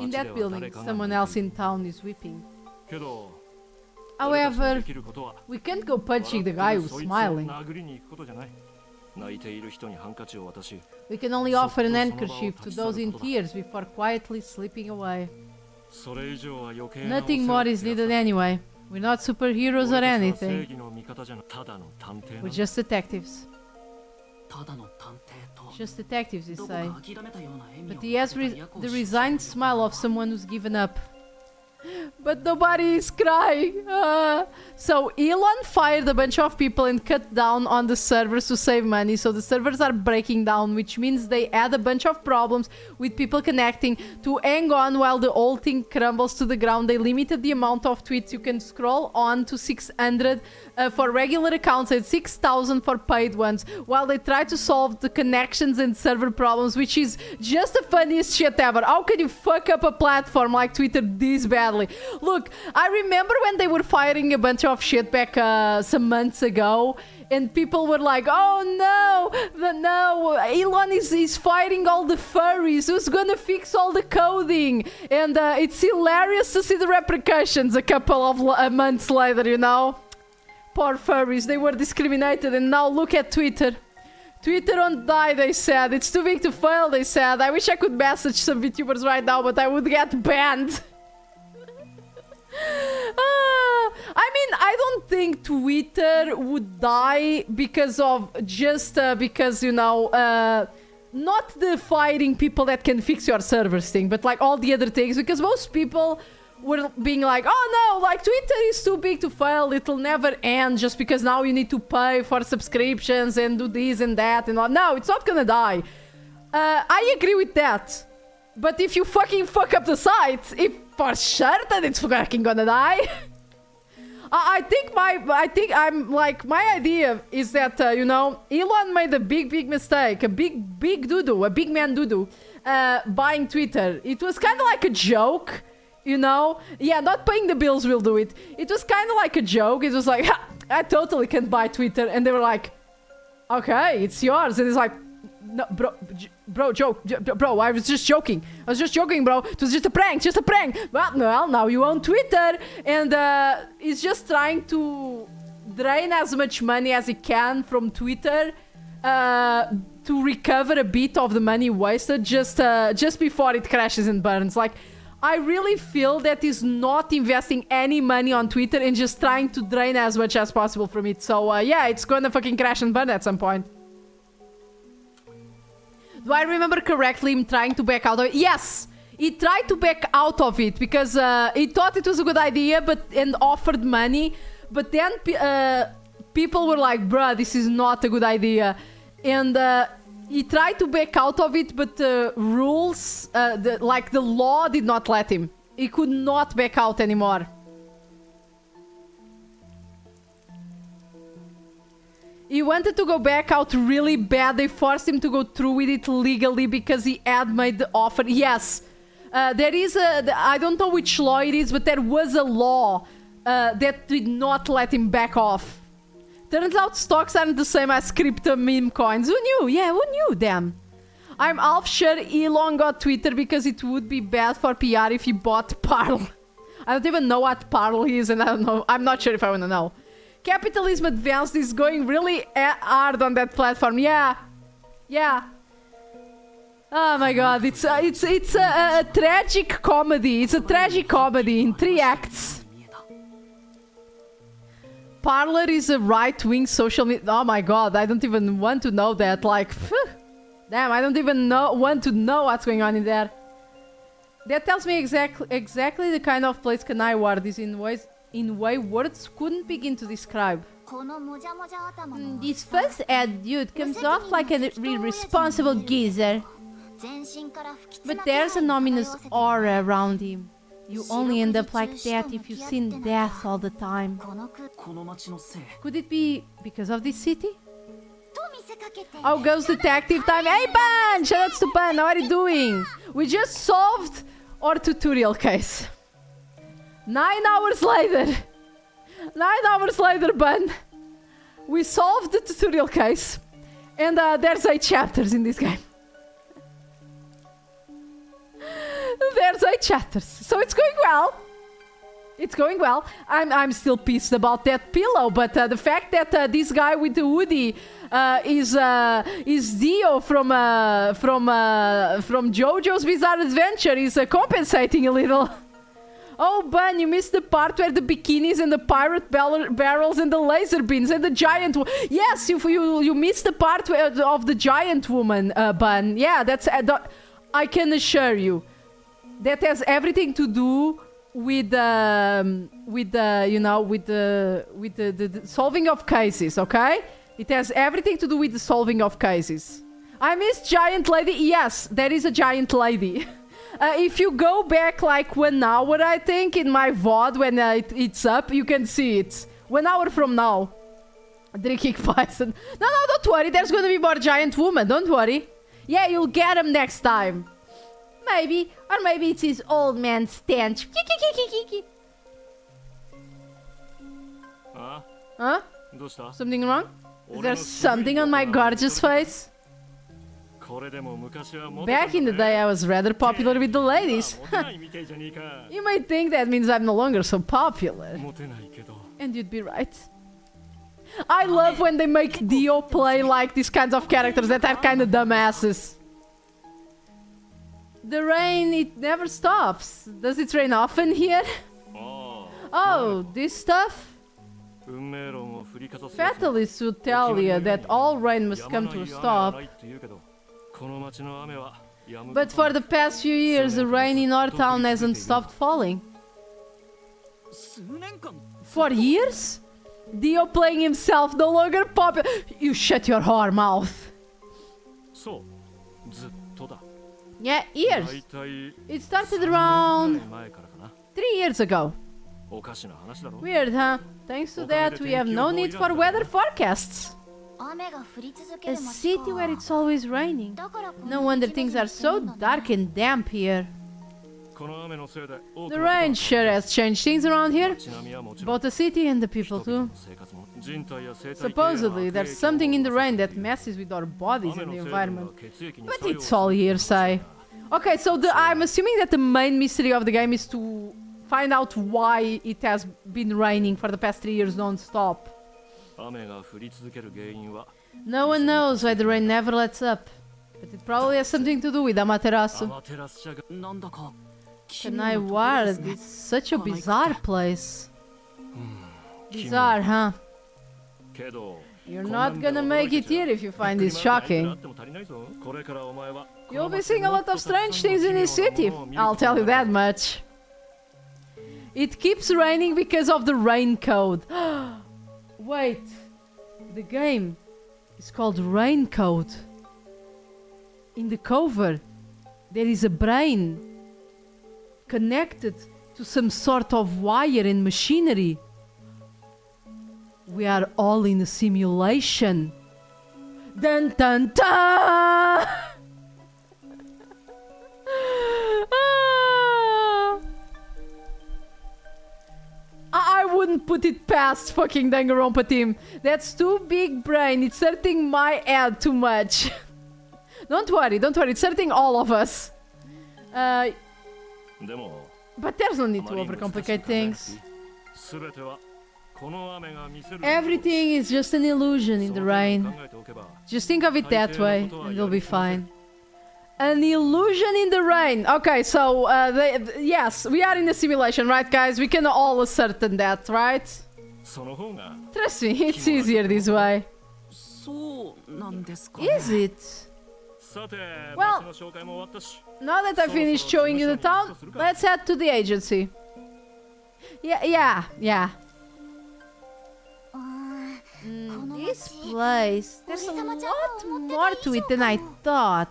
in that building, someone else in town is weeping. けど However, できることは we can't go punching the guy who's そいつを smiling. 殴りに行くことじゃない泣いている人にハンカチを渡し We can only offer an handkerchief to those in tears before quietly slipping away. それ以上は余計なお世 Nothing 話 more っ is てやつ needed だ anyway. We're not superheroes or 俺たちは anything. 正義の味方じゃないただの探偵 We're な just detectives. ただの探偵と Just detectives, you どこ say. か諦めたような笑み But を he has 浮かべたヤコウ the 氏 resigned smile of someone who's given up. But nobody is crying. So Elon fired a bunch of people and cut down on the servers to save money. So the servers are breaking down, which means they add a bunch of problems with people connecting to hang on while the whole thing crumbles to the ground. They limited the amount of tweets you can scroll on to 600 for regular accounts and 6,000 for paid ones, while they try to solve the connections and server problems, which is just the funniest shit ever. How can you fuck up a platform like Twitter this badly? Look, I remember when they were firing a bunch of shit back some months ago, and people were like, oh no, Elon is fighting all the furries. Who's gonna fix all the coding? And it's hilarious to see the repercussions a couple of months later, you know? Poor furries, they were discriminated, and now look at Twitter. Twitter won't die, they said. It's too big to fail, they said. I wish I could message some VTubers right now, but I would get banned. I mean, I don't think Twitter would die because of just because, you know, not the fighting people that can fix your servers thing, but like all the other things, because most people were being like, oh no, like Twitter is too big to fail, it'll never end just because now you need to pay for subscriptions and do this and that and all. No, it's not gonna die. I agree with that. But if you fucking fuck up the site, if for certain it's fucking gonna die. I think I'm like, my idea is that, you know, Elon made a big mistake, a big doo-doo, a big man doo-doo, buying Twitter. It was kind of like a joke, you know? Yeah, not paying the bills will do it. It was kind of like a joke. It was like, ha, I totally can buy Twitter. And they were like, okay, it's yours. And it's like, no, bro, I was just joking. I was just joking, bro. It was just a prank, Well, now you own Twitter. And he's just trying to drain as much money as he can from Twitter to recover a bit of the money wasted just before it crashes and burns. Like, I really feel that he's not investing any money on Twitter and just trying to drain as much as possible from it. So, yeah, it's gonna fucking crash and burn at some point. Do I remember correctly him trying to back out of it? Yes! He tried to back out of it because he thought it was a good idea and offered money. But then people were like, bruh, this is not a good idea. And he tried to back out of it, but the rules, like the law did not let him. He could not back out anymore. He wanted to go back out really bad. They forced him to go through with it legally because he had made the offer. Yes, there is I don't know which law it is, but there was a law that did not let him back off. Turns out stocks aren't the same as crypto meme coins. Who knew? Yeah, who knew them? I'm half sure Elon got Twitter because it would be bad for PR if he bought Parl. I don't even know what Parl is, and I don't know. I'm not sure if I want to know. Capitalism Advanced is going really hard on that platform. Yeah. Oh my god, it's a tragic comedy. It's a tragic comedy in 3 acts. Parler is a right-wing social media. Oh my god, I don't even want to know that. Like, phew, damn, I don't even want to know what's going on in there. That tells me exactly the kind of place Kanai Ward is in way words couldn't begin to describe. This first ad dude comes off like an irresponsible geezer. But there's an ominous aura around him. You only end up like that if you've seen death all the time. Could it be because of this city? Oh, Ghost Detective time. Hey, Ban! Shoutouts to Ban. How are you doing? We just solved our tutorial case. 9 hours later. 9 hours later, Ban. We solved the tutorial case. And there's 8 chapters in this game. There's 8 chapters. So it's going well. It's going well. I'm still pissed about that pillow, but the fact that this guy with the hoodie is Dio from Jojo's Bizarre Adventure is compensating a little. Oh, Bun, you missed the part where the bikinis and the pirate barrels and the laser beams and the giant... Yes, you missed the part of the giant woman, Bun. Yeah, that's... I can assure you. That has everything to do with the solving of cases, okay? It has everything to do with the solving of cases. I missed giant lady. Yes, there is a giant lady. If you go back like 1 hour, I think, in my VOD when it's up, you can see it. 1 hour from now. Drinking poison. No, don't worry. There's gonna be more giant woman. Don't worry. Yeah, you'll get him next time. Maybe. Or maybe it's his old man stench. Huh? Something wrong? Is there something on my gorgeous face? Back in the day, I was rather popular with the ladies. You might think that means I'm no longer so popular. And you'd be right. I love when they make Dio play like these kinds of characters that are kind of dumbasses. The rain, it never stops. Does it rain often here? Oh, this stuff? Fatalists will tell you that all rain must come to a stop. この町の雨は止む But for the past few years, the rain in our town hasn't stopped falling. 数年間 For years? Dio playing himself no longer popular. You shut your whore mouth. そうずっとだ Yeah, years. 大体 It started 3年 around 前からかな 3 years ago. おかしな話だろ Weird, huh? Thanks to that, we have no need for weather forecasts. 雨が降り続け A る街 city where か it's always raining. だからこんな No wonder ジメ things ジメ are する so んだね dark and damp here. この雨のせいで多く The のことが rain sure has changed things around here. 街並みはもちろん Both the city and the people 人々 too. の生活も人体や生態系への Supposedly, 悪 there's 影響を something in the 及ぼ rain さ that せている messes with our bodies 雨 and の the 成分 environment. が血液に But 作用 it's する all 可能性 hearsay. が Okay, so I'm assuming that the main mystery of the game is to find out why it has been raining for the past 3 years non-stop. 雨が降り続ける原因は No one knows why the rain never lets up. But it probably has something to do with Amaterasu. アマテラス社がなんだか奇妙 Kanai なところです Ward ね is such a bizarre place. 奇妙 Bizarre, huh? けど You're こんなん not で gonna 驚 make け it ちゃ here if you find びっ this くりマークがいくら shocking. あっても足りないぞこれからお前は You'll be seeing a lot of strange things in this city. この街でもっとたくさんの奇妙なものを見る I'll こと tell に you な that る much. It keeps raining because of the raincoat. Wait. The game is called Raincoat. In the cover, there is a brain connected to some sort of wire and machinery. We are all in a simulation. Dun dun dun! Ah. I wouldn't put it past fucking Danganronpa team. That's too big brain. It's hurting my head too much. Don't worry. It's hurting all of us. でも But there's no need あ to まり難しく overcomplicate 考えなく things. ていい全てはこの雨が見せる Everything is just an illusion in そ the の程 rain. 度考えておけば Just think of it that way, and you'll be fine. An illusion in the rain. Okay, so yes, we are in a simulation, right, guys? We can all ascertain that, right? その方が Trust me, it's easier this way. そうなんですかね Is it? さて Well- 街の紹介も終わったし Now that I finished showing you the town, let's head to the agency. Yeah. うーんこの This 街 place, there's a lot more to it than I thought.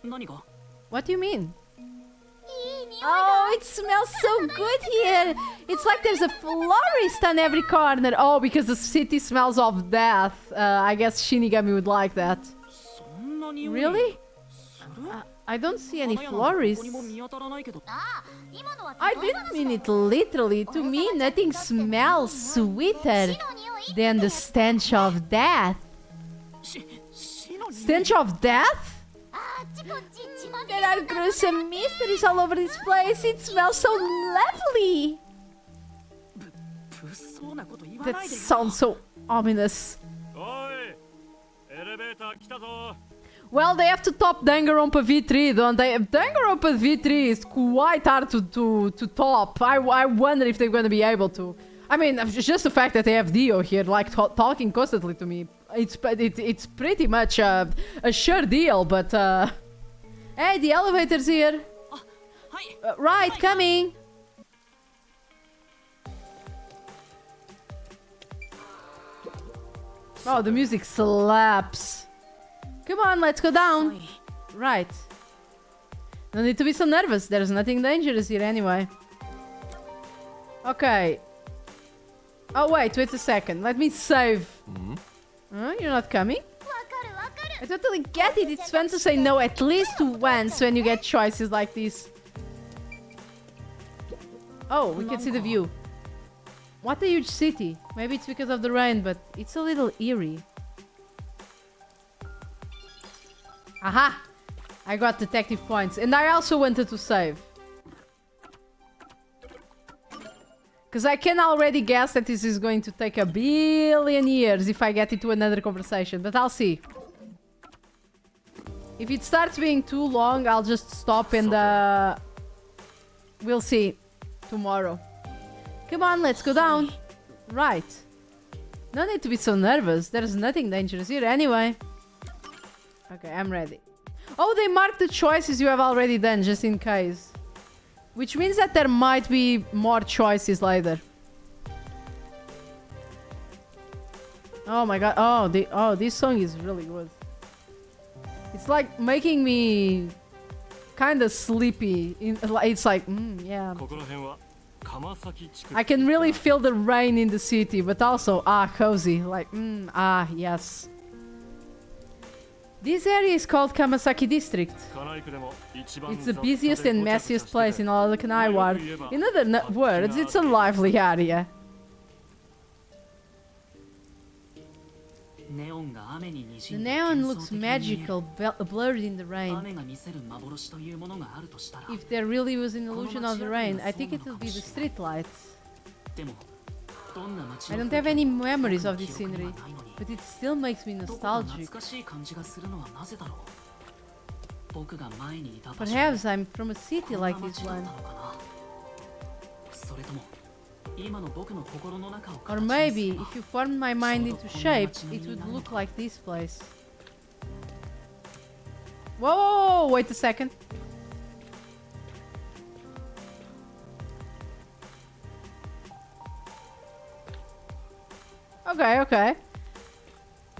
何が What do you mean? いい匂い Oh, it smells so good here. It's like there's a florist on every corner. Oh, because the city smells of death. I guess Shinigami would like that. そんな匂い Really? する I don't see any 花屋なんてどこ florists. にも見当たらないけどあ今のは I 例え didn't 話 mean だ it literally. To me, nothing smells sweeter 死の匂い than the stench of death. 死の匂い Stench of death? あっちこっち血まみ There れ are gruesome mysteries all over this place. It smells so lovely. 物騒なこと言わ That ないでよ sounds so ominous. おいエレベーター来たぞ Well, they have to top Danganronpa V3, don't they? Danganronpa V3 is quite hard to top. I wonder if they're going to be able to. I mean, just the fact that they have Dio here, like, talking constantly to me. It's pretty much a sure deal, but... Hey, the elevator's here. あはい Right, coming. Oh, the music slaps. Come on, let's go は down. い Right. No need to be so nervous. There's nothing dangerous here anyway. Okay. Oh, wait a second. Let me save. Huh? You're not coming? わかるわかる I totally get it. It's fun to say no at least once when you get choices like this. Oh, we can see the view. What a huge city. Maybe it's because of the rain, but it's a little eerie. Aha! I got detective points. And I also wanted to save. Because I can already guess that this is going to take a billion years if I get into another conversation. But I'll see. If it starts being too long, I'll just stop and we'll see tomorrow. Come on, let's go down. Right. No need to be so nervous. There's nothing dangerous here anyway. Okay, I'm ready. Oh, they mark the choices you have already done, just in case. Which means that there might be more choices later. Oh my god. Oh, this song is really good. It's like making me kind of sleepy. It's like, yeah. ここら辺は釜崎地区 I can really feel the rain in the city, but also, cozy. Like, yes. This area is called Kamasaki District. 金井区でも一番 It's the 雑多で busiest and ごちゃごちゃ messiest してて place in all of Kanaiwar. In other words, it's a lively area. ネオンが雨に滲 The んで neon 幻 looks 想的に見える magical, blurred in the rain. 雨が見せる幻というものがあるとしたら If there really was an illusion of the rain, I think it would be the streetlights. でもどんな街 I の don't 風 have 景 any も memories of 僕の this 記憶に scenery, はないのに but it still makes me どこか nostalgic. 懐かしい感じがするのはなぜだろう僕が前にいた場所 Perhaps I'm from a city こんな like this 街だっ one. たのかなそれとも今の僕の心の中を Or 形にす maybe, れば if you formed my mind into shape, it would look like this place. Whoa, wait a second. Okay.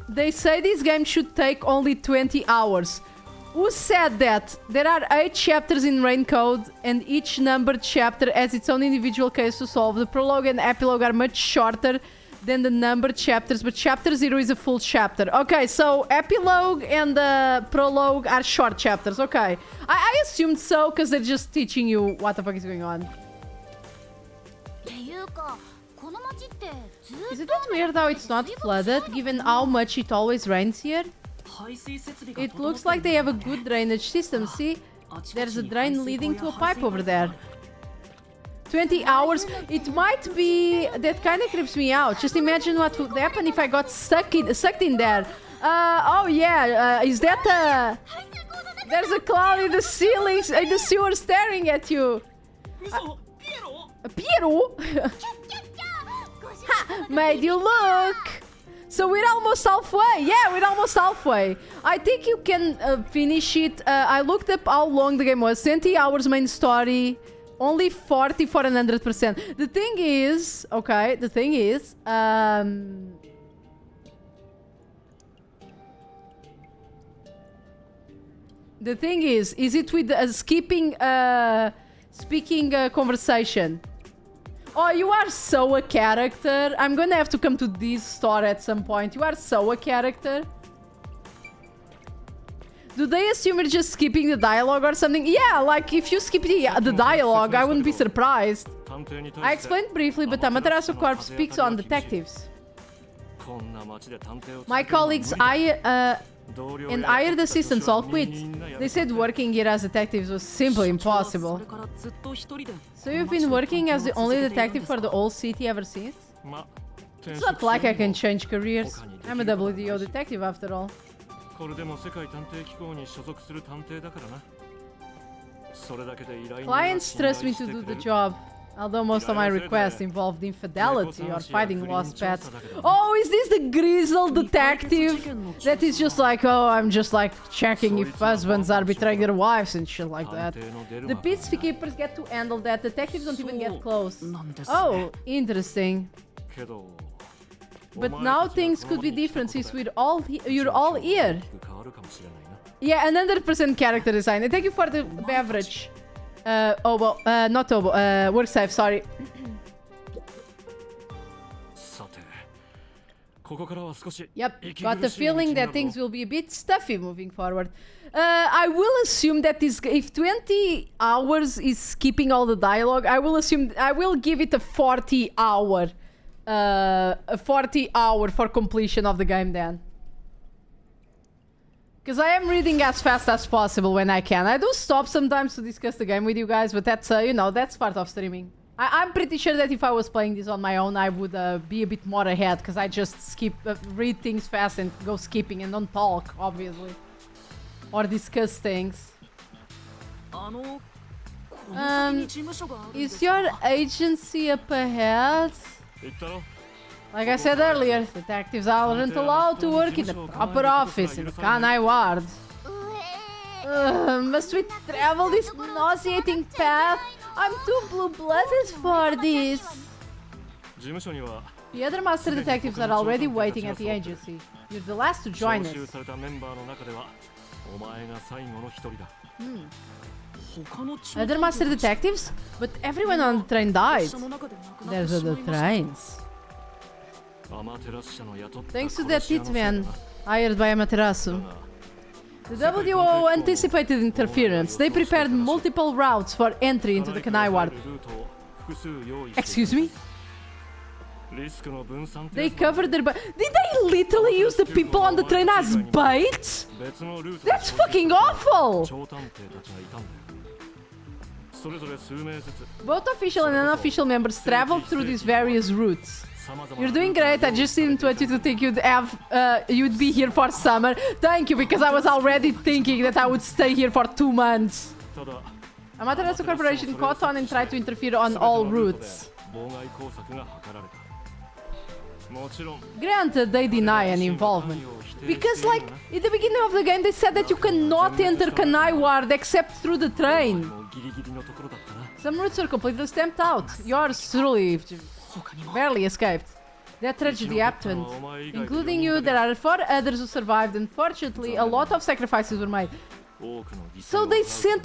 They say this game should take only 20 hours. Who said that? There are 8 chapters in Raincode, and each numbered chapter has its own individual case to solve. The prologue and epilogue are much shorter than the numbered chapters, but chapter 0 is a full chapter. Okay, so epilogue and prologue are short chapters. Okay. I assumed so, because they're just teaching you what the fuck is going on. っていうかこの町ってずっ Isn't と it weird how it's not flooded, given how much it always rains here? 排水設備が It 整っ looks て like い they る have a んだね good drainage system. See? あちこち There's a に drain 排水 leading 溝 to や a 排 pipe 水 over パイプが there. ある 20 hours? It might be... That kind of creeps me out. Just imagine what would happen if I got sucked in there. Oh yeah, is that a... There's a cloud in the ceiling, in the sewer staring at you. 嘘ピエロ Piero? Ha! Made you look! So we're almost halfway. Yeah, we're almost halfway. I think you can finish it. I looked up how long the game was. 20 hours main story. Only 40 for 100%. The thing is... Okay, the thing is... The thing is it with skipping... speaking conversation? Oh, you are so a character. I'm gonna have to come to this store at some point. You are so a character. Do they assume you're just skipping the dialogue or something? Yeah, like if you skip the dialogue, I wouldn't be surprised. 探偵に I 対して explained briefly, but Amaterasu Corp speaks on detectives. こんな町で探偵を My 続けるのは無理 colleagues, だ and hired assistants all quit. They said working here as detectives was simply 社長は impossible. それからずっと一人で So you've been working as the only detective for the whole city ever since? ま It's not like I can change careers. I'm a WDO detective after all. これでも世界探偵機構に所属する探偵だからなそれだけで依頼人 Clients trust me to do the job, although most of my requests involved infidelity or fighting lost pets. Oh, is this the grizzled detective that is just like, oh, I'm just like checking if husbands are betraying their wives and shit like that. The peacekeepers get to handle that. Detectives don't even get close. なんです Oh, interesting. けど But now things could be different since you're all here. 変わるかもしれないな Yeah, 100% character design. And thank you for the beverage. Obo, not Obo, work safe, sorry. さてここからは少し Yep, 息 got the 苦しい道 feeling にな that る things ぞ will be a bit stuffy moving forward. I will assume that if 20 hours is skipping all the dialogue, I will give it a 40 hour. A 40 hour for completion of the game then. Because I am reading as fast as possible when I can. I do stop sometimes to discuss the game with you guys, but that's, you know, that's part of streaming. I'm pretty sure that if I was playing this on my own, I would be a bit more ahead, because I just read things fast and go skipping and don't talk, obviously. Or discuss things. あのこの先に事務所があるんで Is すか your agency up ahead? 言ったろ Like I said earlier, detectives aren't allowed to work in the proper office in the Kanai ward. Must we travel this nauseating path? I'm too blue-blooded for this. 事務所には The other master detectives are already waiting at the agency. You're the last to join 招集 us. されたメンバーの中ではお前が最後の一人だ。 他の中 Other master detectives? But everyone on the train died. 社の中で亡くなっ There's てしま other いました trains. アマテラス社の雇った Thanks to 殺 that し屋のせいだ hitman な。 hired by Amaterasu. The WO anticipated interference. They prepared multiple routes for entry into the Kanai ward. ルートを複数用意して Excuse me? リスクの分散 They covered their... Did they literally use the people on the train as bait? 別のルート That's fucking awful! 超探偵たちがいたんだよ。それぞれ数名ずつ Both official and unofficial members traveled through these various routes. You're doing great. I just didn't want you to think you'd be here for summer. Thank you, because I was already thinking that I would stay here for 2 months. ただ Amaterasu Corporation caught on and tried to interfere on all routes. 妨害工作が図られた。もちろん Granted, they deny any involvement. Because, like, in the beginning of the game, they said that you cannot enter Kanai Ward except through the train. もうギリギリのところだったな。 Some routes are completely stamped out. Yours truly 他にも barely escaped. That tragedy happened. Including you, there are 4 others who survived. Unfortunately, a lot of sacrifices were made. 多くの犠牲 So を they 払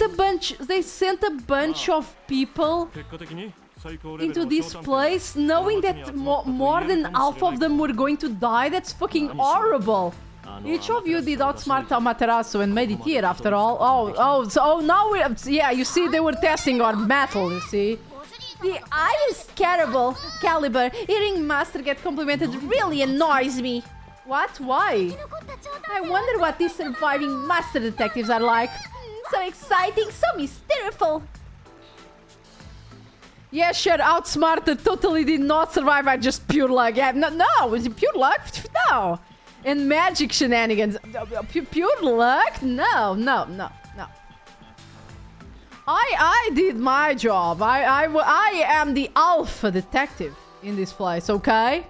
う sent a bunch of people 結果的に最高レベル into の this 超探偵 place knowing that more than half of them were going to die. That's fucking horrible. Each of you did outsmart Amaterasu and made it here after all. So now yeah, you see, they were testing our metal, you see. The highest caliber hearing master get complimented really annoys me. What? Why? I wonder what these surviving master detectives are like. So exciting, so mysterious. Yeah, sure, outsmarted, totally did not survive. I just pure luck. Yeah, no, was it pure luck? No. And magic shenanigans. Pure luck? No. I did my job. I am the alpha detective in this place, okay?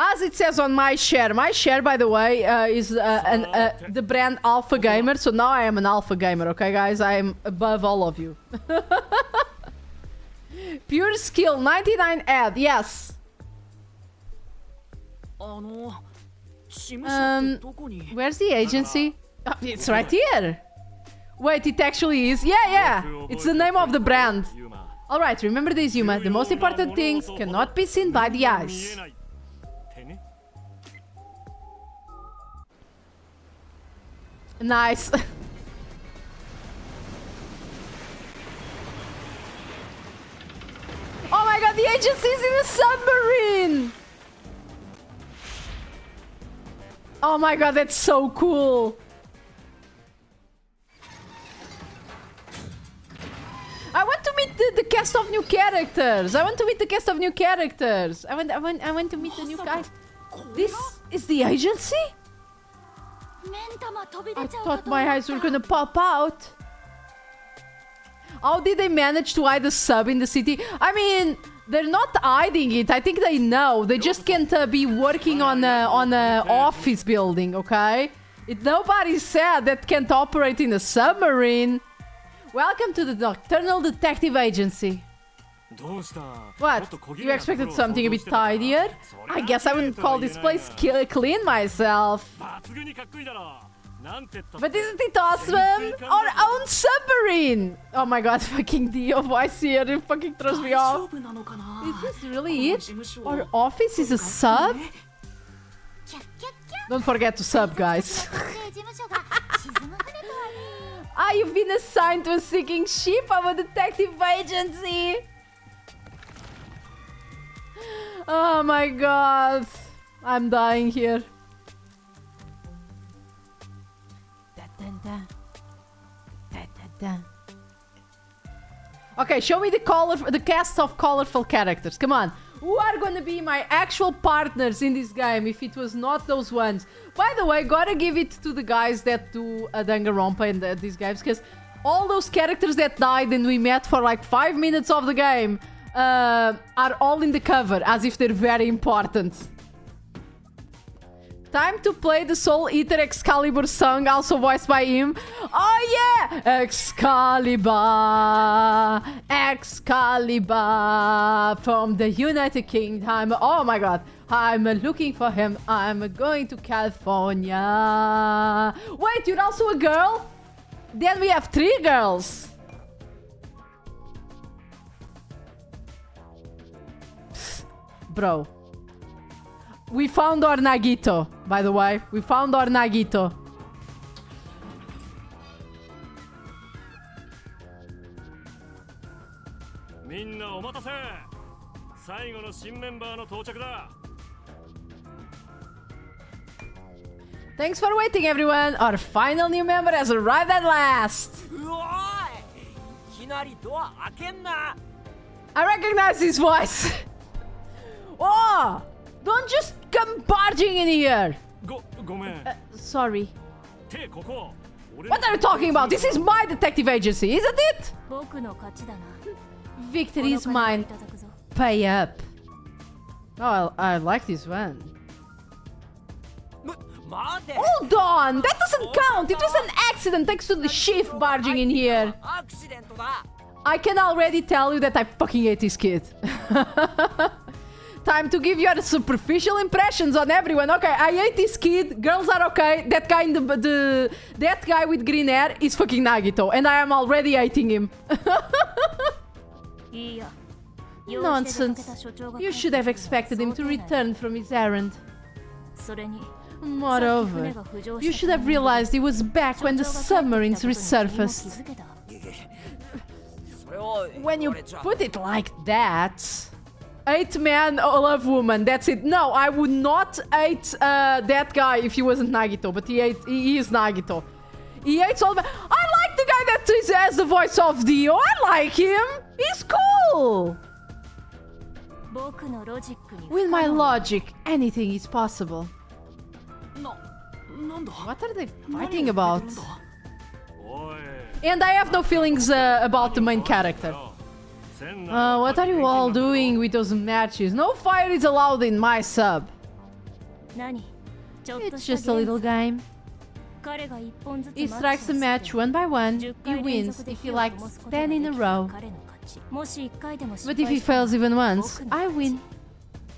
As it says on my share, by the way, is the brand Alpha Gamer. So now I am an Alpha Gamer, okay, guys? I am above all of you. Pure skill, 99 ad, yes. 事務所ってどこに Where's the agency? Oh, it's right here. Wait, it actually is? Yeah. It's the name of the brand. ユーマ Alright, remember this, Yuma. The most important things cannot be seen by the 見え eyes. ないってね Nice. Oh my god, the agency is in a submarine! Oh my god, that's so cool. I want to meet the cast of new characters. I want to meet the cast of new characters. I want to meet the new guys. This is the agency? 目ん玉飛び I 出ちゃうか thought と my 思っ eyes were た gonna pop out. How did they manage to hide a sub in the city? I mean, they're not hiding it. I think they know. They just can't be working on a office building, okay? Nobody said that can't operate in a submarine. Welcome to the Nocturnal Detective Agency. どうした What? You expected something a bit tidier? I guess I wouldn't call this place clean myself. 抜群にかっこいいだろなんて言ったって But isn't it awesome? Our own submarine! Oh my god, fucking Dio voice here, it fucking throws me 大 off. 丈夫なのかな Is this really it? この事務所 Our office is a sub? キャッキャッキャ Don't forget to sub, guys. ッ事務所が沈む船とはね Ah, you've been assigned to a sinking ship of a detective agency! Oh my god. I'm dying here. Okay, show me the cast of colorful characters. Come on. Who are gonna be my actual partners in this game if it was not those ones? By the way, gotta give it to the guys that do Danganronpa in these games, because all those characters that died and we met for like 5 minutes of the game, are all in the cover, as if they're very important. Time to play the Soul Eater Excalibur song, also voiced by him. Oh yeah! Excalibur, Excalibur from the United Kingdom. Oh my god. I'm looking for him. I'm going to California. Wait, you're also a girl? Then we have 3 girls. Bro. We found our Nagito, by the way. We found our Nagito. みんなお待たせ。最後の新メンバーの到着だ。 Thanks for waiting, everyone. Our final new member has arrived at last. うおーい、いきなりドア開けんな。 I recognize his voice. Oh! Don't just come barging in here. ごめん。Sorry. てここ。 What are you talking about? This is my detective agency, isn't it? 僕の勝ちだな。 Victory is この金はい mine. ただくぞ。 Pay up. Oh, I like this one. 待て。 Hold on! That doesn't count! It was an accident thanks to the shift barging in here. アクシデントだ。 I can already tell you that I fucking hate this kid. Time to give your superficial impressions on everyone. Okay, I hate this kid. Girls are okay. That guy in that guy with green hair is fucking Nagito, and I am already hating him. いいや。 Nonsense. You should have expected him to return from his errand. それに Moreover, you should have realized he was back when the submarines resurfaced. それを When you 俺じゃ put it like that... 8 men love woman, that's it. No, I would not hate that guy if he wasn't Nagito, but he is Nagito. He hates all the... I like the guy that has the voice of Dio. I like him. He's cool. 僕のロジックに With my logic, anything is possible. なんだ What are they fighting about? おい。 And I have no feelings about the main character. What are you all doing with those matches? No fire is allowed in my sub. 何ちょっと It's した just a little ゲーム game. 彼が一本ずつ He マッ strikes チ a を match して one by one. 10 He 回連 wins 続で if 火 he を likes 灯すことが 10 in で a きたら row. 彼の勝ちもし1回でも失 But if 敗 he したら fails even once, 僕の I 勝ち win.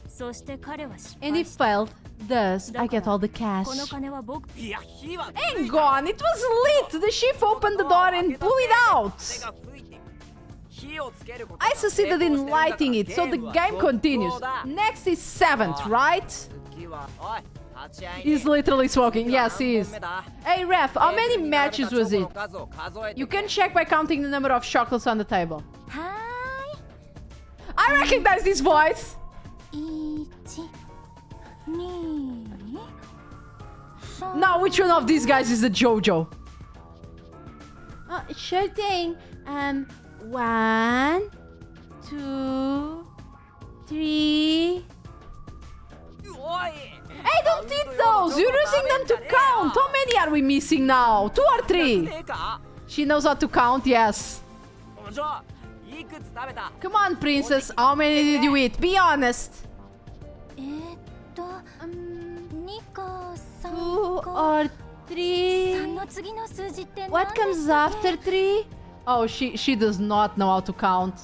そして彼は失 And 敗 if した failed, thus I get all the この cash. 金は僕いや火は And gone! It was lit! The chief opened the door and blew it out! 風が吹いて火をつけること I succeeded in lighting it, so the game continues. Next is 7th, right? 次はおい立ち会い He's literally smoking. Yes, he is. Hey, ref, how many matches was it? You can check by counting the number of chocolates on the table. は I recognize this voice! ーい1 2 Now, which one of these guys is the Jojo? Sure thing. 1, 2, 3. おい Hey, don't eat those! You're using them to count! How many are we missing now? 2 or 3? ねえか She knows how to count, yes. じゃあいくつ食べた Come on, princess. How many did you eat? Be honest. 2か 2 3か or 3 3? の次の数字って何 What で comes したっけ after 3? Oh, she does not know how to count.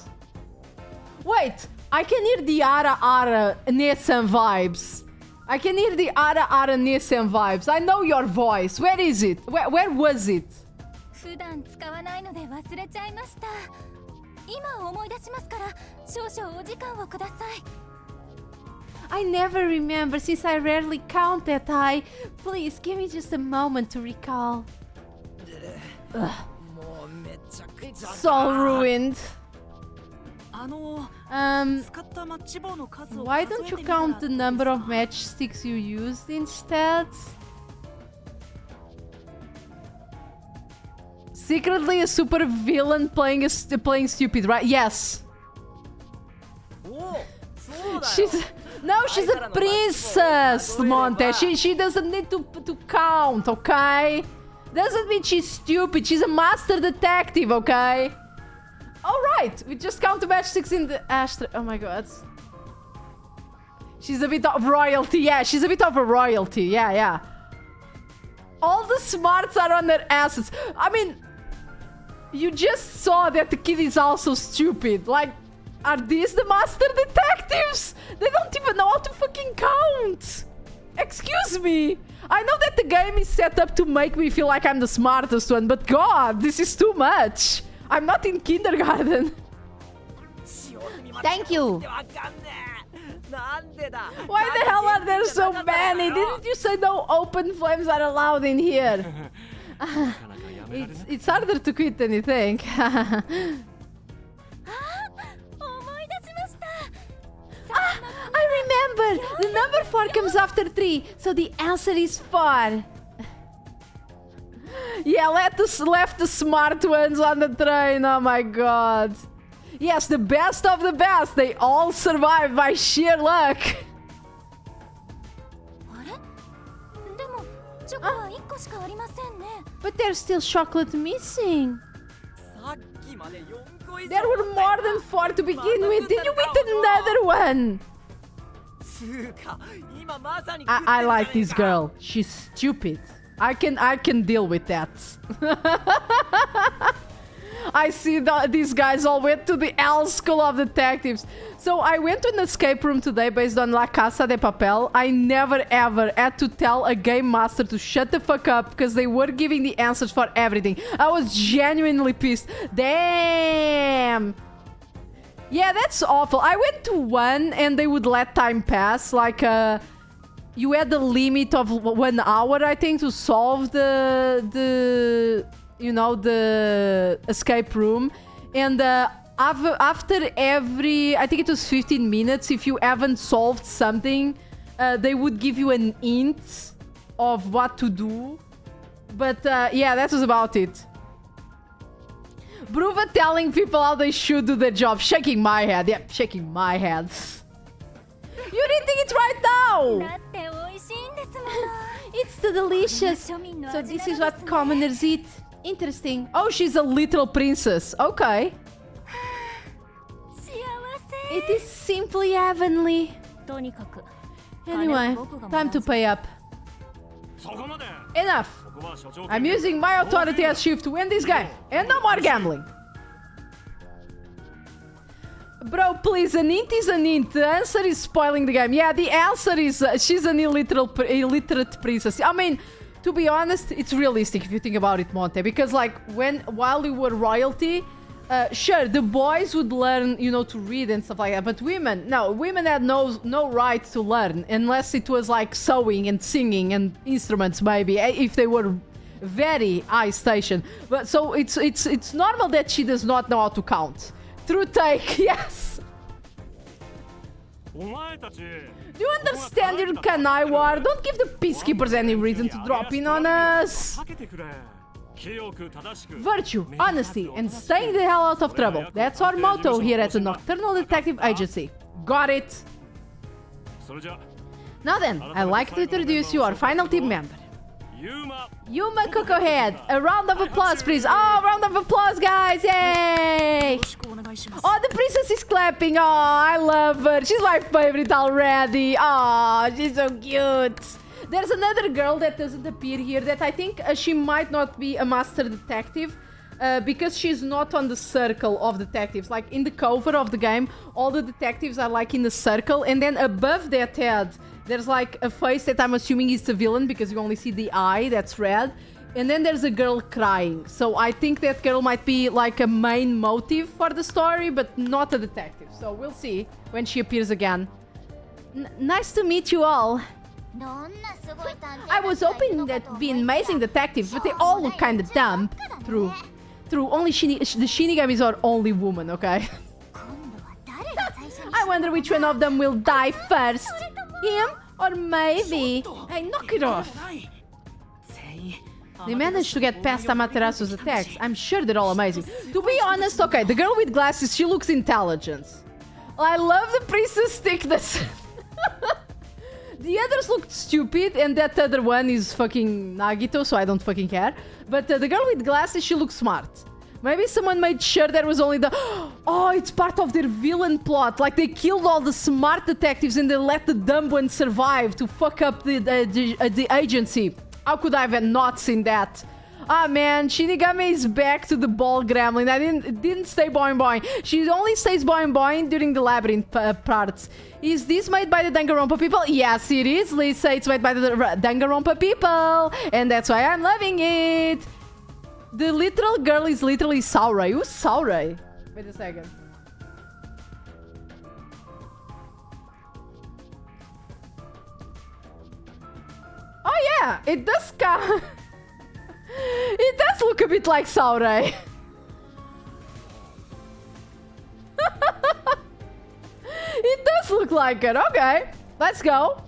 Wait, I can hear the Ara Ara Nissan vibes. I can hear the Ara Ara Nissan vibes. I know your voice. Where is it? Where was it? 普段使わないので忘れちゃいました今思い出しますから少々お時間をください I never remember since I rarely count that high. Please give me just a moment to recall. もうめちゃくちゃ So ruined. 使ったマッチ棒の数を Why 数 don't えて you みたら count the どうですか number of matchsticks you used instead? Secretly a super villain playing stupid, right? Yes. おおそうだよ She's she's a princess, Monte. She doesn't need to count, okay? Doesn't mean she's stupid. She's a master detective, okay? Alright, we just count to match 6 in the Astra. Oh my god. She's a bit of royalty. Yeah, she's a bit of a royalty. Yeah. All the smarts are on their asses. I mean, you just saw that the kid is also stupid. Like, are these the master detectives? They don't even know how to fucking count. Excuse me. I know that the game is set up to make me feel like I'm the smartest one, but god, this is too much. I'm not in kindergarten. Thank you. Why the hell are there so many? Didn't you say no open flames are allowed in here? It's harder to quit than you think. I remember. The number 4 comes after 3, so the answer is 4. Yeah, left the smart ones on the train. Oh my god. Yes, the best of the best. They all survived by sheer luck. But there's still chocolate missing. There were more than 4 to begin with. Did you eat another one? I like this girl. She's stupid. I can deal with that. I see these guys all went to the L School of Detectives. So I went to an escape room today based on La Casa de Papel. I never ever had to tell a game master to shut the fuck up because they were giving the answers for everything. I was genuinely pissed. Damn. Yeah, that's awful. I went to 1 and they would let time pass. Like, you had the limit of 1 hour, I think, to solve the escape room. And after every, I think it was 15 minutes, if you haven't solved something, they would give you an hint of what to do. But yeah, that was about it. Bruva telling people how they should do their job. Shaking my head. Yep, shaking my head. You're eating it right now! It's too delicious. So this is what commoners eat. Interesting. Oh, she's a little princess. Okay. It is simply heavenly. Anyway, time to pay up. Enough. I'm using my authority as chief to win this game. And no more gambling. Bro, please, an int is an int. The answer is spoiling the game. Yeah, the answer is she's an illiterate princess. I mean, to be honest, it's realistic if you think about it, Monte. Because, like, while you were royalty, sure, the boys would learn, to read and stuff like that. But women, no, women had no right to learn unless it was like sewing and singing and instruments, maybe, if they were very high station. But so it's normal that she does not know how to count. True take, yes. Do you understand your Kanai war? Don't give the peacekeepers any reason to drop in on us. Virtue, honesty, and staying the hell out of trouble. That's our motto here at the Nocturnal Detective Agency. Got it? Now then, I'd like to introduce you our final team member. Yuma Cocohead. A round of applause, please. Oh, round of applause, guys. Yay! Oh, the princess is clapping. Oh, I love her. She's my favorite already. Oh, she's so cute. There's another girl that doesn't appear here that I think she might not be a master detective because she's not on the circle of detectives. Like in the cover of the game, all the detectives are like in the circle, and then above that head, there's like a face that I'm assuming is the villain because you only see the eye that's red. And then there's a girl crying. So I think that girl might be like a main motive for the story, but not a detective. So we'll see when she appears again. Nice to meet you all. I was hoping that'd be an amazing detective, but they all look kind of dumb. True. Only the Shinigamis are only women, okay? I wonder which one of them will die first. Him or maybe... Hey, knock it off. They managed to get past Amaterasu's attacks. I'm sure they're all amazing. To be honest, okay, the girl with glasses, she looks intelligent. I love the princess thickness. The others looked stupid, and that other one is fucking Nagito, so I don't fucking care. But the girl with glasses, she looks smart. Maybe someone made sure there was only the... Oh, it's part of their villain plot. Like, they killed all the smart detectives and they let the dumb ones survive to fuck up the agency. How could I have not seen that? Ah, man, Shinigami is back to the ball gremlin. I didn't say boing boing. She only says boing boing during the labyrinth parts. Is this made by the Danganronpa people? Yes, it is, Lisa. It's made by the Danganronpa people. And that's why I'm loving it. The literal girl is literally Saurei. Who's Saurei? Wait a second. Oh yeah, it does count. It does look a bit like Saurei. It does look like it. Okay, let's go.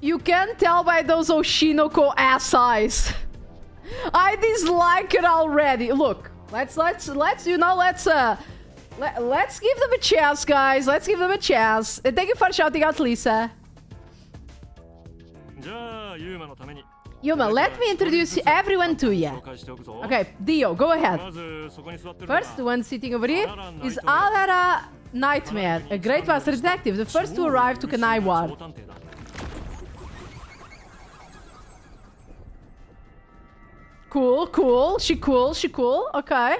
You can tell by those Oshinoko ass eyes. I dislike it already. Look, let's give them a chance, guys. Let's give them a chance. And thank you for shouting out, Lisa. Yuma, let me introduce everyone to you. Okay, Dio, go ahead. First, the one sitting over here is Alara Nightmare, a great master detective, the first to arrive to Kanai Ward. Cool, cool. She cool. Okay.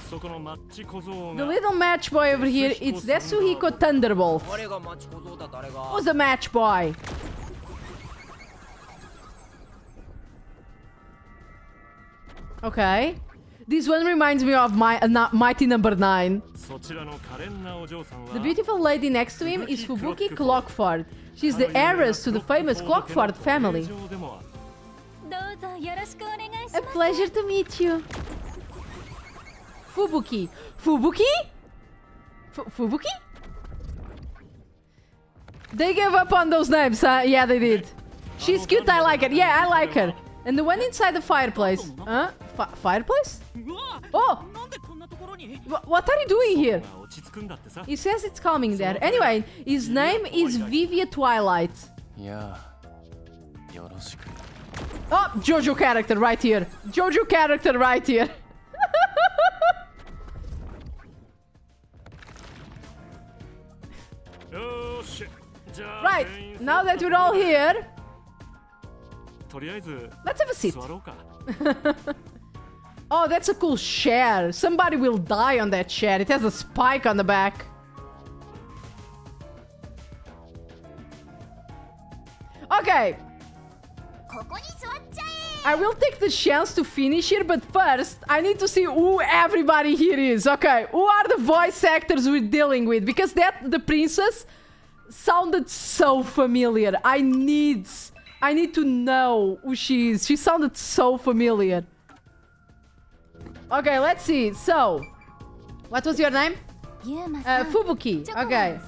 The little match boy over here, it's Desuhiko Thunderbolt. Who's the match boy? Okay. This one reminds me of my Mighty Number 9. The beautiful lady next to him is Fubuki Clockford. She's the heiress to the famous Clockford family. A pleasure to meet you. Fubuki. Fubuki? Fubuki? They gave up on those names, huh? Yeah, they did. She's cute, I like her. Yeah, I like her. And the one inside the fireplace. Huh? Fireplace? Oh! What are you doing here? He says it's calming there. Anyway, his name is Vivia Twilight. Oh, Jojo character right here. Jojo character right here. Right, now that we're all here, let's have a seat. Oh, that's a cool chair. Somebody will die on that chair. It has a spike on the back. Okay. I will take the chance to finish here, but first, I need to see who everybody here is. Okay, who are the voice actors we're dealing with? Because the princess sounded so familiar. I need to know who she is. She sounded so familiar. Okay, let's see. So, what was your name? Fubuki. Okay.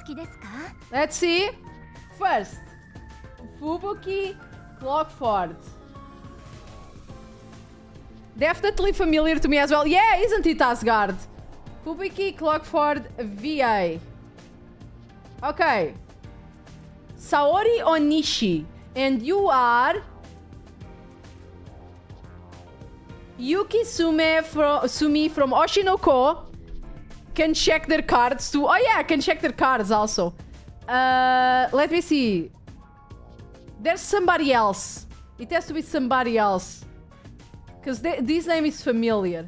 Let's see. First, Fubuki Clockford. Definitely familiar to me as well. Yeah, isn't it, Asgard? Fubuki Clockford VA. Okay. Saori Onishi. And you are... Yuki Sumi from Oshinoko. Can check their cards too. Oh yeah, can check their cards also. Let me see. There's somebody else. It has to be somebody else. Because this name is familiar.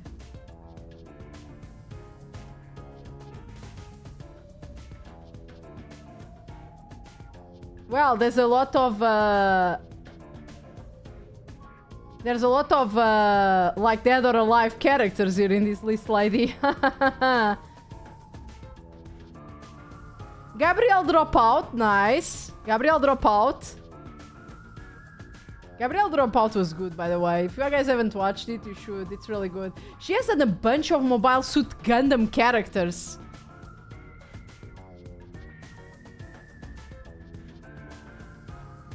Well, there's a lot of... There's a lot of, like, dead or alive characters here in this list, lady. Gabriel Dropout, nice. Gabriel Dropout. Gabriel Dropout was good, by the way. If you guys haven't watched it, you should. It's really good. She has a bunch of Mobile Suit Gundam characters.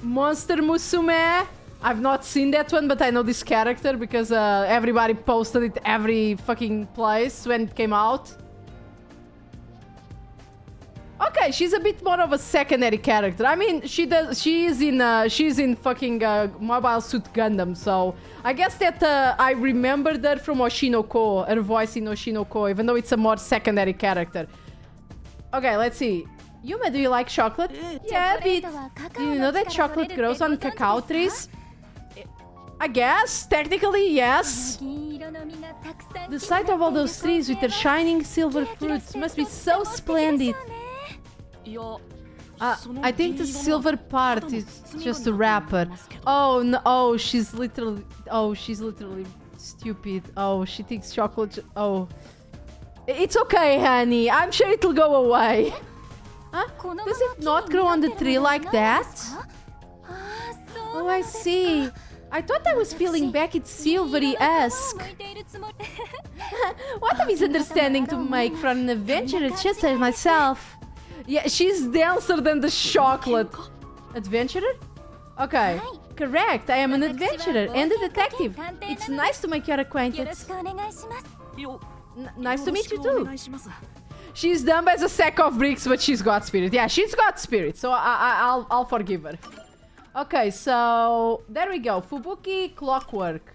Monster Musume. I've not seen that one, but I know this character because everybody posted it every fucking place when it came out. Okay, okay, she's a bit more of a secondary character. I mean, she's in fucking Mobile Suit Gundam, so I guess that I remembered her from Oshinoko, her voice in Oshinoko, even though it's a more secondary character. Okay, let's see. Yuma, do you like chocolate? Yeah, a bit. Do you know that chocolate grows on cacao trees? I guess, technically, yes. The sight of all those trees with their shining silver fruits must be so splendid. I think the silver part is just a wrapper. Oh no! Oh, she's literally stupid. Oh, she thinks chocolate. Oh, it's okay, honey. I'm sure it'll go away. Huh? Does it not grow on the tree like that? Oh, I see. I thought I was peeling back its silvery husk. What a misunderstanding to make from an adventurer just as myself. Yeah, she's denser than the chocolate. Adventurer? Okay. Correct, I am an adventurer and a detective. It's nice to make your acquaintance. Nice to meet you too. She's dumb as a sack of bricks, but she's got spirit. Yeah, she's got spirit, so I'll forgive her. Okay, so there we go. Fubuki, Clockwork.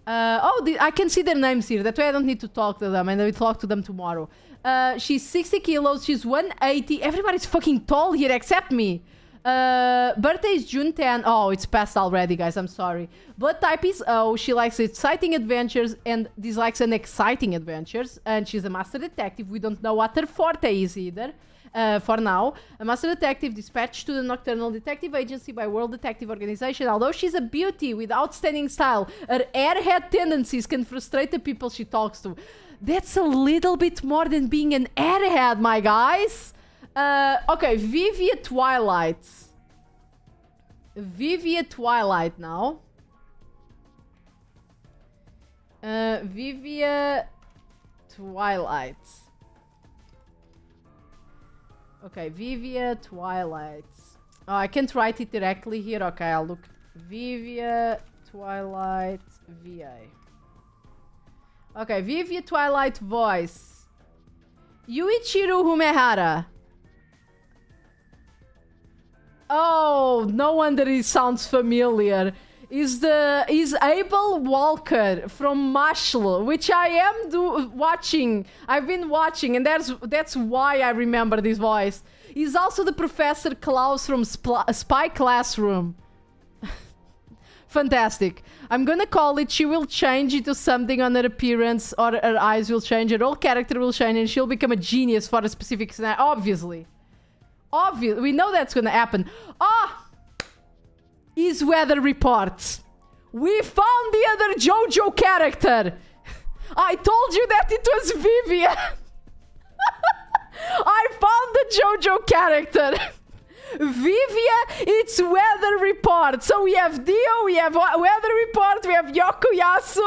I can see their names here. That way I don't need to talk to them, and I will talk to them tomorrow. She's 60 kilos. She's 180. Everybody's fucking tall here except me. Birthday is June 10. Oh, it's past already, guys. I'm sorry. Blood type is O. She likes exciting adventures and dislikes unexciting adventures. And she's a master detective. We don't know what her forte is either. For now, a master detective dispatched to the Nocturnal Detective Agency by World Detective Organization. Although she's a beauty with outstanding style, her airhead tendencies can frustrate the people she talks to. That's a little bit more than being an airhead, my guys. Okay, Vivia Twilight. Vivia Twilight now. Vivia Twilight. Okay, Vivia Twilight. Oh, I can't write it directly here. Okay, I'll look. Vivia Twilight VA. Okay, Vivia Twilight voice. Yuichiro Humehara. Oh, no wonder he sounds familiar. Is Abel Walker from Marshall, which I am watching. I've been watching, and that's why I remember this voice. He's also the Professor Klaus from Spy Classroom. Fantastic. I'm gonna call it. She will change into something on her appearance, or her eyes will change, her whole character will change, and she'll become a genius for a specific scenario. Obviously. We know that's gonna happen. His weather report. We found the other Jojo character. I told you that it was Vivian. I found the Jojo character. Vivia, it's weather report. So we have Dio, we have weather report, we have Yokoyasu.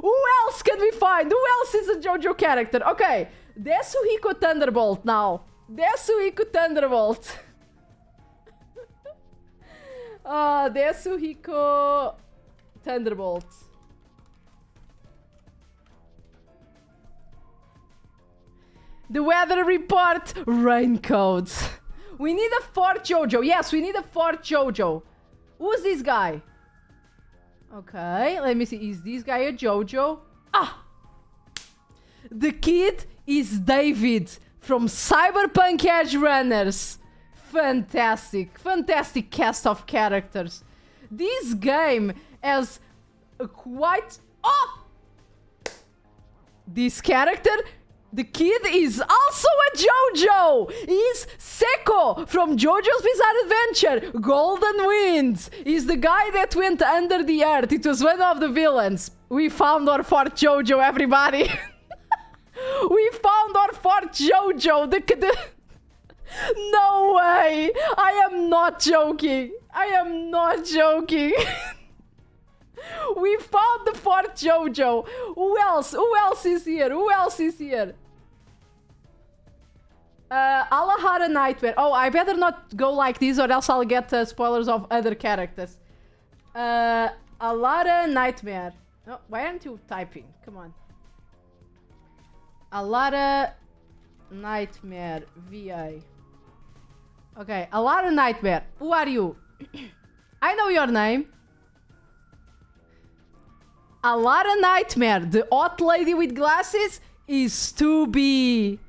Who else can we find? Who else is a Jojo character? Okay, Desuhiko Thunderbolt now. Desuhiko Thunderbolt. Desuhiko Thunderbolt. The weather report, raincoats. We need a fourth Jojo. Yes, we need a fourth Jojo. Who's this guy? Okay, let me see. Is this guy a Jojo? The kid is David from Cyberpunk Edge Runners. Fantastic. Fantastic cast of characters. This game has a quite... This character... The kid is also a Jojo! He's Seko from JoJo's Bizarre Adventure, Golden Winds. He's the guy that went under the earth. It was one of the villains. We found our fourth Jojo, everybody. We found our fourth Jojo. No way! I am not joking. I am not joking. We found the fourth Jojo. Who else? Who else is here? Who else is here? Alahara Nightmare. Oh, I better not go like this or else I'll get spoilers of other characters. Alara Nightmare. Oh, why aren't you typing? Come on. Alara Nightmare VA. Okay, Alara Nightmare. Who are you? I know your name. Alara Nightmare, the hot lady with glasses, is 2B.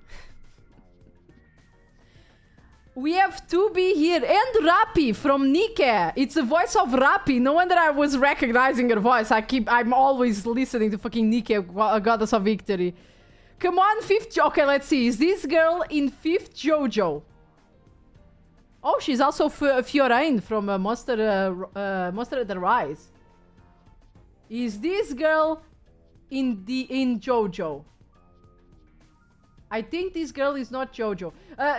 We have 2B here. And Rappi from Nike. It's the voice of Rappi. No wonder I was recognizing her voice. I'm always listening to fucking Nike, Goddess of Victory. Come on, fifth... Okay, let's see. Is this girl in fifth Jojo? Oh, she's also Fiorine from Monster at the Rise. Is this girl in Jojo? I think this girl is not Jojo.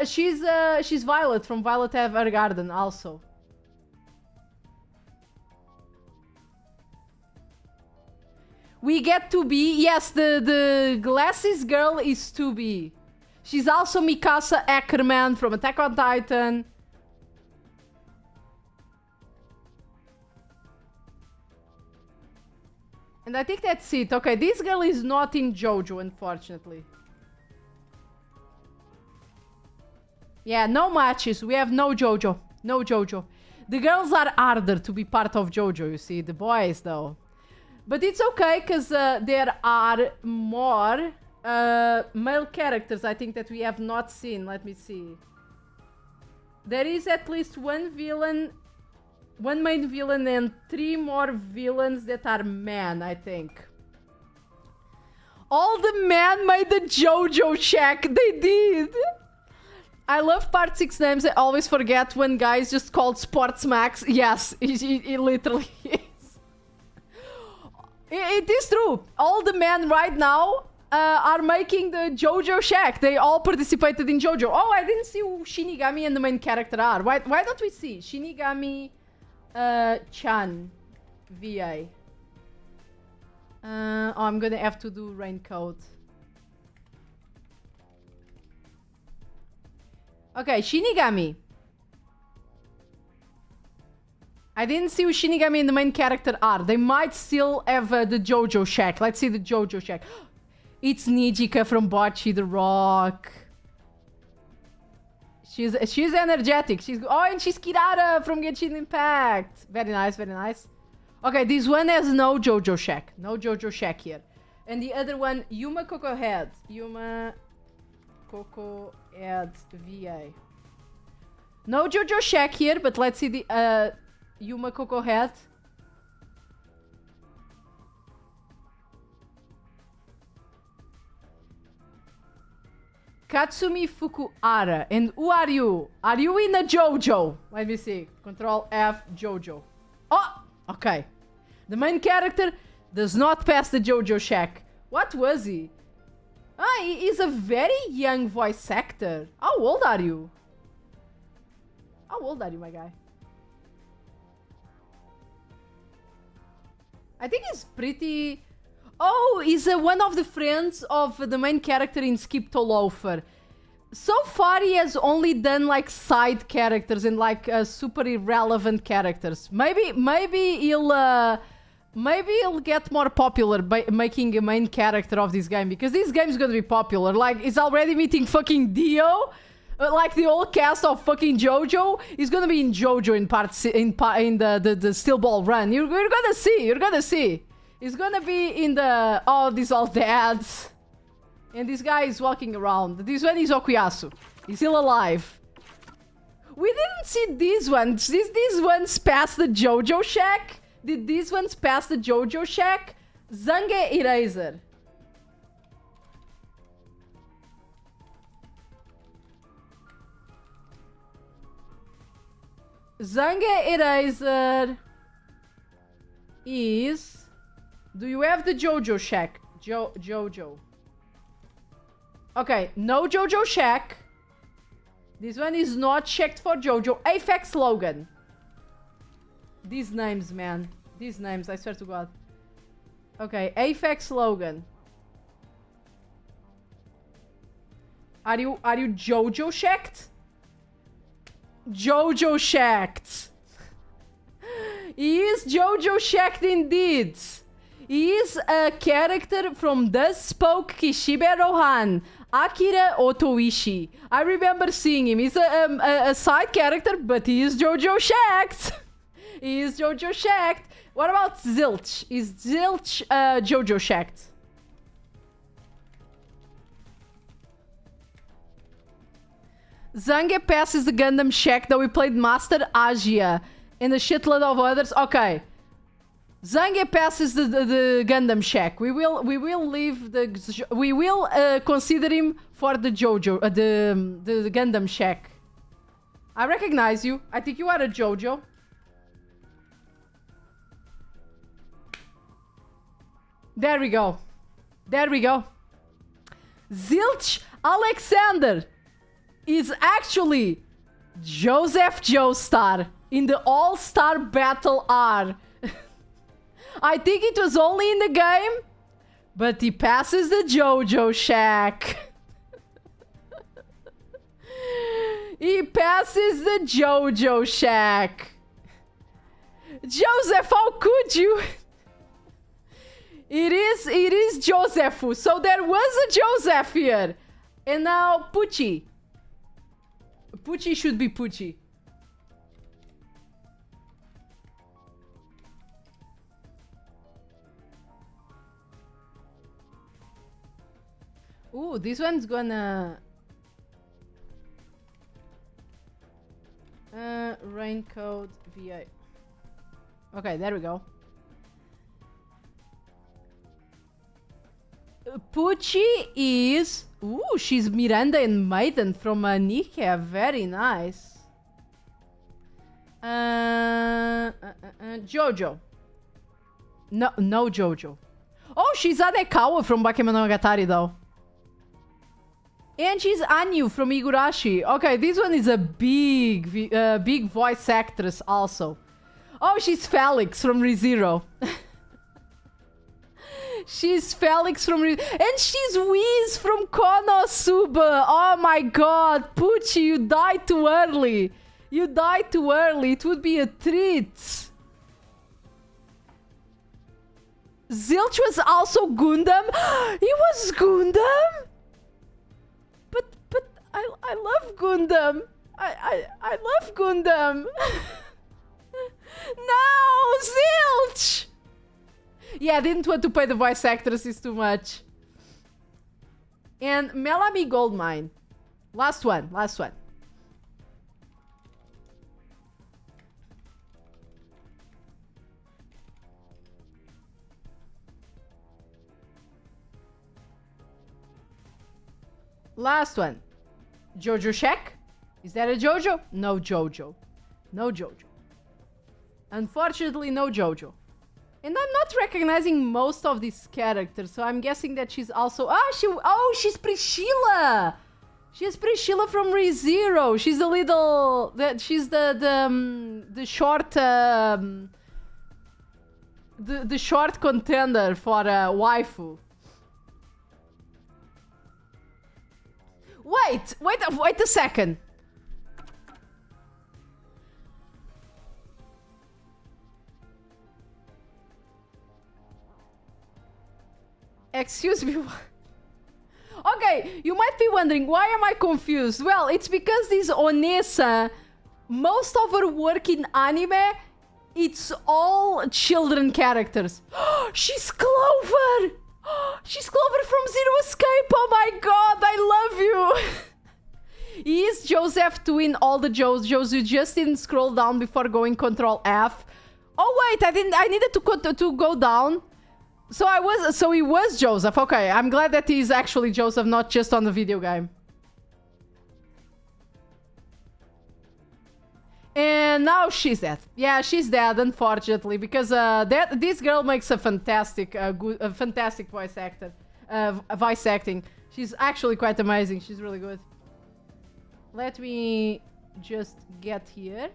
She's Violet from Violet Evergarden also. We get 2B. Yes, the glasses girl is 2B. She's also Mikasa Ackerman from Attack on Titan. And I think that's it. Okay, this girl is not in Jojo, unfortunately. Yeah, no matches. We have no Jojo. No Jojo. The girls are harder to be part of Jojo, you see. The boys, though. But it's okay, because there are more male characters, I think, that we have not seen. Let me see. There is at least one villain... One main villain and 3 more villains that are men, I think. All the men made the Jojo check. They did. I love Part 6 names. I always forget when guys just called Sports Max. Yes, it literally is. It is true. All the men right now are making the Jojo check. They all participated in Jojo. Oh, I didn't see who Shinigami and the main character are. Why don't we see? Shinigami... Chan VA. Oh, I'm gonna have to do raincoat. Okay, Shinigami. I didn't see who Shinigami and the main character are. They might still have the Jojo check. Let's see the Jojo check. It's Nijika from Bocchi the Rock. She's energetic. And she's Kirara from Genshin Impact. Very nice, very nice. Okay, this one has no Jojo Shack. No Jojo Shack here. And the other one, Yuma Coco Head. Yuma Coco Head VA. No Jojo Shack here, but let's see the Yuma Coco Head. Katsumi Fukuhara. And who are you? Are you in a Jojo? Let me see. Control F, Jojo. Oh, okay. The main character does not pass the Jojo check. What was he? Ah, he is a very young voice actor. How old are you? How old are you, my guy? I think he's pretty... Oh, he's one of the friends of the main character in Skip to Loafer. So far, he has only done like side characters and like super irrelevant characters. Maybe he'll get more popular by making a main character of this game, because this game is gonna be popular. Like, it's already meeting fucking Dio. Like the whole cast of fucking Jojo is gonna be in Jojo in the Steel Ball Run. You're gonna see. You're gonna see. It's gonna be in the... Oh, these all dads. And this guy is walking around. This one is Okuyasu. He's still alive. We didn't see these ones. These ones pass the Jojo Shack? Did these ones pass the Jojo Shack? Zange Eraser. Zange Eraser is... Do you have the Jojo Shack? Jojo. Okay, no Jojo Shack. This one is not checked for Jojo. Aphex Logan. These names, man. These names, I swear to God. Okay, Aphex Logan. Are you Jojo Shacked? Jojo Shacked. He is Jojo Shacked indeed. He is a character from The Spoke Kishibe Rohan. Akira Otoishi. I remember seeing him. He's a side character, but he is Jojo Shacked. He is Jojo Shacked. What about Zilch? Is Zilch Jojo Shacked? Zange passes the Gundam Shack, though we played Master Asia and a shitload of others. Okay. Zange passes the Gundam Shack. We will leave the... We will consider him for the Jojo... the Gundam Shack. I recognize you. I think you are a Jojo. There we go. There we go. Zilch Alexander is actually Joseph Joestar in the All-Star Battle R. I think it was only in the game, but he passes the Jojo Shack. He passes the Jojo Shack. Joseph, how could you? It is Joseph. So there was a Joseph here. And now Pucci. Pucci should be Pucci. Ooh, this one's gonna... Raincoat VA. Okay, there we go. Pucci is... Ooh, she's Miranda and Maiden from Nika. Very nice. Jojo. No Jojo. Oh, she's Anekawa from Bakemonogatari though. And she's Anyu from Higurashi. Okay, this one is a big voice actress also. Oh, she's Felix from ReZero. She's Felix from and she's Whis from Konosuba. Oh my god, Pucci, you died too early. You died too early. It would be a treat. Zilch was also Gundam. He was Gundam? But I love Gundam. I love Gundam. No, Zilch! Yeah, I didn't want to pay the voice actresses too much. And Melamy Goldmine. Last one. Last one. Jojo Shack? Is that a Jojo? No Jojo. No Jojo. Unfortunately, no Jojo. And I'm not recognizing most of these characters, so I'm guessing that she's also... she's Priscilla! She's Priscilla from ReZero. She's the little... she's the short... the short contender for waifu. Wait a second. Excuse me. Okay, you might be wondering, why am I confused? Well, it's because this Onesa, most of her work in anime, it's all children characters. She's Clover! She's Clover from Zero Escape! Oh my god, I love you! He is Joseph to win all the Jojos. You just didn't scroll down before going Control F. Oh wait, I needed to go down. So he was Joseph. Okay, I'm glad that he's actually Joseph, not just on the video game. And now she's dead. Yeah, she's dead, unfortunately, because this girl makes a fantastic, fantastic voice acting. She's actually quite amazing. She's really good. Let me just get here.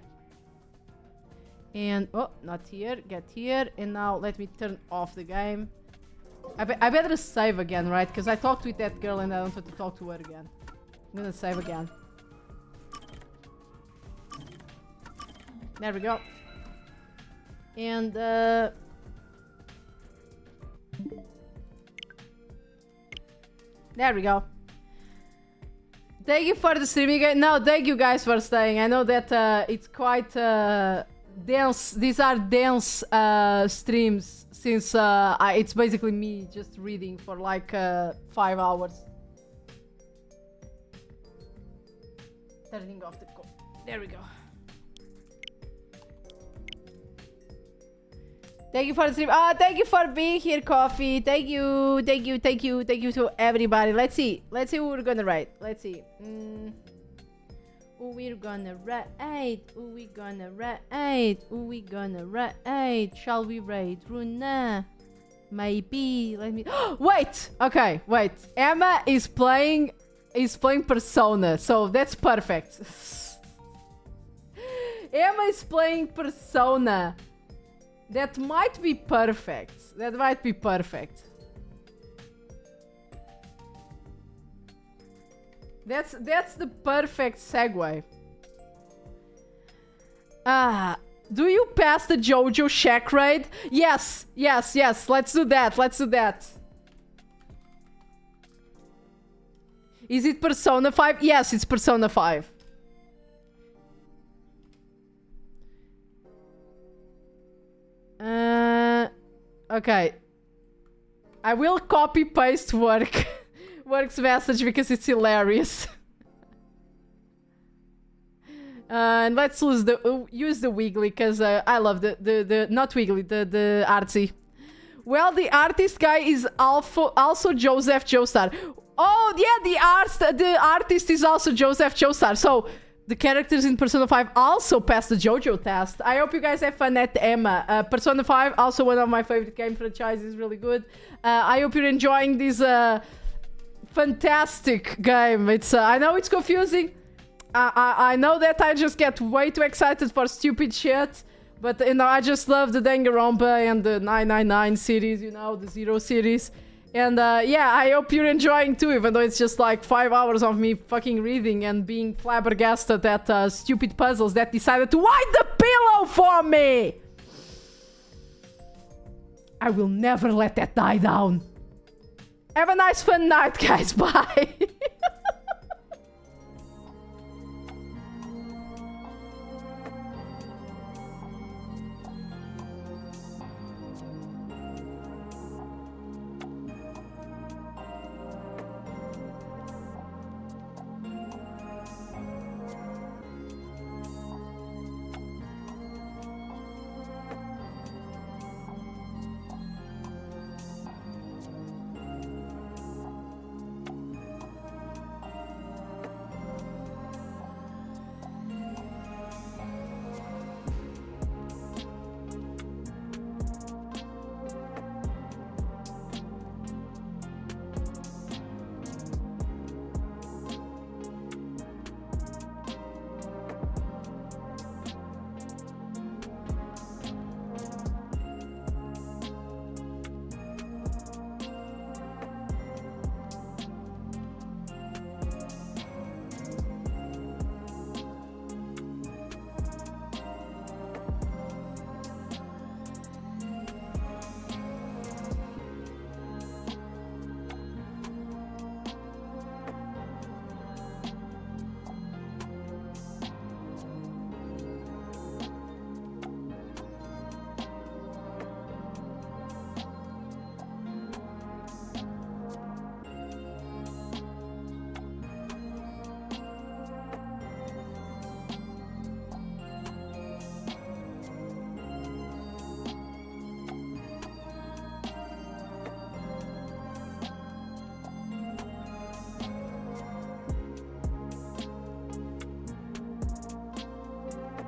And, oh, not here, get here. And now let me turn off the game. I better save again, right? Because I talked with that girl and I don't want to talk to her again. I'm gonna save again. There we go. And, there we go. Thank you for the streaming. No, thank you guys for staying. I know that it's quite dense. These are dense streams since it's basically me just reading for like 5 hours. Turning off the call. There we go. Thank you for the stream. Thank you for being here, Coffee. Thank you to everybody. Let's see who we're gonna rate. Let's see. Who we're gonna rate? Who we gonna rate? Who we gonna rate? Shall we rate Runa? Maybe. Let me. Wait. Okay. Wait. Emma is playing Persona, so that's perfect. Emma is playing Persona. That might be perfect. That might be perfect. That's the perfect segue. Do you pass the Jojo shack raid? Yes. Let's do that. Is it Persona 5? Yes, it's Persona 5. Okay. I will copy paste Work's message because it's hilarious. And let's use the Wiggly because I love the not Wiggly, the artsy. Well, the artist guy is also Joseph Joestar. Oh yeah, the artist is also Joseph Joestar. So the characters in Persona 5 also passed the JoJo test. I hope you guys have fun at Emma. Persona 5, also one of my favorite game franchises, really good. I hope you're enjoying this fantastic game. I know it's confusing. I know that I just get way too excited for stupid shit. But, you know, I just love the Danganronpa and the 999 series, you know, the Zero series. And yeah, I hope you're enjoying too, even though it's just like 5 hours of me fucking reading and being flabbergasted at stupid puzzles that decided to wipe the pillow for me! I will never let that die down. Have a nice fun night, guys. Bye!